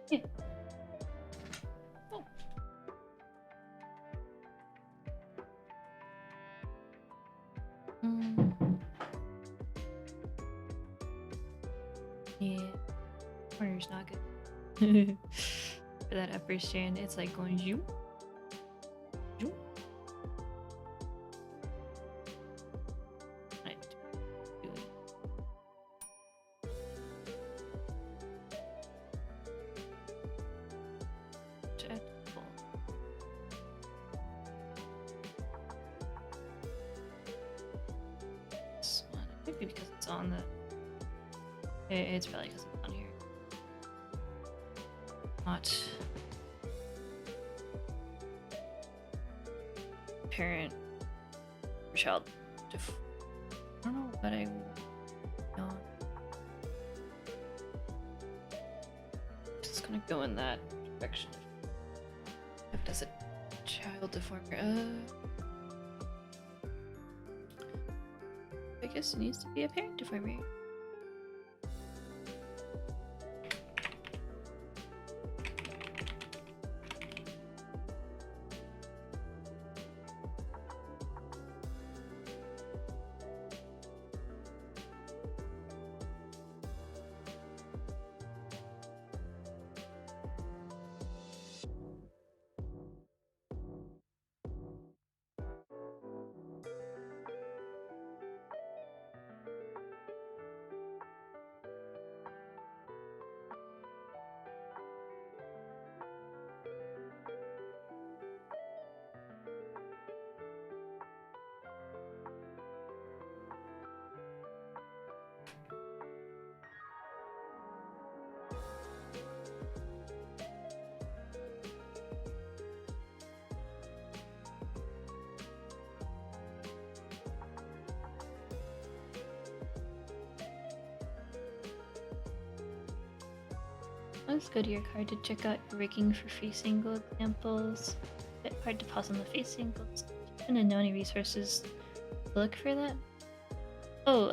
Yeah. Oh. Yeah. Corner's not good. For that upper strand, it's like going zoom. Zoom. Right. This one, maybe because it's on the. It's probably because it's on here. Not parent or child. I don't know what I want. Just gonna go in that direction. If does it child deformer? I guess it needs to be a parent deformer. Let's go to your card to check out your rigging for face angle examples. A bit hard to pause on the face angles. Gonna know any resources to look for that? Oh,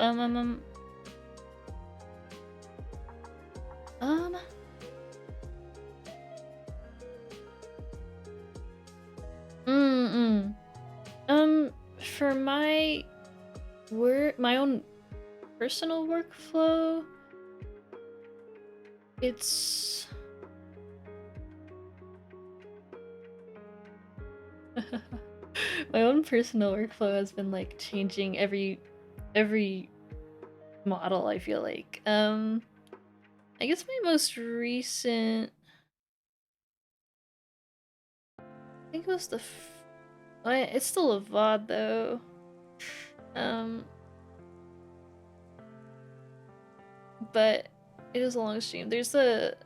for my my own personal workflow, it's my own personal workflow has been like changing every model, I feel like. I guess my most recent, I think it was it's still a VOD though. But it is a long stream. There's the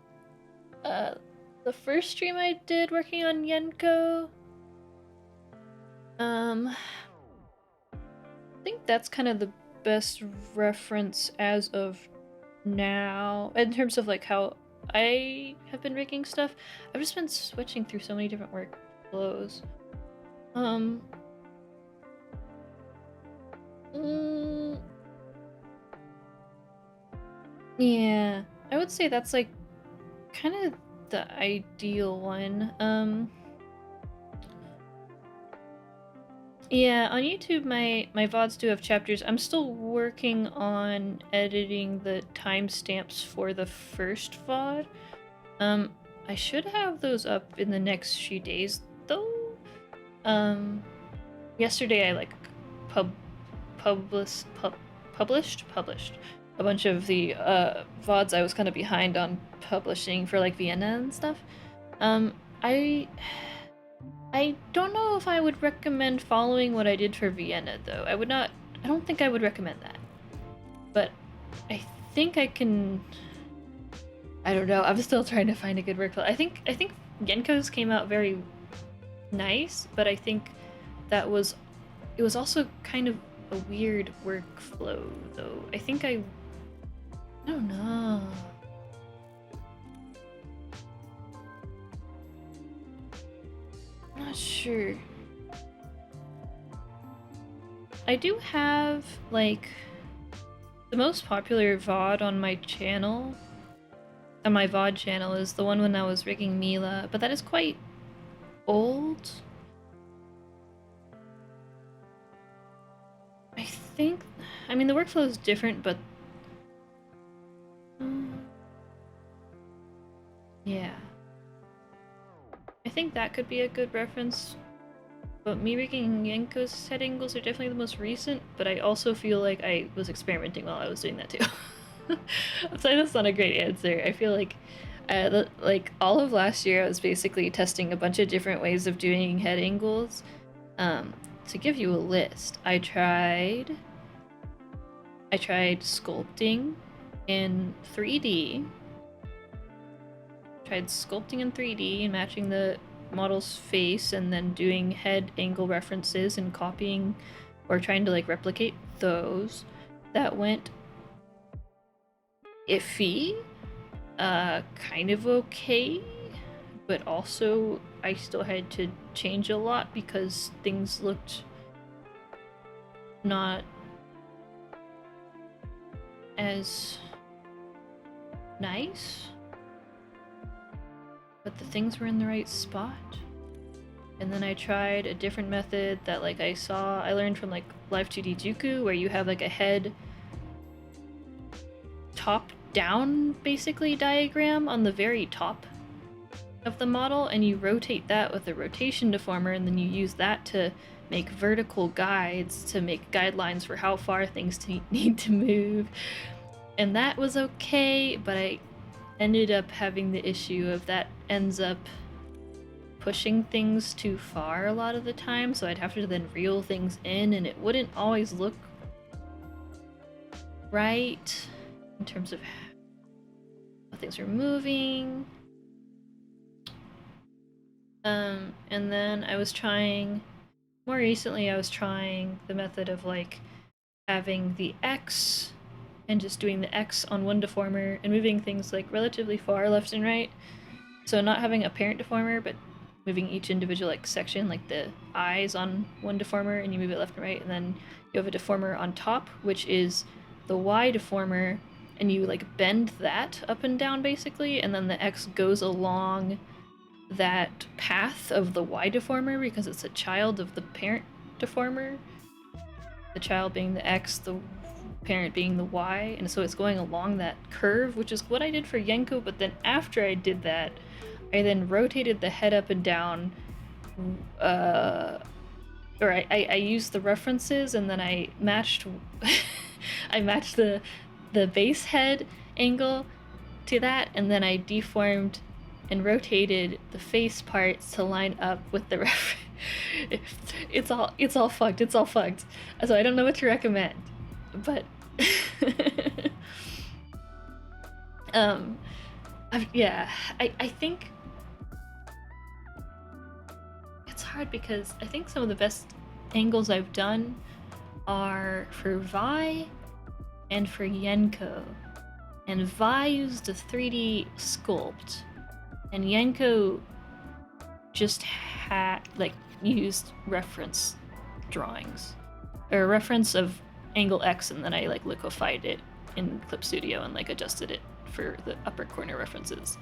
first stream I did working on Yenko. I think that's kind of the best reference as of now in terms of like how I have been rigging stuff. I've just been switching through so many different workflows. Yeah, I would say that's like kind of the ideal one. Yeah, on YouTube my VODs do have chapters. I'm still working on editing the timestamps for the first VOD. I should have those up in the next few days though. Yesterday I like published a bunch of the VODs I was kind of behind on publishing for like Vienna and stuff. I don't know if I would recommend following what I did for Vienna though. I don't think I would recommend that. But I think I can, I don't know, I'm still trying to find a good workflow. I think Yenko's came out very nice, but I think it was also kind of a weird workflow though. I don't know. I'm not sure. I do have, like, the most popular VOD on my channel, on my VOD channel, is the one when I was rigging Mila, but that is quite old. I think, I mean, the workflow is different, but yeah. I think that could be a good reference. But me rigging Yenko's head angles are definitely the most recent, but I also feel like I was experimenting while I was doing that too. So that's not a great answer. I feel like all of last year I was basically testing a bunch of different ways of doing head angles. To give you a list, I tried sculpting in 3D. Tried sculpting in 3D and matching the model's face and then doing head angle references and copying or trying to like replicate those. That went iffy, kind of okay, but also I still had to change a lot because things looked not as nice, but the things were in the right spot. And then I tried a different method that like I learned from like Live2D Juku, where you have like a head top down basically diagram on the very top of the model, and you rotate that with a rotation deformer, and then you use that to make vertical guides to make guidelines for how far things need to move. And that was okay, but I ended up having the issue of that ends up pushing things too far a lot of the time, so I'd have to then reel things in, and it wouldn't always look right in terms of how things are moving. And then more recently I was trying the method of like having the X and just doing the X on one deformer and moving things like relatively far left and right. So not having a parent deformer, but moving each individual like section, like the eyes on one deformer, and you move it left and right, and then you have a deformer on top, which is the Y deformer, and you like bend that up and down basically, and then the X goes along that path of the Y deformer because it's a child of the parent deformer. The child being the X, the parent being the Y, and so it's going along that curve, which is what I did for Yenko, but then after I did that, I then rotated the head up and down, or I used the references, and then I matched I matched the base head angle to that, and then I deformed and rotated the face parts to line up with the it's all fucked. So I don't know what to recommend, but yeah, I think it's hard because I think some of the best angles I've done are for Vi and for Yenko. And Vi used a 3D sculpt, and Yenko just had used reference drawings, or a reference of angle X, and then I like liquefied it in Clip Studio and like adjusted it for the upper corner references.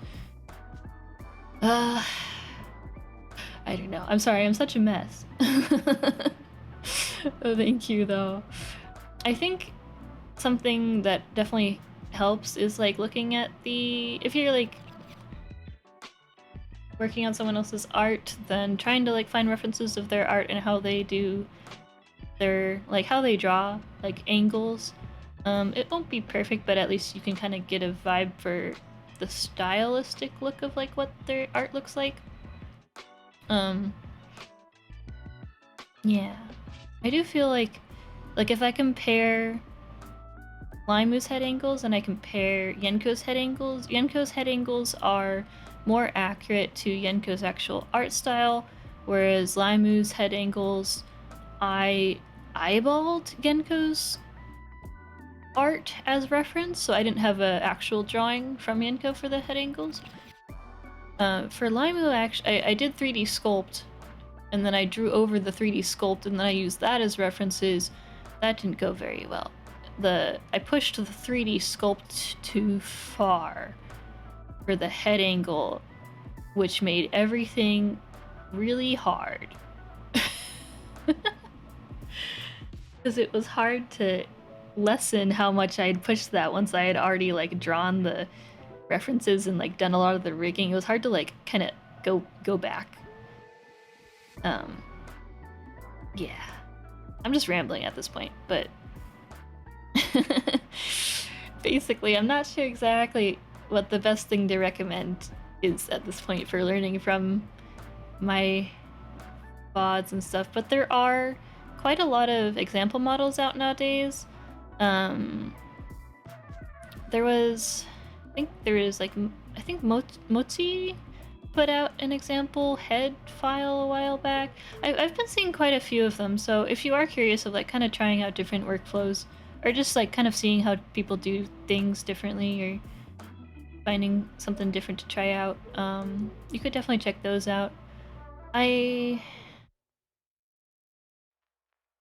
I don't know. I'm sorry, I'm such a mess. Oh, thank you though. I think something that definitely helps is like looking at if you're like working on someone else's art, then trying to like find references of their art and how they do their, like how they draw like angles. It won't be perfect, but at least you can kind of get a vibe for the stylistic look of like what their art looks like. Yeah, I do feel like if I compare Limu's head angles and I compare Yenko's head angles are more accurate to Yenko's actual art style, whereas Limu's head angles, I eyeballed Yenko's art as reference, so I didn't have an actual drawing from Yenko for the head angles. For Limu, actually, I did 3D sculpt, and then I drew over the 3D sculpt, and then I used that as references, that didn't go very well. I pushed the 3D sculpt too far for the head angle, which made everything really hard. Because it was hard to lessen how much I'd pushed that once I had already like drawn the references and like done a lot of the rigging. It was hard to like kind of go back. Yeah. I'm just rambling at this point, but basically I'm not sure exactly what the best thing to recommend is at this point for learning from my VODs and stuff, but there are quite a lot of example models out nowadays. There was, I think Moti put out an example head file a while back. I've been seeing quite a few of them, so if you are curious of like kind of trying out different workflows, or just like kind of seeing how people do things differently, or finding something different to try out, you could definitely check those out. I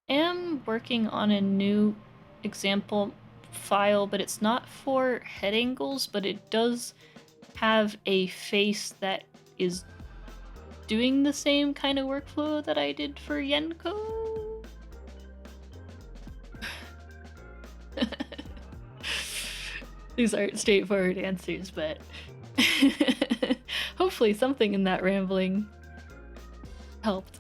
am working on a new example file, but it's not for head angles, but it does have a face that is doing the same kind of workflow that I did for Yenko. These aren't straightforward answers, but hopefully something in that rambling helped.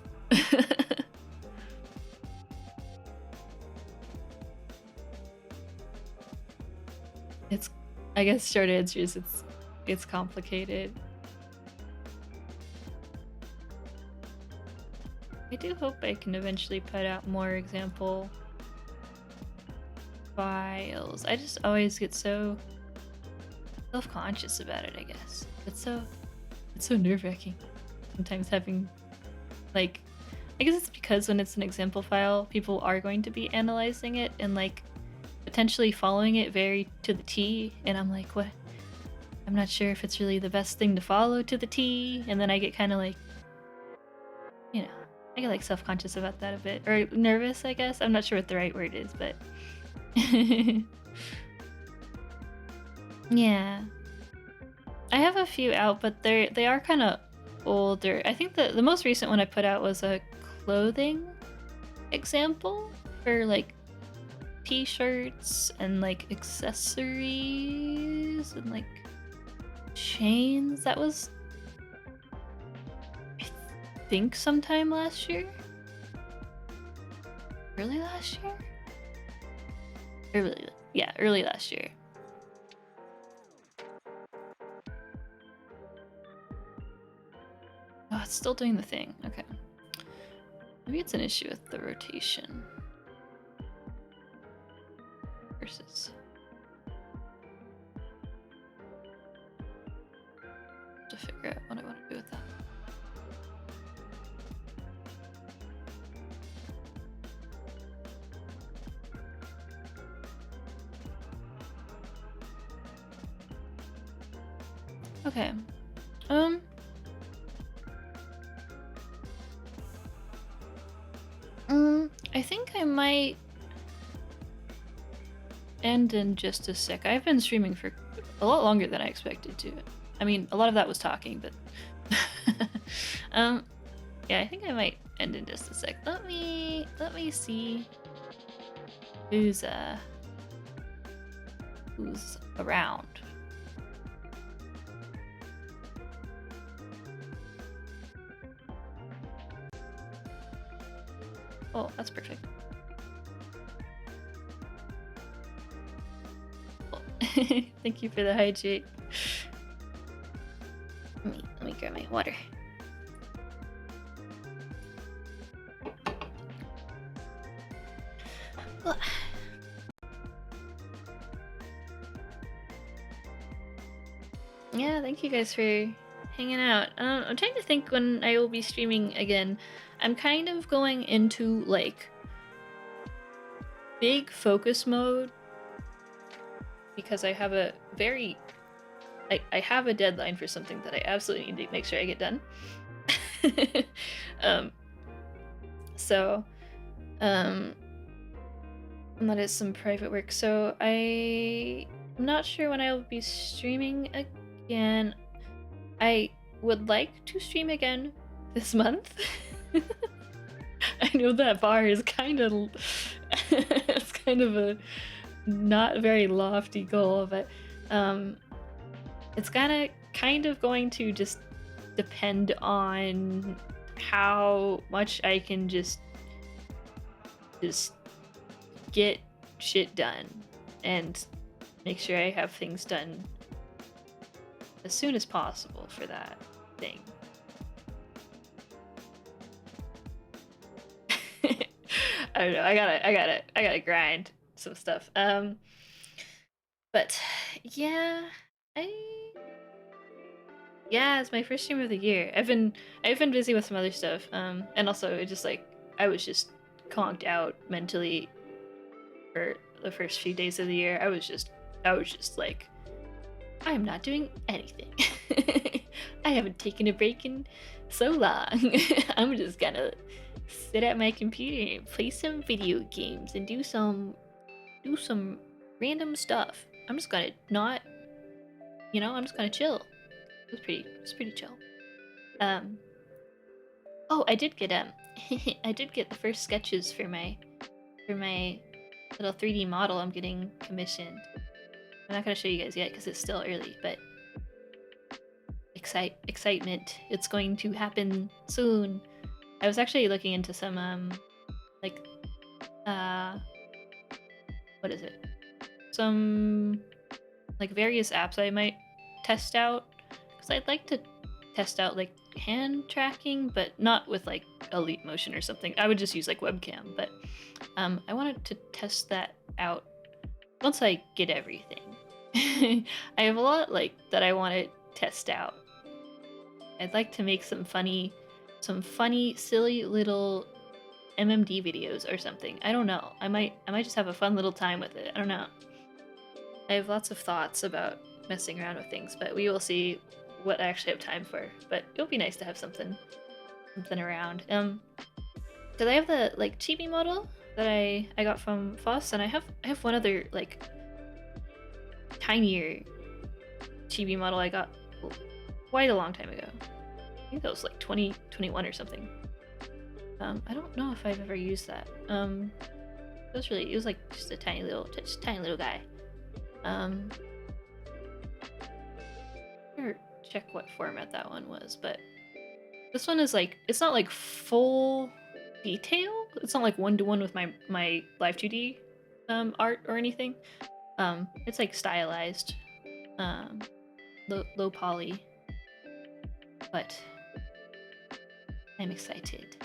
It's, I guess short answer is it's complicated. I do hope I can eventually put out more example files. I just always get so self-conscious about it, I guess. It's so nerve-wracking. Sometimes having, like, I guess it's because when it's an example file, people are going to be analyzing it and like potentially following it very to the T, and I'm like, what? I'm not sure if it's really the best thing to follow to the T, and then I get kind of like, you know, I get like self-conscious about that a bit, or nervous, I guess. I'm not sure what the right word is, but yeah. I have a few out, but they are kind of older. I think the most recent one I put out was a clothing example for like t-shirts and like accessories and like chains. That was, I think, sometime last year. Early last year? Early last year. Oh, it's still doing the thing. Okay. Maybe it's an issue with the rotation. Versus. To figure out what I want to do with that. Okay. I think I might end in just a sec. I've been streaming for a lot longer than I expected to. I mean, a lot of that was talking, but yeah, I think I might end in just a sec. Let me see who's around. Oh, that's perfect. Cool. Thank you for the hydrate. Let me grab my water. Yeah, thank you guys for hanging out. I'm trying to think when I will be streaming again. I'm kind of going into like big focus mode because I have a very I have a deadline for something that I absolutely need to make sure I get done. And that is some private work. So I'm not sure when I will be streaming again. I would like to stream again this month. I know that bar is kind of it's kind of a not very lofty goal, but it's kind of going to just depend on how much I can just get shit done and make sure I have things done as soon as possible for that thing. I don't know. I gotta grind some stuff. But yeah, it's my first stream of the year. I've been busy with some other stuff. And also it just like I was just conked out mentally for the first few days of the year. I was just like, I am not doing anything. I haven't taken a break in so long. I'm just gonna sit at my computer and play some video games and do some random stuff. I'm just gonna not, I'm just gonna chill. It was pretty chill. Oh, I did get I did get the first sketches for my little 3D model I'm getting commissioned. I'm not gonna show you guys yet because it's still early, but excitement. It's going to happen soon. I was actually looking into some like what is it? Some like various apps I might test out because I'd like to test out like hand tracking, but not with like Elite Motion or something. I would just use like webcam, but I wanted to test that out once I get everything. I have a lot like that I want to test out. I'd like to make some funny, silly little MMD videos or something. I don't know. I might just have a fun little time with it. I don't know. I have lots of thoughts about messing around with things, but we will see what I actually have time for. But it'll be nice to have something around. Because I have the like chibi model that I got from Foss, and I have one other like tinier chibi model I got quite a long time ago. I think that was like 2021 or something. I don't know if I've ever used that. It was like just a tiny little guy. Or check what format that one was, but this one is like, it's not like full detail. It's not like one-to-one with my Live2D art or anything. It's like stylized, low poly, but I'm excited.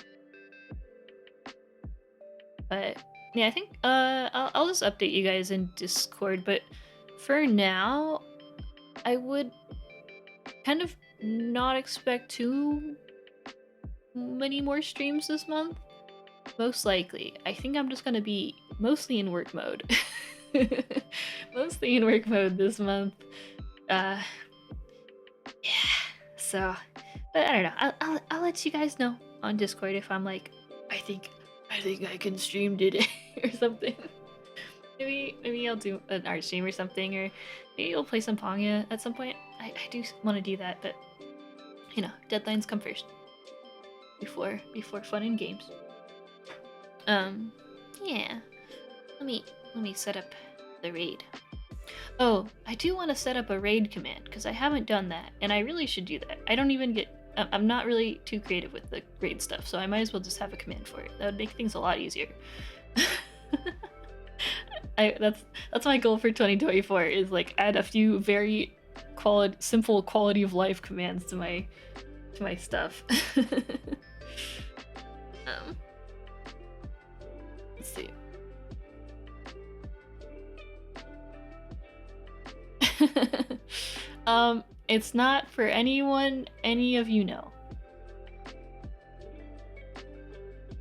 But yeah, I think I'll just update you guys in Discord, but for now I would kind of not expect too many more streams this month. Most likely. I think I'm just gonna be mostly in work mode. Mostly in work mode this month. Yeah. So, but I don't know. I'll let you guys know on Discord if I'm like, I think I can stream today or something. Maybe I'll do an art stream or something, or maybe I'll play some Ponga at some point. I do want to do that, but deadlines come first before fun and games. Yeah. Let me set up the raid. Oh, I do want to set up a raid command because I haven't done that, and I really should do that. I don't even get. I'm not really too creative with the raid stuff, so I might as well just have a command for it. That would make things a lot easier. That's my goal for 2024 is like add a few very simple quality of life commands to my stuff. Let's see. It's not for anyone any of you know.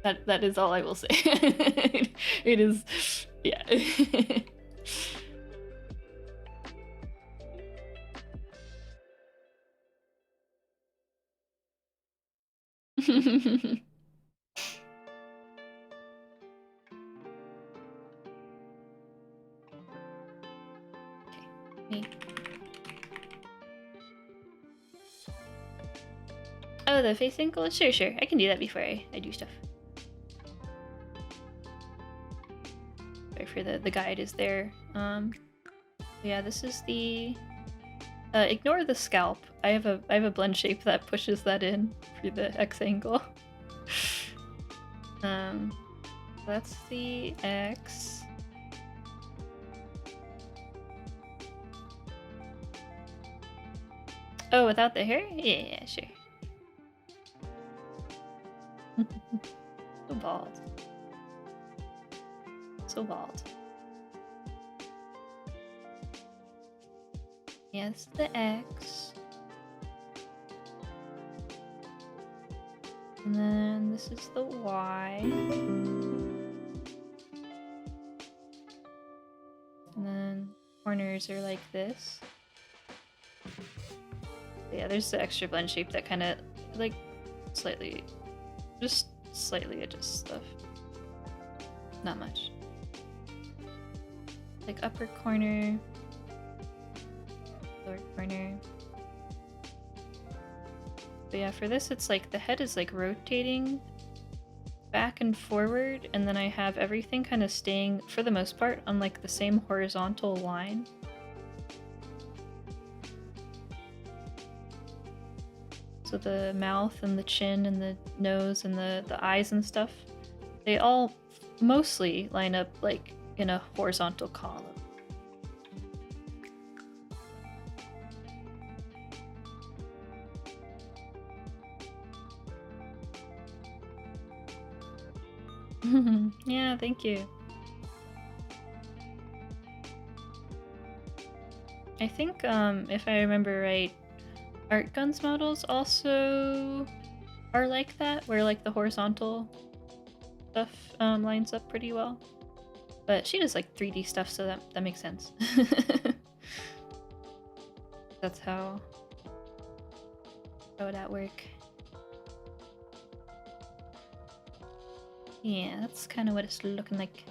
That is all I will say. It is, yeah. Me. Oh, the face ankle? Sure, sure. I can do that before I do stuff. Sorry for the guide is there. Yeah, this is the... ignore the scalp. I have a blend shape that pushes that in for the X angle. That's the X. Oh, without the hair? Yeah, sure. So bald. So bald. Yes, the X. And then this is the Y. And then corners are like this. Yeah, there's the extra blend shape that kind of like slightly, just slightly adjusts stuff. Not much. Like upper corner, lower corner. But yeah, for this it's like the head is like rotating back and forward, and then I have everything kind of staying, for the most part, on like the same horizontal line. So the mouth and the chin and the nose and the eyes and stuff, they all mostly line up like in a horizontal column. Yeah, thank you. I think if I remember right, Art Gun's models also are like that, where like the horizontal stuff lines up pretty well. But she does like 3D stuff, so that makes sense. That's how that work. Yeah, that's kind of what it's looking like.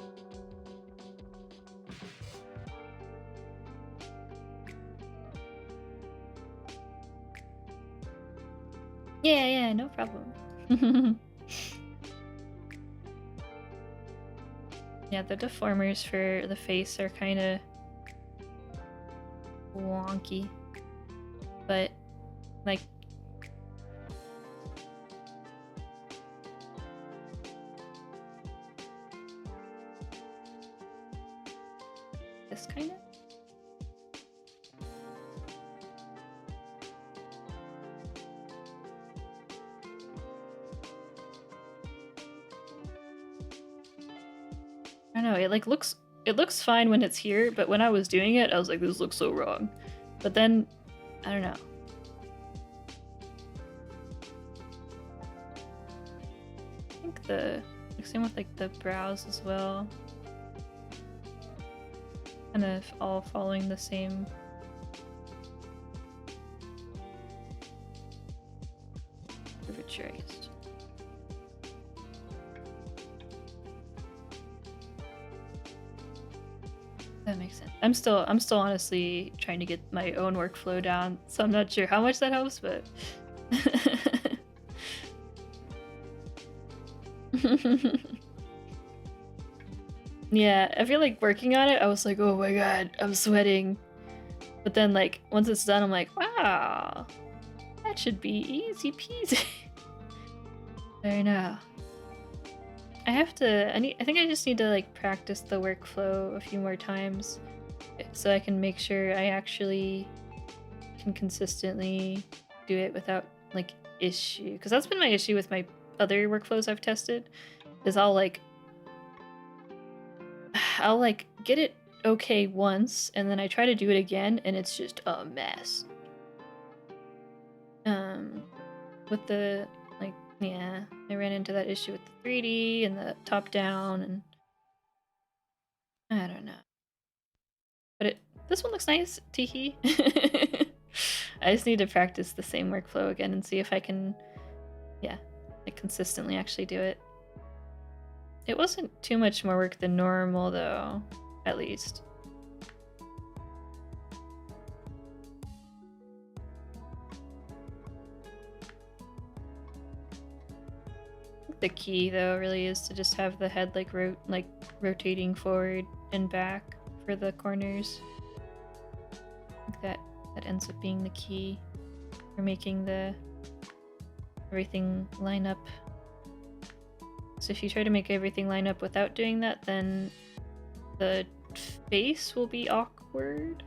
Yeah, no problem. Yeah, the deformers for the face are kind of wonky, but like this kind of. I don't know, it looks fine when it's here, but when I was doing it, I was like, this looks so wrong. But then, I don't know. I think same with like the brows as well. Kind of all following the same. Curvature, I guess. That makes sense. I'm still honestly trying to get my own workflow down, so I'm not sure how much that helps, but yeah, I feel like working on it, I was like, oh my god, I'm sweating. But then like once it's done, I'm like, wow, that should be easy peasy. I know. I think I just need to like practice the workflow a few more times so I can make sure I actually can consistently do it without like issue. Because that's been my issue with my other workflows I've tested, is I'll get it okay once and then I try to do it again and it's just a mess. With the yeah, I ran into that issue with the 3D and the top down, and I don't know. But this one looks nice, teehee. I just need to practice the same workflow again and see if I can, yeah, like consistently actually do it. It wasn't too much more work than normal though, at least. the key though really is to just have the head like rotating forward and back for the corners. I think that ends up being the key for making everything line up. So if you try to make everything line up without doing that, then the face will be awkward.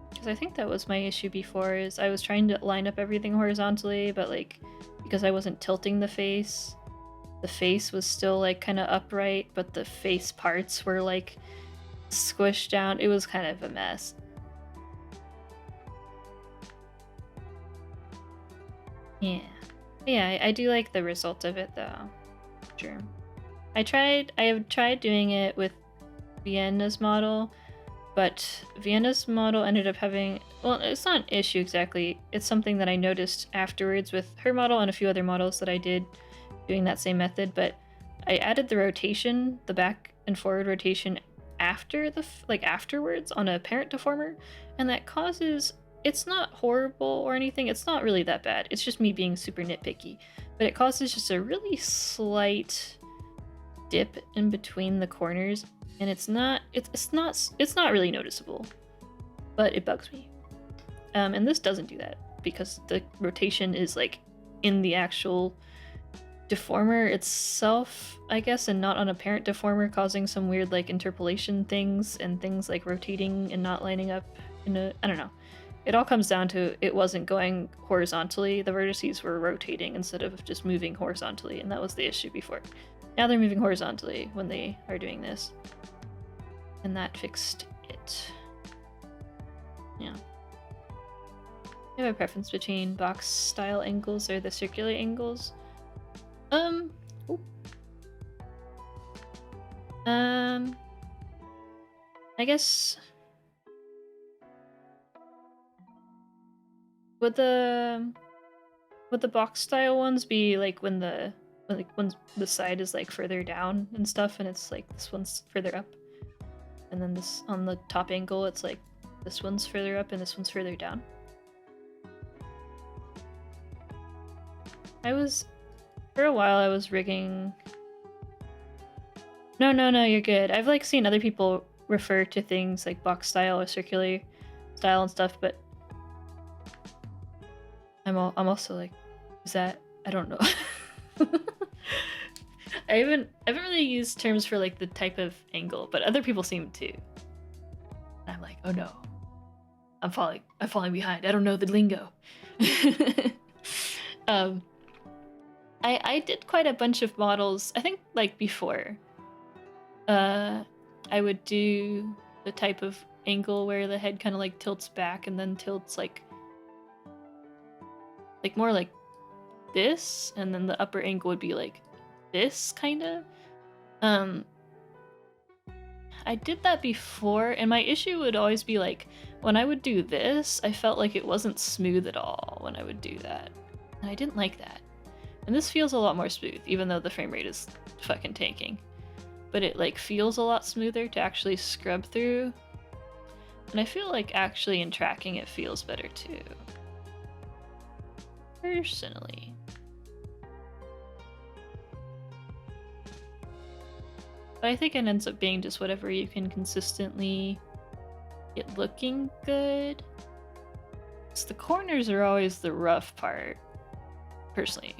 Because I think that was my issue before, is I was trying to line up everything horizontally, but like because I wasn't tilting the face was still like kind of upright, but the face parts were like squished down. It was kind of a mess. Yeah, I do like the result of it though. Sure. I have tried doing it with Vienna's model, but Vienna's model ended up having, well, it's not an issue exactly. It's something that I noticed afterwards with her model and a few other models that I did doing that same method, but I added the rotation, the back and forward rotation after afterwards on a parent deformer, and that causes, it's not horrible or anything, it's not really that bad, it's just me being super nitpicky, but it causes just a really slight dip in between the corners, and it's not really noticeable, but it bugs me. And this doesn't do that because the rotation is like in the actual deformer itself, I guess, and not on a parent deformer, causing some weird like interpolation things and things like rotating and not lining up in a, I don't know. It all comes down to it wasn't going horizontally. The vertices were rotating instead of just moving horizontally, and that was the issue before. Now they're moving horizontally when they are doing this. And that fixed it. Yeah. You have a preference between box style angles or the circular angles? I guess would the box style ones be like when the side is like further down and stuff, and it's like this one's further up, and then this on the top angle it's like this one's further up and this one's further down? For a while I was rigging. No, you're good. I've like seen other people refer to things like box style or circular style and stuff, but I'm also like, is that, I don't know. I haven't really used terms for like the type of angle, but other people seem to. And I'm like, oh no, I'm falling behind. I don't know the lingo. I did quite a bunch of models. I think like before, I would do the type of angle where the head kind of like tilts back and then tilts like more like this, and then the upper angle would be like this kind of. I did that before, and my issue would always be like when I would do this, I felt like it wasn't smooth at all when I would do that, and I didn't like that. And this feels a lot more smooth, even though the frame rate is fucking tanking. But it like feels a lot smoother to actually scrub through. And I feel like actually in tracking it feels better too. Personally. But I think it ends up being just whatever you can consistently get looking good. So the corners are always the rough part, personally.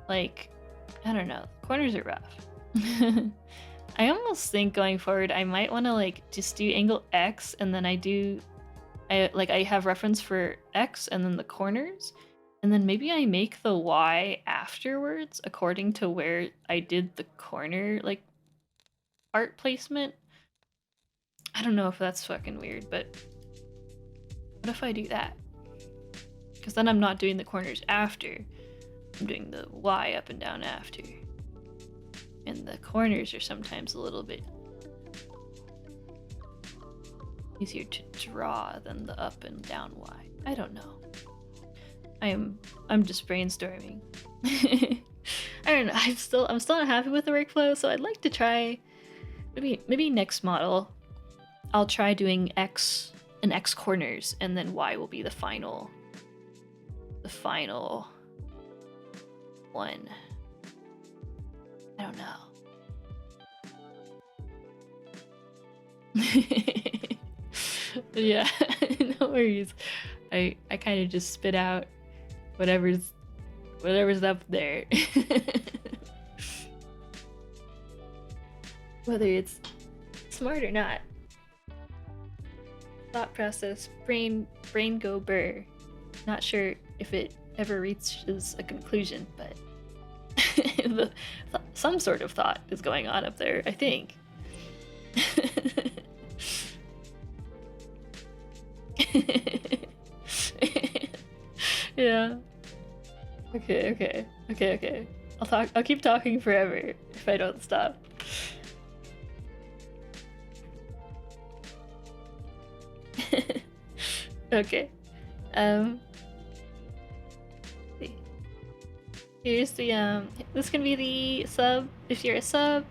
Like, I don't know, corners are rough. I almost think going forward I might want to like just do angle X, and then I have reference for X and then the corners, and then maybe I make the Y afterwards according to where I did the corner like art placement. I don't know if that's fucking weird, but what if I do that? Because then I'm not doing the corners after, I'm doing the Y up and down after. And the corners are sometimes a little bit easier to draw than the up and down Y. I don't know. I'm just brainstorming. I don't know. I'm still not happy with the workflow, so I'd like to try maybe next model I'll try doing X and X corners, and then Y will be the final the final one. I don't know. Yeah, no worries. I kind of just spit out whatever's up there. Whether it's smart or not. Thought process, brain go burr. Not sure if it ever reaches a conclusion, but some sort of thought is going on up there, I think. Yeah. Okay. I'll keep talking forever if I don't stop. Okay. Here's the this can be the sub. If you're a sub,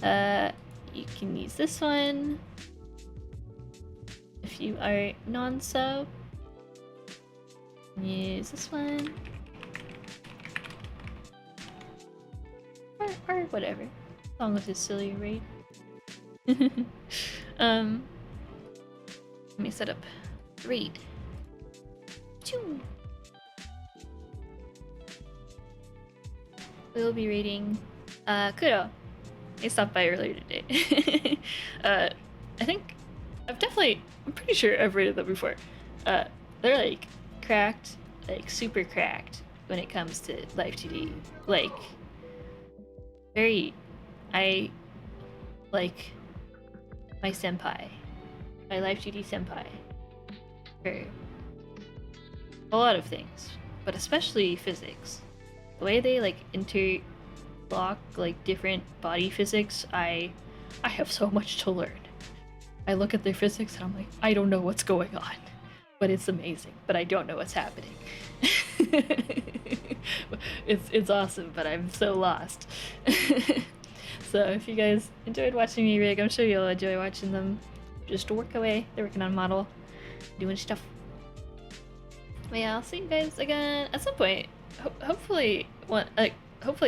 you can use this one. If you are non-sub, use this one. Or whatever. As long as it's silly, right? Let me set up read. Choo. We'll be reading Kuro. They stopped by earlier today. I think I'm pretty sure I've rated them before. They're like cracked, like super cracked when it comes to Live2D. Like I like my senpai, my Live2D senpai, for a lot of things, but especially physics. The way they like interlock like different body physics, I have so much to learn. I look at their physics and I'm like, I don't know what's going on, but it's amazing, but I don't know what's happening. It's awesome, but I'm so lost. So if you guys enjoyed watching me rig, I'm sure you'll enjoy watching them just work away. They're working on model, doing stuff. But yeah, I'll see you guys again at some point. Hopefully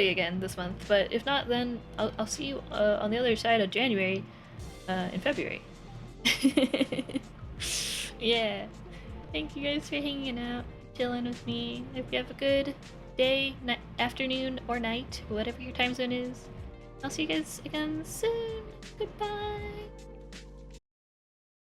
again this month. But if not, then I'll see you on the other side of January, in February. Yeah. Thank you guys for hanging out, chilling with me. Hope you have a good day, afternoon, or night, whatever your time zone is. I'll see you guys again soon. Goodbye.